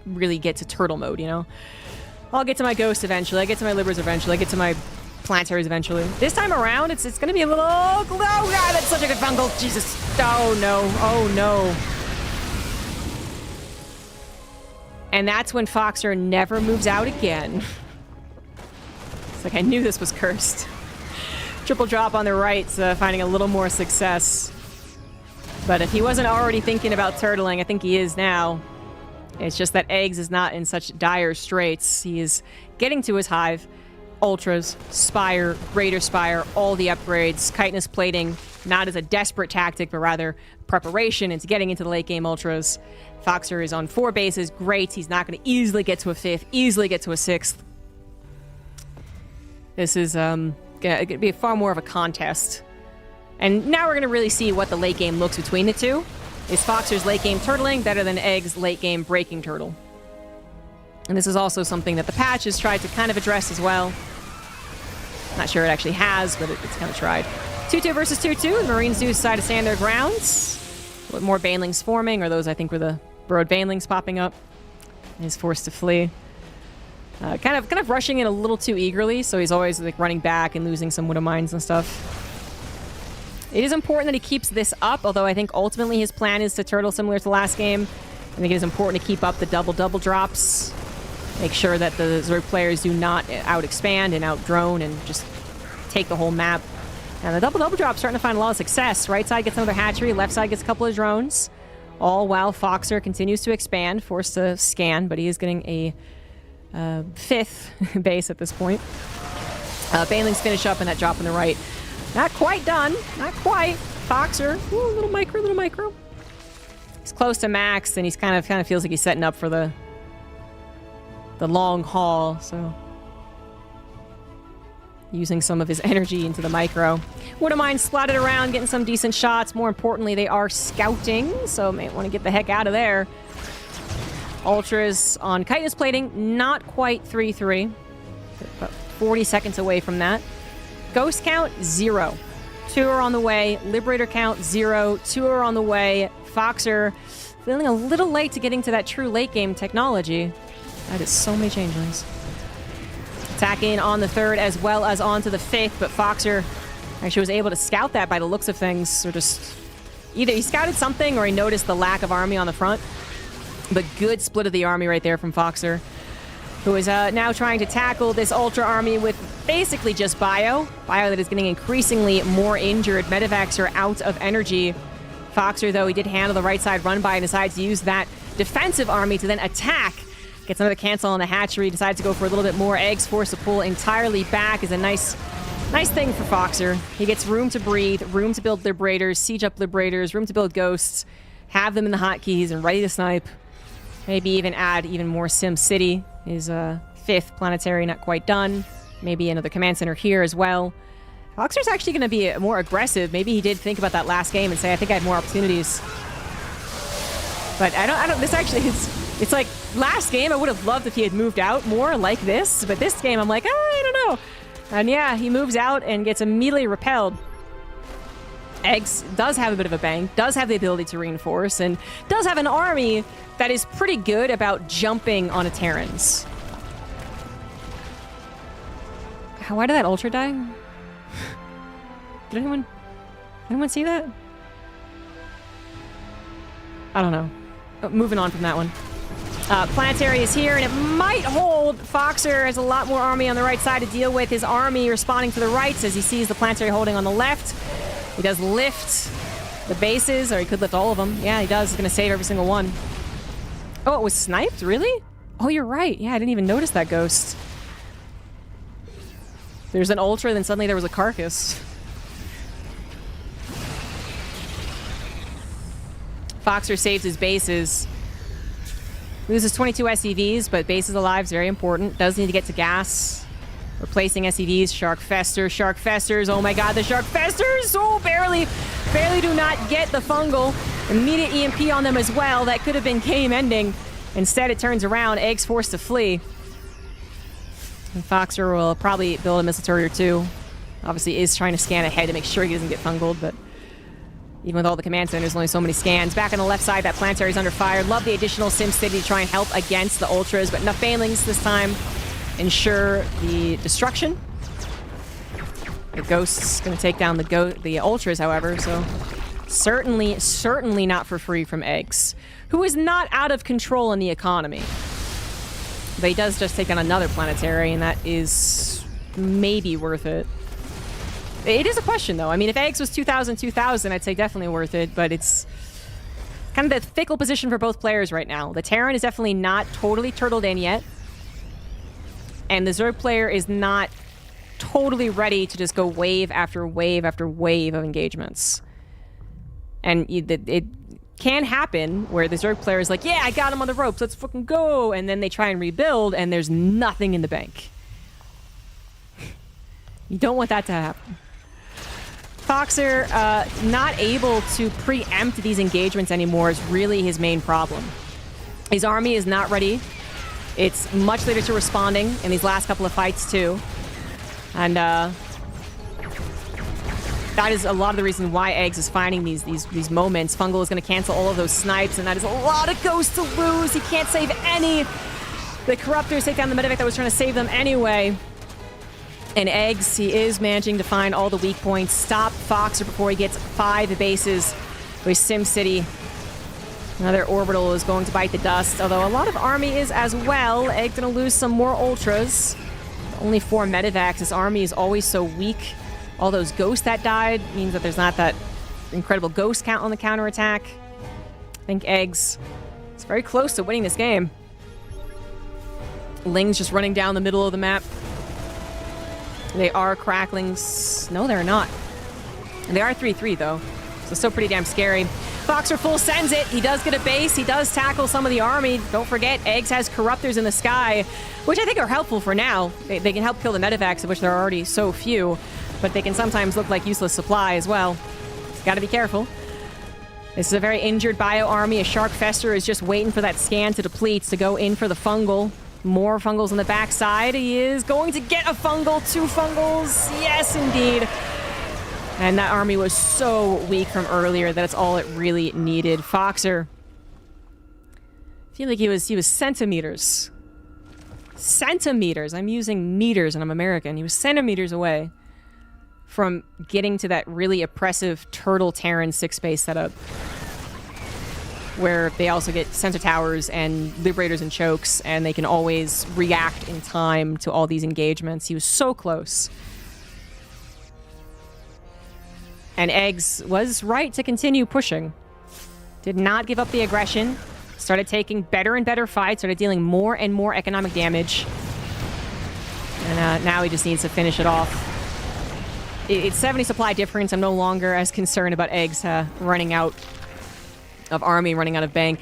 really get to turtle mode, I'll get to my ghost eventually. I get to my libers eventually. I get to my planetaries eventually. This time around, it's going to be a little... Oh, God, that's such a good fungal. Jesus. Oh, no. Oh, no. And that's when Foxer never moves out again. It's like I knew this was cursed. Triple drop on the right, finding a little more success. But if he wasn't already thinking about turtling, I think he is now. It's just that Eggs is not in such dire straits. He is getting to his hive. Ultras, Spire, Greater Spire, all the upgrades. Chitinous plating, not as a desperate tactic, but rather preparation into getting into the late game Ultras. Foxer is on 4 bases. Great. He's not going to easily get to a 5th, easily get to a 6th. This is going to be far more of a contest. And now we're going to really see what the late game looks between the two. Is Foxer's late game turtling better than Egg's late game breaking turtle? And this is also something that the patch has tried to kind of address as well. Not sure it actually has, but it's kind of tried. 2-2 versus 2-2. The Marines do decide to stand their grounds. With more banelings forming, or those I think were the burrowed banelings popping up. And he's forced to flee. Kind of rushing in a little too eagerly, so he's always like running back and losing some widow mines and stuff. It is important that he keeps this up, although I think ultimately his plan is to turtle similar to last game. I think it is important to keep up the double drops. Make sure that the Zerg players do not out-expand and out-drone and just take the whole map. And the double drop's starting to find a lot of success. Right side gets another hatchery, left side gets a couple of drones. All while Foxer continues to expand, forced to scan, but he is getting a 5th base at this point. Banelings finish up and that drop on the right. Not quite done. Not quite. Foxer. Ooh, little micro. He's close to max, and he's kind of feels like he's setting up for the long haul, so using some of his energy into the micro. Wouldn't mind splatted around, getting some decent shots. More importantly, they are scouting, so may want to get the heck out of there. Ultras on chitinous plating, not quite 3-3. About 40 seconds away from that. Ghost count, 0. 2 are on the way. Liberator count, 0. 2 are on the way. Foxer feeling a little late to getting to that true late game technology. That is so many changelings. Attacking on the 3rd as well as onto the 5th, but Foxer actually was able to scout that by the looks of things, or just either he scouted something or he noticed the lack of army on the front. But good split of the army right there from Foxer, who is now trying to tackle this Ultra army with basically just Bio that is getting increasingly more injured. Medivacs are out of energy. Foxer, though, he did handle the right side run by and decides to use that defensive army to then attack. Gets another cancel on the hatchery, decides to go for a little bit more. Eggs forced to pull entirely back is a nice thing for Foxer. He gets room to breathe, room to build Liberators, siege up Liberators, room to build Ghosts, have them in the hotkeys and ready to snipe. Maybe even add even more Sim City. His 5th planetary not quite done. Maybe another command center here as well. Foxer's actually going to be more aggressive. Maybe he did think about that last game and say, I think I had more opportunities. But I don't, this actually is, it's like, last game I would have loved if he had moved out more like this, but this game I'm like, I don't know. And yeah, he moves out and gets immediately repelled. Eggs does have a bit of a bank, does have the ability to reinforce, and does have an army that is pretty good about jumping on a Terrans. Why did that Ultra die? Did anyone see that? I don't know. Moving on from that one. Planetary is here, and it might hold. Foxer has a lot more army on the right side to deal with. His army responding to the right as he sees the Planetary holding on the left. He does lift the bases, or he could lift all of them. Yeah, he does. He's going to save every single one. Oh, it was sniped? Really? Oh, you're right. Yeah, I didn't even notice that ghost. There's an Ultra, then suddenly there was a carcass. Foxer saves his bases. Loses 22 SCVs, but bases alive is very important. Does need to get to gas. Replacing SCVs. Shark Festers. Shark Festers. Oh my god, the Shark Festers! Oh, barely do not get the fungal. Immediate EMP on them as well. That could have been game ending. Instead, it turns around. Egg's forced to flee. And Foxer will probably build a missile turret or two. Obviously is trying to scan ahead to make sure he doesn't get fungled, but even with all the command centers, only so many scans. Back on the left side, that Planetary is under fire. Love the additional Sim City to try and help against the Ultras, but enough failings this time ensure the destruction. The Ghost's going to take down the Ultras, however, so certainly not for free from Eggs, who is not out of control in the economy. But he does just take down another Planetary, and that is maybe worth it. It is a question, though. I mean, if Eggs was 2,000, I'd say definitely worth it, but it's kind of the fickle position for both players right now. The Terran is definitely not totally turtled in yet, and the Zerg player is not totally ready to just go wave after wave after wave of engagements. And it can happen where the Zerg player is like, yeah, I got him on the ropes, let's fucking go, and then they try and rebuild, and there's nothing in the bank. You don't want that to happen. Foxer, not able to preempt these engagements anymore is really his main problem. His army is not ready. It's much later to responding in these last couple of fights, too. And, that is a lot of the reason why Eggs is finding these moments. Fungal is going to cancel all of those snipes, and that is a lot of ghosts to lose. He can't save any. The Corruptors take down the medevac that was trying to save them anyway. And Eggs, he is managing to find all the weak points. Stop Foxer before he gets 5 bases with Sim City. Another orbital is going to bite the dust, although a lot of army is as well. Egg's going to lose some more Ultras. Only 4 medevacs. This army is always so weak. All those ghosts that died means that there's not that incredible ghost count on the counterattack. I think Eggs is very close to winning this game. Ling's just running down the middle of the map. They are crackling. No, they're not. And they are 3-3, though. So still pretty damn scary. Foxer full sends it. He does get a base. He does tackle some of the army. Don't forget, Eggs has Corruptors in the sky, which I think are helpful for now. They can help kill the medevacs, of which there are already so few, but they can sometimes look like useless supply as well. Gotta be careful. This is a very injured bio army. A Shark Fester is just waiting for that scan to deplete to go in for the fungal. More fungals on the backside. He is going to get a fungal. 2 fungals. Yes, indeed. And that army was so weak from earlier that it's all it really needed. Foxer. I feel like he was centimeters. Centimeters. I'm using meters and I'm American. He was centimeters away from getting to that really oppressive Turtle Terran 6-base setup, where they also get sensor towers and liberators and chokes, and they can always react in time to all these engagements. He was so close. And Eggs was right to continue pushing. Did not give up the aggression. Started taking better and better fights, started dealing more and more economic damage. And now he just needs to finish it off. It's 70 supply difference. I'm no longer as concerned about Eggs running out of army, running out of bank.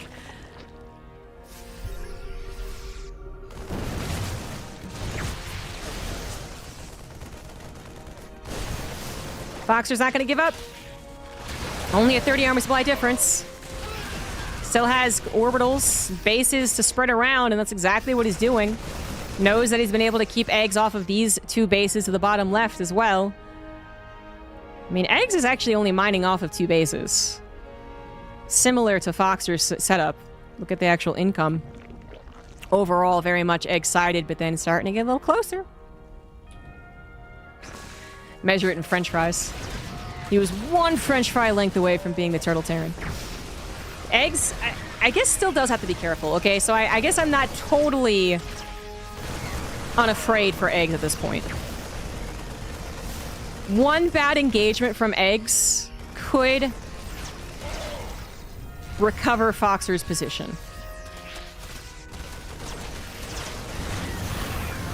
Foxer's not going to give up. Only a 30 armor supply difference. Still has orbitals, bases to spread around, and that's exactly what he's doing. Knows that he's been able to keep eggs off of these 2 bases to the bottom left as well. I mean, eggs is actually only mining off of 2 bases. Similar to Foxer's setup. Look at the actual income. Overall, very much egg-sided, but then starting to get a little closer. Measure it in French fries. He was 1 French fry length away from being the Turtle Terran. Eggs, I guess, still does have to be careful, okay? So I guess I'm not totally unafraid for eggs at this point. 1 bad engagement from eggs could recover Foxer's position.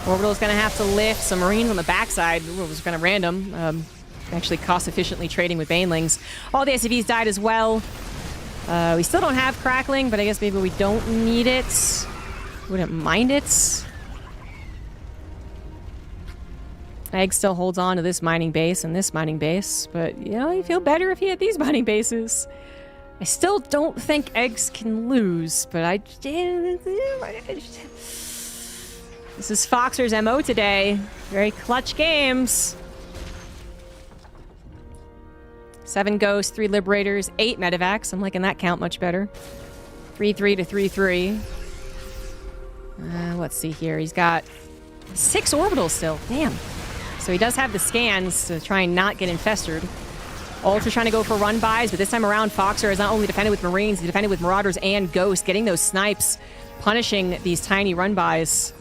Orbital's gonna have to lift some Marines on the backside. It was kind of random. Actually cost-efficiently trading with Banelings. All the SCVs died as well. We still don't have Crackling, but I guess maybe we don't need it. Wouldn't mind it. Egg still holds on to this mining base and this mining base, but, you know, you feel better if he had these mining bases. I still don't think Eggs can lose, but this is Foxer's MO today. Very clutch games. 7 Ghosts, 3 Liberators, 8 Medivacs. I'm liking that count much better. 3-3 to 3-3. Let's see here. He's got 6 orbitals still. Damn. So he does have the scans to try and not get infested. Ultra trying to go for run-bys, but this time around, Foxer has not only defended with Marines, he defended with Marauders and Ghosts, getting those snipes, punishing these tiny run-bys,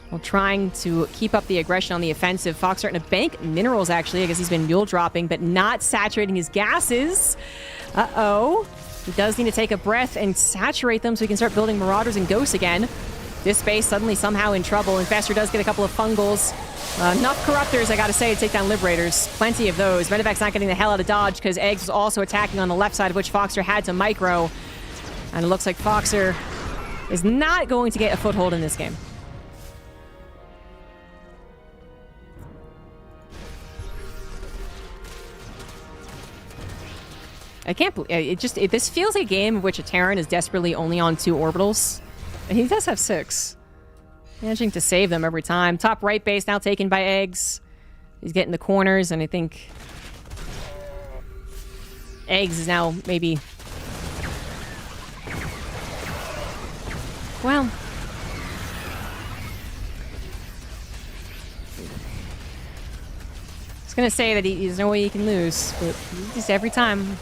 while trying to keep up the aggression on the offensive. Fox starting to bank minerals, actually. I guess he's been mule dropping, but not saturating his gases. Uh-oh. He does need to take a breath and saturate them so he can start building Marauders and Ghosts again. This base suddenly somehow in trouble. Infestor does get a couple of fungals. Enough Corruptors, I gotta say, to take down Liberators. Plenty of those. Medevac's not getting the hell out of dodge because Eggs was also attacking on the left side, of which Foxer had to micro. And it looks like Foxer is not going to get a foothold in this game. I can't believe this feels like a game in which a Terran is desperately only on 2 orbitals. And he does have 6. Managing to save them every time. Top right base now taken by Eggs. He's getting the corners, and I think Eggs is now maybe... Well... I was gonna say that there's no way he can lose, but just every time.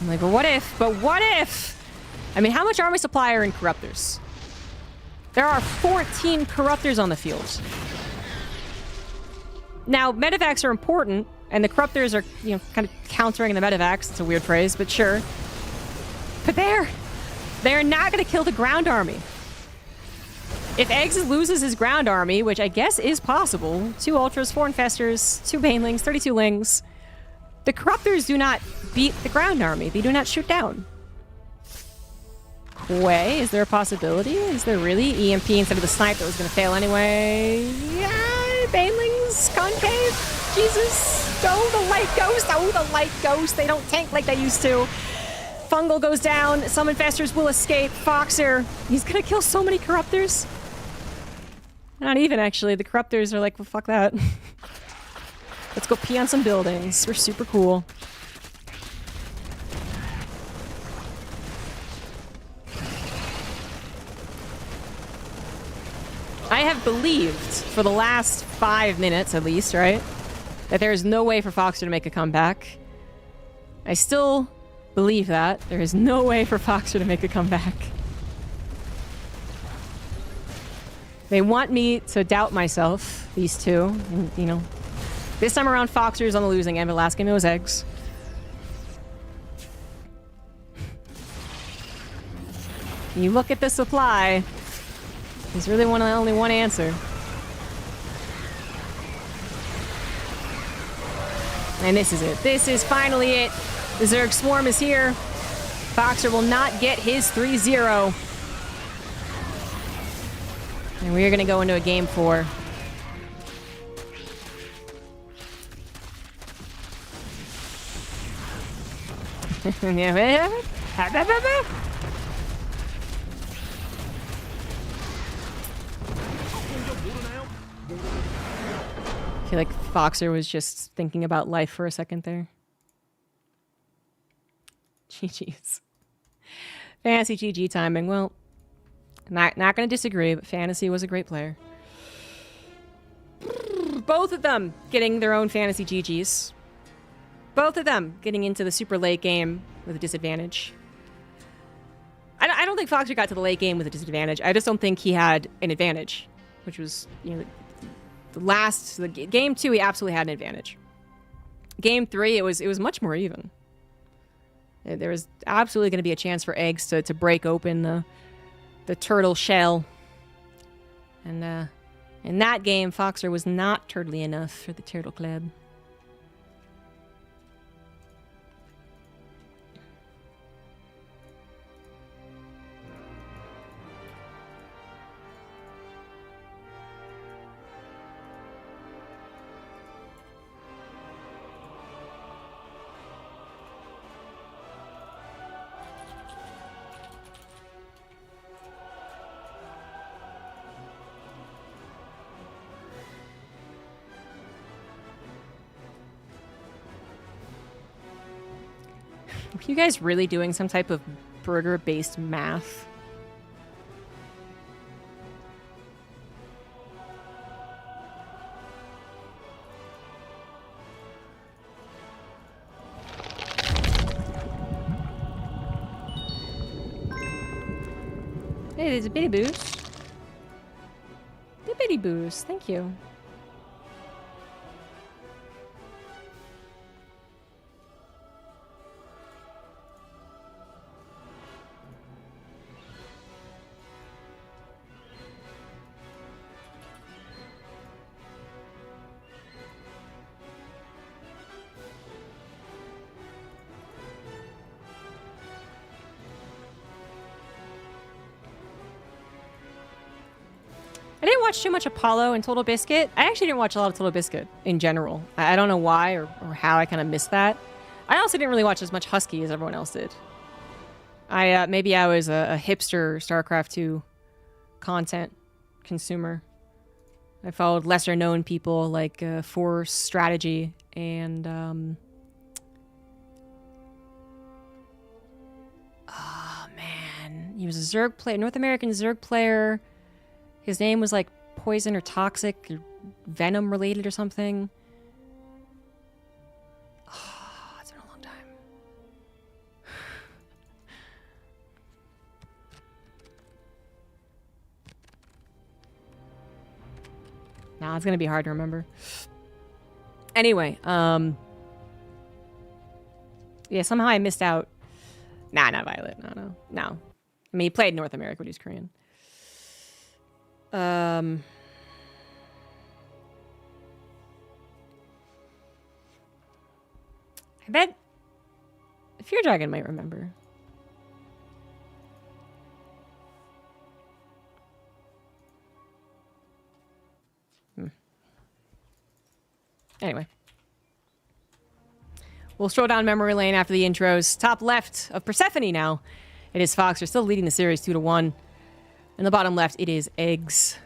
I'm like, but what if? But what if? I mean, how much army supply are in Corruptors? There are 14 Corruptors on the field. Now, Medivacs are important, and the Corruptors are, you know, kind of countering the Medivacs. It's a weird phrase, but sure. But they're not going to kill the ground army. If Eggs loses his ground army, which I guess is possible, 2 Ultras, 4 Infestors, 2 Banelings, 32 Lings, the Corruptors do not beat the ground army. They do not shoot down. Way? Is there a possibility? Is there really? EMP instead of the snipe that was going to fail anyway. Yeah, Banelings, Concave, Jesus. Oh, the Light Ghost. Oh, the Light Ghost. They don't tank like they used to. Fungal goes down. Some Infestors will escape. Foxer, he's going to kill so many Corruptors. Not even, actually. The Corruptors are like, well, fuck that. Let's go pee on some buildings. We're super cool. I have believed, for the last 5 minutes at least, right, that there is no way for Foxer to make a comeback. I still believe that. There is no way for Foxer to make a comeback. They want me to doubt myself, these two. And, you know, this time around, Foxer's on the losing end, but last game it was Eggs. You look at the supply. There's really only one answer. And this is it. This is finally it. The Zerg Swarm is here. Foxer will not get his 3-0. And we are going to go into a game 4. I feel like Foxer was just thinking about life for a second there. GG's. Fantasy GG timing. Well, not going to disagree, but Fantasy was a great player. Both of them getting their own Fantasy GGs. Both of them getting into the super late game with a disadvantage. I don't think Foxer got to the late game with a disadvantage. I just don't think he had an advantage, which was, you know, game 2 he absolutely had an advantage. Game 3 it was much more even. There was absolutely going to be a chance for eggs to break open the turtle shell. And in that game, Foxer was not turtly enough for the Turtle Club. Were you guys really doing some type of burger-based math? Hey, there's a bitty boost. The bitty boost, thank you. I didn't watch too much Apollo and Total Biscuit. I actually didn't watch a lot of Total Biscuit in general. I don't know why or how I kind of missed that. I also didn't really watch as much Husky as everyone else did. Maybe I was a hipster StarCraft 2 content consumer. I followed lesser known people like Force Strategy and oh man, he was a Zerg player, North American Zerg player. His name was like Poison or Toxic or Venom related or something. Oh, it's been a long time. Nah, it's gonna be hard to remember. Anyway, yeah, somehow I missed out. Nah, not Violet. No. I mean, he played North America, but he's Korean. I bet Fear Dragon might remember. Anyway. We'll stroll down memory lane after the intros. Top left of Persephone now. It is Fox. They're still leading the series 2-1. In the bottom left, it is Eggs.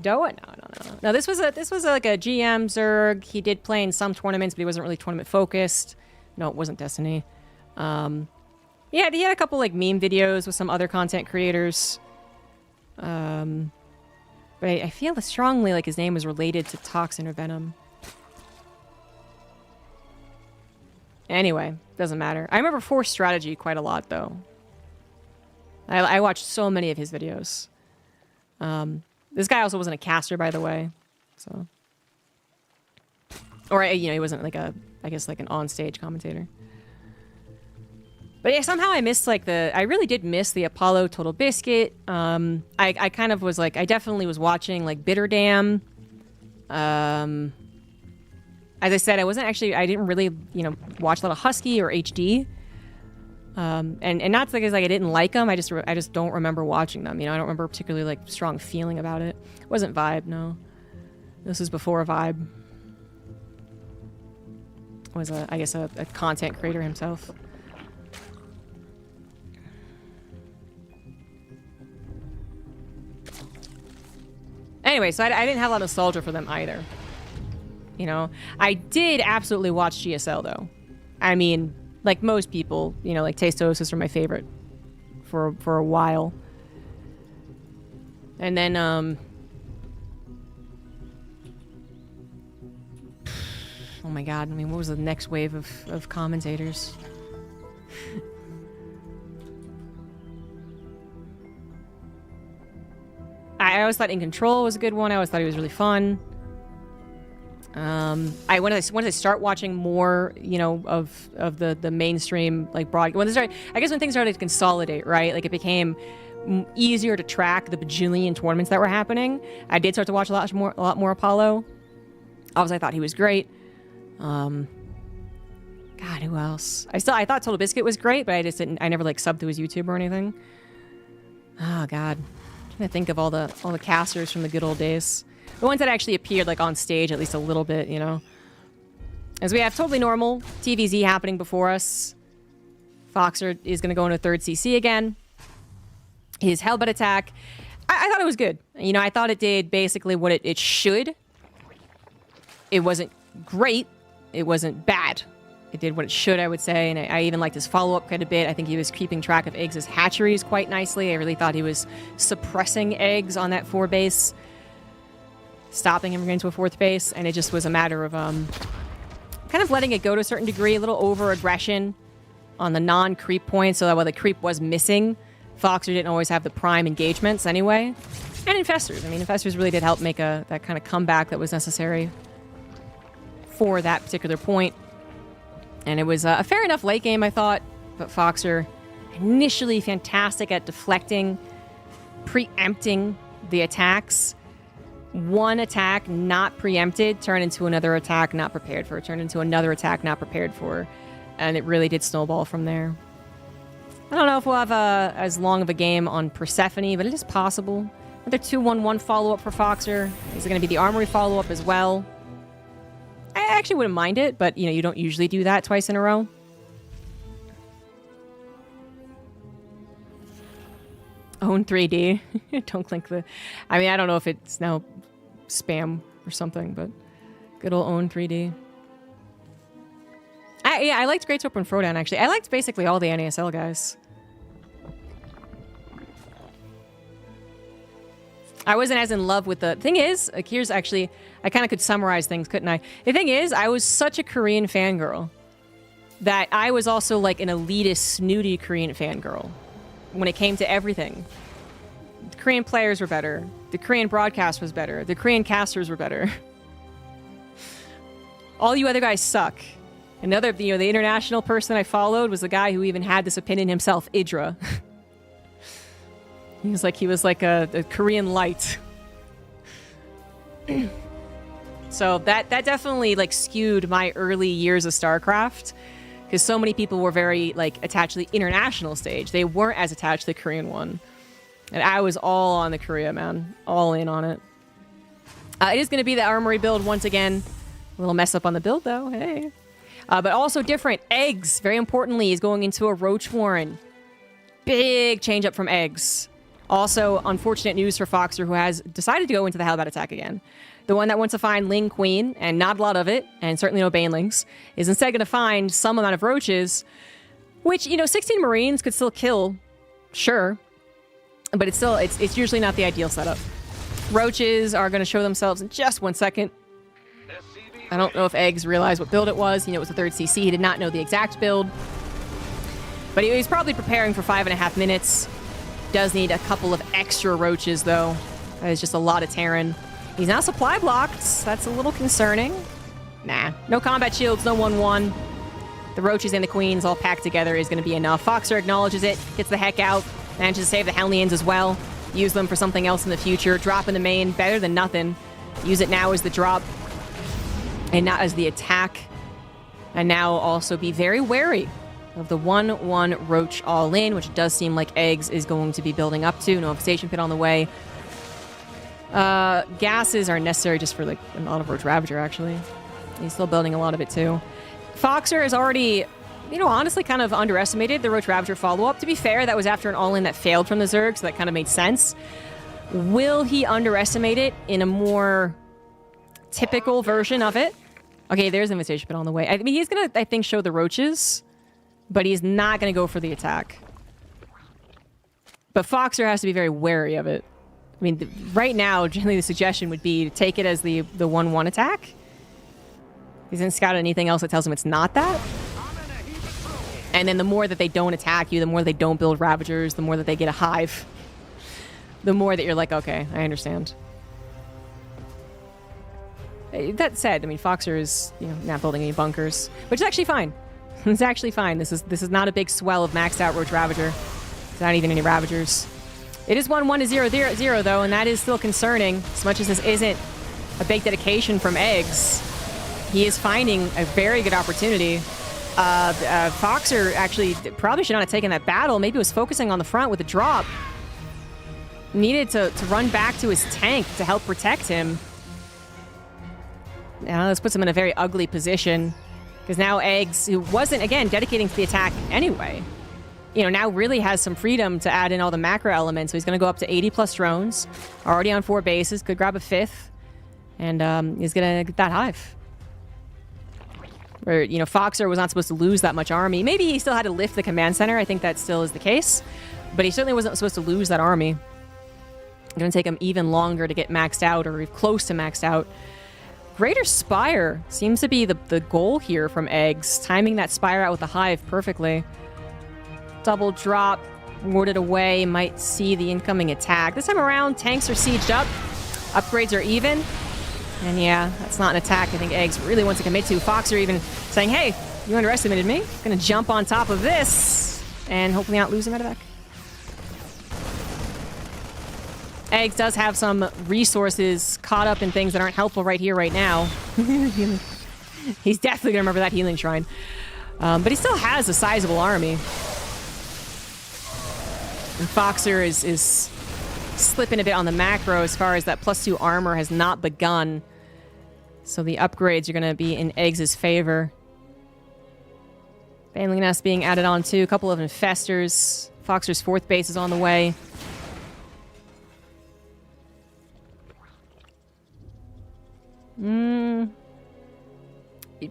Doa? No. No, this was like a GM Zerg. He did play in some tournaments, but he wasn't really tournament focused. No, it wasn't Destiny. Yeah, he had a couple like meme videos with some other content creators. But I feel strongly like his name was related to Toxin or Venom. Anyway, doesn't matter. I remember Force Strategy quite a lot though. I watched so many of his videos. This guy also wasn't a caster, by the way. So, or he wasn't like I guess like an on-stage commentator. But yeah, somehow I missed I really did miss the Apollo Total Biscuit. I kind of was like, I definitely was watching like Bitter Dam. As I said, I didn't really watch a lot of Husky or HD. And not because I didn't like them. I just don't remember watching them. I don't remember particularly like strong feeling about it. It wasn't Vibe, no. This was before Vibe. was I guess a content creator himself. Anyway, so I didn't have a lot of nostalgia for them either. You know, I did absolutely watch GSL though. I mean, like most people, you know, like Tasteosis are my favorite for a while. And then oh my god, I mean, what was the next wave of commentators? I always thought In Control was a good one. I always thought he was really fun. When I start watching more, you know, of the mainstream like broad, when things started to consolidate, right? Like it became easier to track the bajillion tournaments that were happening. I did start to watch a lot more Apollo. Obviously, I thought he was great. God, who else? I thought Total Biscuit was great, but I never like subbed to his YouTube or anything. Oh God, I'm trying to think of all the casters from the good old days. The ones that actually appeared like on stage at least a little bit, you know. As we have Totally Normal, TVZ happening before us. Foxer is going to go into third CC again. His Hellbet attack, I thought it was good. You know, I thought it did basically what it should. It wasn't great. It wasn't bad. It did what it should, I would say, and I even liked his follow-up quite a bit. I think he was keeping track of Eggs' hatcheries quite nicely. I really thought he was suppressing Eggs on that 4 base, stopping him from getting to a 4th base, and it just was a matter of kind of letting it go to a certain degree, a little over-aggression on the non-creep points, so that while the creep was missing, Foxer didn't always have the prime engagements anyway. And Infestors. I mean, Infestors really did help make that kind of comeback that was necessary for that particular point. And it was a fair enough late game, I thought, but Foxer initially fantastic at deflecting, preempting the attacks. One attack not preempted turned into another attack not prepared for, turned into another attack not prepared for, and it really did snowball from there. I don't know if we'll have as long of a game on Persephone, but it is possible. Another 2-1-1 follow-up for Foxer. Is it going to be the Armory follow-up as well? I actually wouldn't mind it, but you know, you don't usually do that twice in a row. Own 3D. Don't click the... I mean, I don't know if it's now spam or something, but good old Own 3D. I liked Great Open Throwdown, actually. I liked basically all the NASL guys. I wasn't as in love with the... Thing is, like, here's actually... I kind of could summarize things, couldn't I? The thing is, I was such a Korean fangirl that I was also like an elitist, snooty Korean fangirl when it came to everything. The Korean players were better. The Korean broadcast was better. The Korean casters were better. All you other guys suck. Another, you know, the international person I followed was the guy who even had this opinion himself, Idra. He was like a Korean light. So that definitely like skewed my early years of StarCraft, because so many people were very like attached to the international stage. They weren't as attached to the Korean one, and I was all on the Korea, man, all in on it. It is going to be the Armory build once again. A little mess up on the build though, hey. But also different. Eggs, very importantly, is going into a Roach Warren. Big change up from Eggs. Also, unfortunate news for Foxer, who has decided to go into the Hellbat attack again. The one that wants to find Ling Queen, and not a lot of it, and certainly no Banelings, is instead going to find some amount of Roaches, which, you know, 16 Marines could still kill, sure, but it's usually not the ideal setup. Roaches are going to show themselves in just 1 second. I don't know if Eggs realized what build it was. You know, it was the 3rd CC. He did not know the exact build, but he was probably preparing for 5.5 minutes. Does need a couple of extra Roaches, though. That is just a lot of Terran. He's now supply blocked. That's a little concerning. Nah. No combat shields, no 1-1. The Roaches and the Queens all packed together is going to be enough. Foxer acknowledges it, gets the heck out, manages to save the Hellions as well. Use them for something else in the future. Drop in the main, better than nothing. Use it now as the drop and not as the attack. And now also be very wary of the 1-1 Roach all-in, which does seem like Eggs is going to be building up to. No Infestation Pit on the way. Gases are necessary just for like a lot of Roach Ravager, actually. He's still building a lot of it, too. Foxer has already, honestly kind of underestimated the Roach Ravager follow-up. To be fair, that was after an all-in that failed from the Zerg, so that kind of made sense. Will he underestimate it in a more typical version of it? Okay, there's Invitation Pit on the way. I mean, he's going to, I think, show the Roaches, but he's not going to go for the attack. But Foxer has to be very wary of it. I mean, right now, generally the suggestion would be to take it as the 1-1 attack. He hasn't scouted anything else that tells him it's not that. And then the more that they don't attack you, the more they don't build Ravagers, the more that they get a hive, the more that you're like, okay, I understand. That said, I mean, Foxer is, not building any bunkers, which is actually fine. It's actually fine. This is not a big swell of maxed out Roach Ravager. It's not even any Ravagers. It is 1-1 to 0-0 though, and that is still concerning. As much as this isn't a big dedication from Eggs, he is finding a very good opportunity. Foxer actually probably should not have taken that battle. Maybe was focusing on the front with a drop. Needed to run back to his tank to help protect him. Now this puts him in a very ugly position, because now Eggs, who wasn't, again, dedicating to the attack anyway, now really has some freedom to add in all the macro elements. So he's going to go up to 80 plus drones, already on 4 bases, could grab a 5th, and he's going to get that hive. Where, Foxer was not supposed to lose that much army. Maybe he still had to lift the command center. I think that still is the case. But he certainly wasn't supposed to lose that army. It's going to take him even longer to get maxed out, or close to maxed out. Greater Spire seems to be the goal here from Eggs. Timing that Spire out with the hive perfectly. Double drop, warded away, might see the incoming attack. This time around, tanks are sieged up. Upgrades are even. And yeah, that's not an attack I think Eggs really wants to commit to. Foxer even saying, hey, you underestimated me. Gonna jump on top of this and hopefully not lose a medevac. Eggs does have some resources caught up in things that aren't helpful right here, right now. He's definitely gonna remember that healing shrine. But he still has a sizable army. And Foxer is slipping a bit on the macro as far as that +2 armor has not begun. So the upgrades are going to be in Eggs' favor. Baneling Nest being added on too. A couple of Infestors. Foxer's 4th base is on the way.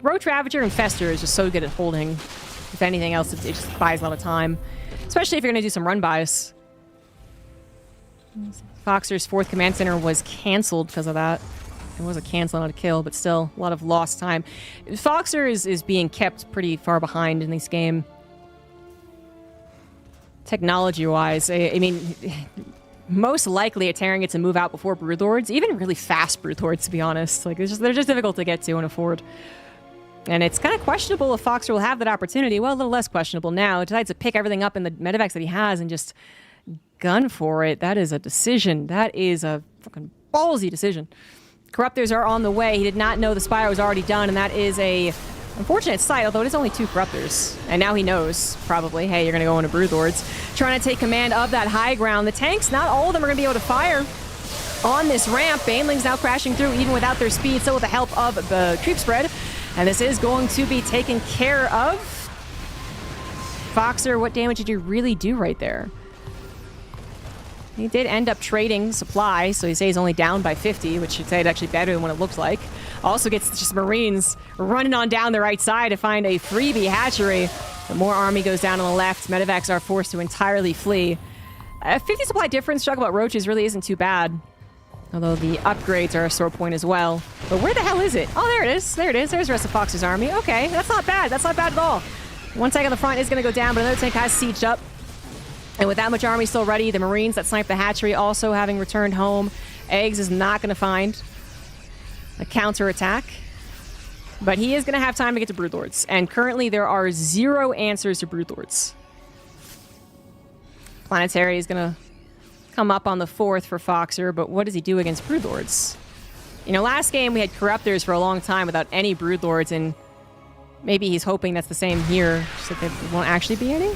Roach Ravager Infestor is just so good at holding. If anything else, it just buys a lot of time. Especially if you're going to do some run buys. Foxer's 4th command center was canceled because of that. It was a cancel, not a kill, but still a lot of lost time. Foxer is being kept pretty far behind in this game. Technology-wise, I mean, most likely a Terran gets a move out before Broodlords, even really fast Broodlords, to be honest. Like, they're just difficult to get to and afford. And it's kind of questionable if Foxer will have that opportunity. Well, a little less questionable now. He decides to pick everything up in the medevacs that he has and just gun for it. That is a decision. That is a fucking ballsy decision. Corruptors are on the way. He did not know the Spire was already done, and that is a unfortunate sight, although it is only 2 Corruptors. And now he knows, probably, hey, you're going to go into Broodlords. Trying to take command of that high ground. The tanks, not all of them are going to be able to fire on this ramp. Banelings now crashing through, even without their speed, still with the help of the creep spread. And this is going to be taken care of. Foxer, what damage did you really do right there? He did end up trading supply, so he says he's only down by 50, which should say it's actually better than what it looked like. Also gets just Marines running on down the right side to find a freebie hatchery. The more army goes down on the left. Medevacs are forced to entirely flee. 50 supply difference, talk about Roaches, really isn't too bad. Although the upgrades are a sore point as well. But where the hell is it? Oh, there it is. There it is. There's the rest of Fox's army. Okay, that's not bad. That's not bad at all. One tank on the front is going to go down, but another tank has sieged up. And with that much army still ready, the Marines that sniped the hatchery also having returned home. Eggs is not going to find a counterattack. But he is going to have time to get to Broodlords. And currently there are 0 answers to Broodlords. Planetary is going to come up on the 4th for Foxer, but what does he do against Broodlords? Last game we had Corruptors for a long time without any Broodlords, and maybe he's hoping that's the same here, so that there won't actually be any.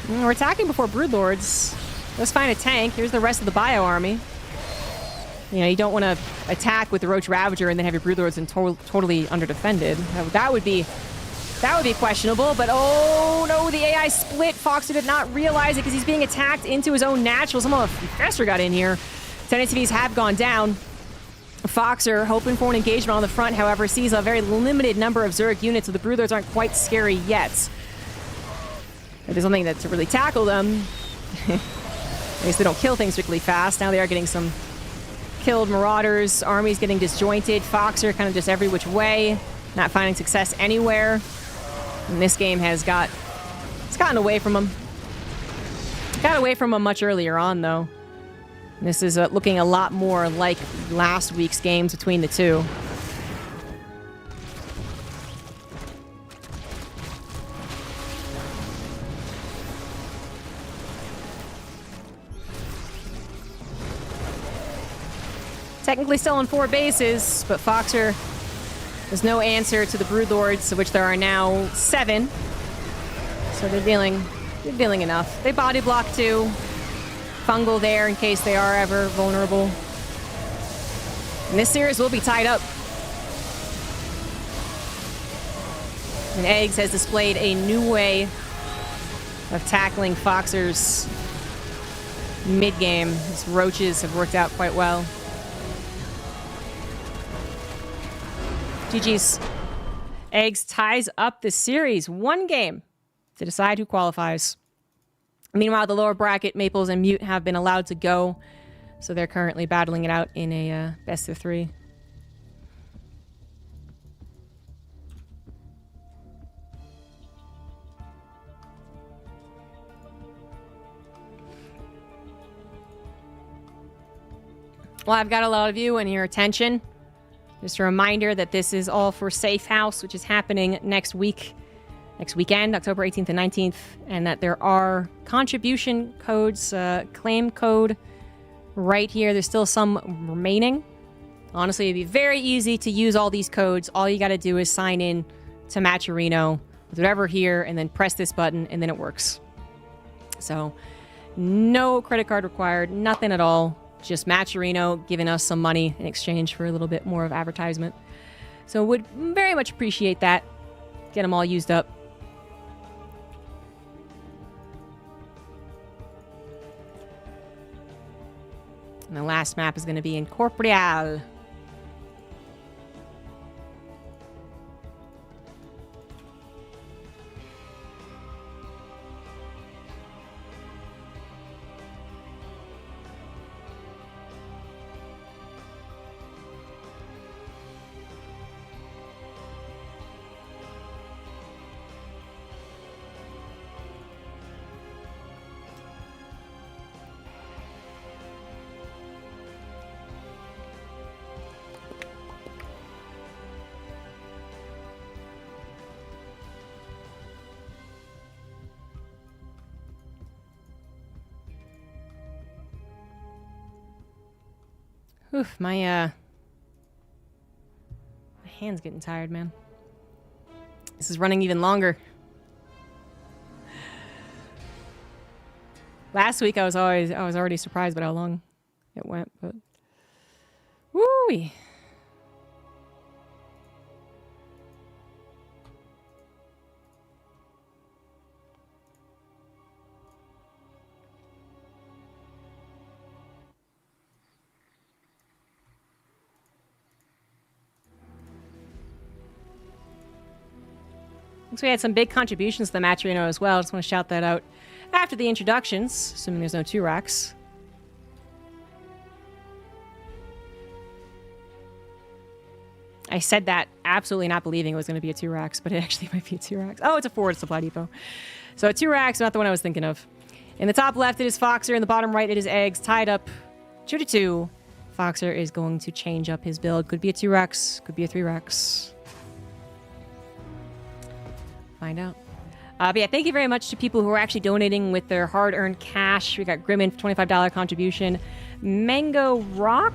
We're attacking before Broodlords. Let's find a tank. Here's the rest of the bio army. You don't want to attack with the Roach Ravager and then have your Broodlords and totally underdefended. That would be That would be questionable, but oh no, the AI split. Foxer did not realize it because he's being attacked into his own natural. Some of the Fester got in here. 10 ATVs have gone down. Foxer, hoping for an engagement on the front, however, sees a very limited number of Zerg units, so the Broodlords aren't quite scary yet. If there's something to really tackle them, at least they don't kill things particularly fast. Now they are getting some killed Marauders. Army's getting disjointed. Foxer kind of just every which way, not finding success anywhere. And this game has it's gotten away from him. Got away from him much earlier on, though. This is looking a lot more like last week's games between the two. Technically still on 4 bases, but Foxer has no answer to the Broodlords, of which there are now 7. So they're dealing enough. They body block too. Fungal there in case they are ever vulnerable. And this series will be tied up. And Eggs has displayed a new way of tackling Foxer's mid-game. His roaches have worked out quite well. GG's. Eggs ties up the series. 1 game to decide who qualifies. Meanwhile, the lower bracket, Maples and Mute, have been allowed to go. So they're currently battling it out in a best of 3. Well, I've got a lot of you and your attention. Just a reminder that this is all for Safe House, which is happening next weekend, October 18th and 19th, and that there are contribution codes, claim code right here. There's still some remaining. Honestly, it'd be very easy to use all these codes. All you got to do is sign in to Matcherino with whatever here, and then press this button, and then it works. So, no credit card required, nothing at all. Just Matcherino giving us some money in exchange for a little bit more of advertisement. So, would very much appreciate that. Get them all used up. And the last map is going to be in Corporeal. Oof, my hand's getting tired, man. This is running even longer. Last week I was already surprised by how long it went, but woo-wee. So we had some big contributions to the Matcherino as well. Just want to shout that out after the introductions, assuming there's no 2 racks. I said that absolutely not believing it was going to be a 2 racks, but it actually might be a 2 racks. Oh, it's a forward supply depot. So 2 racks, not the one I was thinking of. In the top left, it is Foxer. In the bottom right, it is Eggs. Tied up 2-2. Foxer is going to change up his build. Could be a 2 racks, could be a 3 racks. Find out. But yeah, thank you very much to people who are actually donating with their hard-earned cash. We got Grimmin, $25 contribution. Mango Rock,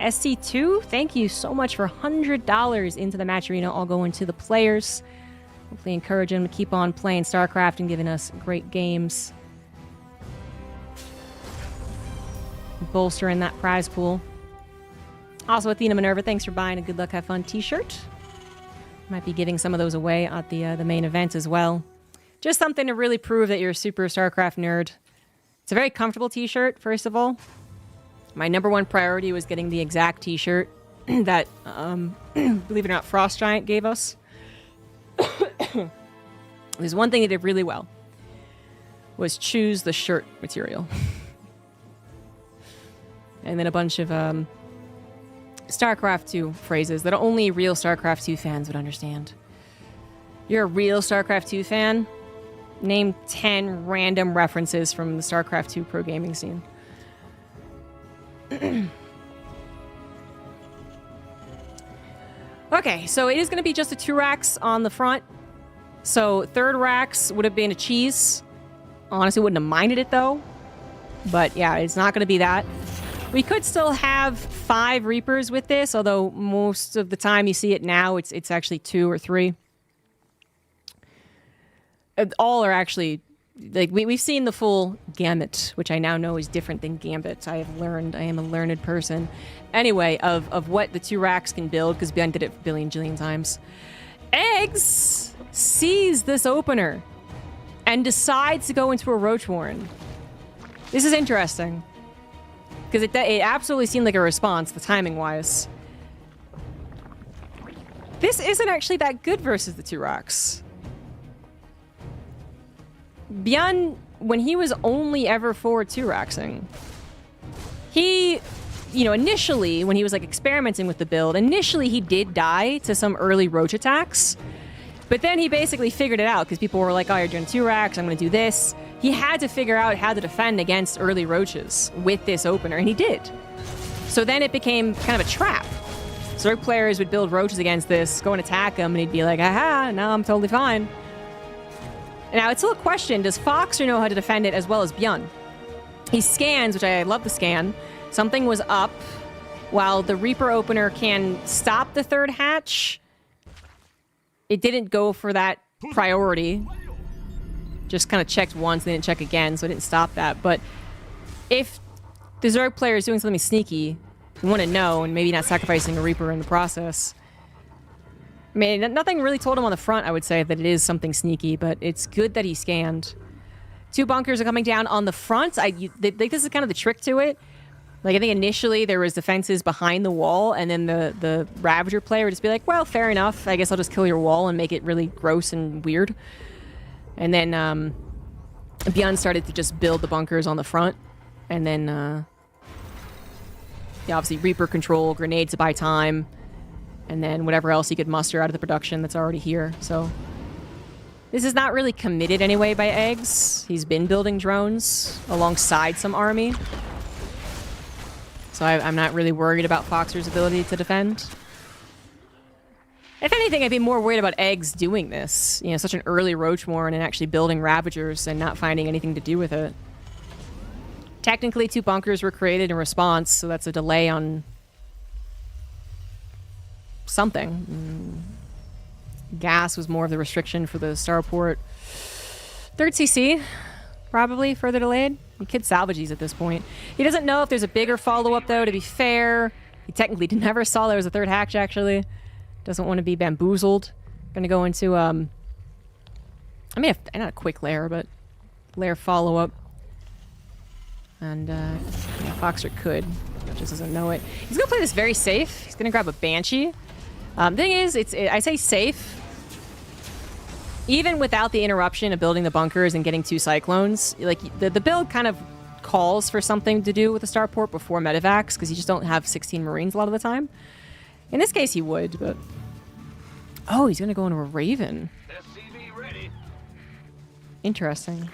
SC2, thank you so much for $100 into the Matcherino, all going to the players. Hopefully encourage them to keep on playing StarCraft and giving us great games. Bolstering that prize pool. Also, Athena Minerva, thanks for buying a Good Luck Have Fun t-shirt. Might be giving some of those away at the main event as well. Just something to really prove that you're a super StarCraft nerd. It's a very comfortable t-shirt, first of all. My number one priority was getting the exact t-shirt that, believe it or not, Frost Giant gave us. There's one thing they did really well, was choose the shirt material. And then a bunch of StarCraft 2 phrases that only real StarCraft 2 fans would understand. You're a real StarCraft 2 fan? Name 10 random references from the StarCraft 2 pro gaming scene. Okay, so it is going to be just the 2 racks on the front. So 3rd racks would have been a cheese. Honestly, wouldn't have minded it though. But yeah, it's not going to be that. We could still have 5 Reapers with this, although most of the time you see it now, it's actually 2 or 3. All are actually, like, we've seen the full gamut, which I now know is different than gambit. I have learned, I am a learned person. Anyway, of what the 2 racks can build, because Ben did it a billion jillion times. Eggs sees this opener and decides to go into a Roach Warren. This is interesting. Because it absolutely seemed like a response, the timing-wise. This isn't actually that good versus the 2 rocks. Bjorn, when he was only ever forward 2-raxing, he, you know, initially, when he was, like, experimenting with the build, initially he did die to some early Roach attacks. But then he basically figured it out, because people were like, oh, you're doing 2 racks, I'm going to do this. He had to figure out how to defend against early Roaches with this opener, and he did. So then it became kind of a trap. Zerg players would build Roaches against this, go and attack him, and he'd be like, aha, no, I'm totally fine. Now, it's still a question, does Foxer know how to defend it as well as Bjorn? He scans, which I love the scan. Something was up, while the Reaper opener can stop the 3rd hatch. It didn't go for that priority. Just kind of checked once, didn't check again, so it didn't stop that. But if the Zerg player is doing something sneaky, you want to know, and maybe not sacrificing a Reaper in the process. I mean, nothing really told him on the front, I would say, that it is something sneaky, but it's good that he scanned. 2 bunkers are coming down on the front. This is kind of the trick to it. Like, I think initially there was defenses behind the wall, and then the Ravager player would just be like, well, fair enough. I guess I'll just kill your wall and make it really gross and weird. And then Bjorn started to just build the bunkers on the front. And then, yeah, obviously Reaper control, grenades to buy time, and then whatever else he could muster out of the production that's already here. So this is not really committed anyway by Eggs. He's been building drones alongside some army. So I'm not really worried about Foxer's ability to defend. If anything, I'd be more worried about Eggs doing this. You know, such an early Roach Warren and actually building Ravagers and not finding anything to do with it. Technically, 2 bunkers were created in response, so that's a delay on something. Gas was more of the restriction for the starport. 3rd CC, probably further delayed. You could salvage these at this point. He doesn't know if there's a bigger follow-up, though, to be fair. He technically never saw there was a 3rd hatch, actually. Doesn't want to be bamboozled. Gonna go into, I mean, not a quick lair, but lair follow-up. And, yeah, Foxer could. He just doesn't know it. He's gonna play this very safe. He's gonna grab a Banshee. Thing is, I say safe. Even without the interruption of building the bunkers and getting 2 Cyclones, like, the build kind of calls for something to do with the starport before medevacs, because you just don't have 16 Marines a lot of the time. In this case, he would, but... Oh, he's going to go into a Raven. Interesting.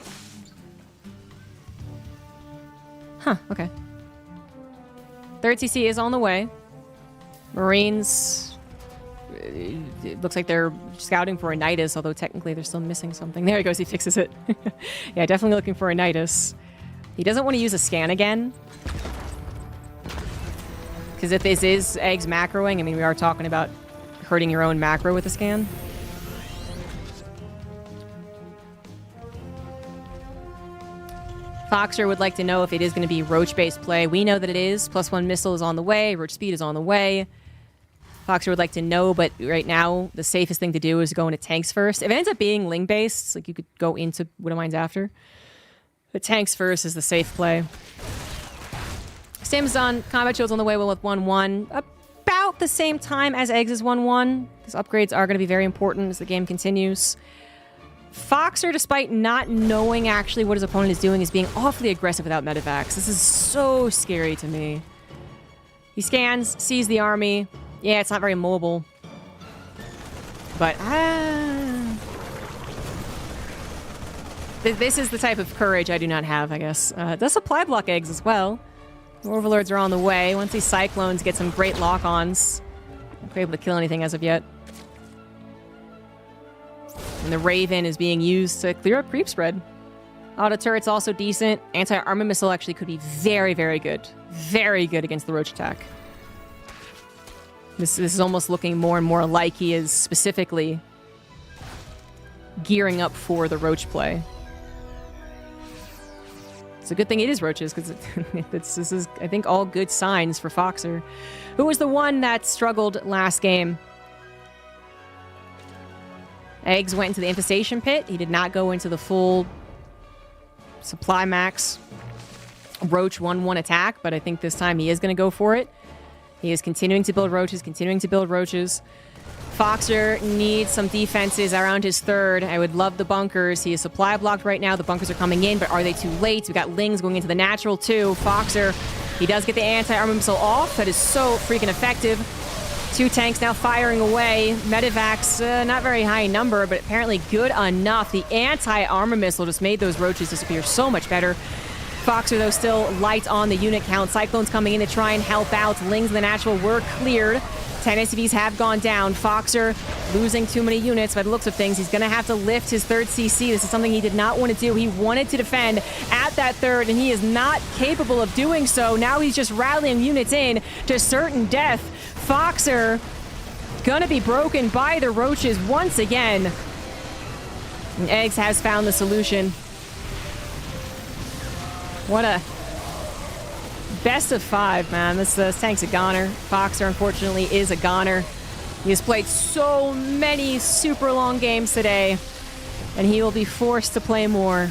Huh, okay. 3rd CC is on the way. Marines... It looks like they're scouting for a Nidus, although technically they're still missing something. There he goes, he fixes it. Yeah, definitely looking for a Nidus. He doesn't want to use a scan again. Because if this is Eggs macroing, I mean, we are talking about hurting your own macro with a scan. Foxer would like to know if it is going to be Roach-based play. We know that it is. +1 missile is on the way. Roach speed is on the way. Foxer would like to know, but right now the safest thing to do is go into tanks first. If it ends up being Ling based, like you could go into Widowmines after. But tanks first is the safe play. Sims on combat shield's on the way with 1-1. About the same time as Eggs is 1-1. These upgrades are going to be very important as the game continues. Foxer, despite not knowing actually what his opponent is doing, is being awfully aggressive without medevacs. This is so scary to me. He scans, sees the army. Yeah, it's not very mobile. But, this is the type of courage I do not have, I guess. Does supply block Eggs as well. Overlords are on the way. Once these Cyclones get some great lock-ons. Not able to kill anything as of yet. And the Raven is being used to clear up creep spread. Auto turret's also decent. Anti-armor missile actually could be very, very good. Very good against the Roach attack. This is almost looking more and more like he is specifically gearing up for the Roach play. It's a good thing it is Roaches, because this is, I think, all good signs for Foxer, who was the one that struggled last game. Eggs went into the infestation pit. He did not go into the full supply max Roach 1-1 attack, but I think this time he is going to go for it. He is continuing to build Roaches, Foxer needs some defenses around his third. I would love the bunkers. He is supply blocked right now. The bunkers are coming in, but are they too late? We got Lings going into the natural too. Foxer, he does get the anti-armor missile off. That is so freaking effective. 2 tanks now firing away. Medivacs, not very high number, but apparently good enough. The anti-armor missile just made those Roaches disappear so much better. Foxer, though, still light on the unit count. Cyclones coming in to try and help out. Lings in the natural were cleared. 10 SCVs have gone down. Foxer losing too many units by the looks of things. He's going to have to lift his third CC. This is something he did not want to do. He wanted to defend at that third, and he is not capable of doing so. Now he's just rallying units in to certain death. Foxer gonna be broken by the Roaches once again. And Eggs has found the solution. What a best of 5, man. This tank's a goner. Foxer, unfortunately, is a goner. He has played so many super long games today, and he will be forced to play more.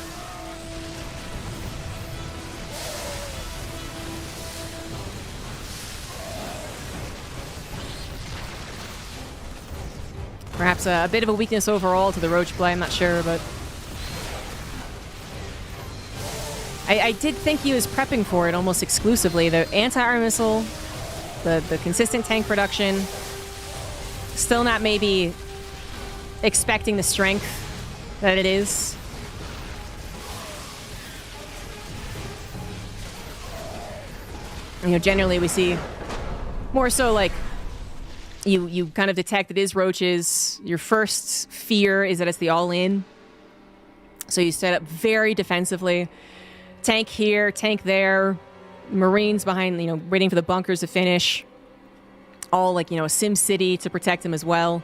Perhaps a bit of a weakness overall to the Roach play, I'm not sure, but I did think he was prepping for it almost exclusively. The anti-armor missile, the consistent tank production, still not maybe expecting the strength that it is. You know, generally we see more so like you kind of detect it is Roaches. Your first fear is that it's the all-in. So you set up very defensively. Tank here, tank there. Marines behind, you know, waiting for the bunkers to finish. All like, you know, a Sim City to protect him as well.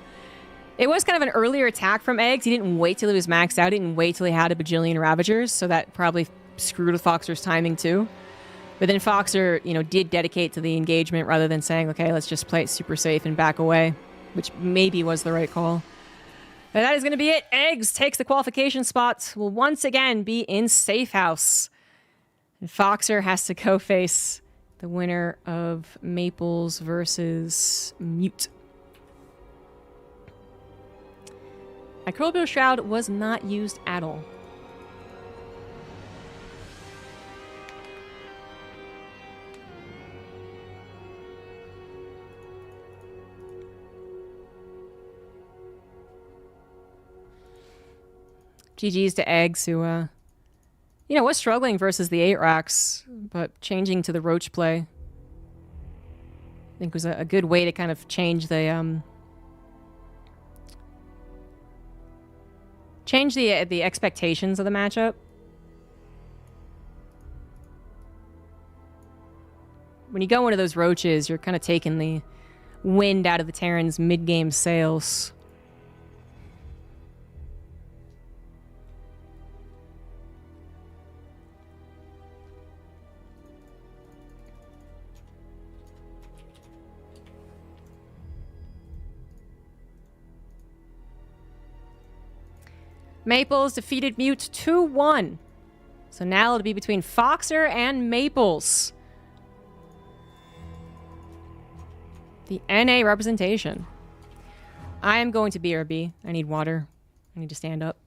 It was kind of an earlier attack from Eggs. He didn't wait till he was maxed out. He didn't wait till he had a bajillion Ravagers. So that probably screwed with Foxer's timing too. But then Foxer, you know, did dedicate to the engagement rather than saying, okay, let's just play it super safe and back away, which maybe was the right call. And that is going to be it. Eggs takes the qualification spot. Will once again be in Safe House. And Foxer has to go face the winner of Maples versus Mute. Microbial Shroud was not used at all. GG's to Eggs, who, you know, was struggling versus the 8 racks, but changing to the Roach play, I think was a good way to kind of change the, the expectations of the matchup. When you go into those Roaches, you're kind of taking the wind out of the Terran's mid-game sails. Maples defeated Mute 2-1. So now it'll be between Foxer and Maples. The NA representation. I am going to BRB. I need water. I need to stand up.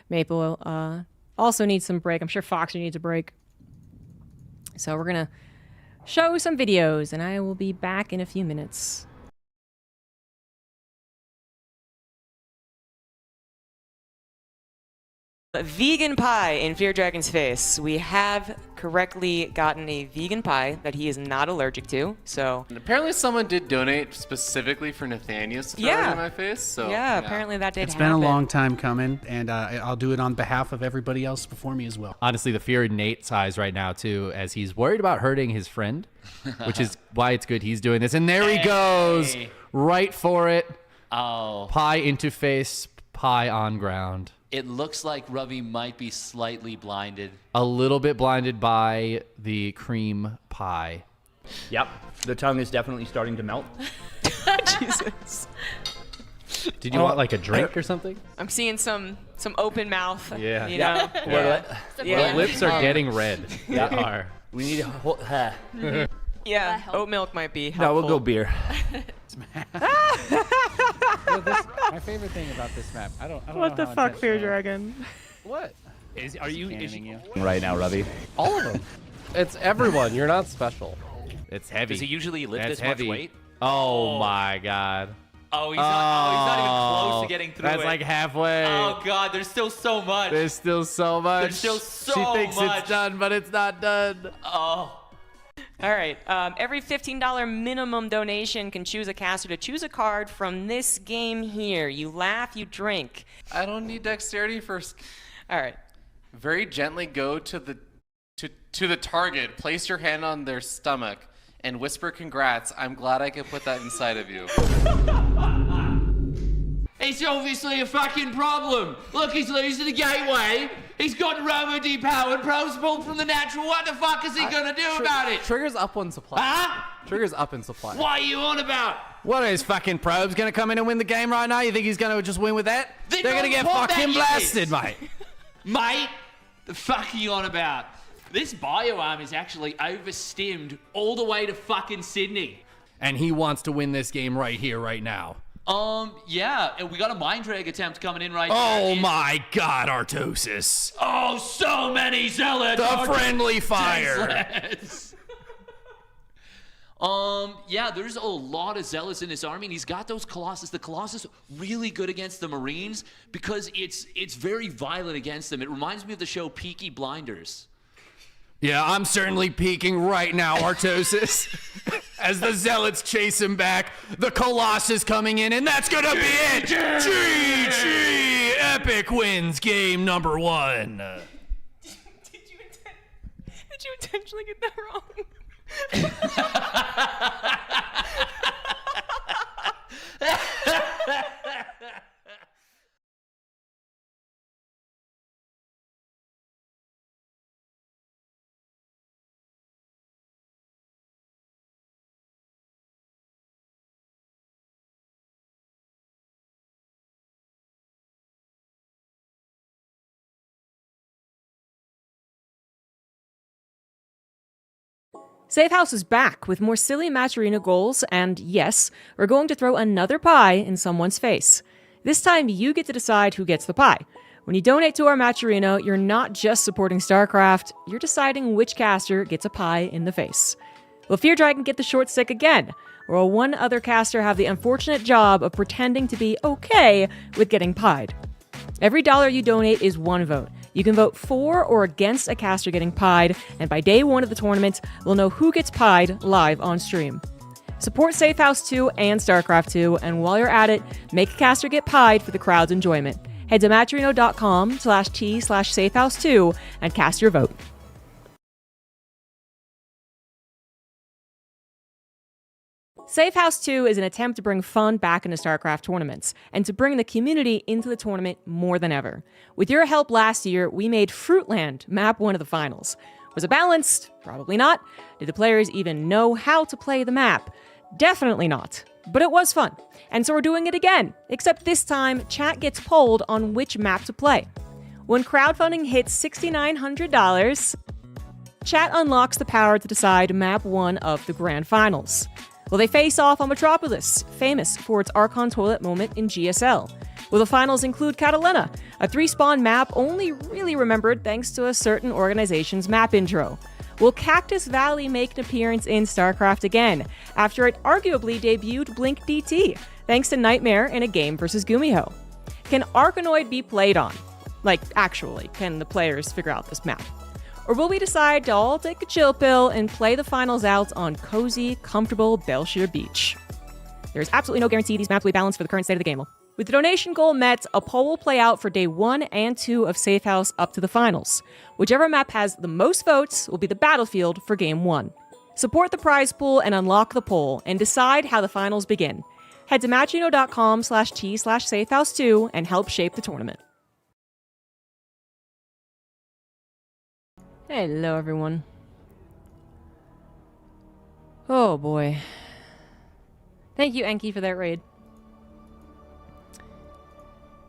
Maple also needs some break. I'm sure Foxer needs a break. So we're going to show some videos, and I will be back in a few minutes. Vegan pie in Fear Dragon's face. We have correctly gotten a vegan pie that he is not allergic to, so... And apparently someone did donate specifically for Nathaniel's to throw it in my face, so... Yeah, apparently that did It's happen. been a long time coming, and I'll do it on behalf of everybody else before me as well. Honestly, the fear in Nate's eyes right now, too, as he's worried about hurting his friend, which is why it's good he's doing this. And there he goes, right for it. Oh. Pie into face, pie on ground. It looks like Ravi might be slightly blinded. A little bit blinded by the cream pie. Yep. The tongue is definitely starting to melt. Jesus. Did you want like a drink or something? I'm seeing some open mouth. Yeah. You know? The lips are getting red. They are. We need a whole... Yeah, oat milk might be helpful. No, we'll go beer. My favorite thing about this map, I don't What know the how fuck, Fear intentional- Dragon? What? Are you Scanning you. right now, Ravi? All of them. It's everyone. You're not special. It's heavy. Does he usually lift That's this heavy. much weight? Oh my god. Oh, he's not even close to getting through That's it. like halfway. Oh god, there's still so much. There's still so much. There's still so She thinks much. it's done, but it's not done. Oh. All right. Every $15 minimum donation can choose a caster to choose a card from this game here. You laugh, you drink. I don't need dexterity first. All right. Very gently go to the target, place your hand on their stomach, and whisper congrats. I'm glad I could put that inside of you. It's obviously a fucking problem. Look, he's losing the gateway. He's got Robo depowered. Pro's pulled from the natural. What the fuck is he gonna do about it? Triggers up when supply. Huh? Triggers up in supply. What are you on about? What is fucking Probe's gonna come in and win the game right now? You think he's gonna just win with that? Then They're gonna don't get put that fucking in blasted, this. mate. Mate, the fuck are you on about? This bioarm is actually overstimmed all the way to fucking Sydney. And he wants to win this game right here, right now. Yeah, and we got a mind drag attempt coming in right Oh now. my god, Artosis. Oh, so many zealots. The are friendly fire. senseless. Yeah, there's a lot of zealots in this army, and he's got those Colossus. The Colossus really good against the Marines because it's very violent against them. It reminds me of the show Peaky Blinders. Yeah, I'm certainly peeking right now, Artosis. As the Zealots chase him back, the Colossus coming in, and that's gonna be it! GG! Epic wins game number 1. Did you intentionally get that wrong? Safe House is back with more silly match arena goals, and yes, we're going to throw another pie in someone's face. This time, you get to decide who gets the pie. When you donate to our match arena, you're not just supporting StarCraft, you're deciding which caster gets a pie in the face. Will Fear Dragon get the short stick again? Or will one other caster have the unfortunate job of pretending to be okay with getting pied? Every dollar you donate is one vote. You can vote for or against a caster getting pied, and by day 1 of the tournament, we'll know who gets pied live on stream. Support Safe House 2 and StarCraft 2, and while you're at it, make a caster get pied for the crowd's enjoyment. Head to matcherino.com/t/safehouse2 and cast your vote. Safe House 2 is an attempt to bring fun back into StarCraft tournaments, and to bring the community into the tournament more than ever. With your help last year, we made Fruitland map 1 of the finals. Was it balanced? Probably not. Did the players even know how to play the map? Definitely not. But it was fun, and so we're doing it again, except this time, chat gets polled on which map to play. When crowdfunding hits $6,900, chat unlocks the power to decide map 1 of the grand finals. Well, they face off on Metropolis, famous for its Archon toilet moment in GSL. Well, the finals include Catalina, a 3-spawn map only really remembered thanks to a certain organization's map intro. Will Cactus Valley make an appearance in StarCraft again, after it arguably debuted Blink DT, thanks to Nightmare in a game versus Gumiho? Can Arkanoid be played on? Like, actually, can the players figure out this map? Or will we decide to all take a chill pill and play the finals out on cozy, comfortable Belshire Beach? There's absolutely no guarantee these maps will be balanced for the current state of the game. With the donation goal met, a poll will play out for day 1 and 2 of Safe House up to the finals. Whichever map has the most votes will be the battlefield for game 1. Support the prize pool and unlock the poll, and decide how the finals begin. Head to matchuno.com/t/safehouse2 and help shape the tournament. Hello, everyone. Oh boy. Thank you, Enki, for that raid.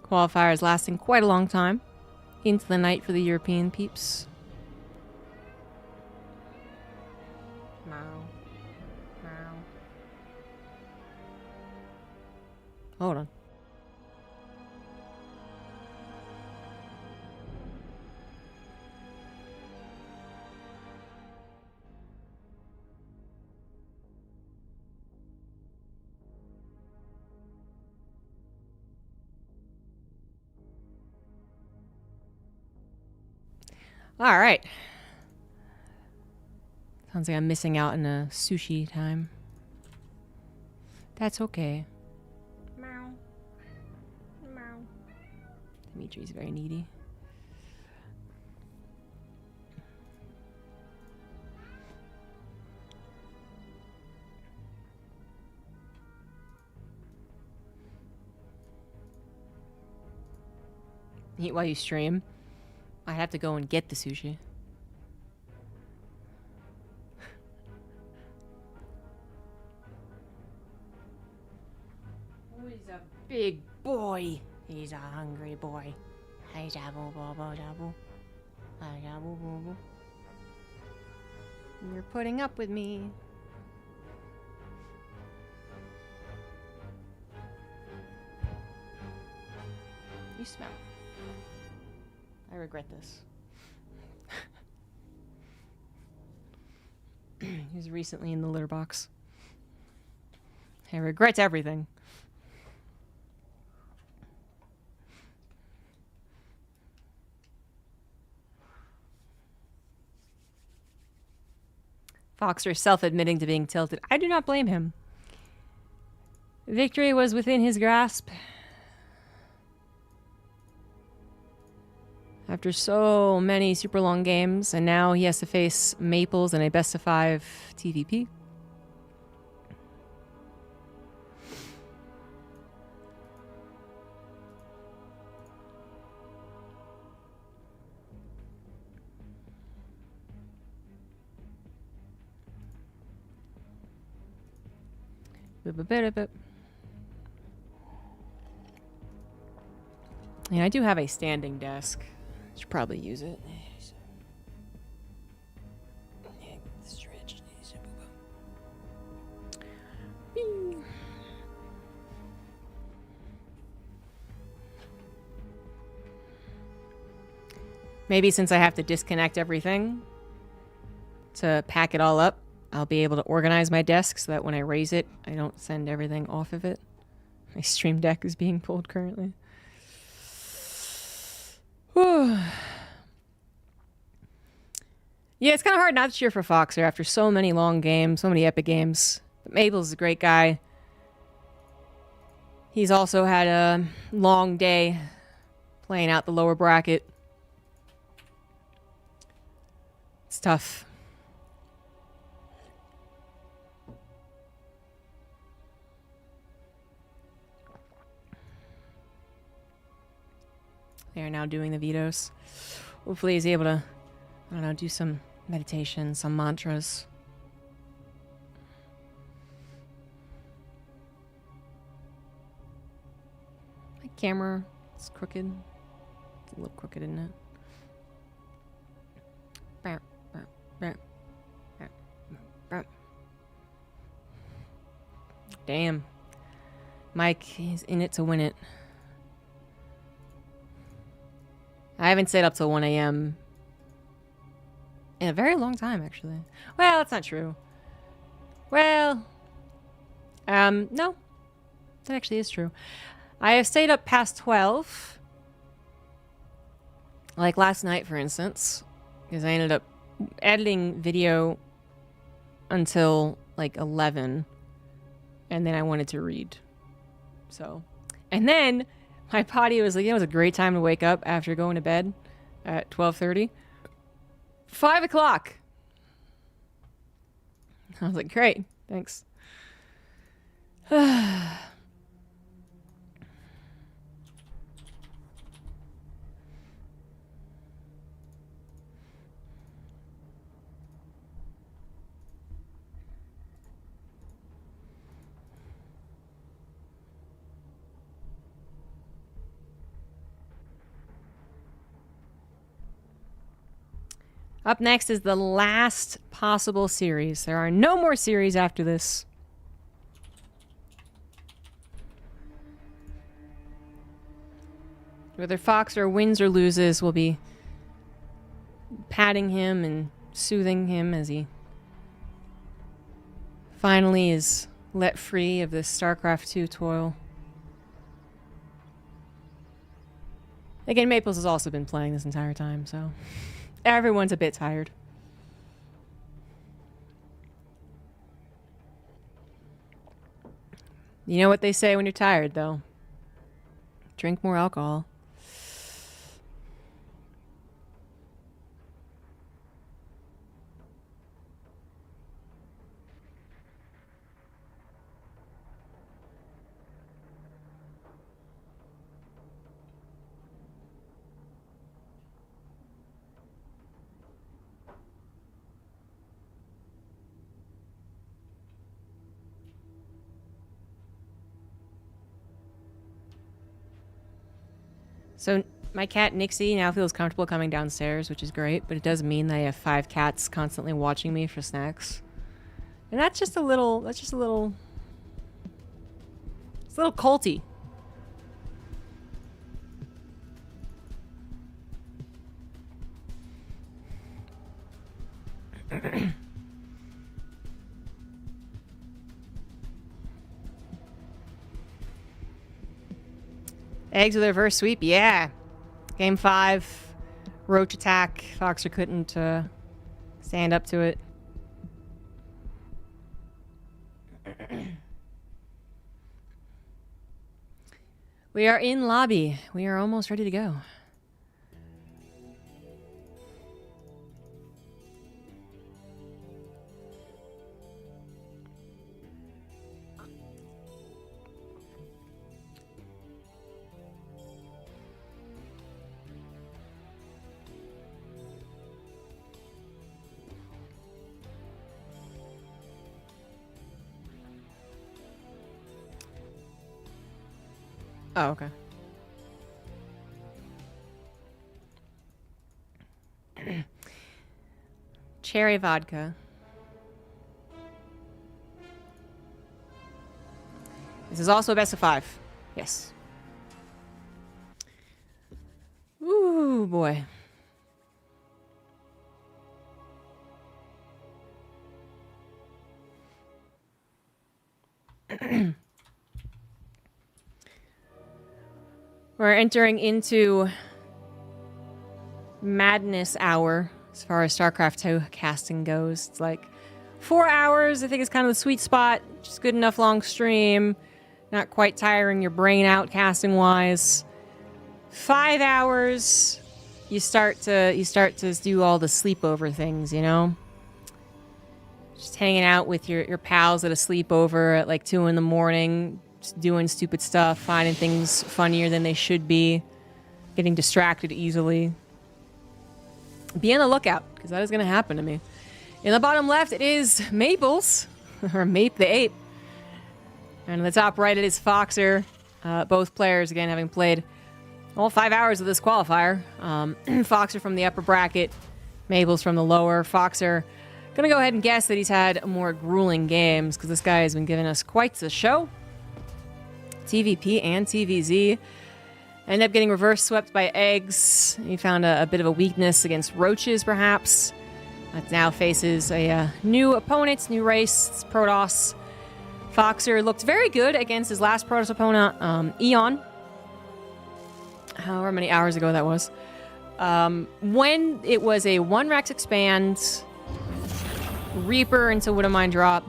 Qualifier is lasting quite a long time. Into the night for the European peeps. Meow. Meow. Hold on. All right. Sounds like I'm missing out on a sushi time. That's okay. Meow. Meow. Dimitri's very needy. Eat while you stream? I have to go and get the sushi. Oh, he's a big boy. He's a hungry boy. Hey, jabu, bobo, jabu. Hey, jabu, bobo. You're putting up with me. You smell. I regret this. He was recently in the litter box. I regret everything. Foxer self-admitting to being tilted. I do not blame him. Victory was within his grasp. After so many super long games, and now he has to face Maples in a best of 5 TVP. Yeah, I do have a standing desk. Should probably use it. Maybe since I have to disconnect everything to pack it all up, I'll be able to organize my desk so that when I raise it, I don't send everything off of it. My stream deck is being pulled currently. Whew. Yeah, it's kind of hard not to cheer for Foxer after so many long games, so many epic games. But Mabel's a great guy. He's also had a long day playing out the lower bracket. It's tough. They are now doing the vetoes. Hopefully he's able to, I don't know, do some meditation, some mantras. camera. It's crooked. It's a little crooked, isn't it? Damn. Mike is in it to win it. I haven't stayed up till 1 a.m. in a very long time, actually. Well, that's not true. Well, no. That actually is true. I have stayed up past 12. Like last night, for instance. Because I ended up editing video until like 11. And then I wanted to read. So. And then my body was like, it was a great time to wake up after going to bed at 12:30. 5 o'clock. I was like, great. Thanks. Up next is the last possible series. There are no more series after this. Whether Foxer wins or loses, we'll be patting him and soothing him as he finally is let free of this StarCraft 2 toil. Again, Maples has also been playing this entire time, so everyone's a bit tired. You know what they say when you're tired, though? Drink more alcohol. So my cat Nixie now feels comfortable coming downstairs, which is great, but it does mean that I have 5 cats constantly watching me for snacks. And it's a little culty. Eggs with a reverse sweep, yeah. Game 5, roach attack. Foxer couldn't stand up to it. We are in lobby. We are almost ready to go. Oh, okay. Cherry vodka. This is also a best of 5. Yes. Ooh, boy. We're entering into madness hour as far as StarCraft 2 casting goes. It's like 4 hours, I think, is kind of the sweet spot. Just good enough long stream. Not quite tiring your brain out casting wise. 5 hours, you start to do all the sleepover things, you know? Just hanging out with your pals at a sleepover at like 2 in the morning. Doing stupid stuff, finding things funnier than they should be, getting distracted easily. Be on the lookout, because that is going to happen to me. In the bottom left, it is Maples, or Mape the Ape. And in the top right, it is Foxer. Both players, again, having played all 5 hours of this qualifier. Foxer from the upper bracket, Maples from the lower. Foxer, gonna go ahead and guess that he's had more grueling games because this guy has been giving us quite the show. TVP and TVZ. Ended up getting reverse swept by eggs. He found a bit of a weakness against roaches, perhaps. That now faces a new opponent, new race. It's Protoss. Foxer looked very good against his last Protoss opponent, Eon. However many hours ago that was. When it was a 1 Rex expand, Reaper into Widowmine drop,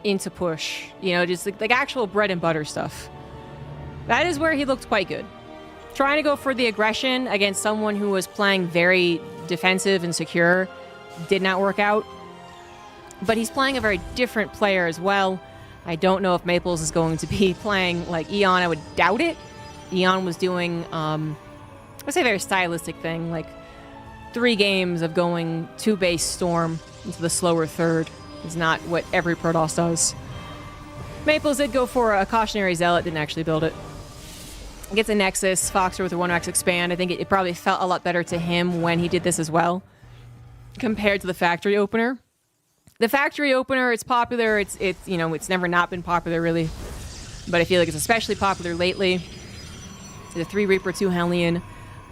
into push. You know, just like actual bread and butter stuff. That is where he looked quite good. Trying to go for the aggression against someone who was playing very defensive and secure did not work out. But he's playing a very different player as well. I don't know if Maples is going to be playing like Eon. I would doubt it. Eon was doing, let's say a very stylistic thing, like 3 games of going 2 base Storm into the slower third is not what every Protoss does. Maples did go for a Cautionary Zealot, didn't actually build it. Gets a Nexus, Foxer with a 1-Rex expand. I think it probably felt a lot better to him when he did this as well, compared to the factory opener. The factory opener, it's popular. It's you know, it's never not been popular really, but I feel like it's especially popular lately. The 3 Reaper, 2 Hellion.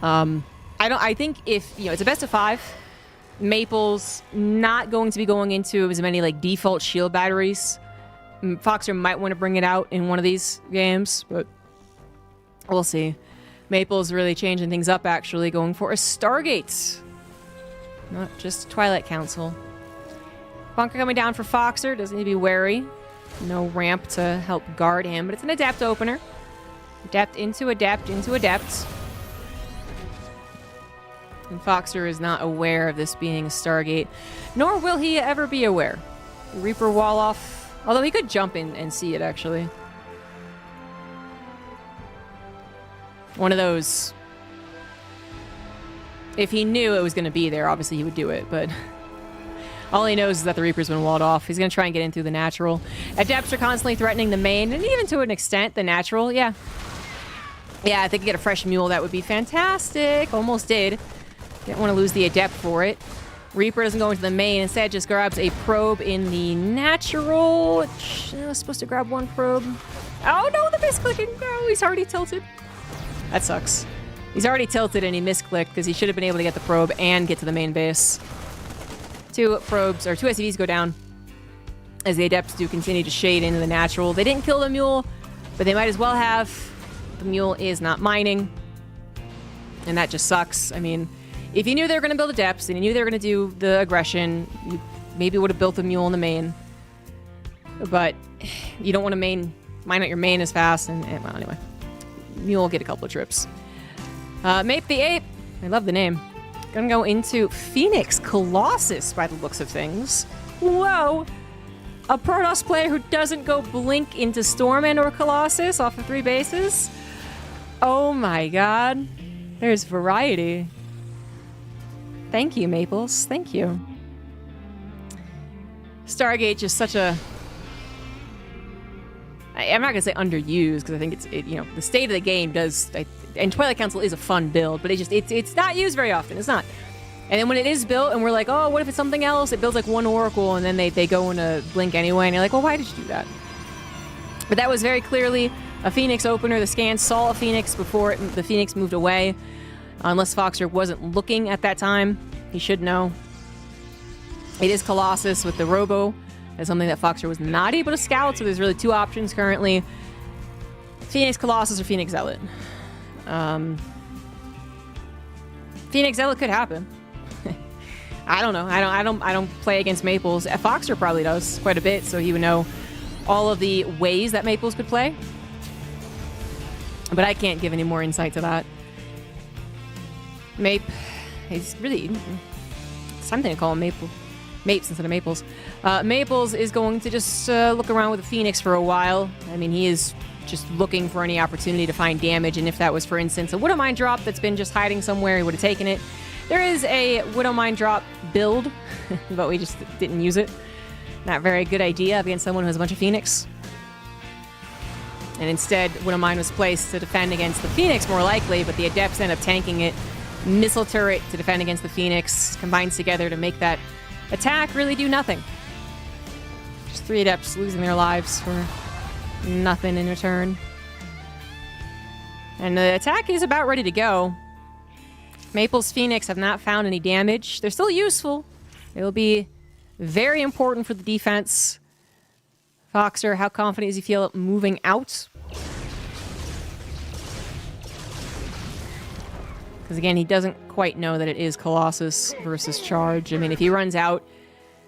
I think if you know, it's a best of 5. Maples not going to be going into as many like default shield batteries. Foxer might want to bring it out in one of these games, but we'll see. Maples really changing things up, actually, going for a Stargate. Not just Twilight Council. Bunker coming down for Foxer. Doesn't need to be wary. No ramp to help guard him, but it's an Adept opener. Adept into Adept into Adept. And Foxer is not aware of this being a Stargate, nor will he ever be aware. Reaper wall off, although he could jump in and see it, actually. One of those, if he knew it was going to be there, obviously he would do it, but all he knows is that the Reaper's been walled off. He's going to try and get in through the natural. Adepts are constantly threatening the main, and even to an extent, the natural, yeah. Yeah, if they could get a fresh mule, that would be fantastic. Almost did. Didn't want to lose the Adept for it. Reaper doesn't go into the main. Instead, just grabs a probe in the natural. I was supposed to grab 1 probe. Oh, no, the misclicking. No, he's already tilted. That sucks. He's already tilted and he misclicked because he should have been able to get the probe and get to the main base. 2 probes, or 2 SCVs go down as the Adepts do continue to shade into the natural. They didn't kill the mule, but they might as well have. The mule is not mining, and that just sucks. I mean, if you knew they were going to build Adepts and you knew they were going to do the aggression, you maybe would have built the mule in the main. But you don't want to mine out your main as fast, and well, anyway. Mule will get a couple of trips. Mape the Ape. I love the name. Gonna go into Phoenix Colossus by the looks of things. Whoa! A Protoss player who doesn't go blink into Storm and or Colossus off of 3 bases? Oh my god. There's variety. Thank you, Maples. Thank you. Stargate just such a... I'm not gonna say underused because I think it's you know, the state of the game does, and Twilight Council is a fun build, but it's not used very often. It's not. And then when it is built, and we're like, oh, what if it's something else? It builds like 1 Oracle, and then they go into Blink anyway, and you're like, well, why did you do that? But that was very clearly a Phoenix opener. The scan saw a Phoenix before the Phoenix moved away. Unless Foxer wasn't looking at that time, he should know. It is Colossus with the Robo. That's something that Foxer was not able to scout, so there's really 2 options currently. Phoenix Colossus or Phoenix Zealot. Phoenix Zealot could happen. I don't know. I don't play against Maples. Foxer probably does quite a bit, so he would know all of the ways that Maples could play. But I can't give any more insight to that. Mape, he's really... It's something to call him Mapes instead of Maples. Maples is going to just look around with a Phoenix for a while. I mean, he is just looking for any opportunity to find damage, and if that was, for instance, a Widowmine drop that's been just hiding somewhere, he would have taken it. There is a Widowmine drop build, but we just didn't use it. Not a very good idea against someone who has a bunch of Phoenix. And instead, Widow Mine was placed to defend against the Phoenix, more likely, but the Adepts end up tanking it. Missile turret to defend against the Phoenix combines together to make that attack really do nothing. Just 3 Adepts losing their lives for nothing in return. And the attack is about ready to go. Maple's Phoenix have not found any damage. They're still useful. They will be very important for the defense. Foxer, how confident does he feel moving out? Because again, he doesn't quite know that it is Colossus versus Charge. I mean, if he runs out,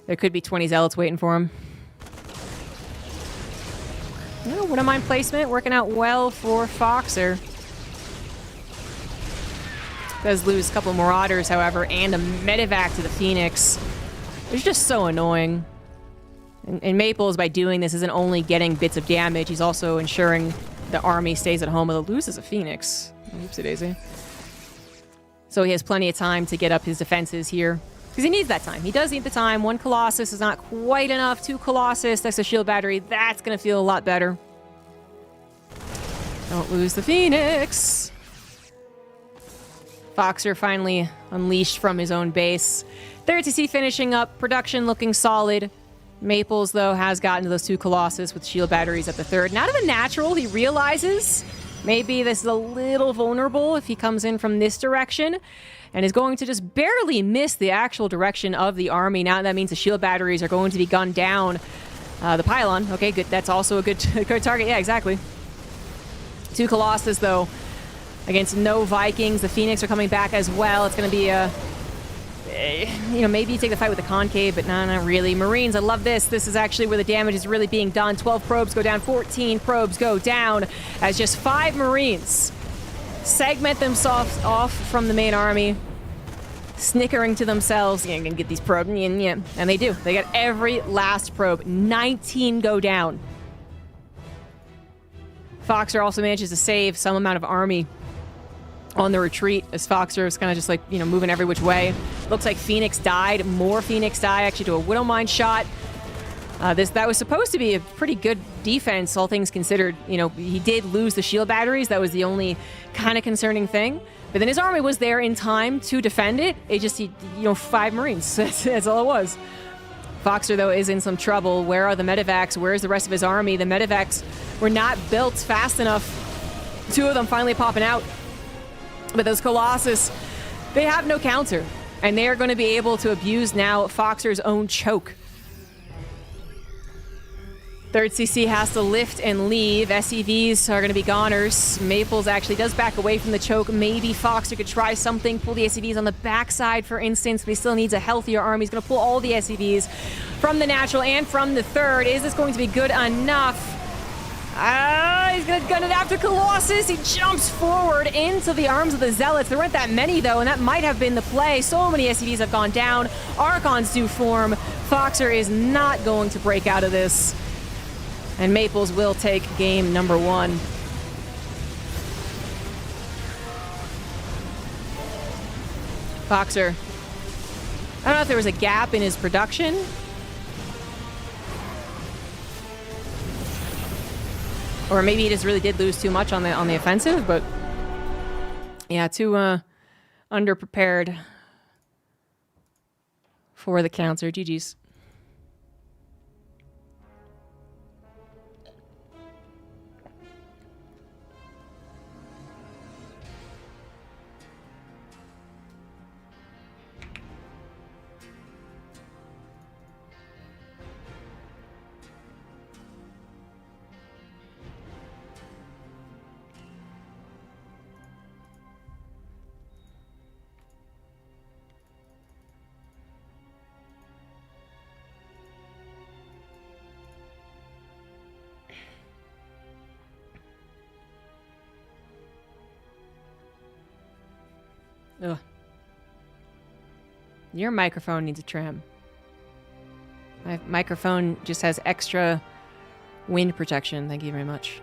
there could be 20 Zealots waiting for him. No, Widow Mine placement working out well for Foxer. Does lose a couple Marauders, however, and a Medivac to the Phoenix. It's just so annoying. And Maples, by doing this, isn't only getting bits of damage, he's also ensuring the army stays at home, although loses a Phoenix. Oopsie daisy. So he has plenty of time to get up his defenses here. Because he needs that time. He does need the time. 1 Colossus is not quite enough. 2 Colossus, that's a shield battery. That's going to feel a lot better. Don't lose the Phoenix. Foxer finally unleashed from his own base. 30C finishing up. Production looking solid. Maples, though, has gotten to those 2 Colossus with shield batteries at the 3rd. Now to the natural, he realizes maybe this is a little vulnerable if he comes in from this direction and is going to just barely miss the actual direction of the army. Now that means the shield batteries are going to be gunned down. The pylon, okay, good. That's also a good target. Yeah, exactly. 2 Colossus, though, against no Vikings. The Phoenix are coming back as well. It's going to be a... you know, maybe you take the fight with the Concave, but no, not really. Marines, I love this. This is actually where the damage is really being done. 12 probes go down, 14 probes go down, as just 5 Marines segment themselves off from the main army, snickering to themselves, yeah, I'm gonna get these probes, yeah. And they do. They get every last probe. 19 go down. Foxer also manages to save some amount of army on the retreat, as Foxer is kind of just like, you know, moving every which way. Looks like Phoenix died. More Phoenix die, actually, to a Widow Mine shot. That was supposed to be a pretty good defense, all things considered. You know, he did lose the shield batteries. That was the only kind of concerning thing. But then his army was there in time to defend it. It just, you know, 5 Marines. That's all it was. Foxer, though, is in some trouble. Where are the Medivacs? Where's the rest of his army? The Medivacs were not built fast enough. 2 of them finally popping out. But those Colossus, they have no counter. And they are going to be able to abuse now Foxer's own choke. 3rd CC has to lift and leave. SCVs are going to be goners. Maples actually does back away from the choke. Maybe Foxer could try something. Pull the SCVs on the backside, for instance. But he still needs a healthier army. He's going to pull all the SCVs from the natural and from the 3rd. Is this going to be good enough? He's going to gun it after Colossus. He jumps forward into the arms of the Zealots. There weren't that many, though, and that might have been the play. So many SCVs have gone down. Archons do form. Foxer is not going to break out of this. And Maples will take game number 1. Foxer. I don't know if there was a gap in his production. Or maybe he just really did lose too much on the offensive, but yeah, too underprepared for the counter. GG's. Ugh. Your microphone needs a trim. My microphone just has extra wind protection. Thank you very much.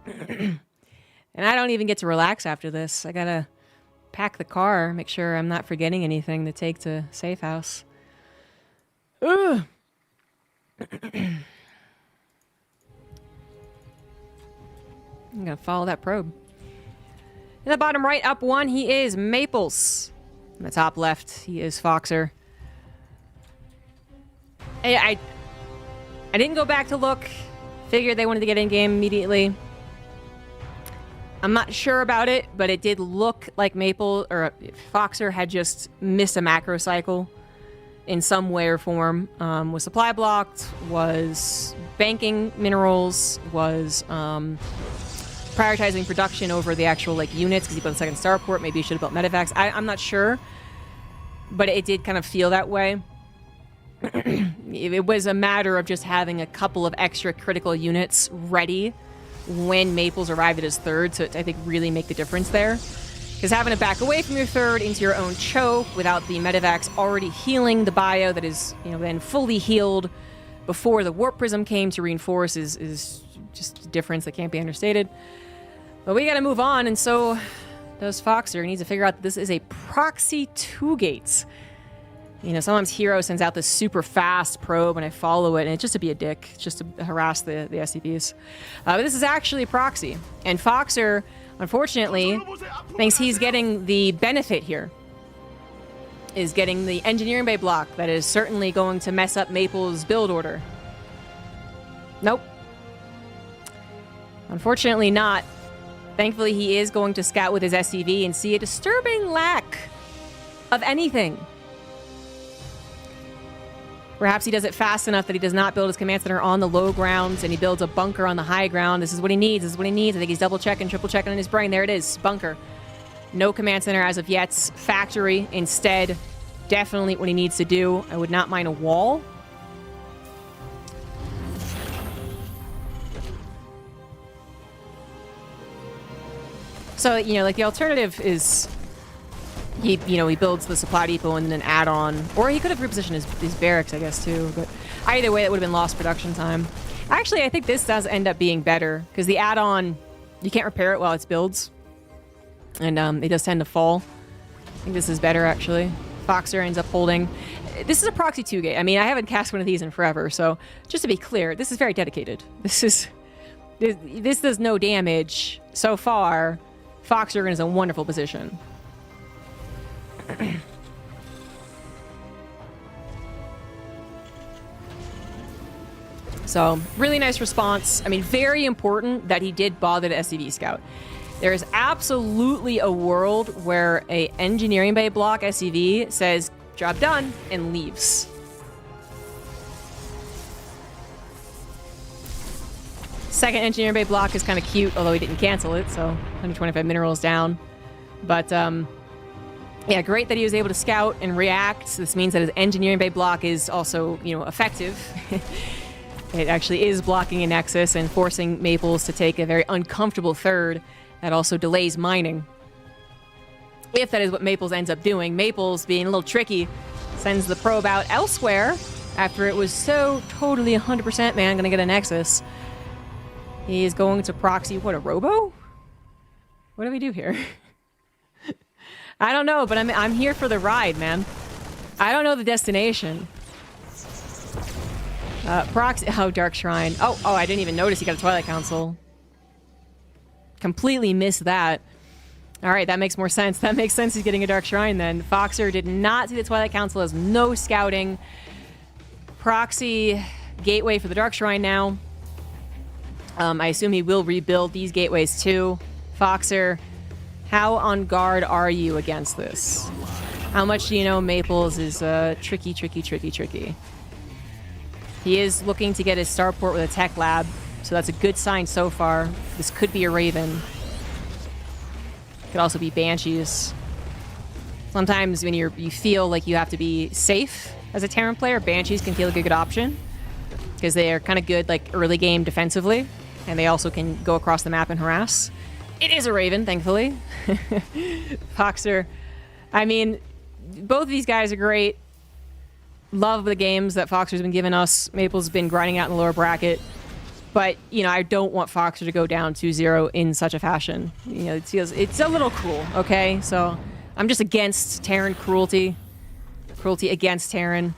And I don't even get to relax after this. I gotta pack the car, make sure I'm not forgetting anything to take to safe house. Ugh. I'm gonna follow that probe. In the bottom right, up one, he is Maples. In the top left, he is Foxer. I didn't go back to look. Figured they wanted to get in game immediately. I'm not sure about it, but it did look like Maple or Foxer had just missed a macro cycle in some way or form. Was supply blocked, was banking minerals, was prioritizing production over the actual like units because he built a second starport. Maybe he should have built medevacs. I'm not sure, but it did kind of feel that way. It was a matter of just having a couple of extra critical units ready when Maples arrived at his third to, I think, really make the difference there. Because having to back away from your third into your own choke without the medevacs already healing the bio that is, then fully healed before the warp prism came to reinforce is just a difference that can't be understated. But we gotta move on, and so does Foxer. He needs to figure out that this is a proxy 2 gates. Sometimes Hero sends out this super fast probe and I follow it, and it's just to be a dick, just to harass the SCPs. But this is actually a proxy. And Foxer, unfortunately, thinks he's getting the benefit here. Is getting the engineering bay block that is certainly going to mess up Maple's build order. Nope. Unfortunately not. Thankfully, he is going to scout with his SCV and see a disturbing lack of anything. Perhaps he does it fast enough that he does not build his command center on the low grounds and he builds a bunker on the high ground. This is what he needs. This is what he needs. I think he's double checking, triple checking in his brain. There it is. Bunker. No command center as of yet. Factory instead. Definitely what he needs to do. I would not mind a wall. So, like the alternative is he builds the supply depot and then an add-on. Or he could have repositioned his barracks, I guess, too. But either way, that would have been lost production time. Actually, I think this does end up being better. Because the add-on, you can't repair it while it builds. And it does tend to fall. I think this is better, actually. Foxer ends up holding. This is a proxy 2 gate. I mean, I haven't cast one of these in forever. So, just to be clear, this is very dedicated. This does no damage. So far, Foxer is in a wonderful position. So, really nice response. I mean, very important that he did bother to SCV scout. There is absolutely a world where a engineering bay block SCV says, job done, and leaves. Second engineering bay block is kind of cute, although he didn't cancel it, so 125 minerals down. But, yeah, great that he was able to scout and react. This means that his engineering bay block is also, effective. It actually is blocking a nexus and forcing Maples to take a very uncomfortable third that also delays mining. If that is what Maples ends up doing. Maples, being a little tricky, sends the probe out elsewhere after it was so totally 100% man gonna get a nexus. He is going to proxy, what, a robo? What do we do here? I don't know, but I'm here for the ride, man. I don't know the destination. Proxy, oh, Dark Shrine. Oh, I didn't even notice he got a Twilight Council. Completely missed that. All right, that makes more sense. That makes sense he's getting a Dark Shrine then. Foxer did not see the Twilight Council, has no scouting. Proxy gateway for the Dark Shrine now. I assume he will rebuild these gateways too. Foxer, how on guard are you against this? How much do you know Maples is tricky, tricky, tricky, tricky? He is looking to get his starport with a tech lab, so that's a good sign so far. This could be a Raven. Could also be Banshees. Sometimes when you feel like you have to be safe as a Terran player, Banshees can feel like a good option because they are kind of good like early game defensively, and they also can go across the map and harass. It is a Raven, thankfully. Foxer, I mean, both of these guys are great. Love the games that Foxer's been giving us. Maple's been grinding out in the lower bracket. But, you know, I don't want Foxer to go down 2-0 in such a fashion. You know, it's a little cruel, okay? So I'm just against Terran cruelty. Cruelty against Terran.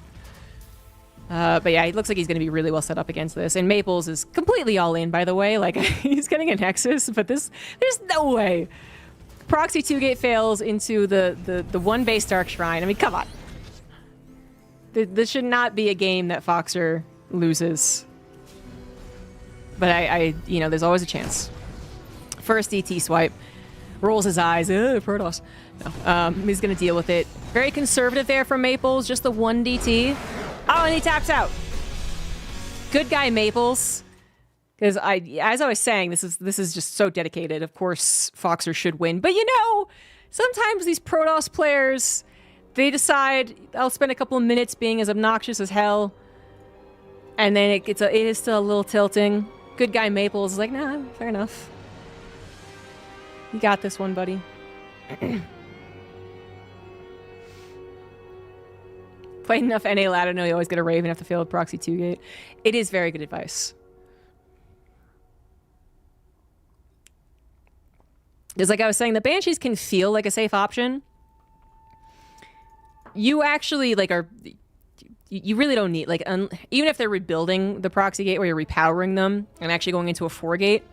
But yeah, it looks like he's going to be really well set up against this. And Maples is completely all in, by the way. Like, he's getting a Nexus, but there's no way. Proxy 2-gate fails into the one base Dark Shrine. I mean, come on. This should not be a game that Foxer loses. But I you know, there's always a chance. First DT swipe. Rolls his eyes. Protoss. No. He's going to deal with it. Very conservative there from Maples. Just the one DT. Oh, and he taps out. Good guy, Maples. Because as I was saying, this is just so dedicated. Of course, Foxer should win. But you know, sometimes these Protoss players, they decide, I'll spend a couple of minutes being as obnoxious as hell. And then it is still a little tilting. Good guy Maples is like, nah, fair enough. You got this one, buddy. Played enough NA ladder, know you always get a Raven after failed proxy 2-gate. It is very good advice. Just like I was saying, the Banshees can feel like a safe option. You actually you really don't need, even if they're rebuilding the proxy gate or you're repowering them and actually going into a 4-gate,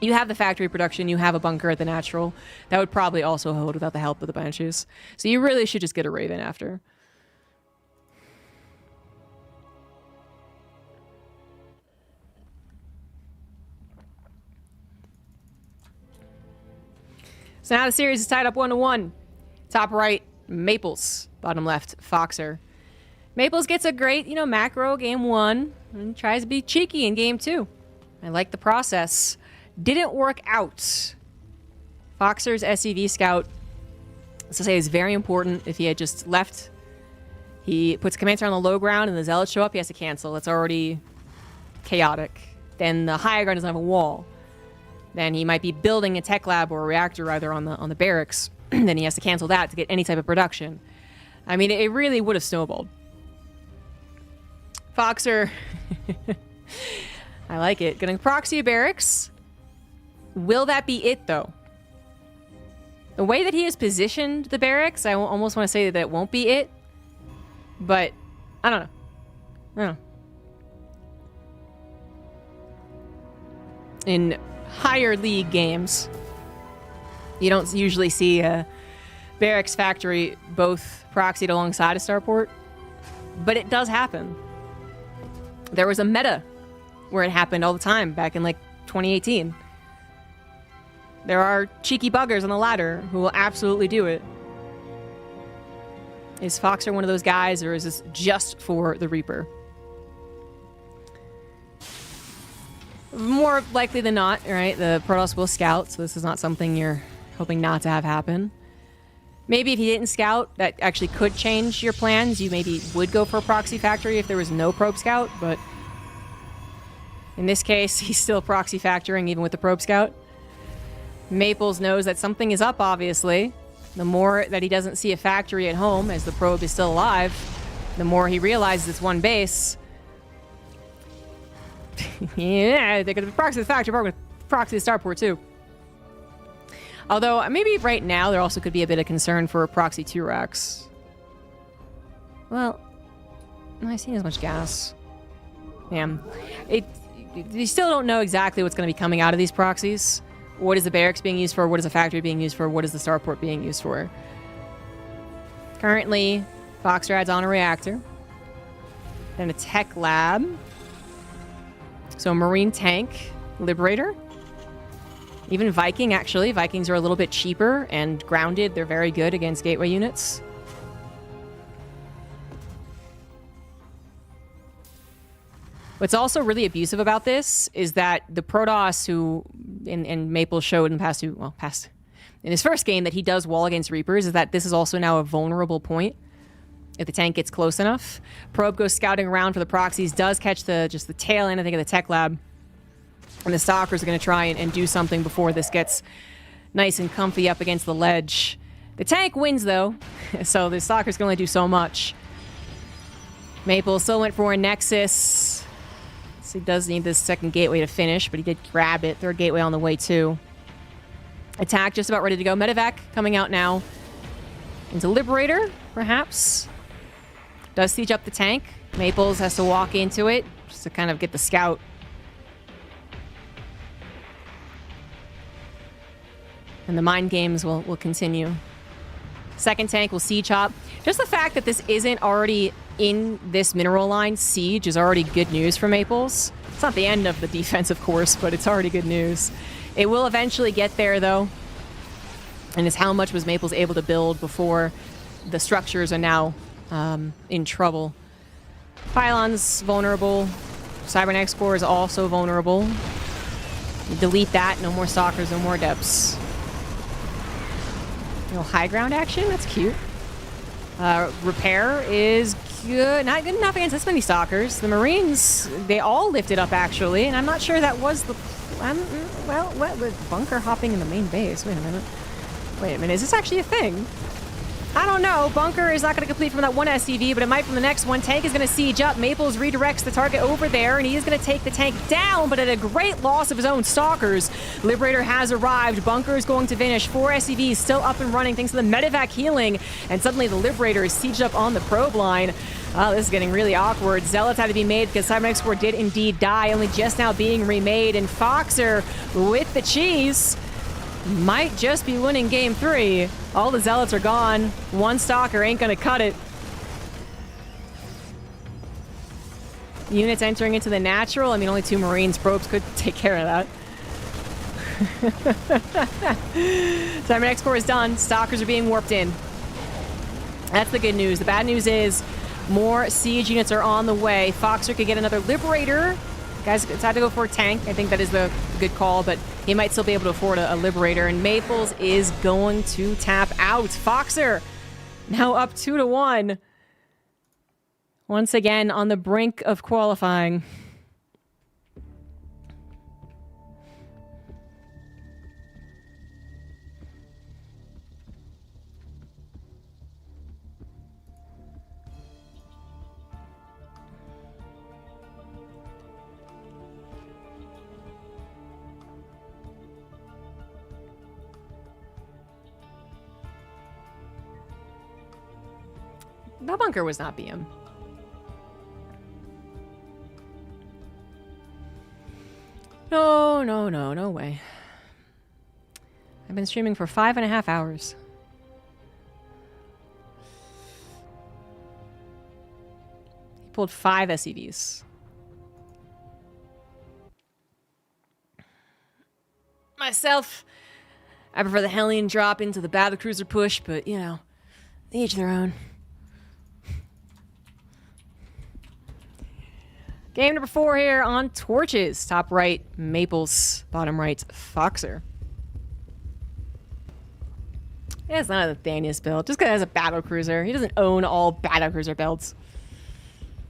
you have the factory production, you have a bunker at the natural. That would probably also hold without the help of the Banshees. So you really should just get a Raven after. So now the series is tied up 1-1. Top right, Maples. Bottom left, Foxer. Maples gets a great, you know, macro game 1 and tries to be cheeky in game 2. I like the process. Didn't work out. Foxer's SCV scout, as I say, is very important. If he had just left, he puts Commander on the low ground and the Zealots show up, he has to cancel. It's already chaotic. Then the higher ground doesn't have a wall. Then he might be building a tech lab or a reactor rather on the barracks. Then he has to cancel that to get any type of production. I mean, it really would have snowballed. Foxer, I like it. Gonna proxy a barracks. Will that be it, though? The way that he has positioned the barracks, I almost want to say that it won't be it. But, I don't know. In higher league games, you don't usually see a barracks factory both proxied alongside a starport, but it does happen. There was a meta where it happened all the time back in 2018. There are cheeky buggers on the ladder who will absolutely do it. Is Foxer one of those guys, or is this just for the Reaper? More likely than not, right? The Protoss will scout, so this is not something you're hoping not to have happen. Maybe if he didn't scout, that actually could change your plans. You maybe would go for a proxy factory if there was no probe scout, but in this case, he's still proxy factoring even with the probe scout. Maples knows that something is up, obviously. The more that he doesn't see a factory at home as the probe is still alive, the more he realizes it's one base. Yeah, they're going to proxy the factory, we're going to proxy the starport too. Although, maybe right now there also could be a bit of concern for proxy 2 racks. Well, I've seen as much gas. Yeah. You still don't know exactly what's going to be coming out of these proxies. What is the barracks being used for? What is the factory being used for? What is the starport being used for? Currently, Foxer adds on a reactor. Then a tech lab. So Marine tank, Liberator. Even Viking, actually. Vikings are a little bit cheaper and grounded. They're very good against gateway units. What's also really abusive about this is that the Protoss who, and Maple showed in in his first game that he does wall against Reapers, is that this is also now a vulnerable point if the tank gets close enough. Probe goes scouting around for the proxies, does catch just the tail end, I think, of the tech lab. And the Stalkers are going to try and do something before this gets nice and comfy up against the ledge. The tank wins, though, so the Stalkers can only do so much. Maple still went for a Nexus. So he does need this second gateway to finish, but he did grab it. Third gateway on the way, too. Attack just about ready to go. Medevac coming out now. Into Liberator, perhaps. Does siege up the tank. Maples has to walk into it just to kind of get the scout. And the mind games will continue. Second tank will siege up. Just the fact that this isn't already in this mineral line siege is already good news for Maples. It's not the end of the defense, of course, but it's already good news. It will eventually get there, though. And it's how much was Maples able to build before the structures are now in trouble. Pylon's vulnerable. Cybernetic Core is also vulnerable. You delete that. No more Stalkers, no more Depths. Little high ground action. That's cute. Repair is good. Not good enough against this many Stalkers. The Marines, they all lifted up, actually. And I'm not sure that was the... well, what with bunker hopping in the main base? Wait a minute. Is this actually a thing? I don't know. Bunker is not going to complete from that one SCV, but it might from the next one. Tank is going to siege up. Maples redirects the target over there, and he is going to take the tank down, but at a great loss of his own Stalkers. Liberator has arrived. Bunker is going to finish. 4 SCVs still up and running thanks to the medevac healing, and suddenly the Liberator is sieged up on the probe line. Oh, this is getting really awkward. Zealots had to be made because Cybernetic Core did indeed die, only just now being remade, and Foxer with the cheese might just be winning game 3. All the Zealots are gone. One Stalker ain't gonna cut it. Units entering into the natural. I mean, only 2 Marines. Probes could take care of that. Cybernetic Core is done. Stalkers are being warped in. That's the good news. The bad news is more siege units are on the way. Foxer could get another Liberator. Guys decide to go for a tank. I think that is the good call, but he might still be able to afford a Liberator. And Maples is going to tap out. Foxer now up 2-1. Once again on the brink of qualifying. The bunker was not BM. No way. I've been streaming for 5.5 hours. He pulled 5 SCVs. Myself, I prefer the Hellion drop into the battlecruiser push, but you know, each their own. Game number 4 here on Torches. Top right, Maples. Bottom right, Foxer. Yeah, it's not a Thanius build. Just because it has a battlecruiser. He doesn't own all battlecruiser builds.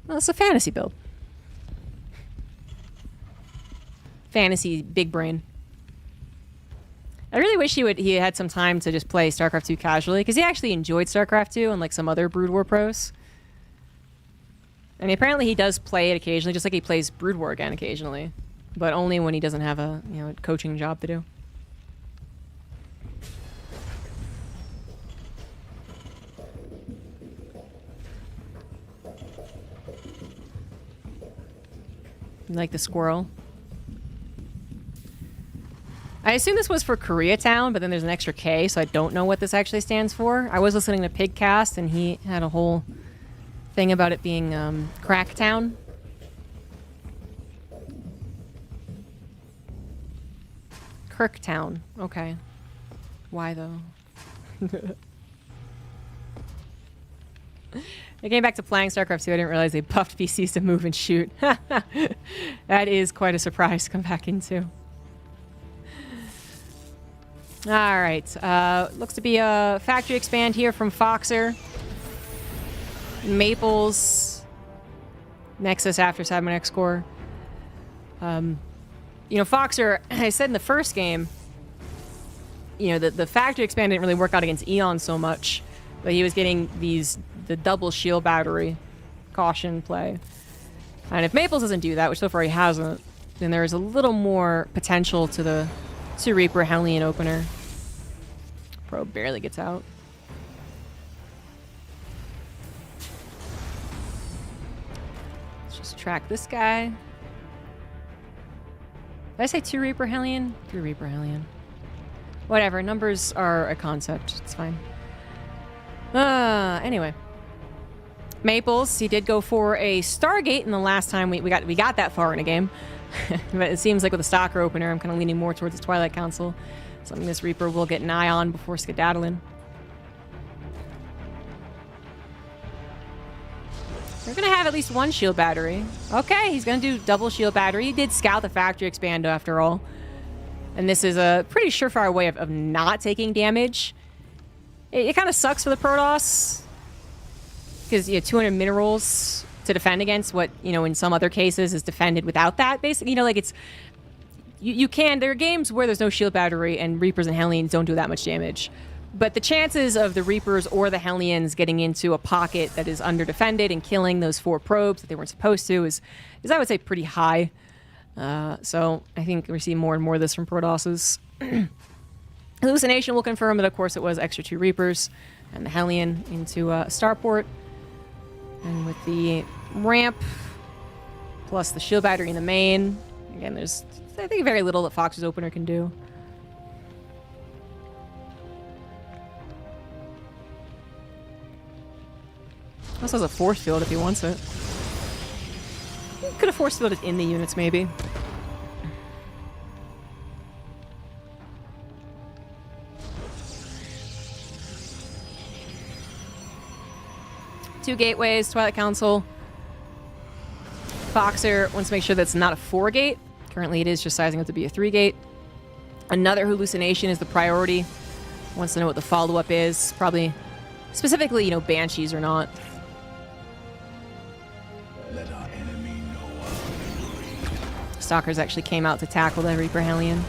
Well, it's a fantasy build. Fantasy big brain. I really wish he had some time to just play StarCraft 2 casually, because he actually enjoyed StarCraft 2 unlike some other Brood War pros. I mean, apparently he does play it occasionally, just like he plays Brood War again occasionally, but only when he doesn't have a coaching job to do. You like the squirrel? I assume this was for Koreatown, but then there's an extra K, so I don't know what this actually stands for. I was listening to Pigcast, and he had a whole thing about it being Cracktown. Kirktown. Okay. Why though? I came back to playing StarCraft 2. I didn't realize they buffed PCs to move and shoot. That is quite a surprise to come back into. All right. Looks to be a factory expand here from Foxer. Maples. Nexus after Cybernetic Core. Foxer, I said in the first game, the factory expand didn't really work out against Eon so much, but he was getting the double shield battery caution play. And if Maples doesn't do that, which so far he hasn't, then there's a little more potential to the Reaper Hellion opener. Probe barely gets out. Let's just track this guy. Did I say 2 Reaper Hellion? 3 Reaper Hellion. Whatever, numbers are a concept. It's fine. Anyway. Maples, he did go for a Stargate in the last time we got that far in a game. But it seems like with a Stalker opener, I'm kind of leaning more towards the Twilight Council. Something this Reaper will get an eye on before skedaddling. They're going to have at least 1 shield battery. Okay, he's going to do double shield battery. He did scout the factory expando after all. And this is a pretty surefire way of not taking damage. It kind of sucks for the Protoss. Because, 200 minerals to defend against what, in some other cases is defended without that. Basically, it's... You can... There are games where there's no shield battery and Reapers and Hellions don't do that much damage. But the chances of the Reapers or the Hellions getting into a pocket that is under-defended and killing those 4 probes that they weren't supposed to is I would say, pretty high. So I think we're seeing more and more of this from Protosses. Hallucination will confirm that, of course, it was extra 2 Reapers and the Hellion into Starport. And with the ramp, plus the shield battery in the main, again, there's, I think, very little that Fox's opener can do. Also has a force field if he wants it. He could have force fielded in the units, maybe. Two gateways, Twilight Council. Foxer wants to make sure that's not a 4-gate. Currently it is just sizing up to be a 3-gate. Another hallucination is the priority. Wants to know what the follow-up is. Probably, specifically, Banshees or not. Stalkers actually came out to tackle the Reaper Hellion.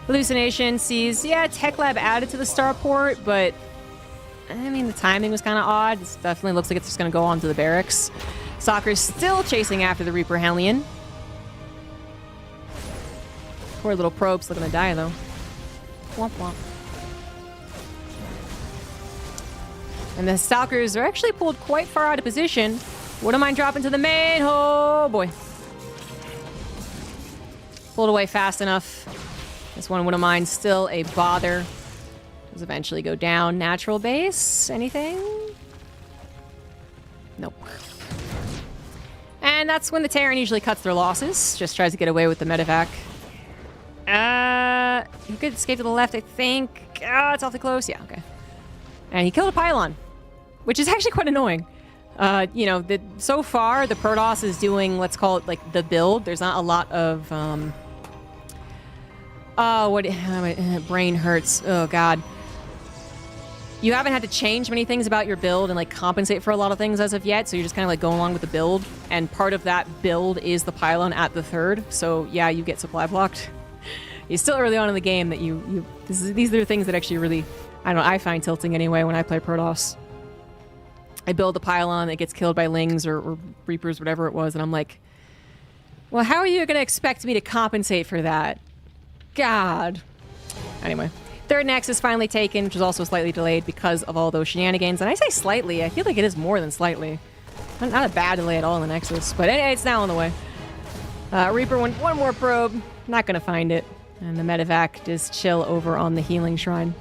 Hallucination sees, Tech Lab added to the starport, but the timing was kind of odd. It definitely looks like it's just going to go on to the barracks. Stalker's still chasing after the Reaper Hellion. Poor little probe's looking to die, though. Womp womp. And the Stalkers are actually pulled quite far out of position. Wouldn't mind dropping to the main. Oh, boy. Pulled away fast enough. This one wouldn't mind. Still a bother. Does eventually go down. Natural base? Anything? Nope. And that's when the Terran usually cuts their losses. Just tries to get away with the medevac. He could escape to the left, I think. It's awfully close. Yeah, okay. And he killed a pylon, which is actually quite annoying. So far, the Protoss is doing, let's call it, like, the build. There's not a lot of, brain hurts. Oh, God. You haven't had to change many things about your build and, like, compensate for a lot of things as of yet, so you're just kind of, like, going along with the build. And part of that build is the pylon at the 3rd, so, yeah, you get supply blocked. It's still early on in the game that these are the things that actually really, I find tilting anyway when I play Protoss. I build a pylon that gets killed by Lings or Reapers, whatever it was, and I'm like, well, how are you going to expect me to compensate for that? God. Anyway, 3rd Nexus finally taken, which was also slightly delayed because of all those shenanigans. And I say slightly, I feel like it is more than slightly. Not a bad delay at all in the Nexus, but it's now on the way. Reaper, one more probe, not going to find it. And the medevac does chill over on the healing shrine.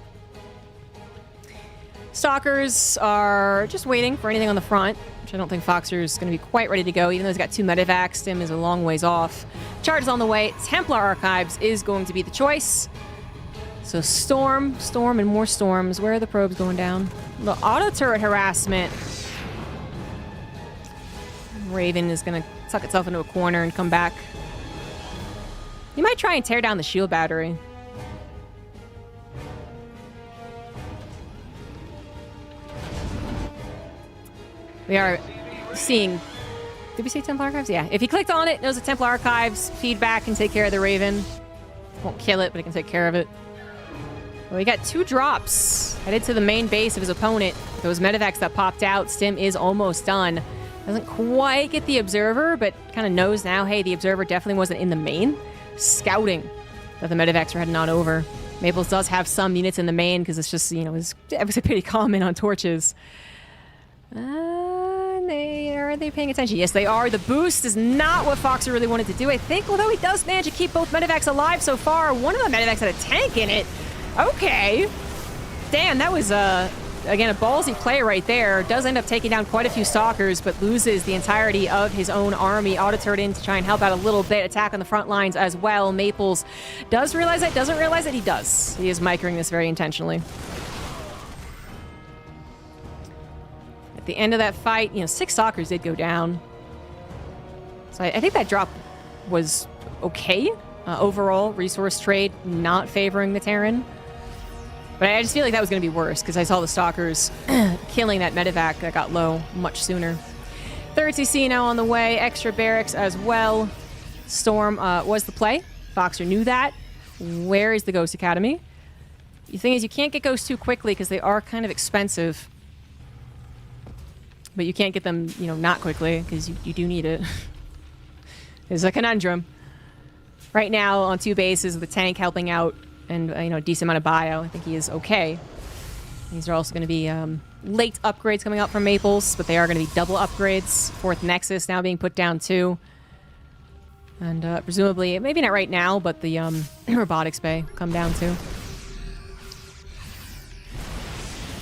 Stalkers are just waiting for anything on the front, which I don't think Foxer is going to be quite ready to go, even though he's got 2 medevacs. Stim is a long ways off. Charge is on the way. Templar Archives is going to be the choice. So storm, and more storms. Where are the probes going down? The auto turret harassment. Raven is going to tuck itself into a corner and come back. You might try and tear down the shield battery. We are seeing... Did we say Templar Archives? Yeah. If he clicked on it, knows the Templar Archives. Feedback can take care of the Raven. Won't kill it, but it can take care of it. Well, we got 2 drops. Headed to the main base of his opponent. Those medevacs that popped out. Stim is almost done. Doesn't quite get the Observer, but kind of knows now, hey, the Observer definitely wasn't in the main. Scouting that the Medivacs are heading on over. Maples does have some units in the main because it's just, it's obviously pretty common on torches. Are they paying attention? Yes, they are. The boost is not what Foxer really wanted to do, I think, although he does manage to keep both Medivacs alive so far. One of the Medivacs had a tank in it. Okay. Damn, that was, again, a ballsy play right there. Does end up taking down quite a few Stalkers, but loses the entirety of his own army. Auto-turret in to try and help out a little bit. Attack on the front lines as well. Maples does realize that, doesn't realize that he does. He is microing this very intentionally. At the end of that fight, 6 Stalkers did go down. So I think that drop was okay. Overall, resource trade not favoring the Terran. But I just feel like that was going to be worse because I saw the Stalkers killing that Medivac that got low much sooner. Third CC now on the way. Extra barracks as well. Storm was the play. Foxer knew that. Where is the Ghost Academy? The thing is, you can't get Ghosts too quickly because they are kind of expensive. But you can't get them, not quickly because you do need it. It's a conundrum. Right now, on 2 bases with the tank helping out and, a decent amount of bio, I think he is okay. These are also going to be late upgrades coming out from Maples, but they are going to be double upgrades. 4th Nexus now being put down too. And presumably, maybe not right now, but the robotics bay come down too.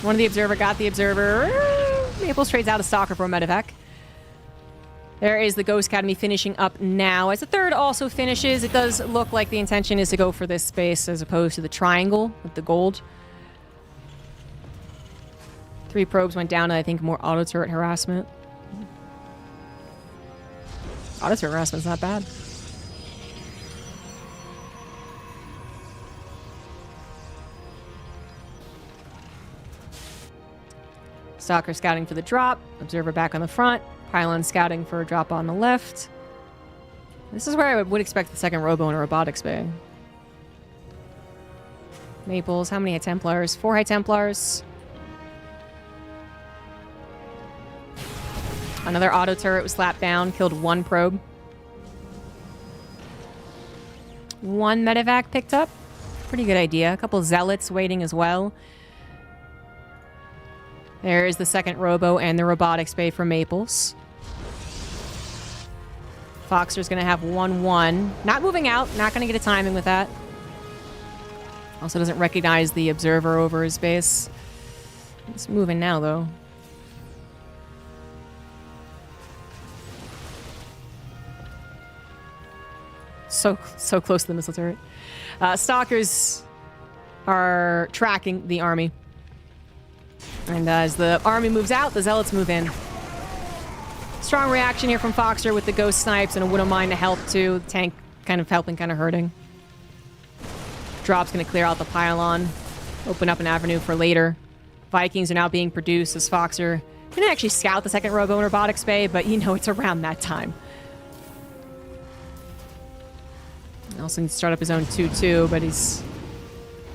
One of the Observer got the Observer. Maples trades out a Stalker for a Medivac. There is the Ghost Academy finishing up now. As the 3rd also finishes, it does look like the intention is to go for this space as opposed to the triangle with the gold. 3 probes went down to, I think, more auto-turret harassment. Auto-turret harassment's not bad. Stalker scouting for the drop. Observer back on the front. Pylon scouting for a drop on the left. This is where I would expect the 2nd Robo in a robotics bay. Maples, how many High Templars? 4 High Templars. Another auto turret was slapped down, killed 1 probe. 1 Medivac picked up. Pretty good idea. A couple Zealots waiting as well. There is the 2nd Robo and the robotics bay for Maples. Foxer's going to have 1-1. Not moving out. Not going to get a timing with that. Also doesn't recognize the Observer over his base. It's moving now, though. So close to the missile turret. Stalkers are tracking the army. And as the army moves out, the Zealots move in. Strong reaction here from Foxer with the Ghost Snipes, and a Wouldn't Mind to help too. The tank kind of helping, kind of hurting. Drop's going to clear out the pylon. Open up an avenue for later. Vikings are now being produced as Foxer didn't actually scout the 2nd Robo in robotics bay, but it's around that time. Also needs to start up his own 2-2, but it's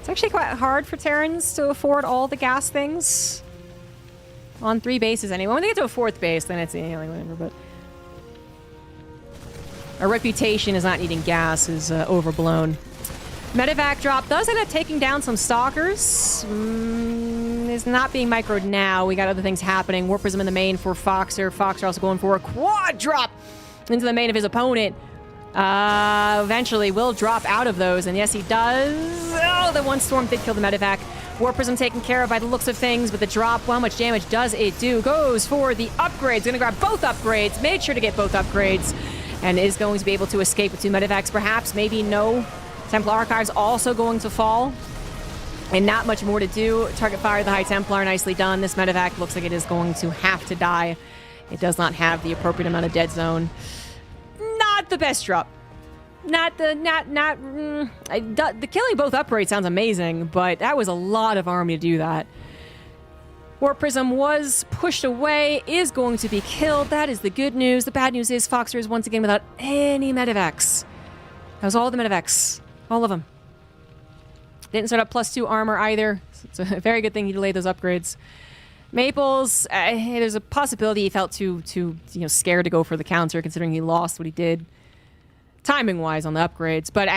actually quite hard for Terrans to afford all the gas things. On 3 bases anyway. When they get to a 4th base, then it's whatever, but our reputation is not needing gas is overblown. Medivac drop does end up taking down some Stalkers. Is not being microed now. We got other things happening. Warp Prism in the main for Foxer. Foxer also going for a quad drop into the main of his opponent. Eventually will drop out of those, and yes, he does. Oh, the 1 storm did kill the Medivac. Warp Prism taken care of by the looks of things, but the drop, well, how much damage does it do? Goes for the upgrades. Gonna grab both upgrades. Made sure to get both upgrades, and is going to be able to escape with 2 Medivacs, perhaps. Maybe no. Templar Archives also going to fall, and not much more to do. Target fire the High Templar, nicely done. This Medivac looks like it is going to have to die. It does not have the appropriate amount of dead zone. Not the best drop. The killing both upgrades sounds amazing, but that was a lot of army to do that. Warp Prism was pushed away, is going to be killed. That is the good news. The bad news is Foxer is once again without any Medivacs. That was all the Medivacs. All of them. Didn't start up +2 armor either. So it's a very good thing he delayed those upgrades. Maples, there's a possibility he felt too scared to go for the counter, considering he lost what he did timing-wise on the upgrades. But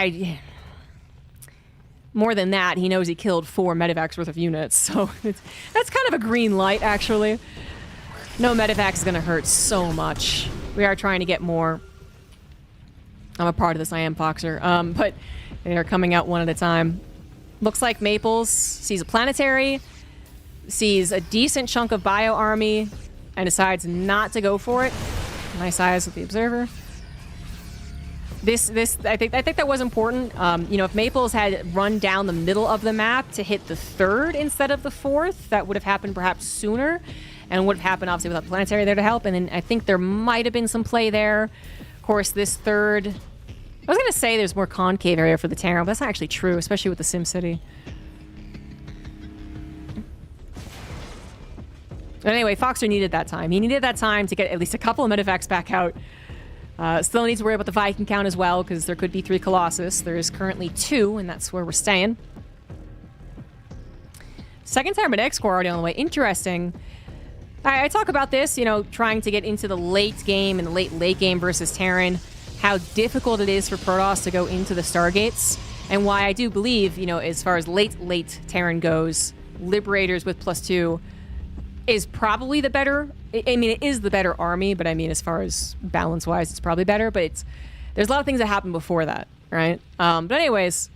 more than that, he knows he killed 4 medevacs worth of units, so that's kind of a green light, actually. No medevac is going to hurt so much. We are trying to get more. I'm a part of this, I am Foxer. But they are coming out one at a time. Looks like Maples sees a planetary, sees a decent chunk of bio army, and decides not to go for it. Nice eyes with the observer. I think that was important. If Maples had run down the middle of the map to hit the 3rd instead of the 4th, that would have happened perhaps sooner, and would have happened obviously without the planetary there to help. And then I think there might have been some play there. Of course, this 3rd, I was gonna say there's more concave area for the Terran, but that's not actually true, especially with the Sim City. But anyway, Foxer needed that time. He needed that time to get at least a couple of medevacs back out. Still needs to worry about the Viking count as well, because there could be 3 Colossus. There is currently 2, and that's where we're staying. Second Terran X Corps already on the way. Interesting. I talk about this, trying to get into the late game and the late game versus Terran, how difficult it is for Protoss to go into the Stargates, and why I do believe, as far as late Terran goes, Liberators with +2 is probably the better. I mean, it is the better army, but I mean, as far as balance-wise, it's probably better. But there's a lot of things that happen before that, right? But anyways,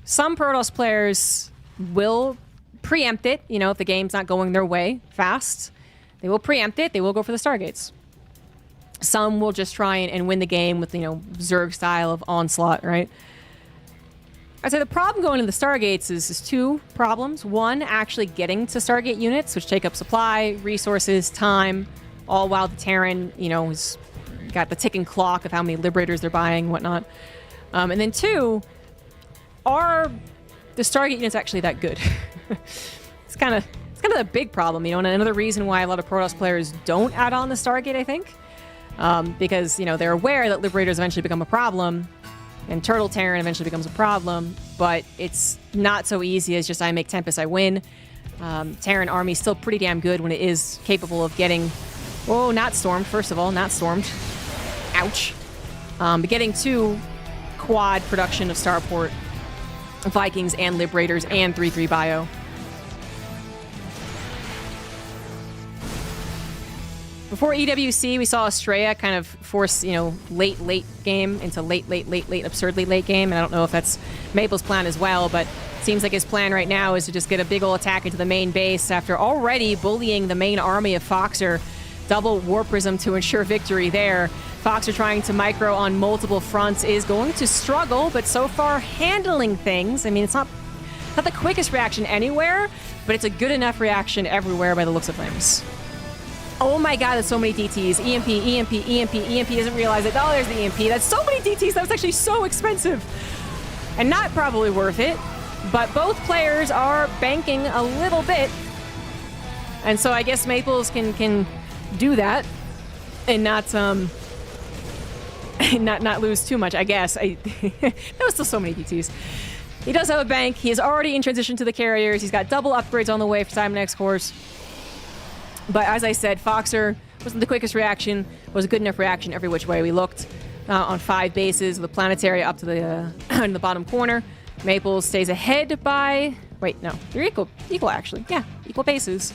some Protoss players will preempt it. If the game's not going their way fast, they will preempt it. They will go for the Stargates. Some will just try and win the game with, Zerg style of onslaught, right? I'd say the problem going to the Stargates is 2 problems. One, actually getting to Stargate units, which take up supply, resources, time, all while the Terran, has got the ticking clock of how many Liberators they're buying and whatnot. And then 2, are the Stargate units actually that good? It's kind of a big problem, and another reason why a lot of Protoss players don't add on the Stargate, I think. Because, they're aware that Liberators eventually become a problem, and Turtle Terran eventually becomes a problem, but it's not so easy as just I make Tempest, I win. Terran army is still pretty damn good when it is capable of getting... Oh, not stormed, first of all, not stormed. Ouch. But getting 2 quad production of Starport, Vikings and Liberators, and 3/3 bio. Before EWC, we saw Estrella kind of force, late game into late, absurdly late game. And I don't know if that's Maple's plan as well, but it seems like his plan right now is to just get a big ol' attack into the main base after already bullying the main army of Foxer. Double War Prism to ensure victory there. Foxer trying to micro on multiple fronts is going to struggle, but so far handling things. I mean, it's not the quickest reaction anywhere, but it's a good enough reaction everywhere by the looks of things. Oh my god, that's so many DTs. EMP doesn't realize it. Oh, there's the EMP. That's so many DTs. That was actually so expensive. And not probably worth it. But both players are banking a little bit. And so I guess Maples can do that and not not lose too much, I guess. There was still so many DTs. He does have a bank. He is already in transition to the carriers. He's got double upgrades on the way for Simon X Course. But as I said, Foxer wasn't the quickest reaction, was a good enough reaction every which way we looked. On 5 bases, with the planetary up to the in the bottom corner. Maples stays ahead by... Wait, no. They're equal actually. Yeah, equal bases.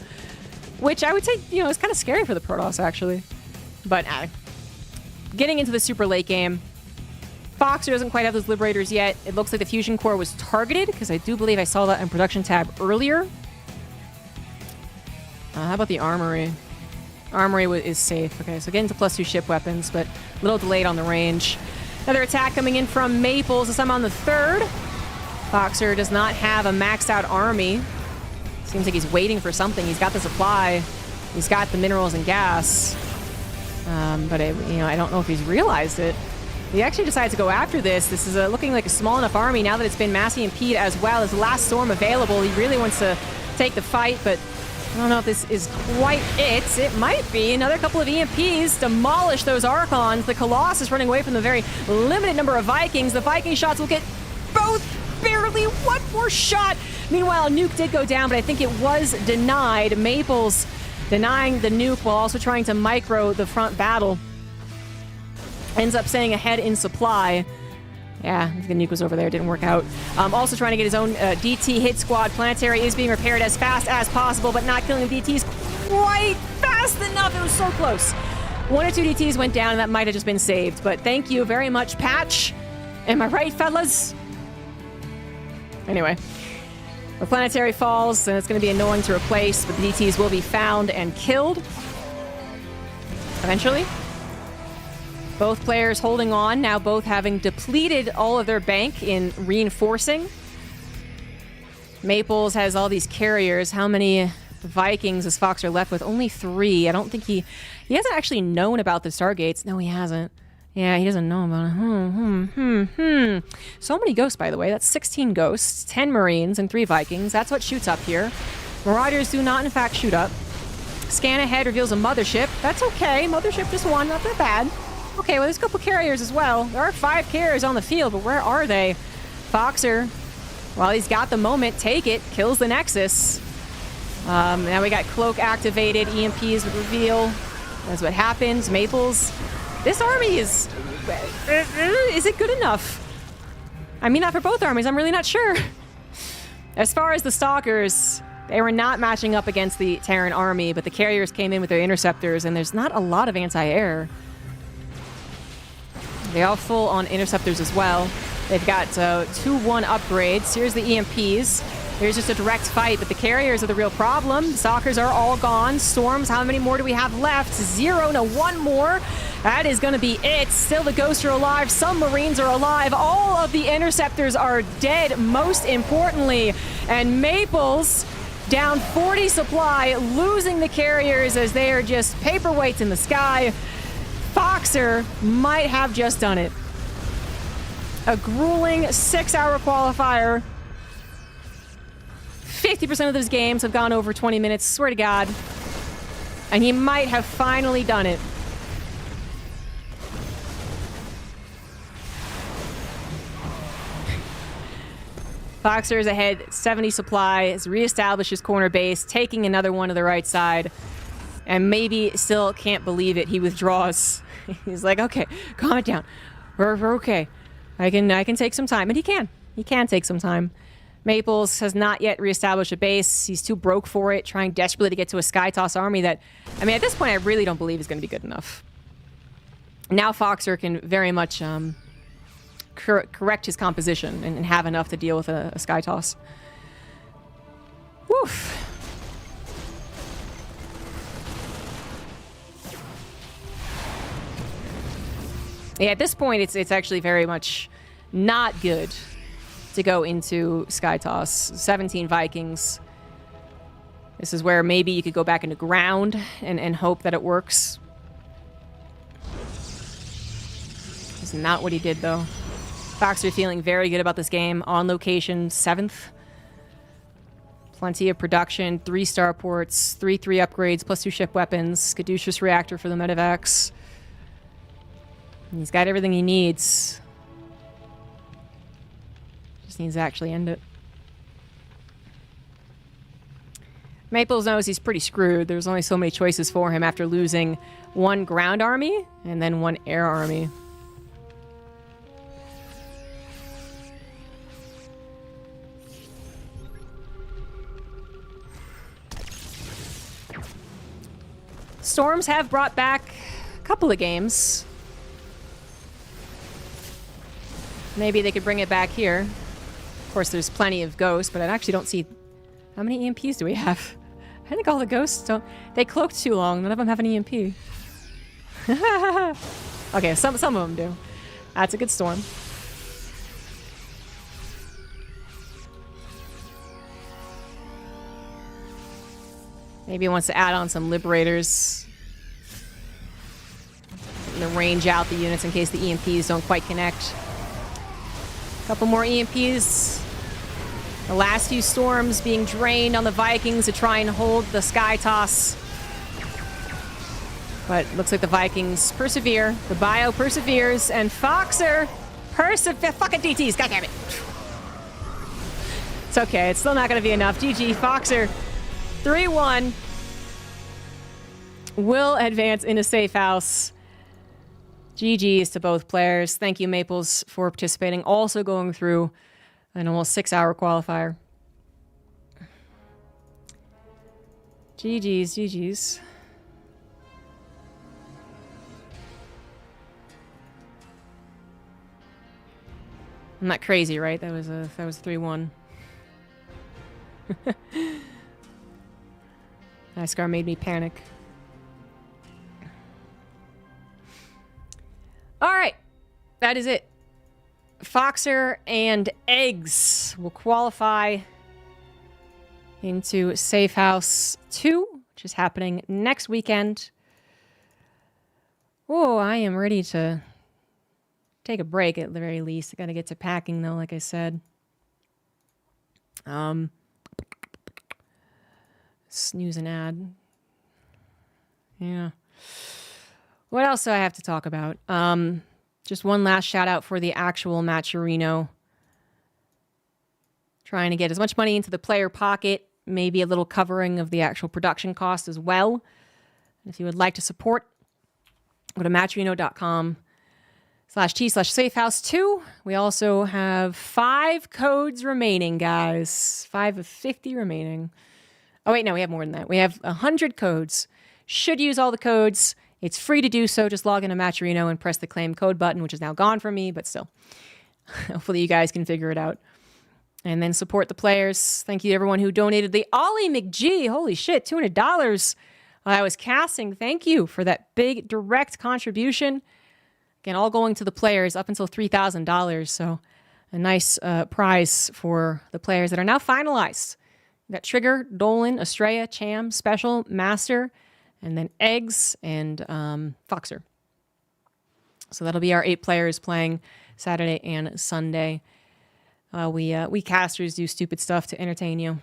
Which I would say, is kind of scary for the Protoss, actually. But getting into the super late game, Foxer doesn't quite have those Liberators yet. It looks like the Fusion Core was targeted, because I do believe I saw that in production tab earlier. How about the Armory? Armory is safe. Okay, so getting to +2 ship weapons, but a little delayed on the range. Another attack coming in from Maples. This time on the 3rd. Foxer does not have a maxed out army. Seems like he's waiting for something. He's got the supply. He's got the minerals and gas. But I don't know if he's realized it. He actually decides to go after this. This is looking like a small enough army now that it's been mass EMP'd as well. As the last storm available, he really wants to take the fight, but I don't know if this is quite it. It might be. Another couple of EMPs demolish those Archons. The Colossus running away from the very limited number of Vikings. The Viking shots will get both barely one more shot. Meanwhile, a nuke did go down, but I think it was denied. Maples denying the nuke while also trying to micro the front battle. Ends up staying ahead in supply. Yeah, the nuke was over there. Didn't work out. Also trying to get his own DT hit squad. Planetary is being repaired as fast as possible, but not killing the DTs quite fast enough. It was so close. 1 or 2 DTs went down, and that might have just been saved. But thank you very much, Patch. Am I right, fellas? Anyway. The Planetary falls, and it's going to be annoying to replace, but the DTs will be found and killed. Eventually. Both players holding on, now both having depleted all of their bank in reinforcing. Maples has all these carriers. How many Vikings is Foxer left with? Only 3. I don't think he hasn't actually known about the Stargates. No, he hasn't. Yeah, he doesn't know about it. So many ghosts, by the way. That's 16 ghosts, 10 Marines, and 3 Vikings. That's what shoots up here. Marauders do not, in fact, shoot up. Scan ahead reveals a mothership. That's okay. Mothership just 1, not that bad. Okay, well, there's a couple carriers as well. There are 5 carriers on the field, but where are they? Foxer, while he's got the moment, take it, kills the Nexus. Now we got Cloak activated, EMPs reveal. That's what happens. Maples. This army is it good enough? I mean, not for both armies. I'm really not sure. As far as the Stalkers, they were not matching up against the Terran army, but the carriers came in with their interceptors, and there's not a lot of anti-air. They all full on interceptors as well. They've got 2-1 upgrades. Here's the EMPs. Here's just a direct fight, but the carriers are the real problem. The Stalkers are all gone. Storms, how many more do we have left? 0. No, 1 more. That is going to be it. Still the Ghosts are alive. Some Marines are alive. All of the interceptors are dead, most importantly. And Maples down 40 supply, losing the carriers as they are just paperweights in the sky. Foxer might have just done it. A grueling 6-hour qualifier. 50% of those games have gone over 20 minutes, swear to God. And he might have finally done it. Foxer is ahead, 70 supply, has reestablished his corner base, taking another one to the right side. And maybe still can't believe it. He withdraws. He's like, okay, calm it down. We're okay. I can take some time. And he can. He can take some time. Maples has not yet reestablished a base. He's too broke for it, trying desperately to get to a Skytoss army that, I mean, at this point, I really don't believe is going to be good enough. Now Foxer can very much correct his composition and have enough to deal with a Skytoss. Woof. Yeah, at this point, it's actually very much not good to go into Skytoss. 17 Vikings. This is where maybe you could go back into ground and hope that it works. It's not what he did, though. Foxer feeling very good about this game. On location, 7th. Plenty of production, 3 starports, 3 upgrades, plus 2 ship weapons, caduceus reactor for the medevacs. He's got everything he needs. Just needs to actually end it. Maples knows he's pretty screwed. There's only so many choices for him after losing 1 ground army and then 1 air army. Storms have brought back a couple of games. Maybe they could bring it back here. Of course, there's plenty of ghosts, but I actually don't see... How many EMPs do we have? I think all the ghosts don't... They cloaked too long. None of them have an EMP. Okay, some of them do. That's a good storm. Maybe he wants to add on some liberators. To range out the units in case the EMPs don't quite connect. Couple more EMPs. The last few storms being drained on the Vikings to try and hold the Skytoss. But looks like the Vikings persevere. The bio perseveres, and Foxer fucking DTs, goddammit. It's okay, it's still not gonna be enough. GG, Foxer. 3-1. will advance into safe house. GG's to both players. Thank you, Maples, for participating. Also going through an almost 6-hour qualifier. GG's. I'm not crazy, right? That was 3-1. Icecar made me panic. All right, that is it. Foxer and Eggs will qualify into Safe House 2, which is happening next weekend. Oh, I am ready to take a break at the very least. I gotta get to packing though, like I said. Snooze an ad. Yeah. What else do I have to talk about? Just one last shout out for the actual Matcherino. Trying to get as much money into the player pocket, maybe a little covering of the actual production cost as well. If you would like to support, go to matcherino.com/t/safehouse2. We also have 5 codes remaining, guys. 5 of 50 remaining. Oh, wait, no, we have more than that. We have 100 codes. Should use all the codes. It's free to do so. Just log into Matcherino and press the claim code button, which is now gone from me, but still. Hopefully you guys can figure it out. And then support the players. Thank you to everyone who donated. The Ollie McGee, holy shit, $200. I was casting. Thank you for that big direct contribution. Again, all going to the players up until $3,000. So a nice prize for the players that are now finalized. We got Trigger, Dolan, Estrella, Cham, Special, Master, and then Eggs and Foxer. So that'll be our 8 players playing Saturday and Sunday. We casters do stupid stuff to entertain you.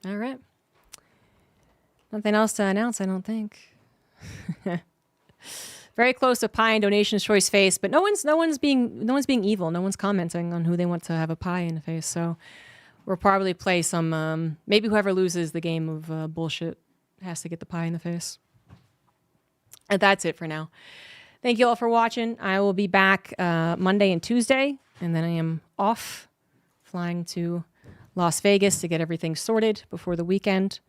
All right. Nothing else to announce, I don't think. Very close to pie and donations choice face, but no one's being evil. No one's commenting on who they want to have a pie in the face. So we'll probably play some. Maybe whoever loses the game of bullshit has to get the pie in the face. And that's it for now. Thank you all for watching. I will be back Monday and Tuesday, and then I am off, flying to Las Vegas to get everything sorted before the weekend.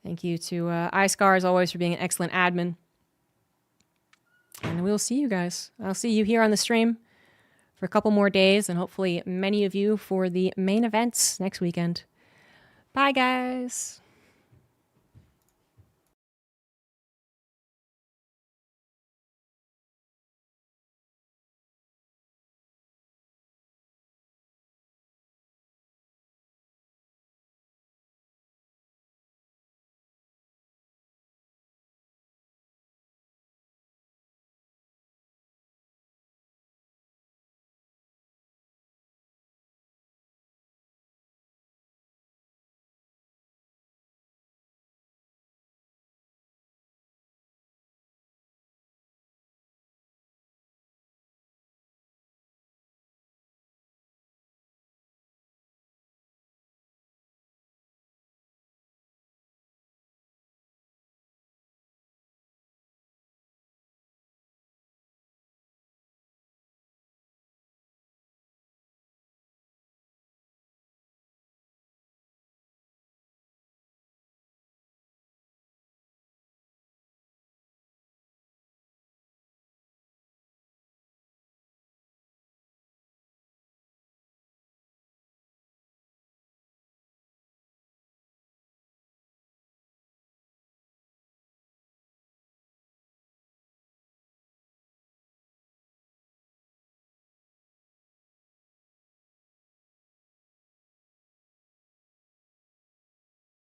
Thank you to Icecar, as always, for being an excellent admin. And we'll see you guys. I'll see you here on the stream for a couple more days, and hopefully many of you for the main events next weekend. Bye, guys.